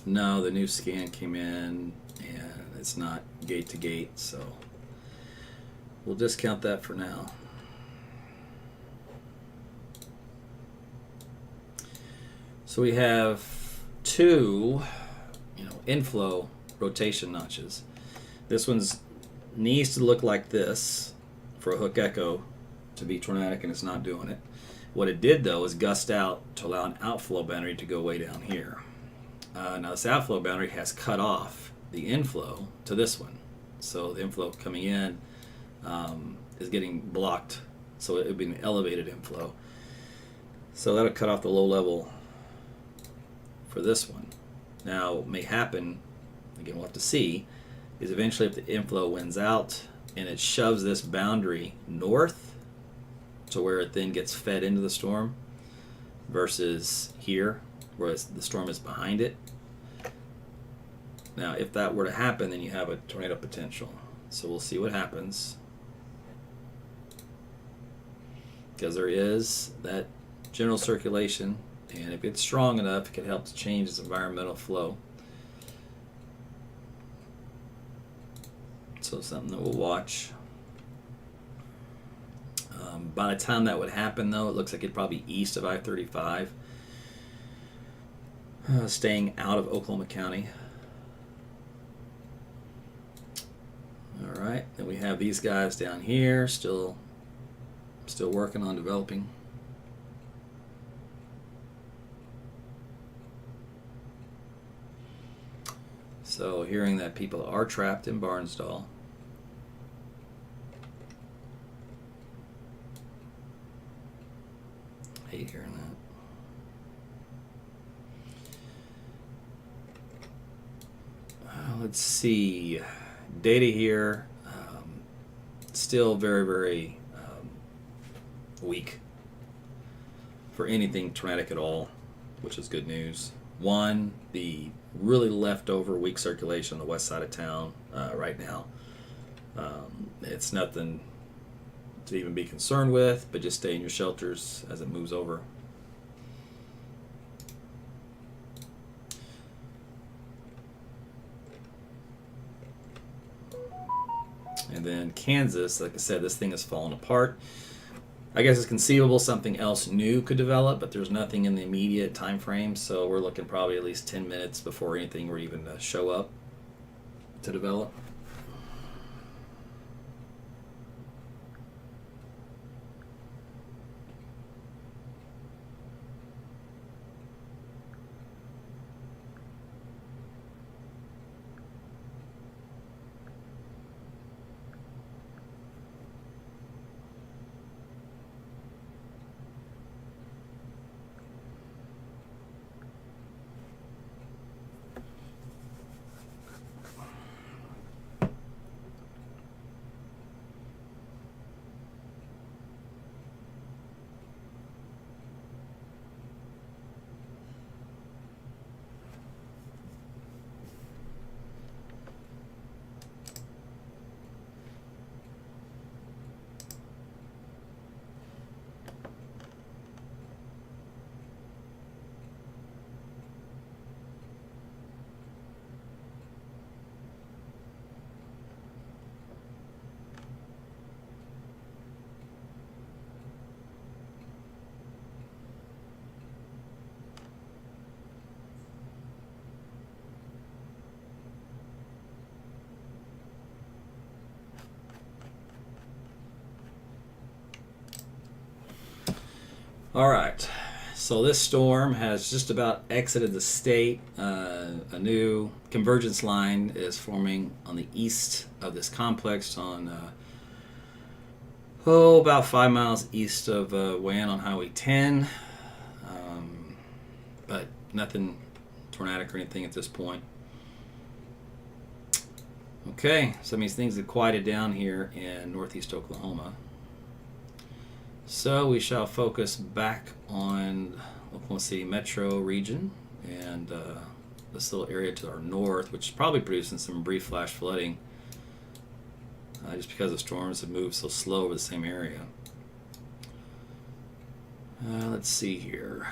No, the new scan came in and it's not gate to gate, so we'll discount that for now. So we have two, inflow rotation notches. This one's needs to look like this for a hook echo to be tornadic, and it's not doing it. What it did though is gust out to allow an outflow boundary to go way down here. Now this outflow boundary has cut off the inflow to this one. So the inflow coming in is getting blocked. So it would be an elevated inflow. So that'll cut off the low level for this one. Now what may happen, again we'll have to see, is eventually if the inflow wins out and it shoves this boundary north to where it then gets fed into the storm versus here where the storm is behind it. Now, if that were to happen, then you have a tornado potential. So we'll see what happens. Because there is that general circulation, and if it's strong enough, it can help to change its environmental flow. So something that we'll watch. By the time that would happen, though, it looks like it'd probably be east of I-35. Staying out of Oklahoma County. All right, then we have these guys down here still working on developing. So hearing that people are trapped in Barnsdall. Hate hearing that. Let's see. data here, still very, very weak for anything tornadic at all, which is good news. One, the really leftover weak circulation on the west side of town right now. It's nothing to even be concerned with, but just stay in your shelters as it moves over. And then Kansas, like I said, this thing has fallen apart. I guess it's conceivable something else new could develop, but there's nothing in the immediate time frame, so we're looking probably at least 10 minutes before anything would even show up to develop. All right, so this storm has just about exited the state. A new convergence line is forming on the east of this complex on, about 5 miles east of Wayne on Highway 10. But nothing tornadic or anything at this point. Okay, so that means things have quieted down here in northeast Oklahoma. So we shall focus back on Oklahoma City metro region and this little area to our north, which is probably producing some brief flash flooding just because the storms have moved so slow over the same area. Let's see here.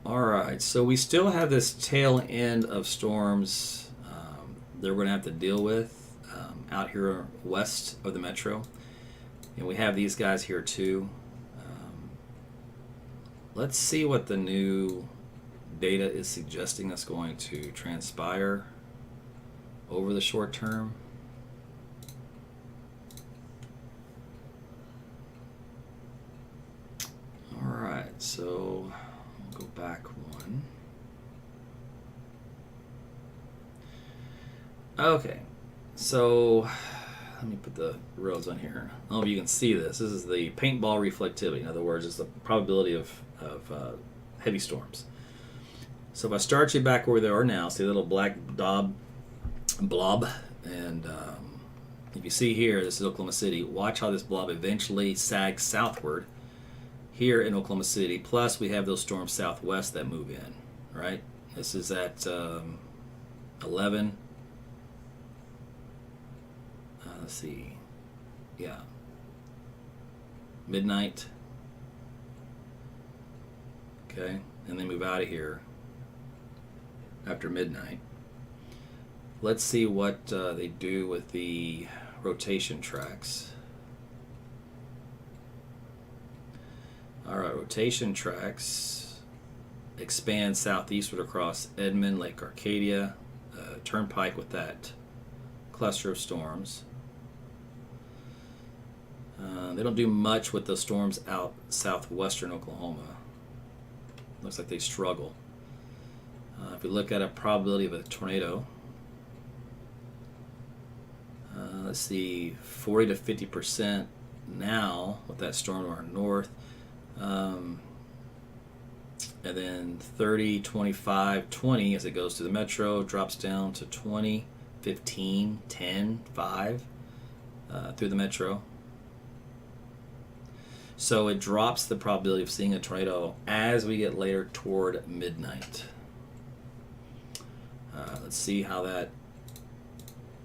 Alright, so we still have this tail end of storms that we're going to have to deal with out here west of the metro. And we have these guys here too. Let's see what the new data is suggesting that's going to transpire over the short term. Alright, so go back one. Okay, so let me put the rows on here. I don't know if you can see this. This is the paintball reflectivity. In other words, it's the probability of heavy storms. So if I start you back where they are now, see the little black blob, and if you see here, this is Oklahoma City. Watch how this blob eventually sags southward here in Oklahoma City. Plus, we have those storms southwest that move in, right? This is at 11. Let's see. Yeah. Midnight. Okay. And they move out of here after midnight. Let's see what they do with the rotation tracks. Alright, rotation tracks expand southeastward across Edmond, Lake Arcadia, turnpike with that cluster of storms. They don't do much with the storms out southwestern Oklahoma. Looks like they struggle. If we look at a probability of a tornado, let's see, 40 to 50% now with that storm to our north. And then 30, 25, 20 as it goes to the metro, drops down to 20, 15, 10, 5 through the metro. So it drops the probability of seeing a tornado as we get later toward midnight. Let's see how that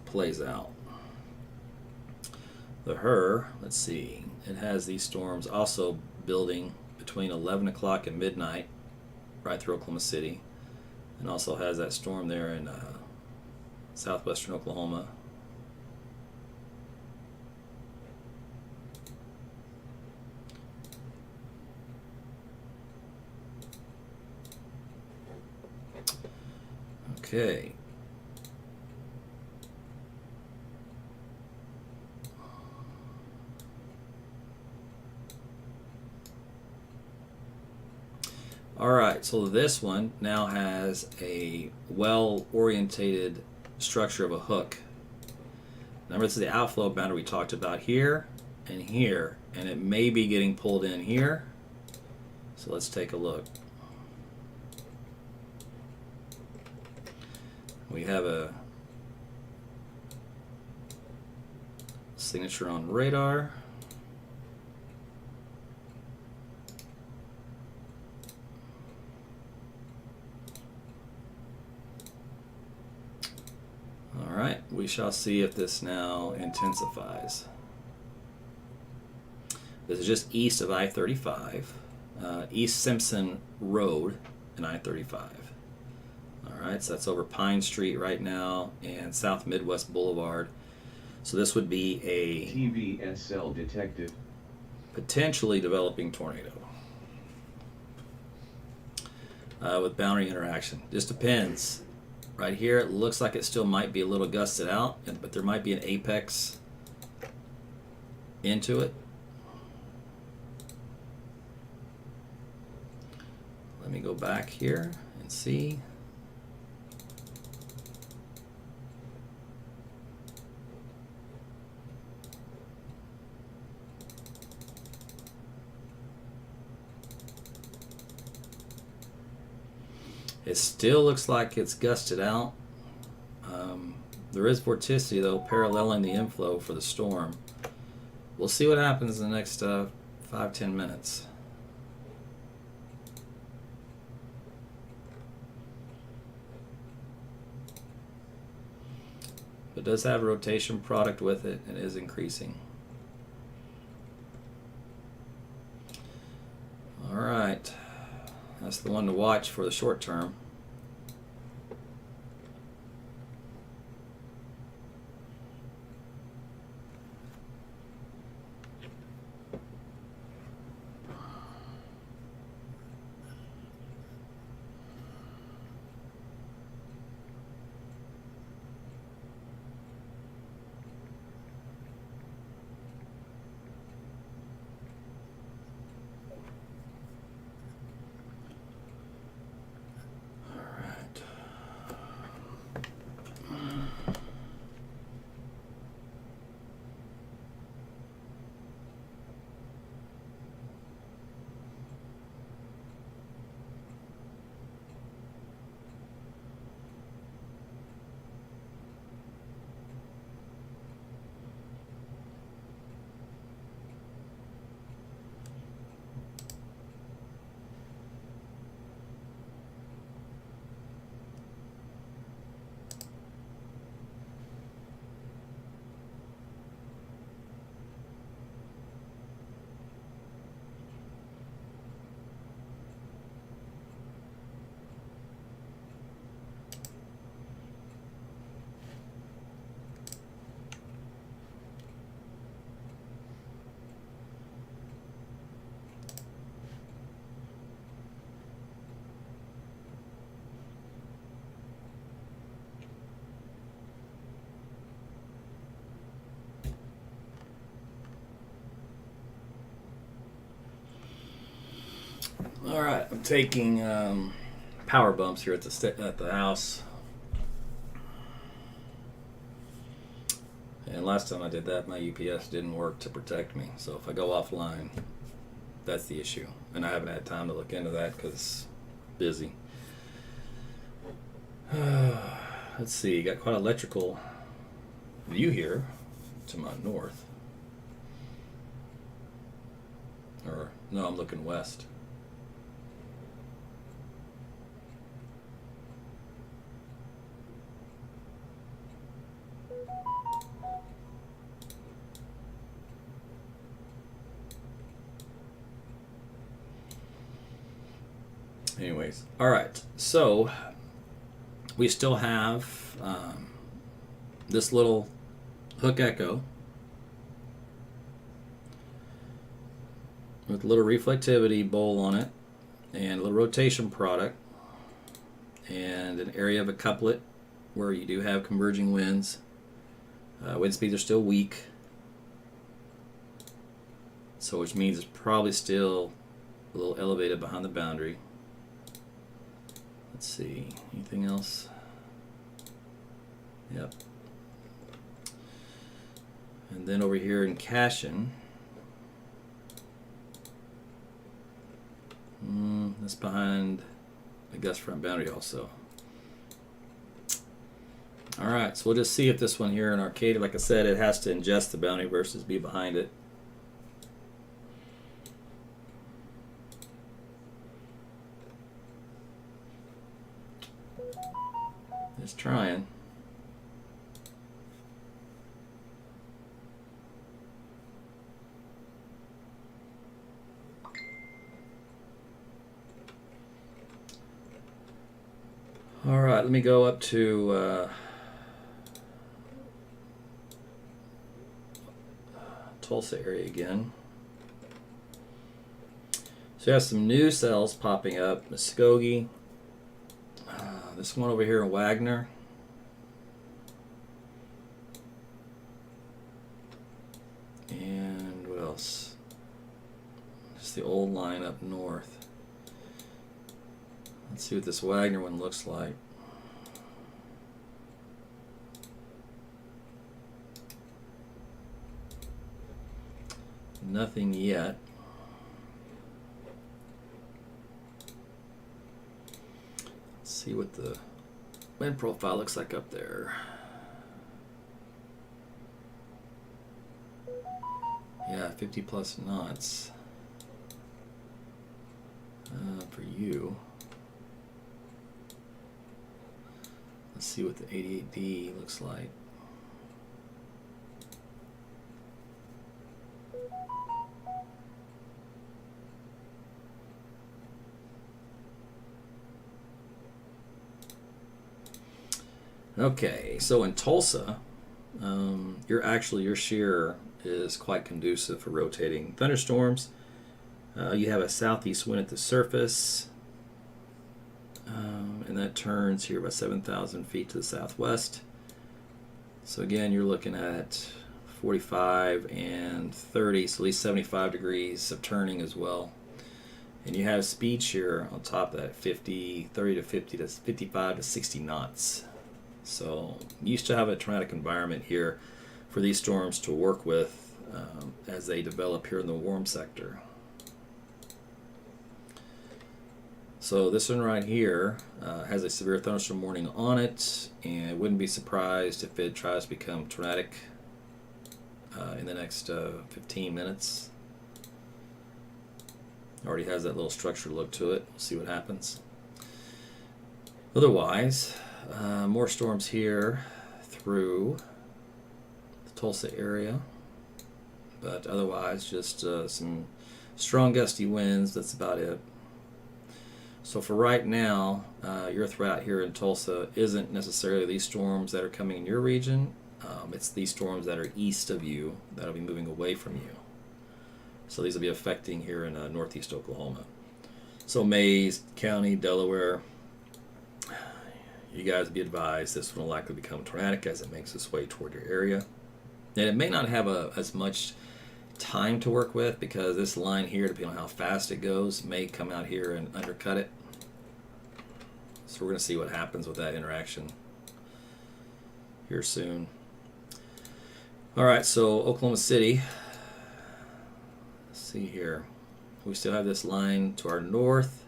plays out. Let's see, it has these storms also building between 11 o'clock and midnight right through Oklahoma City, and also has that storm there in southwestern Oklahoma. Okay. All right, so this one now has a well-orientated structure of a hook. Remember, this is the outflow boundary we talked about here, and it may be getting pulled in here. So let's take a look. We have a signature on radar. All right, we shall see if this now intensifies. This is just east of I-35, East Simpson Road and I-35. All right, so that's over Pine Street right now and South Midwest Boulevard. So this would be a TVS detected. Potentially developing tornado with boundary interaction. Just depends. Right here, it looks like it still might be a little gusted out, but there might be an apex into it. Let me go back here and see. It still looks like it's gusted out. There is vorticity, though, paralleling the inflow for the storm. We'll see what happens in the next 5-10 minutes. It does have a rotation product with it and is increasing. All right. That's the one to watch for the short term. I'm taking power bumps here at the house. And last time I did that, my UPS didn't work to protect me. So if I go offline, that's the issue. And I haven't had time to look into that because it's busy. Let's see, got quite an electrical view here to my north. Or, no, I'm looking west. Anyways, all right, so we still have this little hook echo with a little reflectivity bowl on it and a little rotation product and an area of a couplet where you do have converging winds. Wind speeds are still weak, so which means it's probably still a little elevated behind the boundary. Let's see, anything else? Yep. And then over here in Cashin, that's behind the gust front boundary also. All right, so we'll just see if this one here in Arcadia, like I said, it has to ingest the boundary versus be behind it. Just trying. All right, let me go up to Tulsa area again. So you have some new cells popping up. Muskogee. This one over here in Wagner. And what else? Just the old line up north. Let's see what this Wagner one looks like. Nothing yet. See what the wind profile looks like up there. Yeah, 50 plus knots for you. Let's see what the 88D looks like. Okay, so in Tulsa, your shear is quite conducive for rotating thunderstorms. You have a southeast wind at the surface, and that turns here about 7,000 feet to the southwest. So again, you're looking at 45 and 30, so at least 75 degrees of turning as well. And you have speed shear on top of that, 30 to 50 to 55 to 60 knots. So you used to have a tornadic environment here for these storms to work with as they develop here in the warm sector. So this one right here has a severe thunderstorm warning on it, and I wouldn't be surprised if it tries to become tornadic in the next 15 minutes. Already has that little structured look to it. We'll see what happens. Otherwise, more storms here through the Tulsa area, but otherwise just some strong gusty winds. That's about it. So for right now, your threat here in Tulsa isn't necessarily these storms that are coming in your region. It's these storms that are east of you that will be moving away from you. So these will be affecting here in northeast Oklahoma. So Mays County, Delaware, you guys be advised this will likely become tornadic as it makes its way toward your area. And it may not have as much time to work with, because this line here, depending on how fast it goes, may come out here and undercut it. So we're going to see what happens with that interaction here soon. All right, so Oklahoma City. Let's see here. We still have this line to our north.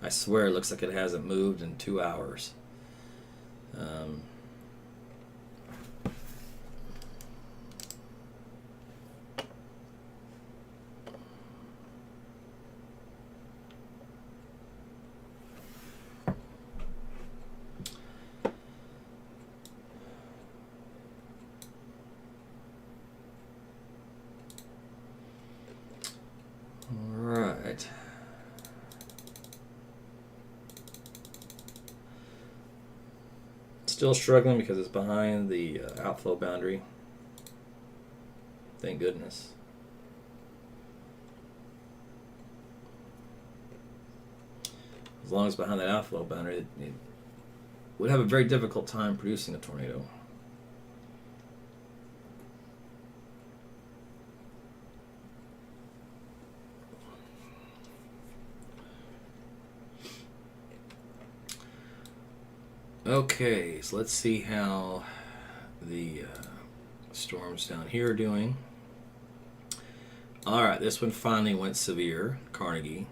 I swear it looks like it hasn't moved in 2 hours. Alright. Still struggling because it's behind the outflow boundary. Thank goodness. As long as it's behind that outflow boundary, it would have a very difficult time producing a tornado. Okay, so let's see how the storms down here are doing. Alright, this one finally went severe, Carnegie.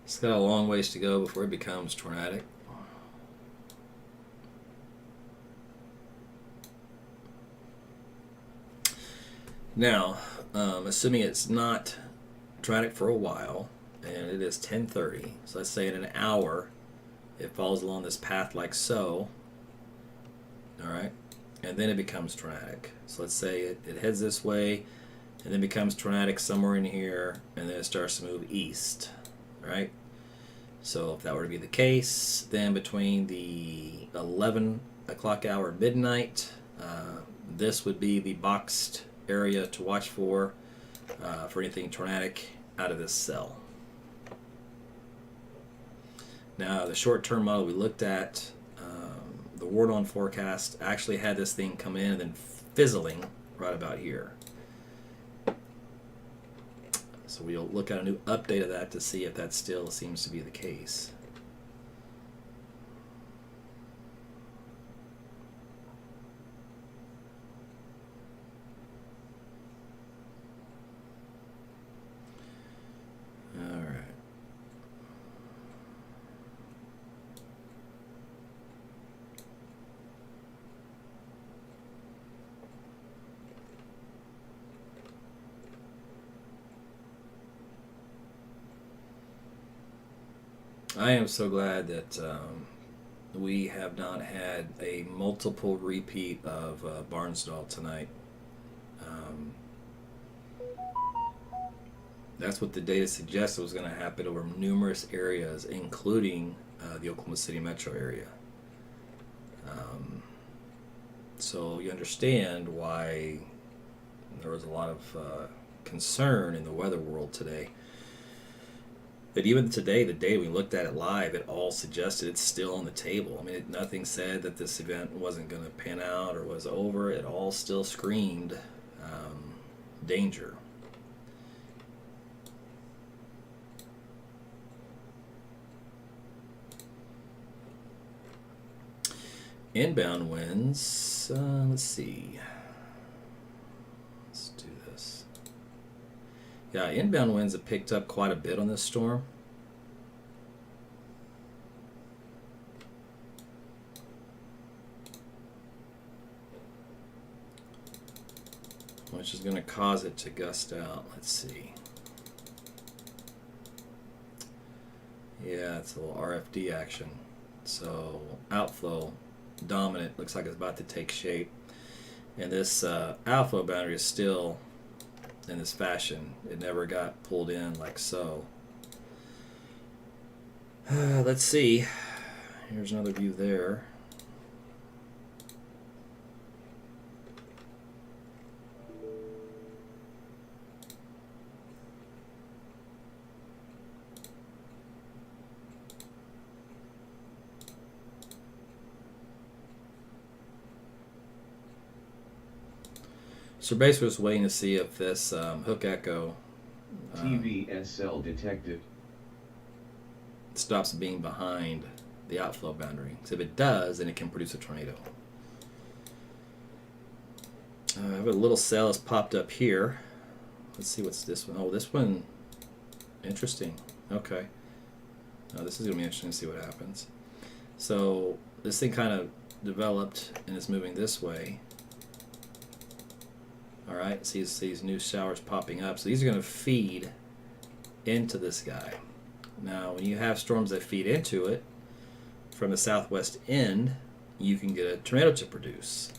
It's got a long ways to go before it becomes tornadic. Now, assuming it's not tornadic for a while, and it is 10:30, so let's say in an hour it follows along this path like so, alright, and then it becomes tornadic. So let's say it heads this way, and then becomes tornadic somewhere in here, and then it starts to move east, right? So if that were to be the case, then between the 11 o'clock hour midnight, this would be the boxed area to watch for anything tornadic out of this cell. Now, the short-term model we looked at, the ward-on forecast actually had this thing come in and then fizzling right about here. So we'll look at a new update of that to see if that still seems to be the case. I am so glad that we have not had a multiple repeat of Bartlesville tonight. That's what the data suggested was going to happen over numerous areas, including the Oklahoma City metro area. So you understand why there was a lot of concern in the weather world today. But even today, the day we looked at it live, it all suggested it's still on the table. I mean, nothing said that this event wasn't going to pan out or was over. It all still screamed danger. Inbound winds, let's see. Let's do this. Yeah, inbound winds have picked up quite a bit on this storm. Which is going to cause it to gust out. Let's see. Yeah, it's a little RFD action. So outflow dominant, looks like it's about to take shape. And this outflow boundary is still in this fashion. It never got pulled in like so. Let's see. Here's another view there. So basically just waiting to see if this hook echo TVSL detected. stops being behind the outflow boundary. So if it does, then it can produce a tornado. I have a little cell that's popped up here. Let's see what's this one. Oh, this one, interesting. Okay. Oh, this is going to be interesting to see what happens. So this thing kind of developed and is moving this way. All right, see these new showers popping up. So these are going to feed into this guy. Now, when you have storms that feed into it from the southwest end, you can get a tornado to produce.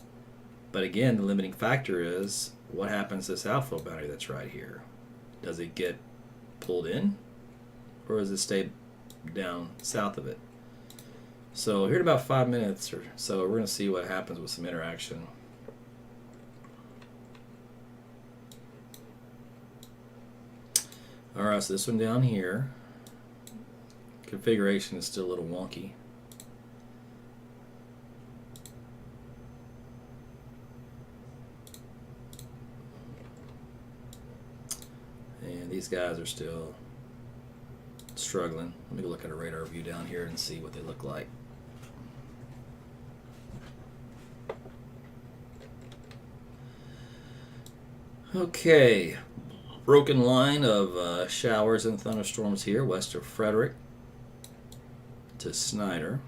But again, the limiting factor is what happens to this outflow boundary that's right here. Does it get pulled in, or does it stay down south of it? So here in about 5 minutes or so, we're going to see what happens with some interaction. Alright, so this one down here, configuration is still a little wonky. And these guys are still struggling. Let me go look at a radar view down here and see what they look like. Okay, broken line of showers and thunderstorms here west of Frederick to Snyder.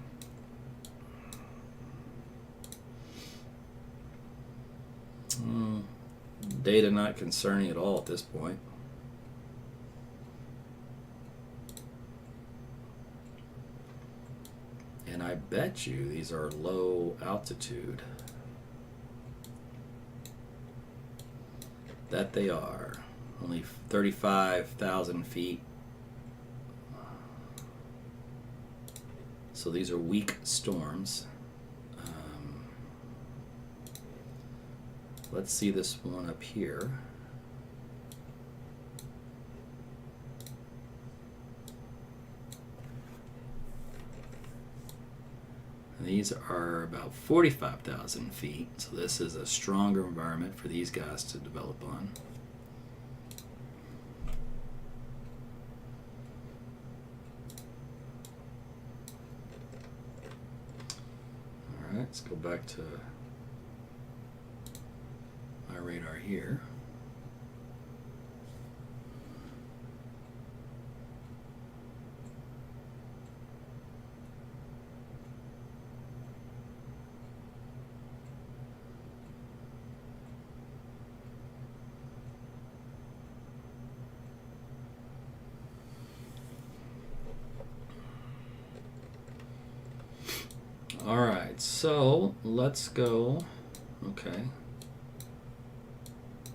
Data not concerning at all at this point. And I bet you these are low altitude. That they are. Only 35,000 feet. So these are weak storms. Let's see this one up here. And these are about 45,000 feet. So this is a stronger environment for these guys to develop on. All right, let's go back to my radar here. All right, so let's go. Okay.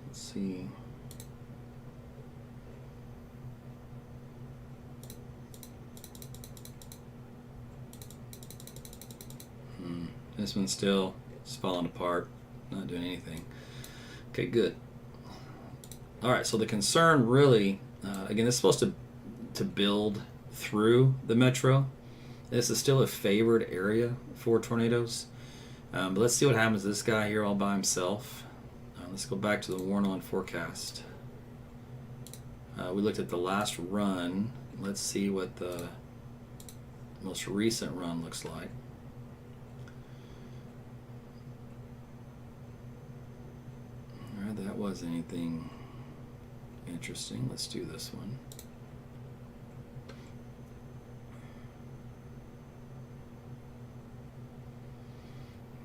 Let's see. This one's still just falling apart, not doing anything. Okay, good. All right, so the concern really, again, this is supposed to build through the metro. This is still a favored area for tornadoes. But let's see what happens to this guy here all by himself. Let's go back to the Warn-On forecast. We looked at the last run. Let's see what the most recent run looks like. All right, that wasn't anything interesting. Let's do this one.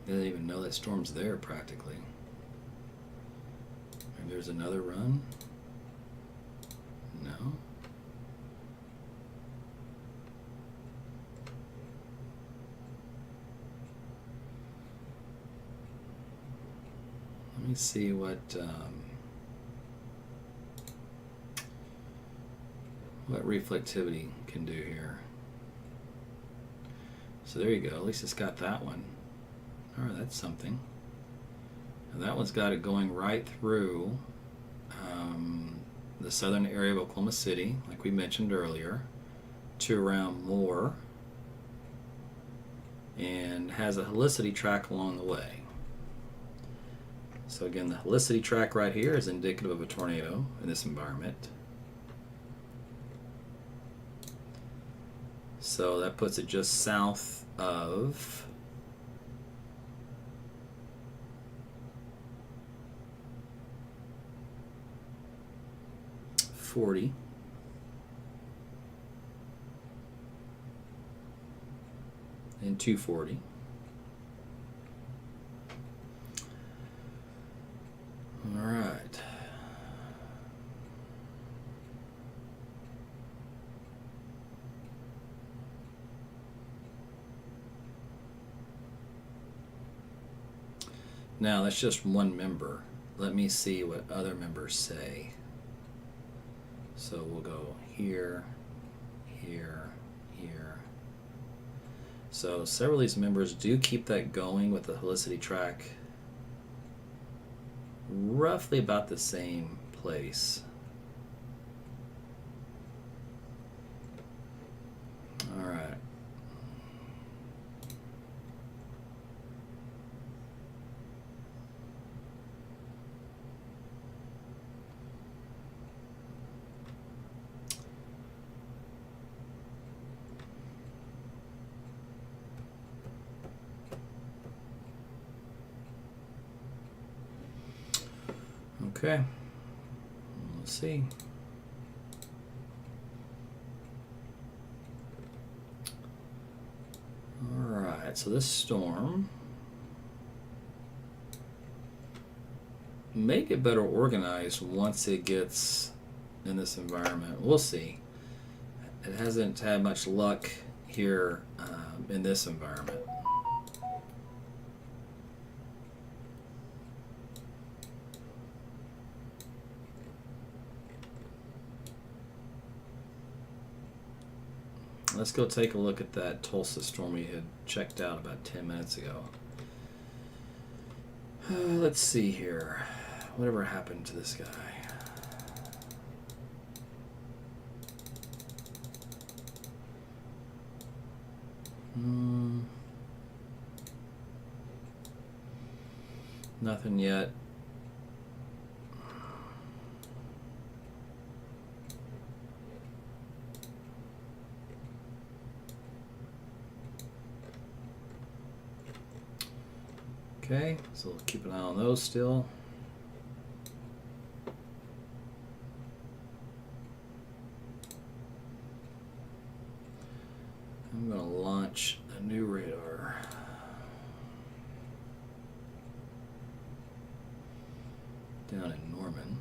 Didn't even know that storm's there practically. And there's another run. No. Let me see what reflectivity can do here. So there you go. At least it's got that one. All right, that's something. And that one's got it going right through the southern area of Oklahoma City, like we mentioned earlier, to around Moore, and has a helicity track along the way. So again, the helicity track right here is indicative of a tornado in this environment. So that puts it just south of .40. And 240. All right. Now that's just one member. Let me see what other members say. So we'll go here, here, here. So several of these members do keep that going with the helicity track roughly about the same place. All right. Okay, let's see. All right, so this storm may get better organized once it gets in this environment. We'll see. It hasn't had much luck here in this environment. Let's go take a look at that Tulsa storm we had checked out about 10 minutes ago. Let's see here. Whatever happened to this guy? Nothing yet. Okay, so we'll keep an eye on those still. I'm going to launch a new radar. Down in Norman.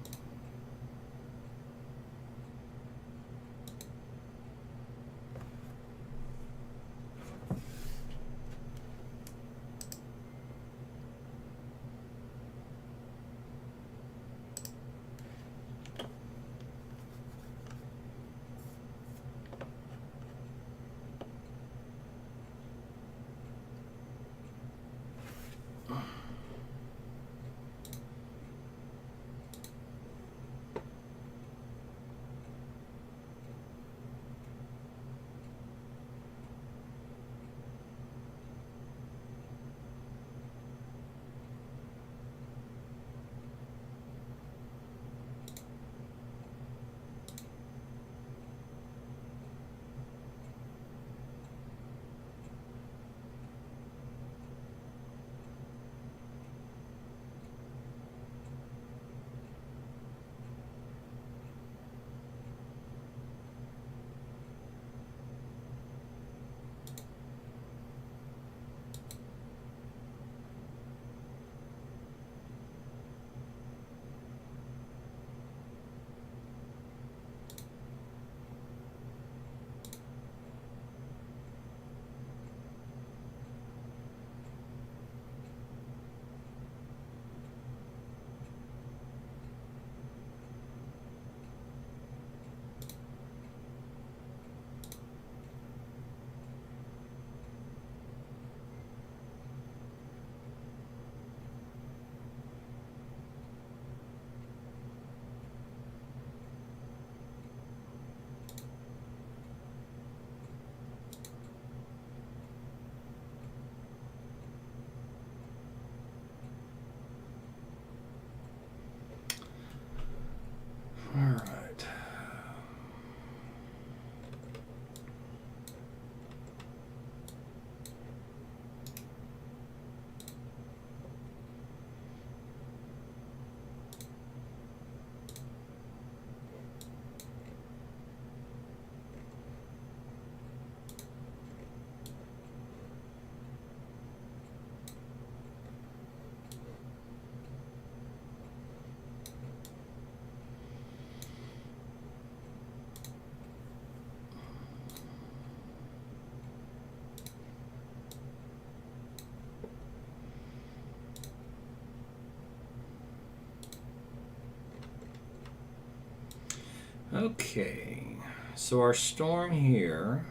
Okay, so our storm here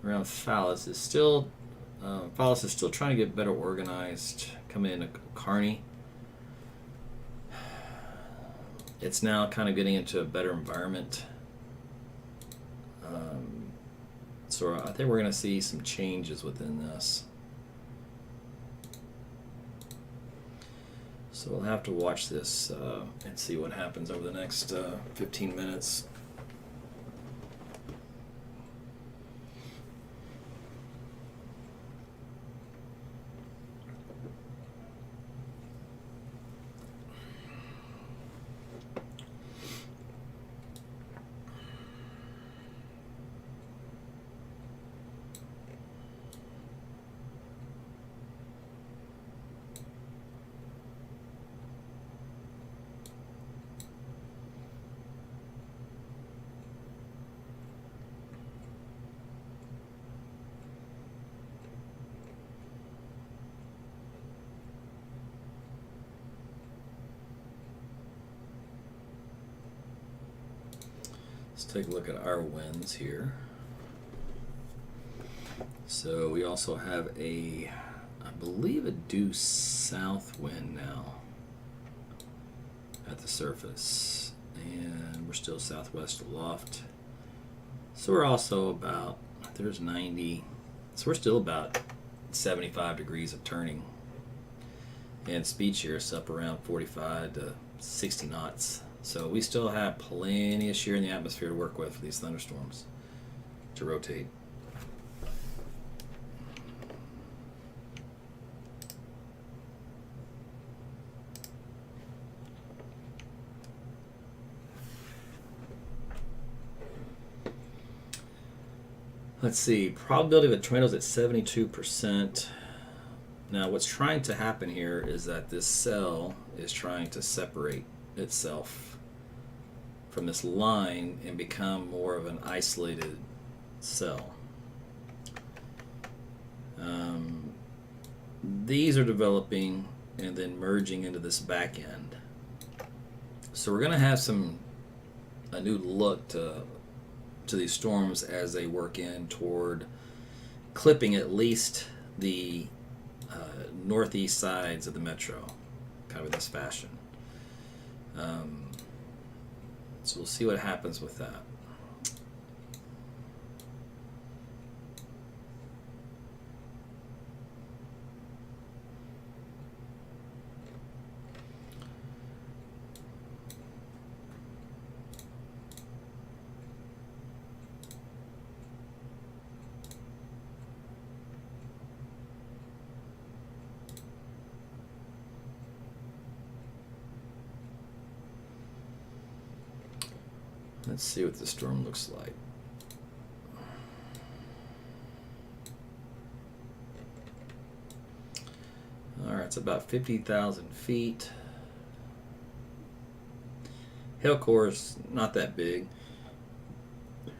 around Fallis is still trying to get better organized. Coming into Kearney, it's now kind of getting into a better environment. So I think we're going to see some changes within this. So we'll have to watch this and see what happens over the next 15 minutes. Let's take a look at our winds here. So we also have I believe a due south wind now at the surface, and we're still southwest of loft. So we're also about, there's 90, so we're still about 75 degrees of turning, and speed shear is up around 45 to 60 knots. So we still have plenty of shear in the atmosphere to work with for these thunderstorms to rotate. Let's see, probability of a tornado is at 72%. Now what's trying to happen here is that this cell is trying to separate itself from this line and become more of an isolated cell. These are developing and then merging into this back end. So we're going to have a new look to these storms as they work in toward clipping at least the northeast sides of the metro, kind of in this fashion. So we'll see what happens with that. Let's see what the storm looks like. All right, it's about 50,000 feet. Hail core is not that big.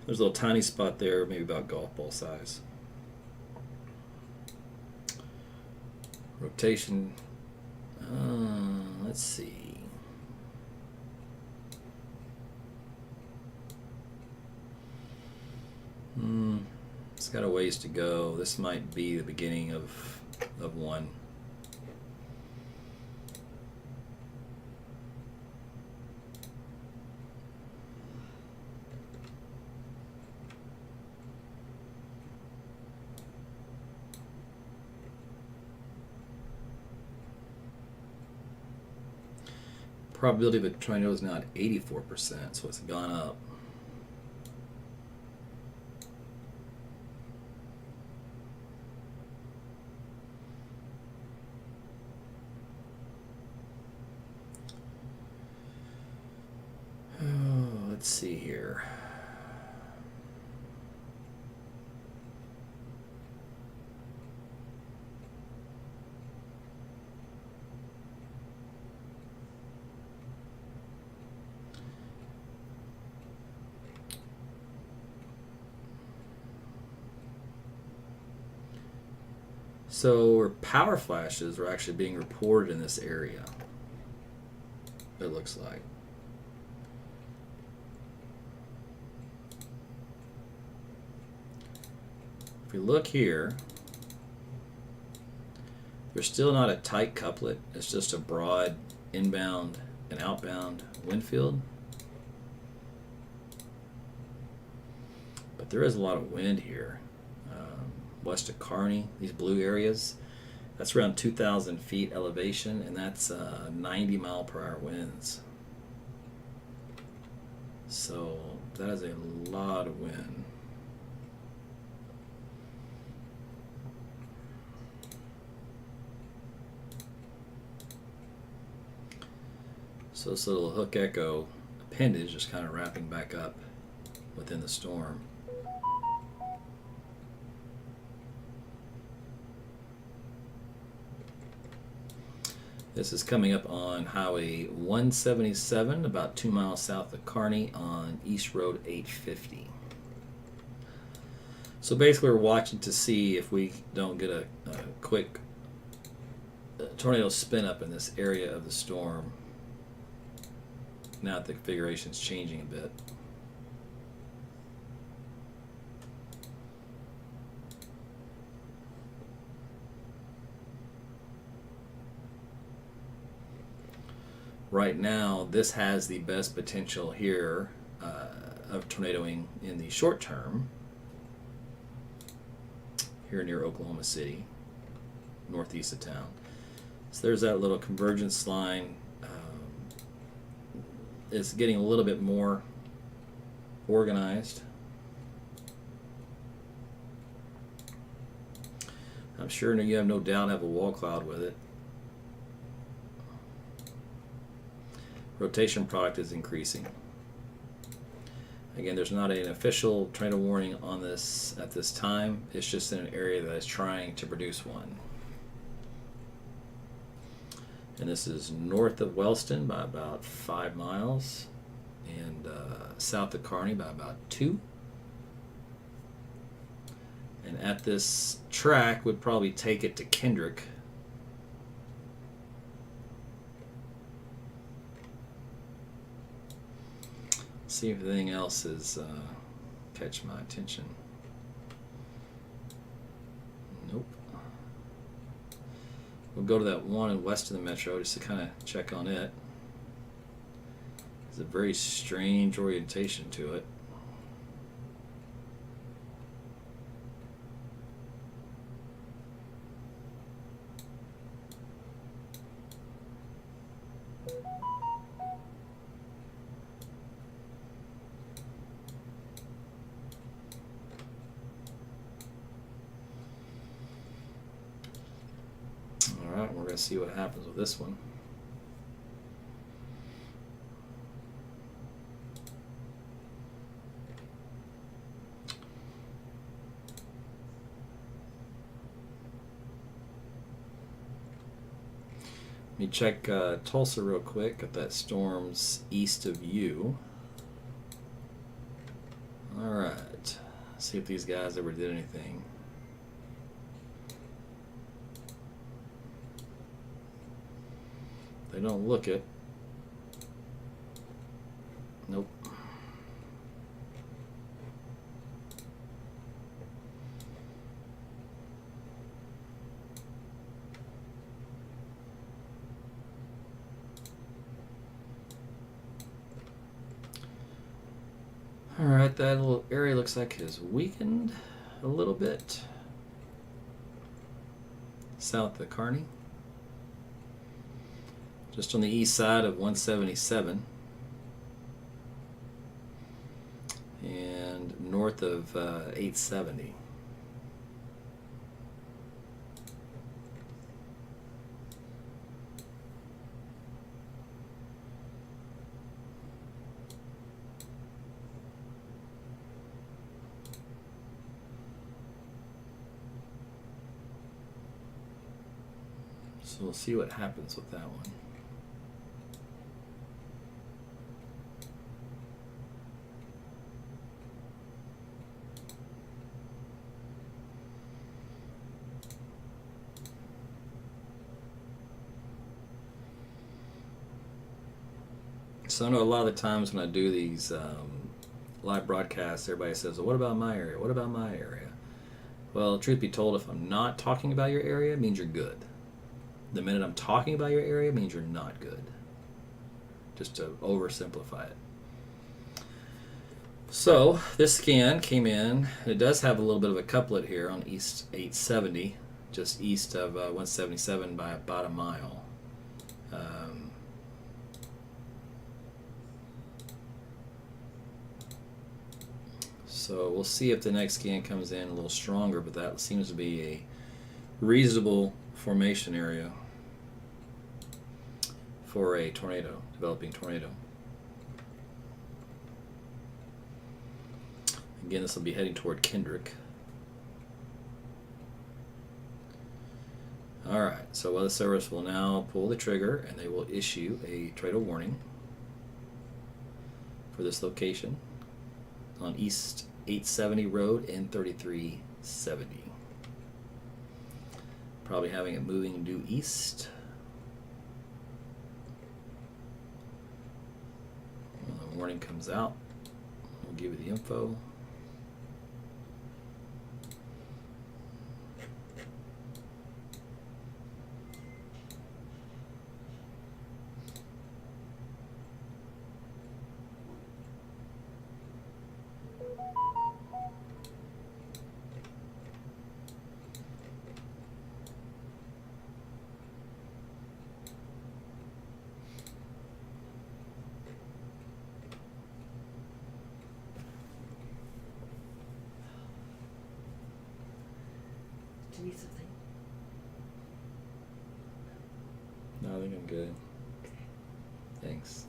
There's a little tiny spot there, maybe about golf ball size. Rotation, let's see. It's got a ways to go. This might be the beginning of one. Probability of a tornado is now at 84%, so it's gone up. Let's see here. So power flashes are actually being reported in this area, it looks like. if we look here, there's still not a tight couplet. It's just a broad inbound and outbound wind field. But there is a lot of wind here. West of Kearney, these blue areas, that's around 2,000 feet elevation, and that's 90 mile per hour winds. So that is a lot of wind. So this little hook echo appendage is kind of wrapping back up within the storm. This is coming up on Highway 177, about 2 miles south of Kearney on East Road 850. So basically we're watching to see if we don't get a quick tornado spin up in this area of the storm. Now that the configuration is changing a bit. Right now, this has the best potential here of tornadoing in the short term here near Oklahoma City, northeast of town. So there's that little convergence line. It's getting a little bit more organized. I'm sure you have no doubt have a wall cloud with it. Rotation product is increasing. Again, there's not an official tornado warning on this at this time. It's just in an area that is trying to produce one. And this is north of Wellston by about 5 miles and south of Kearney by about 2. And at this track would probably take it to Kendrick. See if anything else is catch my attention. Nope. We'll go to that one west of the metro just to kind of check on it. It's a very strange orientation to it. Alright, we're going to see what happens with this one. Let me check Tulsa real quick if that storm's east of you. Alright, see if these guys ever did anything. They don't look it. Nope. All right, that little area looks like it has weakened a little bit. South of Kearney. Just on the east side of 177 and north of 870. So we'll see what happens with that one. So I know a lot of the times when I do these live broadcasts, everybody says, well, what about my area? What about my area? Well, truth be told, if I'm not talking about your area, it means you're good. The minute I'm talking about your area, it means you're not good. Just to oversimplify it. So this scan came in. It does have a little bit of a couplet here on East 870, just east of 177 by about a mile. So we'll see if the next scan comes in a little stronger, but that seems to be a reasonable formation area for a tornado, developing tornado. Again, this will be heading toward Kendrick. Alright, so Weather Service will now pull the trigger and they will issue a tornado warning for this location on East 870 Road and 3370. Probably having it moving due east. When the warning comes out, we'll give you the info. Do you need something? No, I think I'm good. Thanks.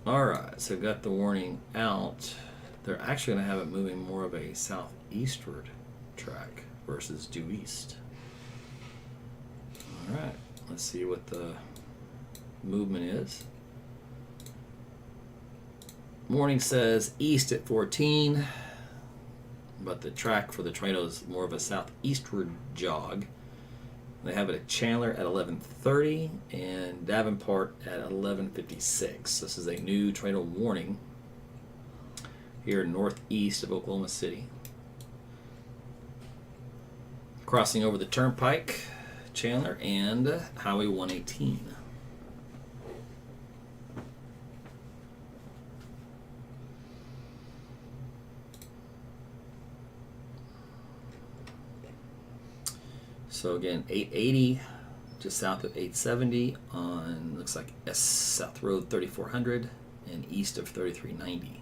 Alright, so got the warning out. They're actually going to have it moving more of a southeastward track versus due east. Alright, let's see what the movement is. Warning says east at 14, but the track for the tornado is more of a southeastward jog. They have it at Chandler at 11:30 and Davenport at 11:56. This is a new tornado warning here northeast of Oklahoma City. Crossing over the Turnpike, Chandler, and Highway 118. So again, 880 just south of 870 on, looks like S South Road 3400 and east of 3390.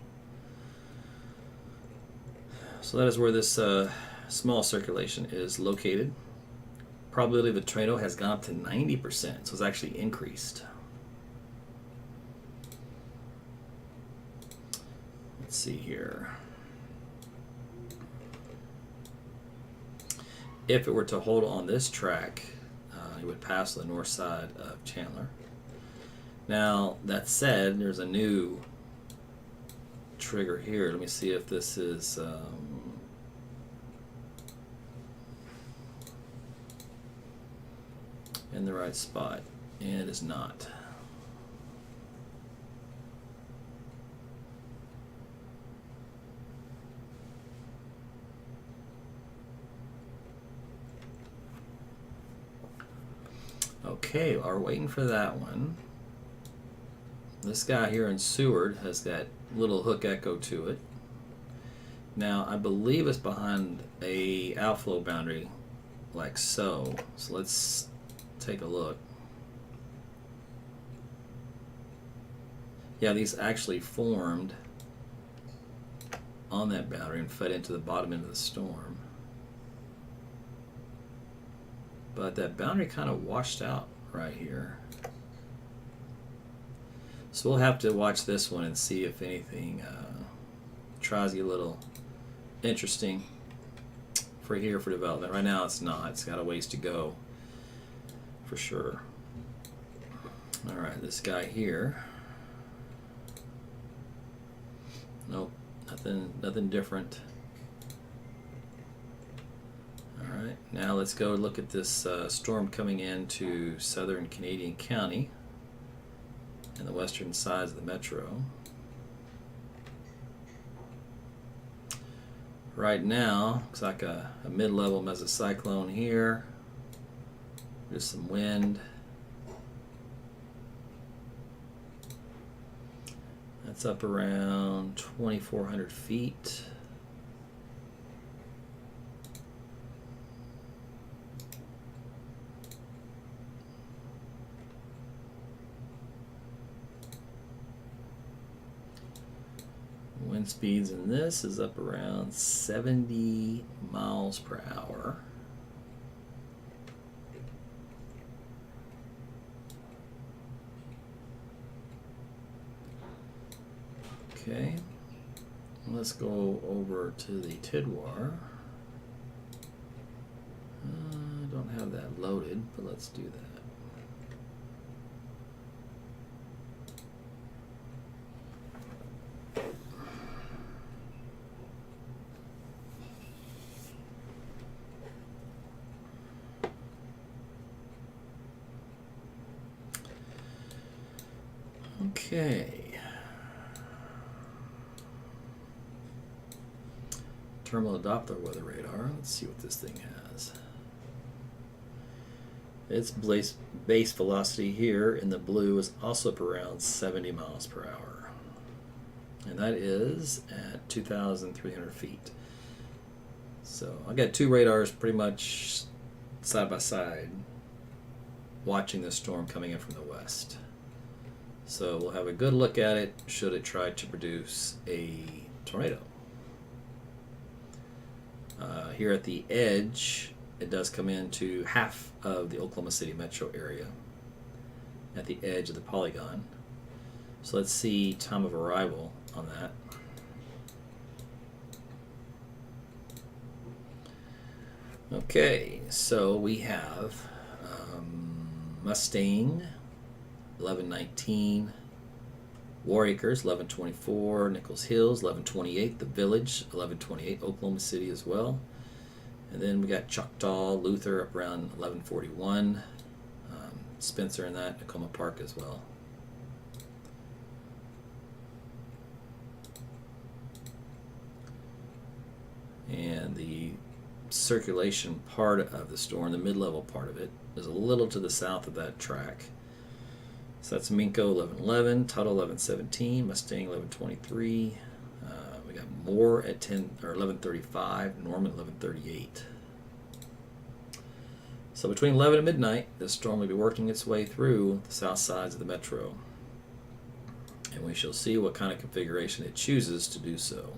So that is where this small circulation is located. Probability of a tornado has gone up to 90%, so it's actually increased. Let's see here. If it were to hold on this track, it would pass the north side of Chandler. Now, that said, there's a new trigger here. Let me see if this is in the right spot. And it is not. Okay, while we're waiting for that one, this guy here in Seward has that little hook echo to it. Now, I believe it's behind a outflow boundary like so. So let's take a look. Yeah, these actually formed on that boundary and fed into the bottom end of the storm. But that boundary kind of washed out right here. So we'll have to watch this one and see if anything tries to get a little interesting for here for development. Right now it's not. It's got a ways to go for sure. Alright, this guy here. Nope, nothing different. Alright, now let's go look at this storm coming into southern Canadian County and the western sides of the metro. right now, looks like a mid-level mesocyclone here. Just some wind. That's up around 2,400 feet. Wind speeds in this is up around 70 miles per hour. Okay, let's go over to the Tidwar. I don't have that loaded, but let's do that. Okay. Terminal Doppler weather radar. Let's see what this thing has. Its base velocity here in the blue is also up around 70 miles per hour. And that is at 2,300 feet. So I got two radars pretty much side by side watching this storm coming in from the west. So we'll have a good look at it should it try to produce a tornado. Here at the edge, it does come into half of the Oklahoma City metro area at the edge of the polygon. So let's see time of arrival on that. Okay, so we have Mustang 1119, War Acres 1124, Nichols Hills 1128, The Village 1128, Oklahoma City as well. And then we got Choctaw, Luther up around 1141, Spencer in that, Tacoma Park as well. And the circulation part of the storm, the mid-level part of it, is a little to the south of that track. So that's Minko 1111, Tuttle 1117, Mustang 1123. We got Moore at 1135, Norman 1138. So between 11 and midnight, this storm will be working its way through the south sides of the metro. And we shall see what kind of configuration it chooses to do so.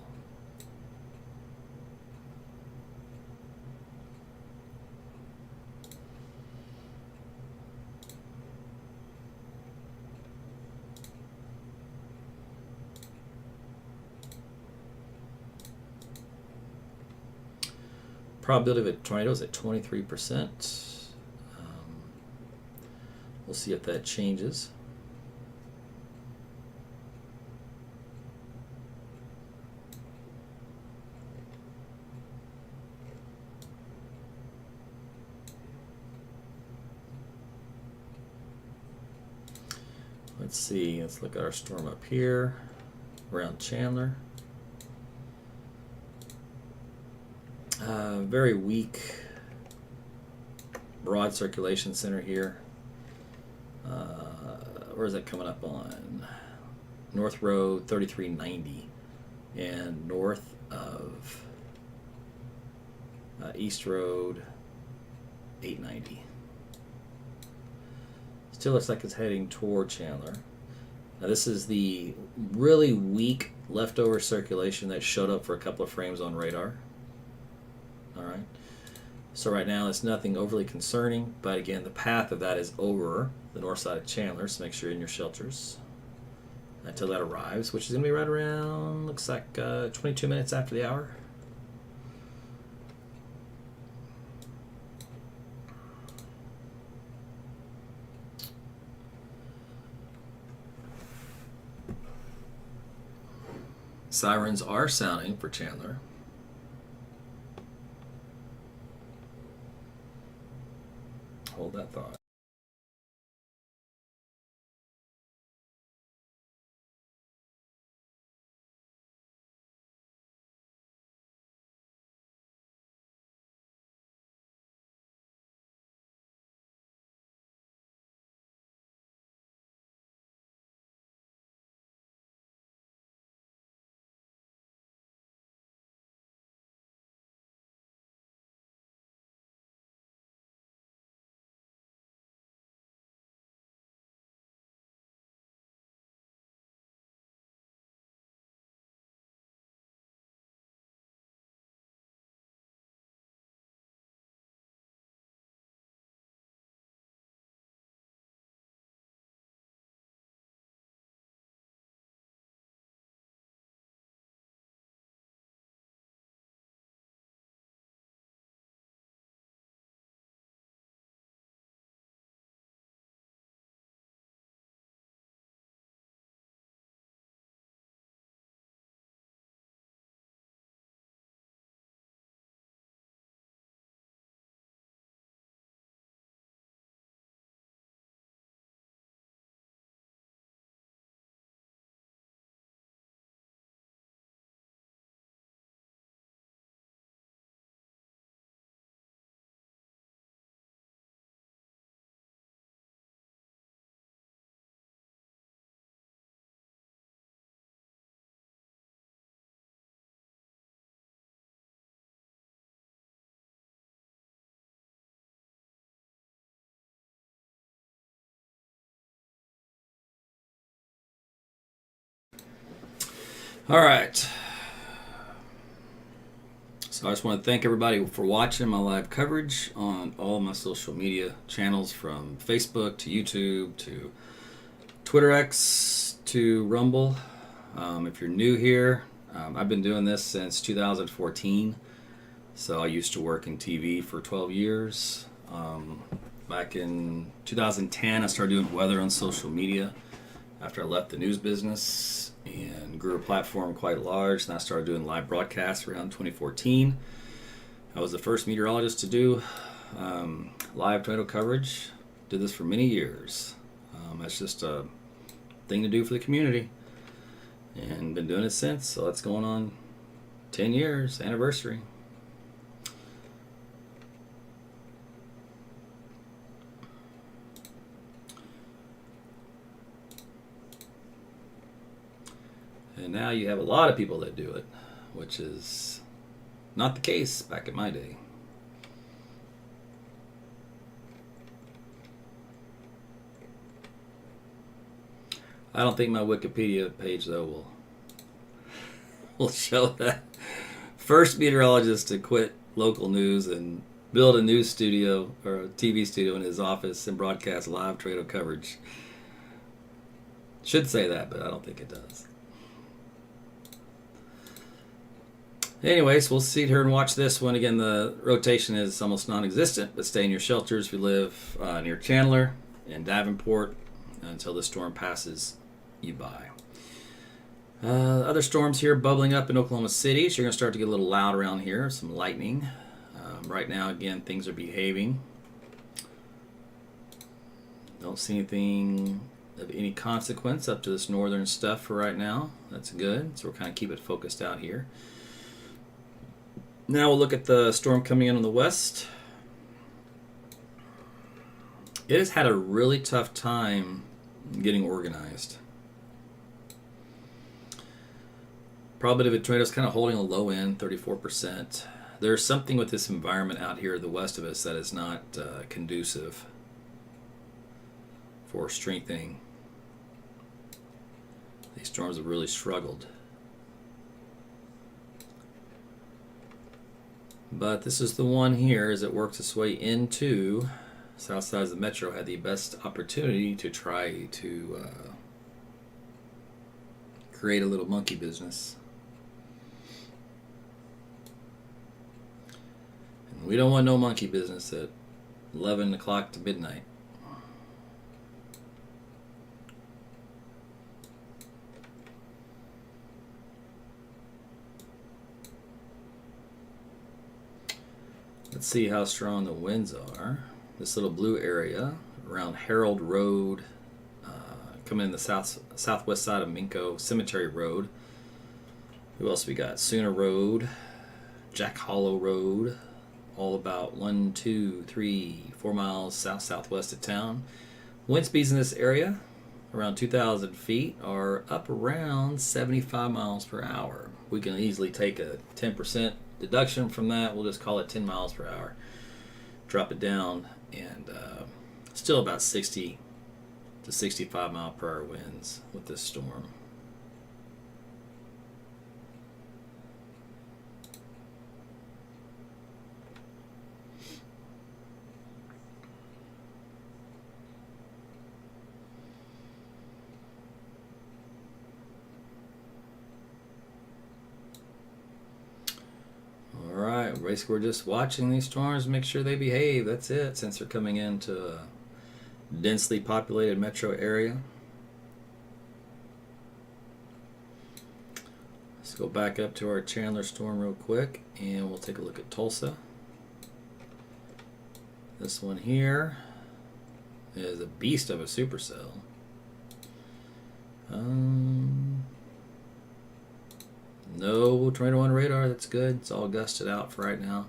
Probability of a tornado is at 23%. We'll see if that changes. Let's see, let's look at our storm up here around Chandler. Very weak broad circulation center here. Where is that coming up on? North Road 3390 and north of East Road 890. Still looks like it's heading toward Chandler. Now this is the really weak leftover circulation that showed up for a couple of frames on radar. Alright, so right now it's nothing overly concerning, but again the path of that is over the north side of Chandler, so make sure you're in your shelters until that arrives, which is going to be right around, looks like 22 minutes after the hour. Sirens are sounding for Chandler. Hold that thought. All right. So I just want to thank everybody for watching my live coverage on all my social media channels, from Facebook to YouTube to Twitter X to Rumble. If you're new here, I've been doing this since 2014. So I used to work in TV for 12 years. Back in 2010, I started doing weather on social media after I left the news business and grew a platform quite large. And I started doing live broadcasts around 2014. I was the first meteorologist to do live tornado coverage. Did this for many years. That's just a thing to do for the community, and been doing it since. So it's going on 10 years anniversary. And now you have a lot of people that do it, which is not the case back in my day. I don't think my Wikipedia page, though, will show that. First meteorologist to quit local news and build a news studio or a TV studio in his office and broadcast live tornado coverage. Should say that, but I don't think it does. Anyways, we'll sit here and watch this one. Again, the rotation is almost non-existent, but stay in your shelters if you live near Chandler and Davenport until the storm passes you by. Other storms here bubbling up in Oklahoma City, so you're going to start to get a little loud around here. Some lightning. Right now, again, things are behaving. Don't see anything of any consequence up to this northern stuff for right now. That's good. So we're kind of keep it focused out here. Now we'll look at the storm coming in on the west. It has had a really tough time getting organized. Probability of a tornado is kind of holding a low end, 34%. There's something with this environment out here, the west of us, that is not conducive for strengthening. These storms have really struggled. But this is the one here as it works its way into south side of the metro. Had the best opportunity to try to create a little monkey business. And we don't want no monkey business at 11 o'clock to midnight. Let's see how strong the winds are. This little blue area around Harold Road, coming in the southwest side of Minko Cemetery Road. Who else we got? Sooner Road, Jack Hollow Road, all about 1, 2, 3, 4 miles southwest of town. Wind speeds in this area, around 2,000 feet, are up around 75 miles per hour. We can easily take a 10% deduction from that. We'll just call it 10 miles per hour. Drop it down, and still about 60 to 65 mile per hour winds with this storm. Alright, basically we're just watching these storms, make sure they behave. That's it, since they're coming into a densely populated metro area. Let's go back up to our Chandler storm real quick, and we'll take a look at Tulsa. This one here is a beast of a supercell. No tornado on radar, that's good. It's all gusted out for right now.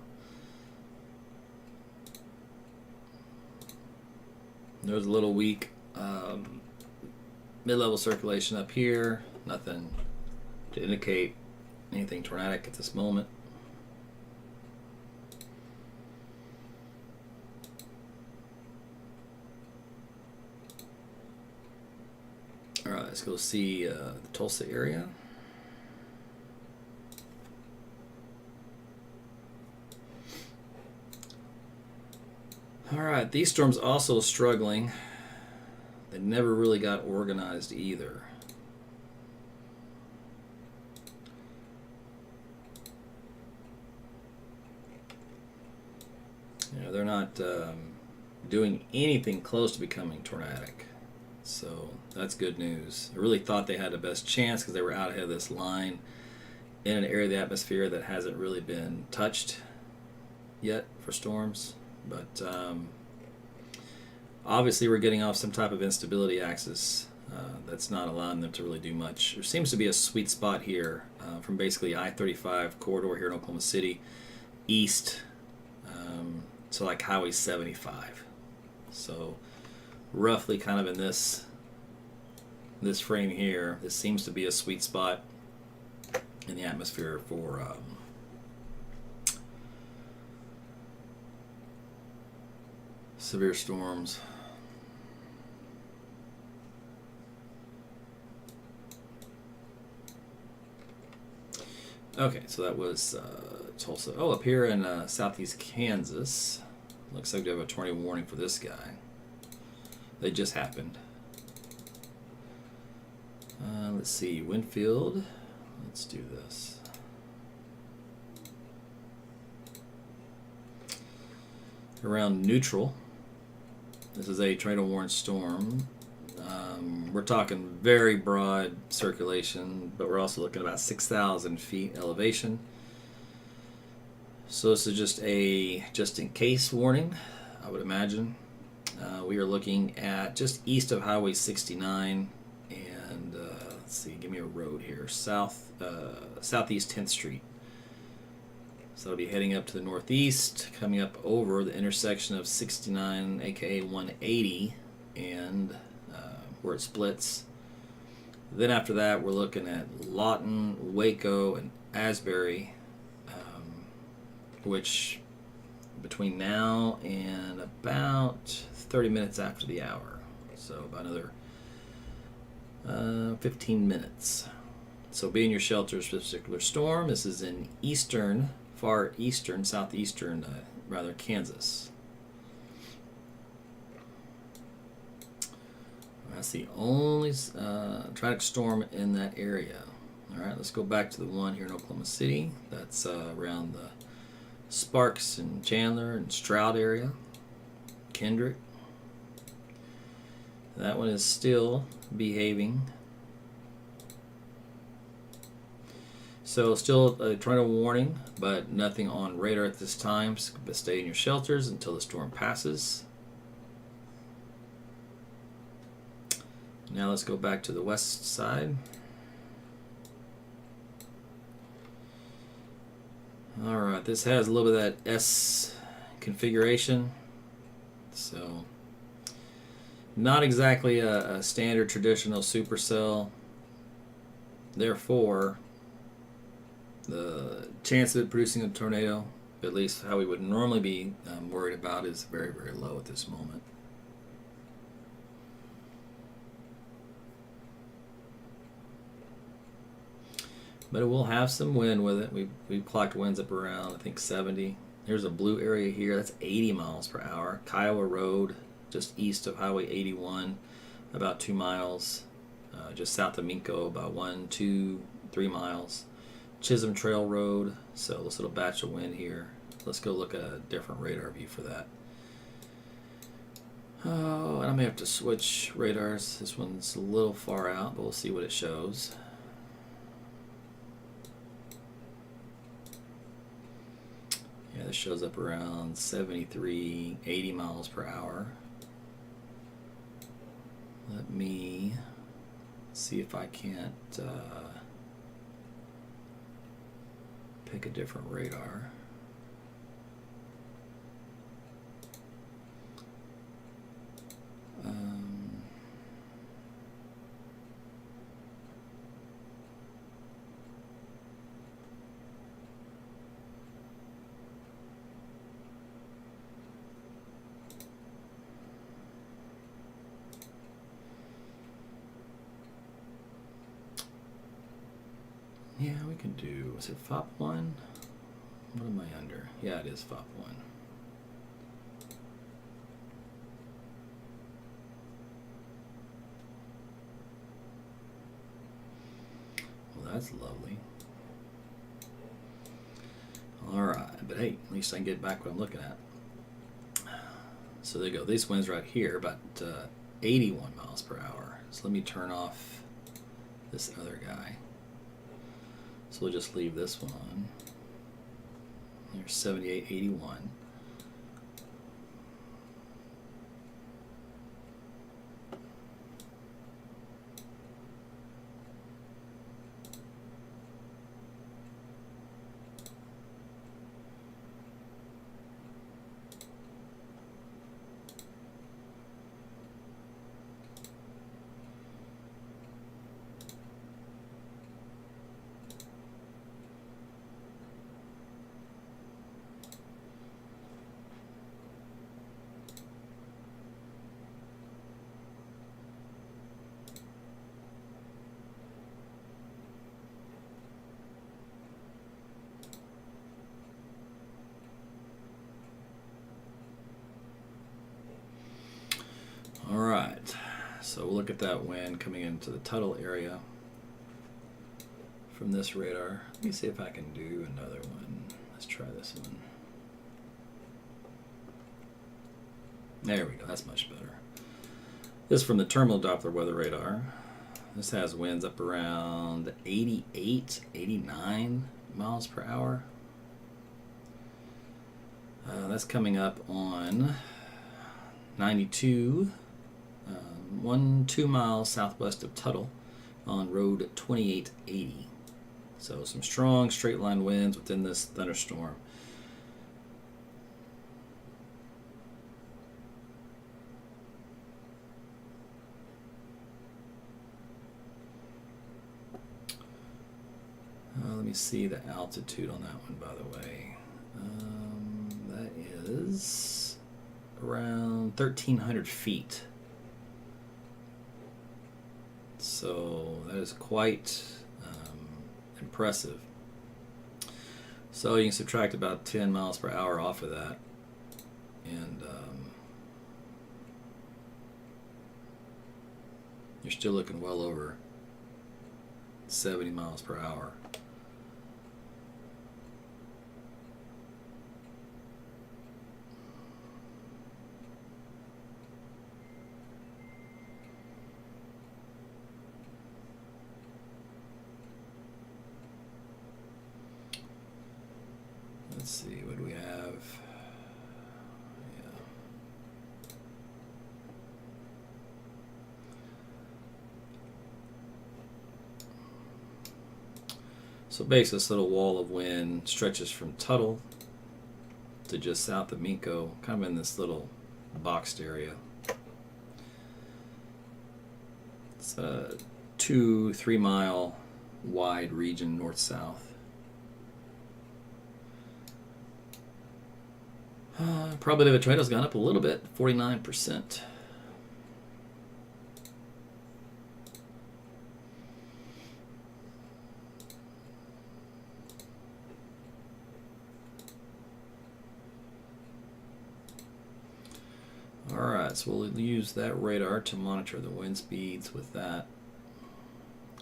There's a little weak mid-level circulation up here. Nothing to indicate anything tornadic at this moment. Alright, let's go see the Tulsa area. All right, these storms also struggling. They never really got organized either. You know, they're not doing anything close to becoming tornadic. So that's good news. I really thought they had the best chance because they were out ahead of this line in an area of the atmosphere that hasn't really been touched yet for storms. But obviously we're getting off some type of instability axis that's not allowing them to really do much. There seems to be a sweet spot here from basically I-35 corridor here in Oklahoma City east to like Highway 75. So roughly kind of in this frame here, this seems to be a sweet spot in the atmosphere for severe storms. Okay, so that was Tulsa. Oh, up here in southeast Kansas, looks like we have a tornado warning for this guy. They just happened. Let's see, Winfield. Let's do this. Around neutral. This is a tornado warning storm. We're talking very broad circulation, but we're also looking at about 6,000 feet elevation. So this is just a just-in-case warning, I would imagine. We are looking at just east of Highway 69, and let's see, give me a road here, southeast 10th Street. So it'll be heading up to the northeast, coming up over the intersection of 69, aka 180, and where it splits. Then after that, we're looking at Lawton, Waco, and Asbury, which between now and about 30 minutes after the hour. So about another 15 minutes. So be in your shelters for this particular storm. This is in eastern, far eastern, southeastern, Kansas. That's the only tornadic storm in that area. All right, let's go back to the one here in Oklahoma City. That's around the Sparks and Chandler and Stroud area. Kendrick. That one is still behaving. So still a tornado warning, but nothing on radar at this time. So stay in your shelters until the storm passes. Now let's go back to the west side. Alright, this has a little bit of that S configuration. So not exactly a standard traditional supercell. Therefore, the chance of it producing a tornado, at least how we would normally be worried about, is very, very low at this moment. But it will have some wind with it. We've clocked winds up around, I think, 70. Here's a blue area here. That's 80 miles per hour. Kiowa Road, just east of Highway 81, about 2 miles. Just south of Minko, about 1, 2, 3 miles. Chisholm Trail Road, so this little batch of wind here. Let's go look at a different radar view for that. Oh, and I may have to switch radars. This one's a little far out, but we'll see what it shows. Yeah, this shows up around 73, 80 miles per hour. Let me see if I can't pick a different radar. Yeah, we can do, is it FOP 1? What am I under? Yeah, it is FOP 1. that's lovely. All right, but hey, at least I can get back what I'm looking at. So there you go. These winds right here, about 81 miles per hour. So let me turn off this other guy. So we'll just leave this one on. There's 78, 81. All right, so we'll look at that wind coming into the Tuttle area from this radar. Let me see if I can do another one. Let's try this one. There we go, that's much better. This is from the terminal Doppler weather radar. This has winds up around 88, 89 miles per hour. That's coming up on 92. 2 miles southwest of Tuttle on road 2880. So some strong straight line winds within this thunderstorm. Let me see the altitude on that one, by the way. That is around 1,300 feet. So that is quite impressive. So you can subtract about 10 miles per hour off of that, and you're still looking well over 70 miles per hour. Let's see, what do we have? Yeah. So basically this little wall of wind stretches from Tuttle to just south of Miko, kind of in this little boxed area. It's a 2-3 mile wide region north-south. Probability of a tornado's gone up a little bit, 49%. Alright, so we'll use that radar to monitor the wind speeds with that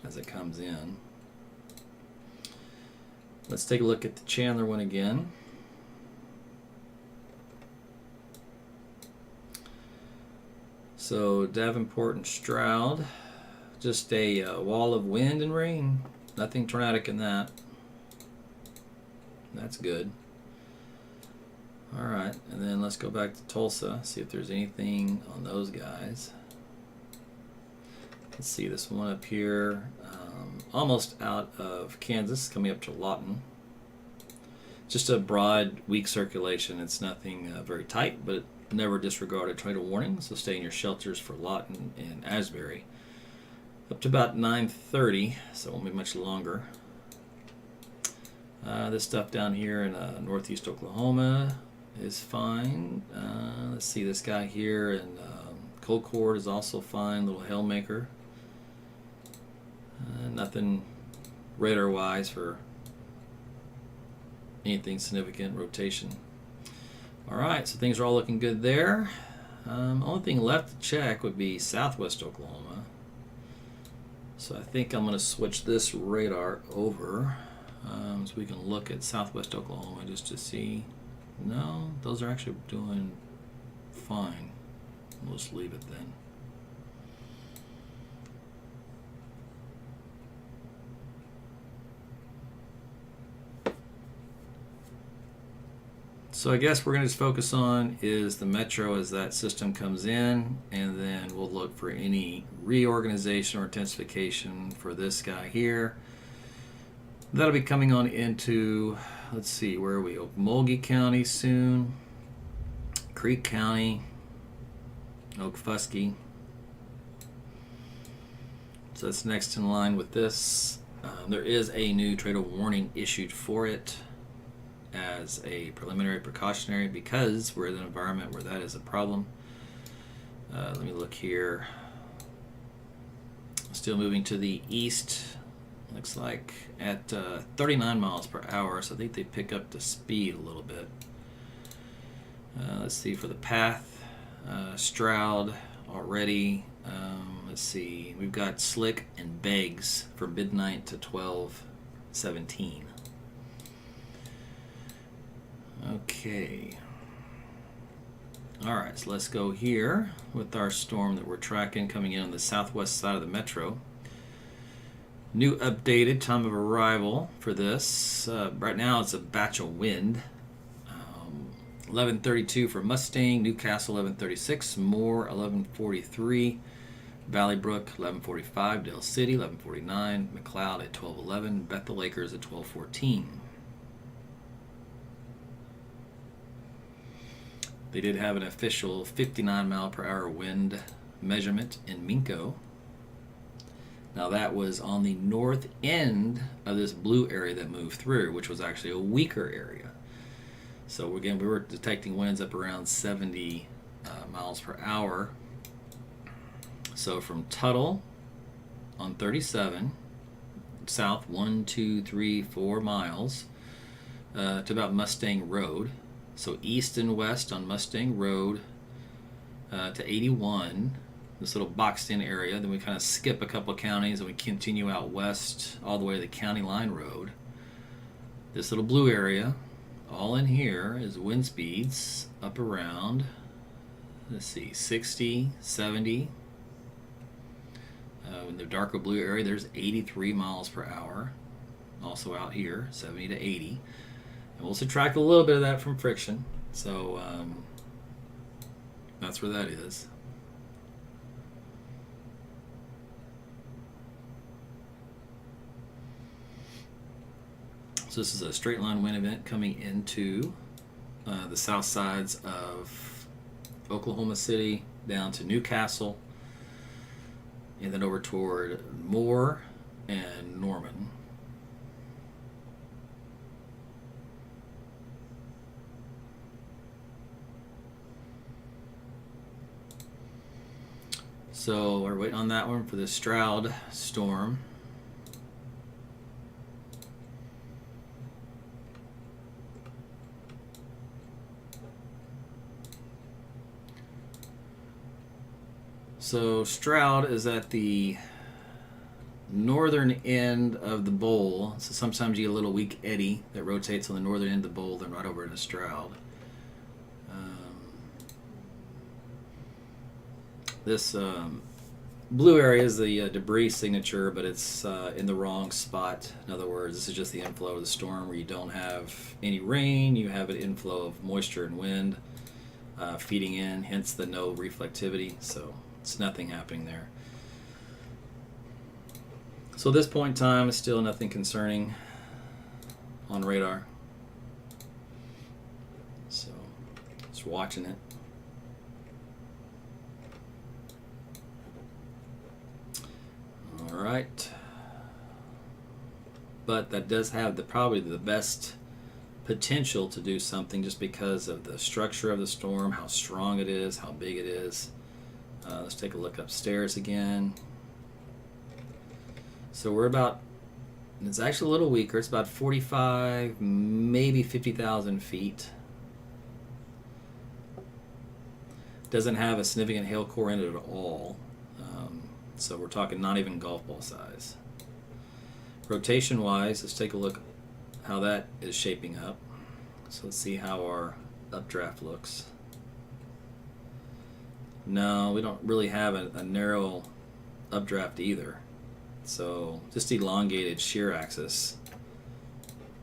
as it comes in. Let's take a look at the Chandler one again. So Davenport and Stroud, just a wall of wind and rain. Nothing tornadic in that. That's good. All right, and then let's go back to Tulsa, see if there's anything on those guys. Let's see this one up here, almost out of Kansas, coming up to Lawton. Just a broad, weak circulation. It's nothing very tight, but never disregard a tornado warning, so stay in your shelters for Lawton and Asbury. Up to about 9:30, so it won't be much longer. This stuff down here in northeast Oklahoma is fine. Let's see, this guy here in Cold Cord is also fine, little Hailmaker. Nothing radar-wise for anything significant rotation. Alright, so things are all looking good there. Only thing left to check would be southwest Oklahoma. So I think I'm going to switch this radar over so we can look at southwest Oklahoma just to see. No, those are actually doing fine. We'll just leave it then. So I guess we're going to just focus on is the metro as that system comes in, and then we'll look for any reorganization or intensification for this guy here. That'll be coming on into, let's see, where are we? Okmulgee County soon, Creek County, Okfuskee. So that's next in line with this. There is a new tornado warning issued for it as a preliminary precautionary because we're in an environment where that is a problem. Let me look here. Still moving to the east. Looks like at 39 miles per hour, so I think they pick up the speed a little bit. Let's see for the path. Stroud already. Let's see. We've got Slick and Beggs from midnight to 12:17. Okay. All right, so let's go here with our storm that we're tracking coming in on the southwest side of the metro. New updated time of arrival for this. Right now it's a batch of wind. 11:32 for Mustang, Newcastle 11:36, Moore 11:43, Valley Brook 11:45, Dale City 11:49, McLeod at 12:11, Bethel Acres at 12:14. They did have an official 59 mile per hour wind measurement in Minco. Now that was on the north end of this blue area that moved through, which was actually a weaker area. So again, we were detecting winds up around 70 miles per hour. So from Tuttle on 37, south 1, 2, 3, 4 miles to about Mustang Road. So east and west on Mustang Road to 81, this little boxed in area. Then we kind of skip a couple of counties and we continue out west all the way to the county line road. This little blue area, all in here is wind speeds up around, let's see, 60, 70. In the darker blue area, there's 83 miles per hour. Also out here, 70 to 80. And we'll subtract a little bit of that from friction. So that's where that is. So this is a straight line wind event coming into the south sides of Oklahoma City down to Newcastle and then over toward Moore and Norman. So we're waiting on that one for the Stroud storm. So Stroud is at the northern end of the bowl. So sometimes you get a little weak eddy that rotates on the northern end of the bowl, then right over into Stroud. This blue area is the debris signature, but it's in the wrong spot. In other words, this is just the inflow of the storm where you don't have any rain. You have an inflow of moisture and wind feeding in, hence the no reflectivity. So it's nothing happening there. So at this point in time, it's still nothing concerning on radar. So just watching it. All right, but that does have probably the best potential to do something just because of the structure of the storm, how strong it is, how big it is. Let's take a look upstairs again. So we're about, it's actually a little weaker. It's about 45, maybe 50,000 feet. Doesn't have a significant hail core in it at all. So we're talking not even golf ball size. Rotation wise, let's take a look how that is shaping up. So let's see how our updraft looks. No, we don't really have a narrow updraft either. So just elongated shear axis.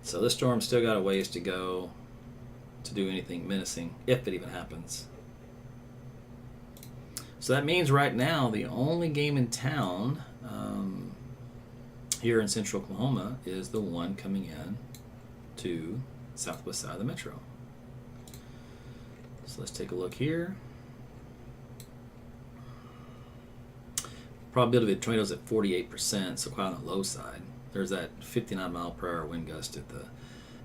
So this storm's still got a ways to go to do anything menacing, if it even happens. So that means right now the only game in town here in central Oklahoma is the one coming in to southwest side of the metro. So let's take a look here. Probability of tornadoes at 48%, so quite on the low side. There's that 59 mile per hour wind gust at the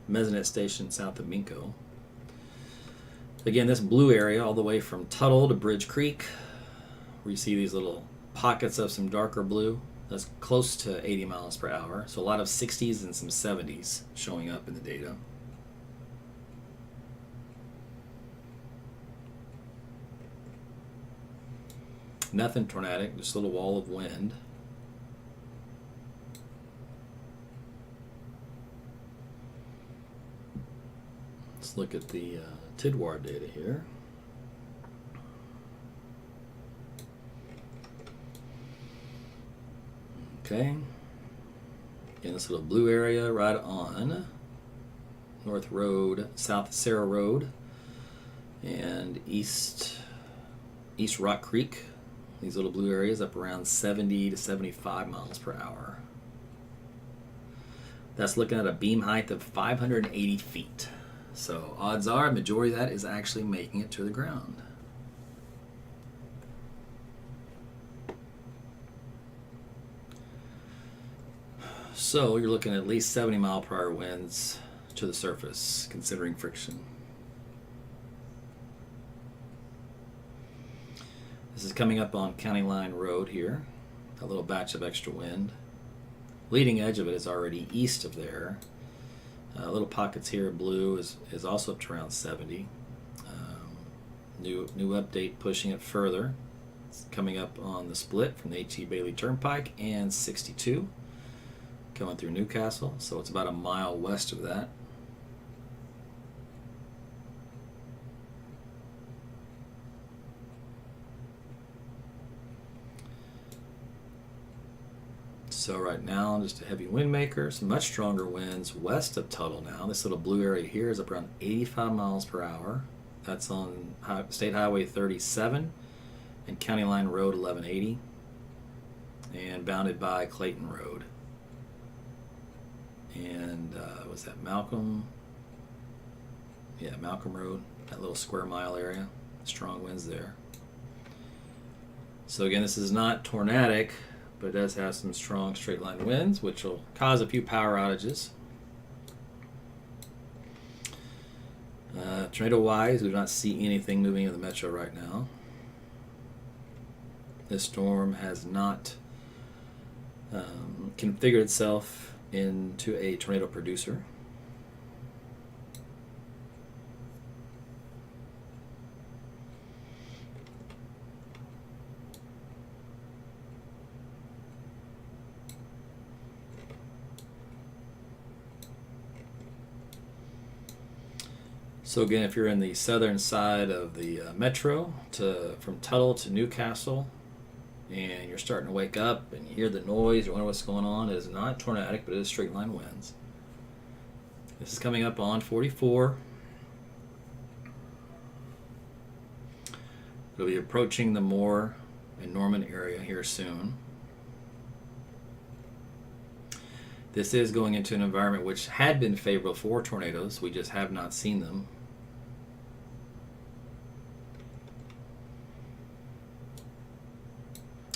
Mesonet station south of Minco. Again, this blue area all the way from Tuttle to Bridge Creek, where you see these little pockets of some darker blue, that's close to 80 miles per hour. So a lot of 60s and some 70s showing up in the data. Nothing tornadic, just a little wall of wind. Let's look at the Tidwar data here. Okay. In this little blue area right on North Road, South Sarah Road, and East Rock Creek. These little blue areas up around 70 to 75 miles per hour. That's looking at a beam height of 580 feet. So odds are, a majority of that is actually making it to the ground. So you're looking at least 70 mile per hour winds to the surface, considering friction. This is coming up on County Line Road here, a little batch of extra wind. Leading edge of it is already east of there. Little pockets here of blue is also up to around 70. New update pushing it further. It's coming up on the split from the H.E. Bailey Turnpike and 62. Coming through Newcastle, so it's about a mile west of that. So right now, just a heavy wind maker, some much stronger winds west of Tuttle now. This little blue area here is up around 85 miles per hour. That's on State Highway 37 and County Line Road 1180 and bounded by Clayton Road. And was that Malcolm? Yeah, Malcolm Road, that little square mile area. Strong winds there. So again, this is not tornadic, but it does have some strong straight line winds, which will cause a few power outages. Tornado-wise, we do not see anything moving in the metro right now. This storm has not configured itself into a tornado producer. So again, if you're in the southern side of the metro, from Tuttle to Newcastle, and you're starting to wake up and you hear the noise, you wonder what's going on, it is not tornadic, but it is straight line winds. This is coming up on 44. It'll be approaching the Moore and Norman area here soon. This is going into an environment which had been favorable for tornadoes. We just have not seen them.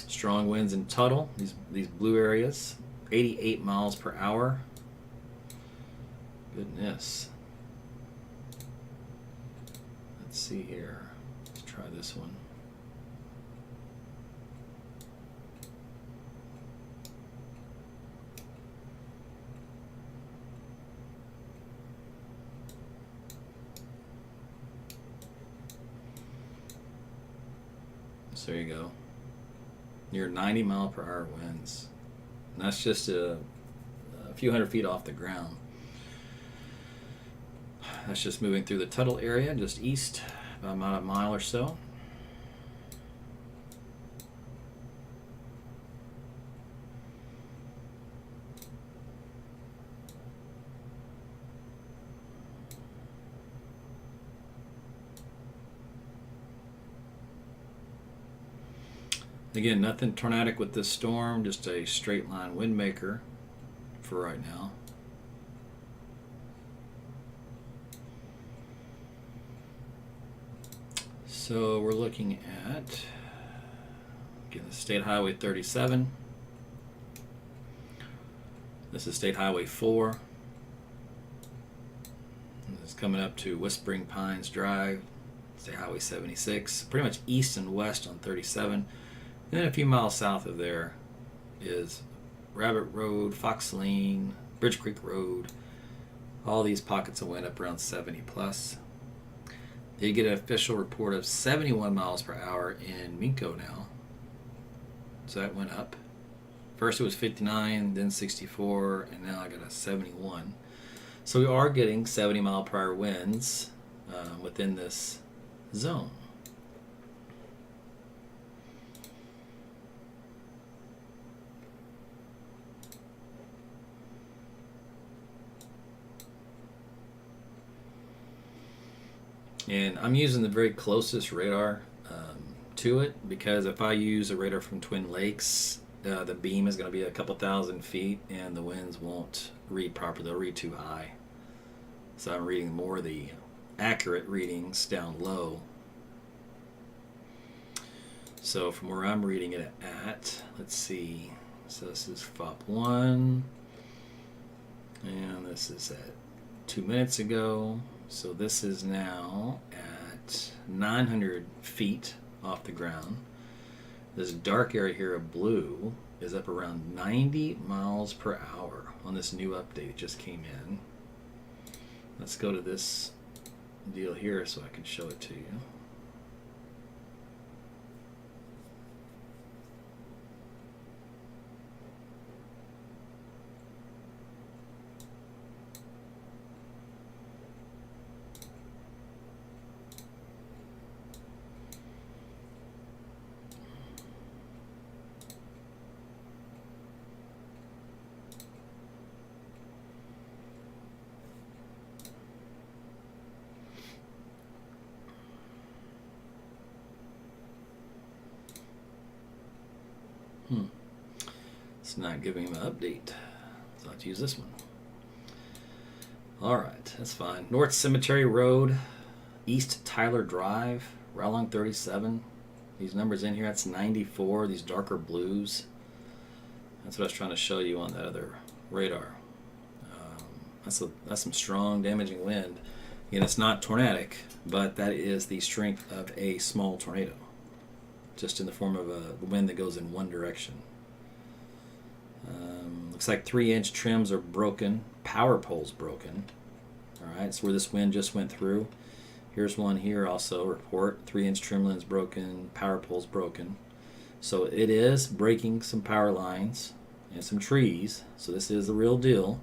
Strong winds in Tuttle, these blue areas, 88 miles per hour. Goodness. Let's see here. Let's try this one. So there you go. near 90-mile-per-hour winds. And that's just a few hundred feet off the ground. That's just moving through the Tuttle area, just east, about a mile or so. Again, nothing tornadic with this storm, just a straight line wind maker for right now. So we're looking at, again, the State Highway 37. This is State Highway 4. This is coming up to Whispering Pines Drive, State Highway 76, pretty much east and west on 37. And then a few miles south of there is Rabbit Road, Fox Lane, Bridge Creek Road. All these pockets of wind up around 70 plus. They get an official report of 71 miles per hour in Minco now. So that went up. First it was 59, then 64, and now I got a 71. So we are getting 70 mile per hour winds within this zone. And I'm using the very closest radar to it, because if I use a radar from Twin Lakes, the beam is going to be a couple thousand feet and the winds won't read properly. They'll read too high. So I'm reading more of the accurate readings down low. So from where I'm reading it at, let's see. So this is FOP 1. And this is at 2 minutes ago. So this is now at 900 feet off the ground. This dark area here of blue is up around 90 miles per hour on this new update that just came in. Let's go to this deal here so I can show it to you. It's not giving him an update. So I'll have to use this one. Alright, that's fine. North Cemetery Road, East Tyler Drive, right along 37. These numbers in here, that's 94, these darker blues. That's what I was trying to show you on that other radar. That's some strong, damaging wind. Again, it's not tornadic, but that is the strength of a small tornado, just in the form of a wind that goes in one direction. Looks like 3-inch trims are broken, power poles broken. Alright, it's where this wind just went through. Here's one here also, report, 3-inch trim lines broken, power poles broken. So it is breaking some power lines and some trees, so this is the real deal.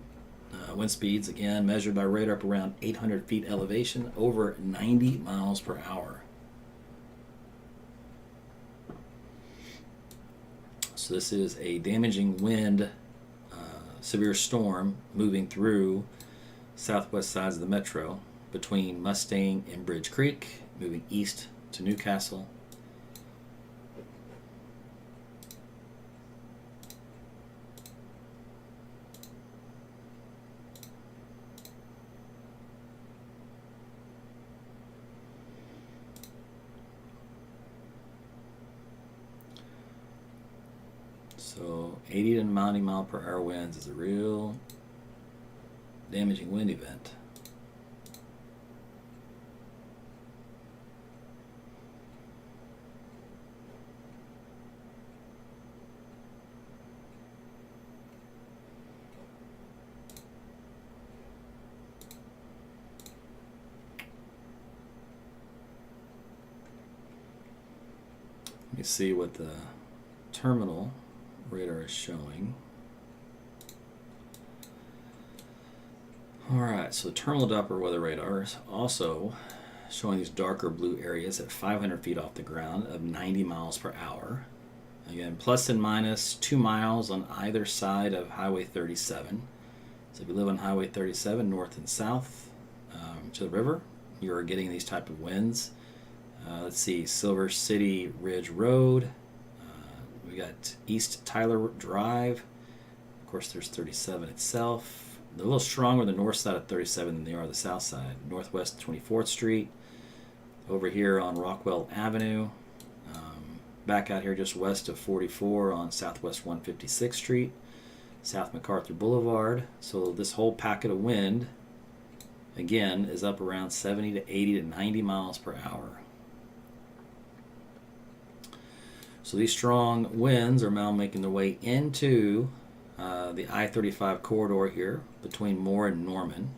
Wind speeds, again, measured by radar up around 800 feet elevation, over 90 miles per hour. So this is a damaging wind, severe storm moving through southwest sides of the metro between Mustang and Bridge Creek, moving east to Newcastle. So 80 to 90 mile per hour winds is a real damaging wind event. Let me see what the terminal radar is showing. Alright, so the terminal Doppler weather radar is also showing these darker blue areas at 500 feet off the ground of 90 miles per hour. Again, plus and minus 2 miles on either side of Highway 37. So if you live on Highway 37 north and south to the river, you're getting these type of winds. Let's see, Silver City Ridge Road. We got East Tyler Drive. Of course, there's 37 itself. They're a little stronger on the north side of 37 than they are the south side. Northwest 24th Street. Over here on Rockwell Avenue. Back out here just west of 44 on Southwest 156th Street. South MacArthur Boulevard. So this whole packet of wind, again, is up around 70 to 80 to 90 miles per hour. So these strong winds are now making their way into the I-35 corridor here between Moore and Norman.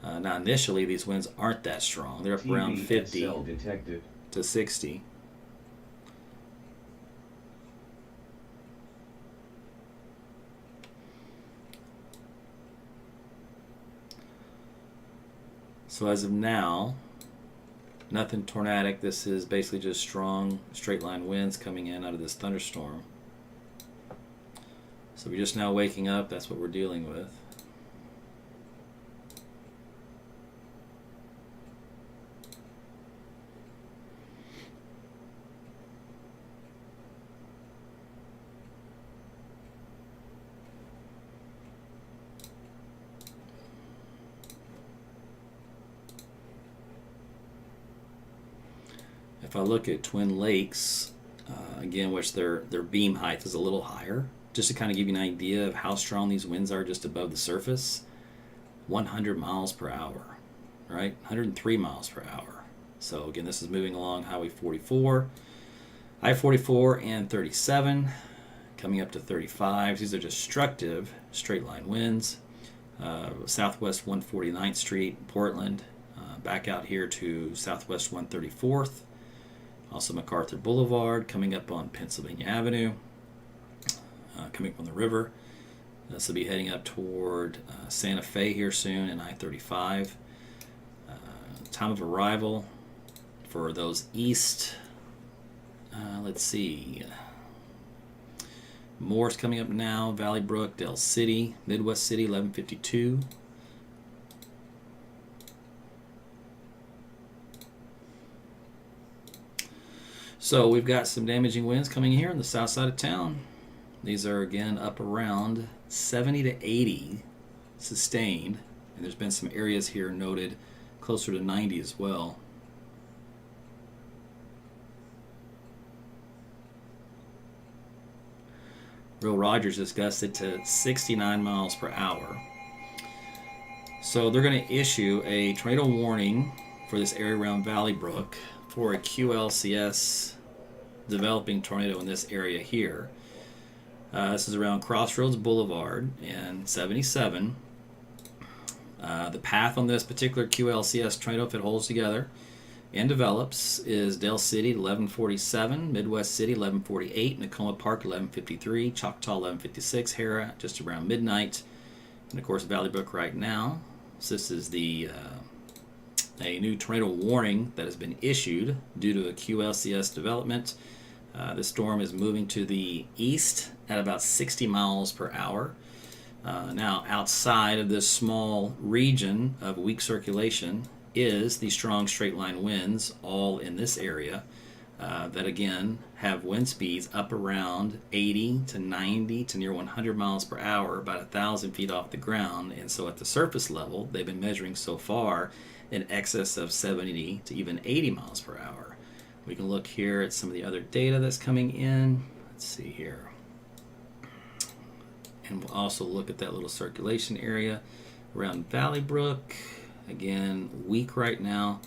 Now initially these winds aren't that strong. They're up around 50 to 60. So as of now, nothing tornadic. This is basically just strong straight line winds coming in out of this thunderstorm. So we're just now waking up. That's what we're dealing with. If I look at Twin Lakes, again, which their beam height is a little higher, just to kind of give you an idea of how strong these winds are just above the surface, 100 miles per hour, right? 103 miles per hour. So again, this is moving along Highway 44, I-44 and 37, coming up to 35. These are destructive straight line winds. Southwest 149th Street, Portland, back out here to Southwest 134th. Also MacArthur Boulevard, coming up on Pennsylvania Avenue, coming from the river. This will be heading up toward Santa Fe here soon in I-35. Time of arrival for those east, let's see, Moore's coming up now, Valley Brook, Del City, Midwest City, 1152. So we've got some damaging winds coming here on the south side of town. These are again up around 70 to 80 sustained, and there's been some areas here noted closer to 90 as well. Will Rogers just gusted to 69 miles per hour. So they're going to issue a tornado warning for this area around Valley Brook for a QLCS developing tornado in this area here. This is around Crossroads Boulevard and 77. The path on this particular QLCS tornado, if it holds together and develops, is Del City 1147, Midwest City 1148, Nakoma Park 1153, Choctaw 1156, Hera just around midnight, and of course Valley Brook right now. So this is the a new tornado warning that has been issued due to a QLCS development. The storm is moving to the east at about 60 miles per hour. Now, outside of this small region of weak circulation is the strong straight line winds, all in this area, that again have wind speeds up around 80 to 90 to near 100 miles per hour, about 1,000 feet off the ground. And so at the surface level, they've been measuring so far in excess of 70 to even 80 miles per hour. We can look here at some of the other data that's coming in. Let's see here. And we'll also look at that little circulation area around Valley Brook. Again, weak right now.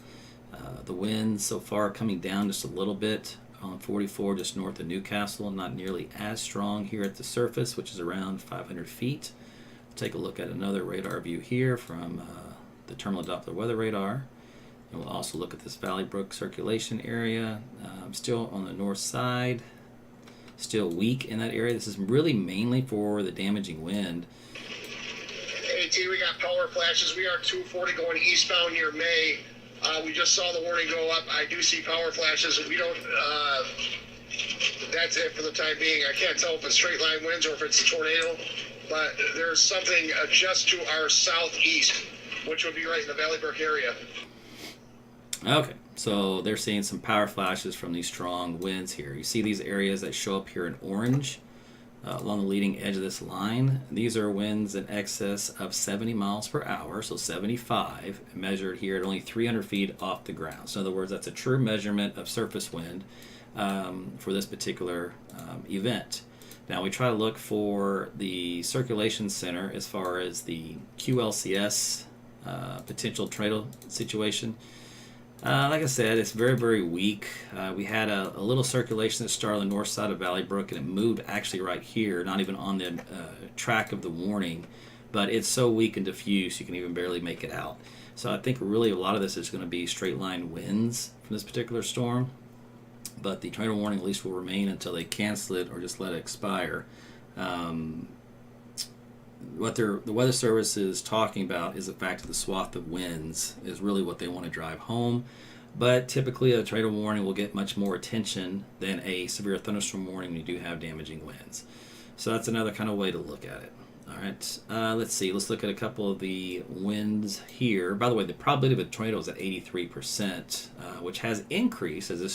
The winds so far coming down just a little bit on 44 just north of Newcastle, not nearly as strong here at the surface, which is around 500 feet. Take a look at another radar view here from the terminal Doppler weather radar. And we'll also look at this Valley Brook circulation area. Still on the north side. still weak in that area. This is really mainly for the damaging wind. AT, we got power flashes. We are 240 going eastbound near May. We just saw the warning go up. I do see power flashes. We don't, that's it for the time being. I can't tell if it's straight line winds or if it's a tornado, but there's something just to our southeast, which would be right in the Valley Brook area. Okay, so they're seeing some power flashes from these strong winds here. You see these areas that show up here in orange along the leading edge of this line. These are winds in excess of 70 miles per hour, so 75, measured here at only 300 feet off the ground. So in other words, that's a true measurement of surface wind for this particular event. Now we try to look for the circulation center as far as the QLCS potential tornado situation. Like I said, it's very, very weak. We had a little circulation that started on the north side of Valley Brook, and it moved actually right here, not even on the track of the warning, but it's so weak and diffuse you can even barely make it out. So I think really a lot of this is going to be straight line winds from this particular storm, but the tornado warning at least will remain until they cancel it or just let it expire. What the Weather Service is talking about is the fact that the swath of winds is really what they want to drive home. But typically a tornado warning will get much more attention than a severe thunderstorm warning when you do have damaging winds. So that's another kind of way to look at it. All right, let's see. Let's look at a couple of the winds here. By the way, the probability of a tornado is at 83%, which has increased as this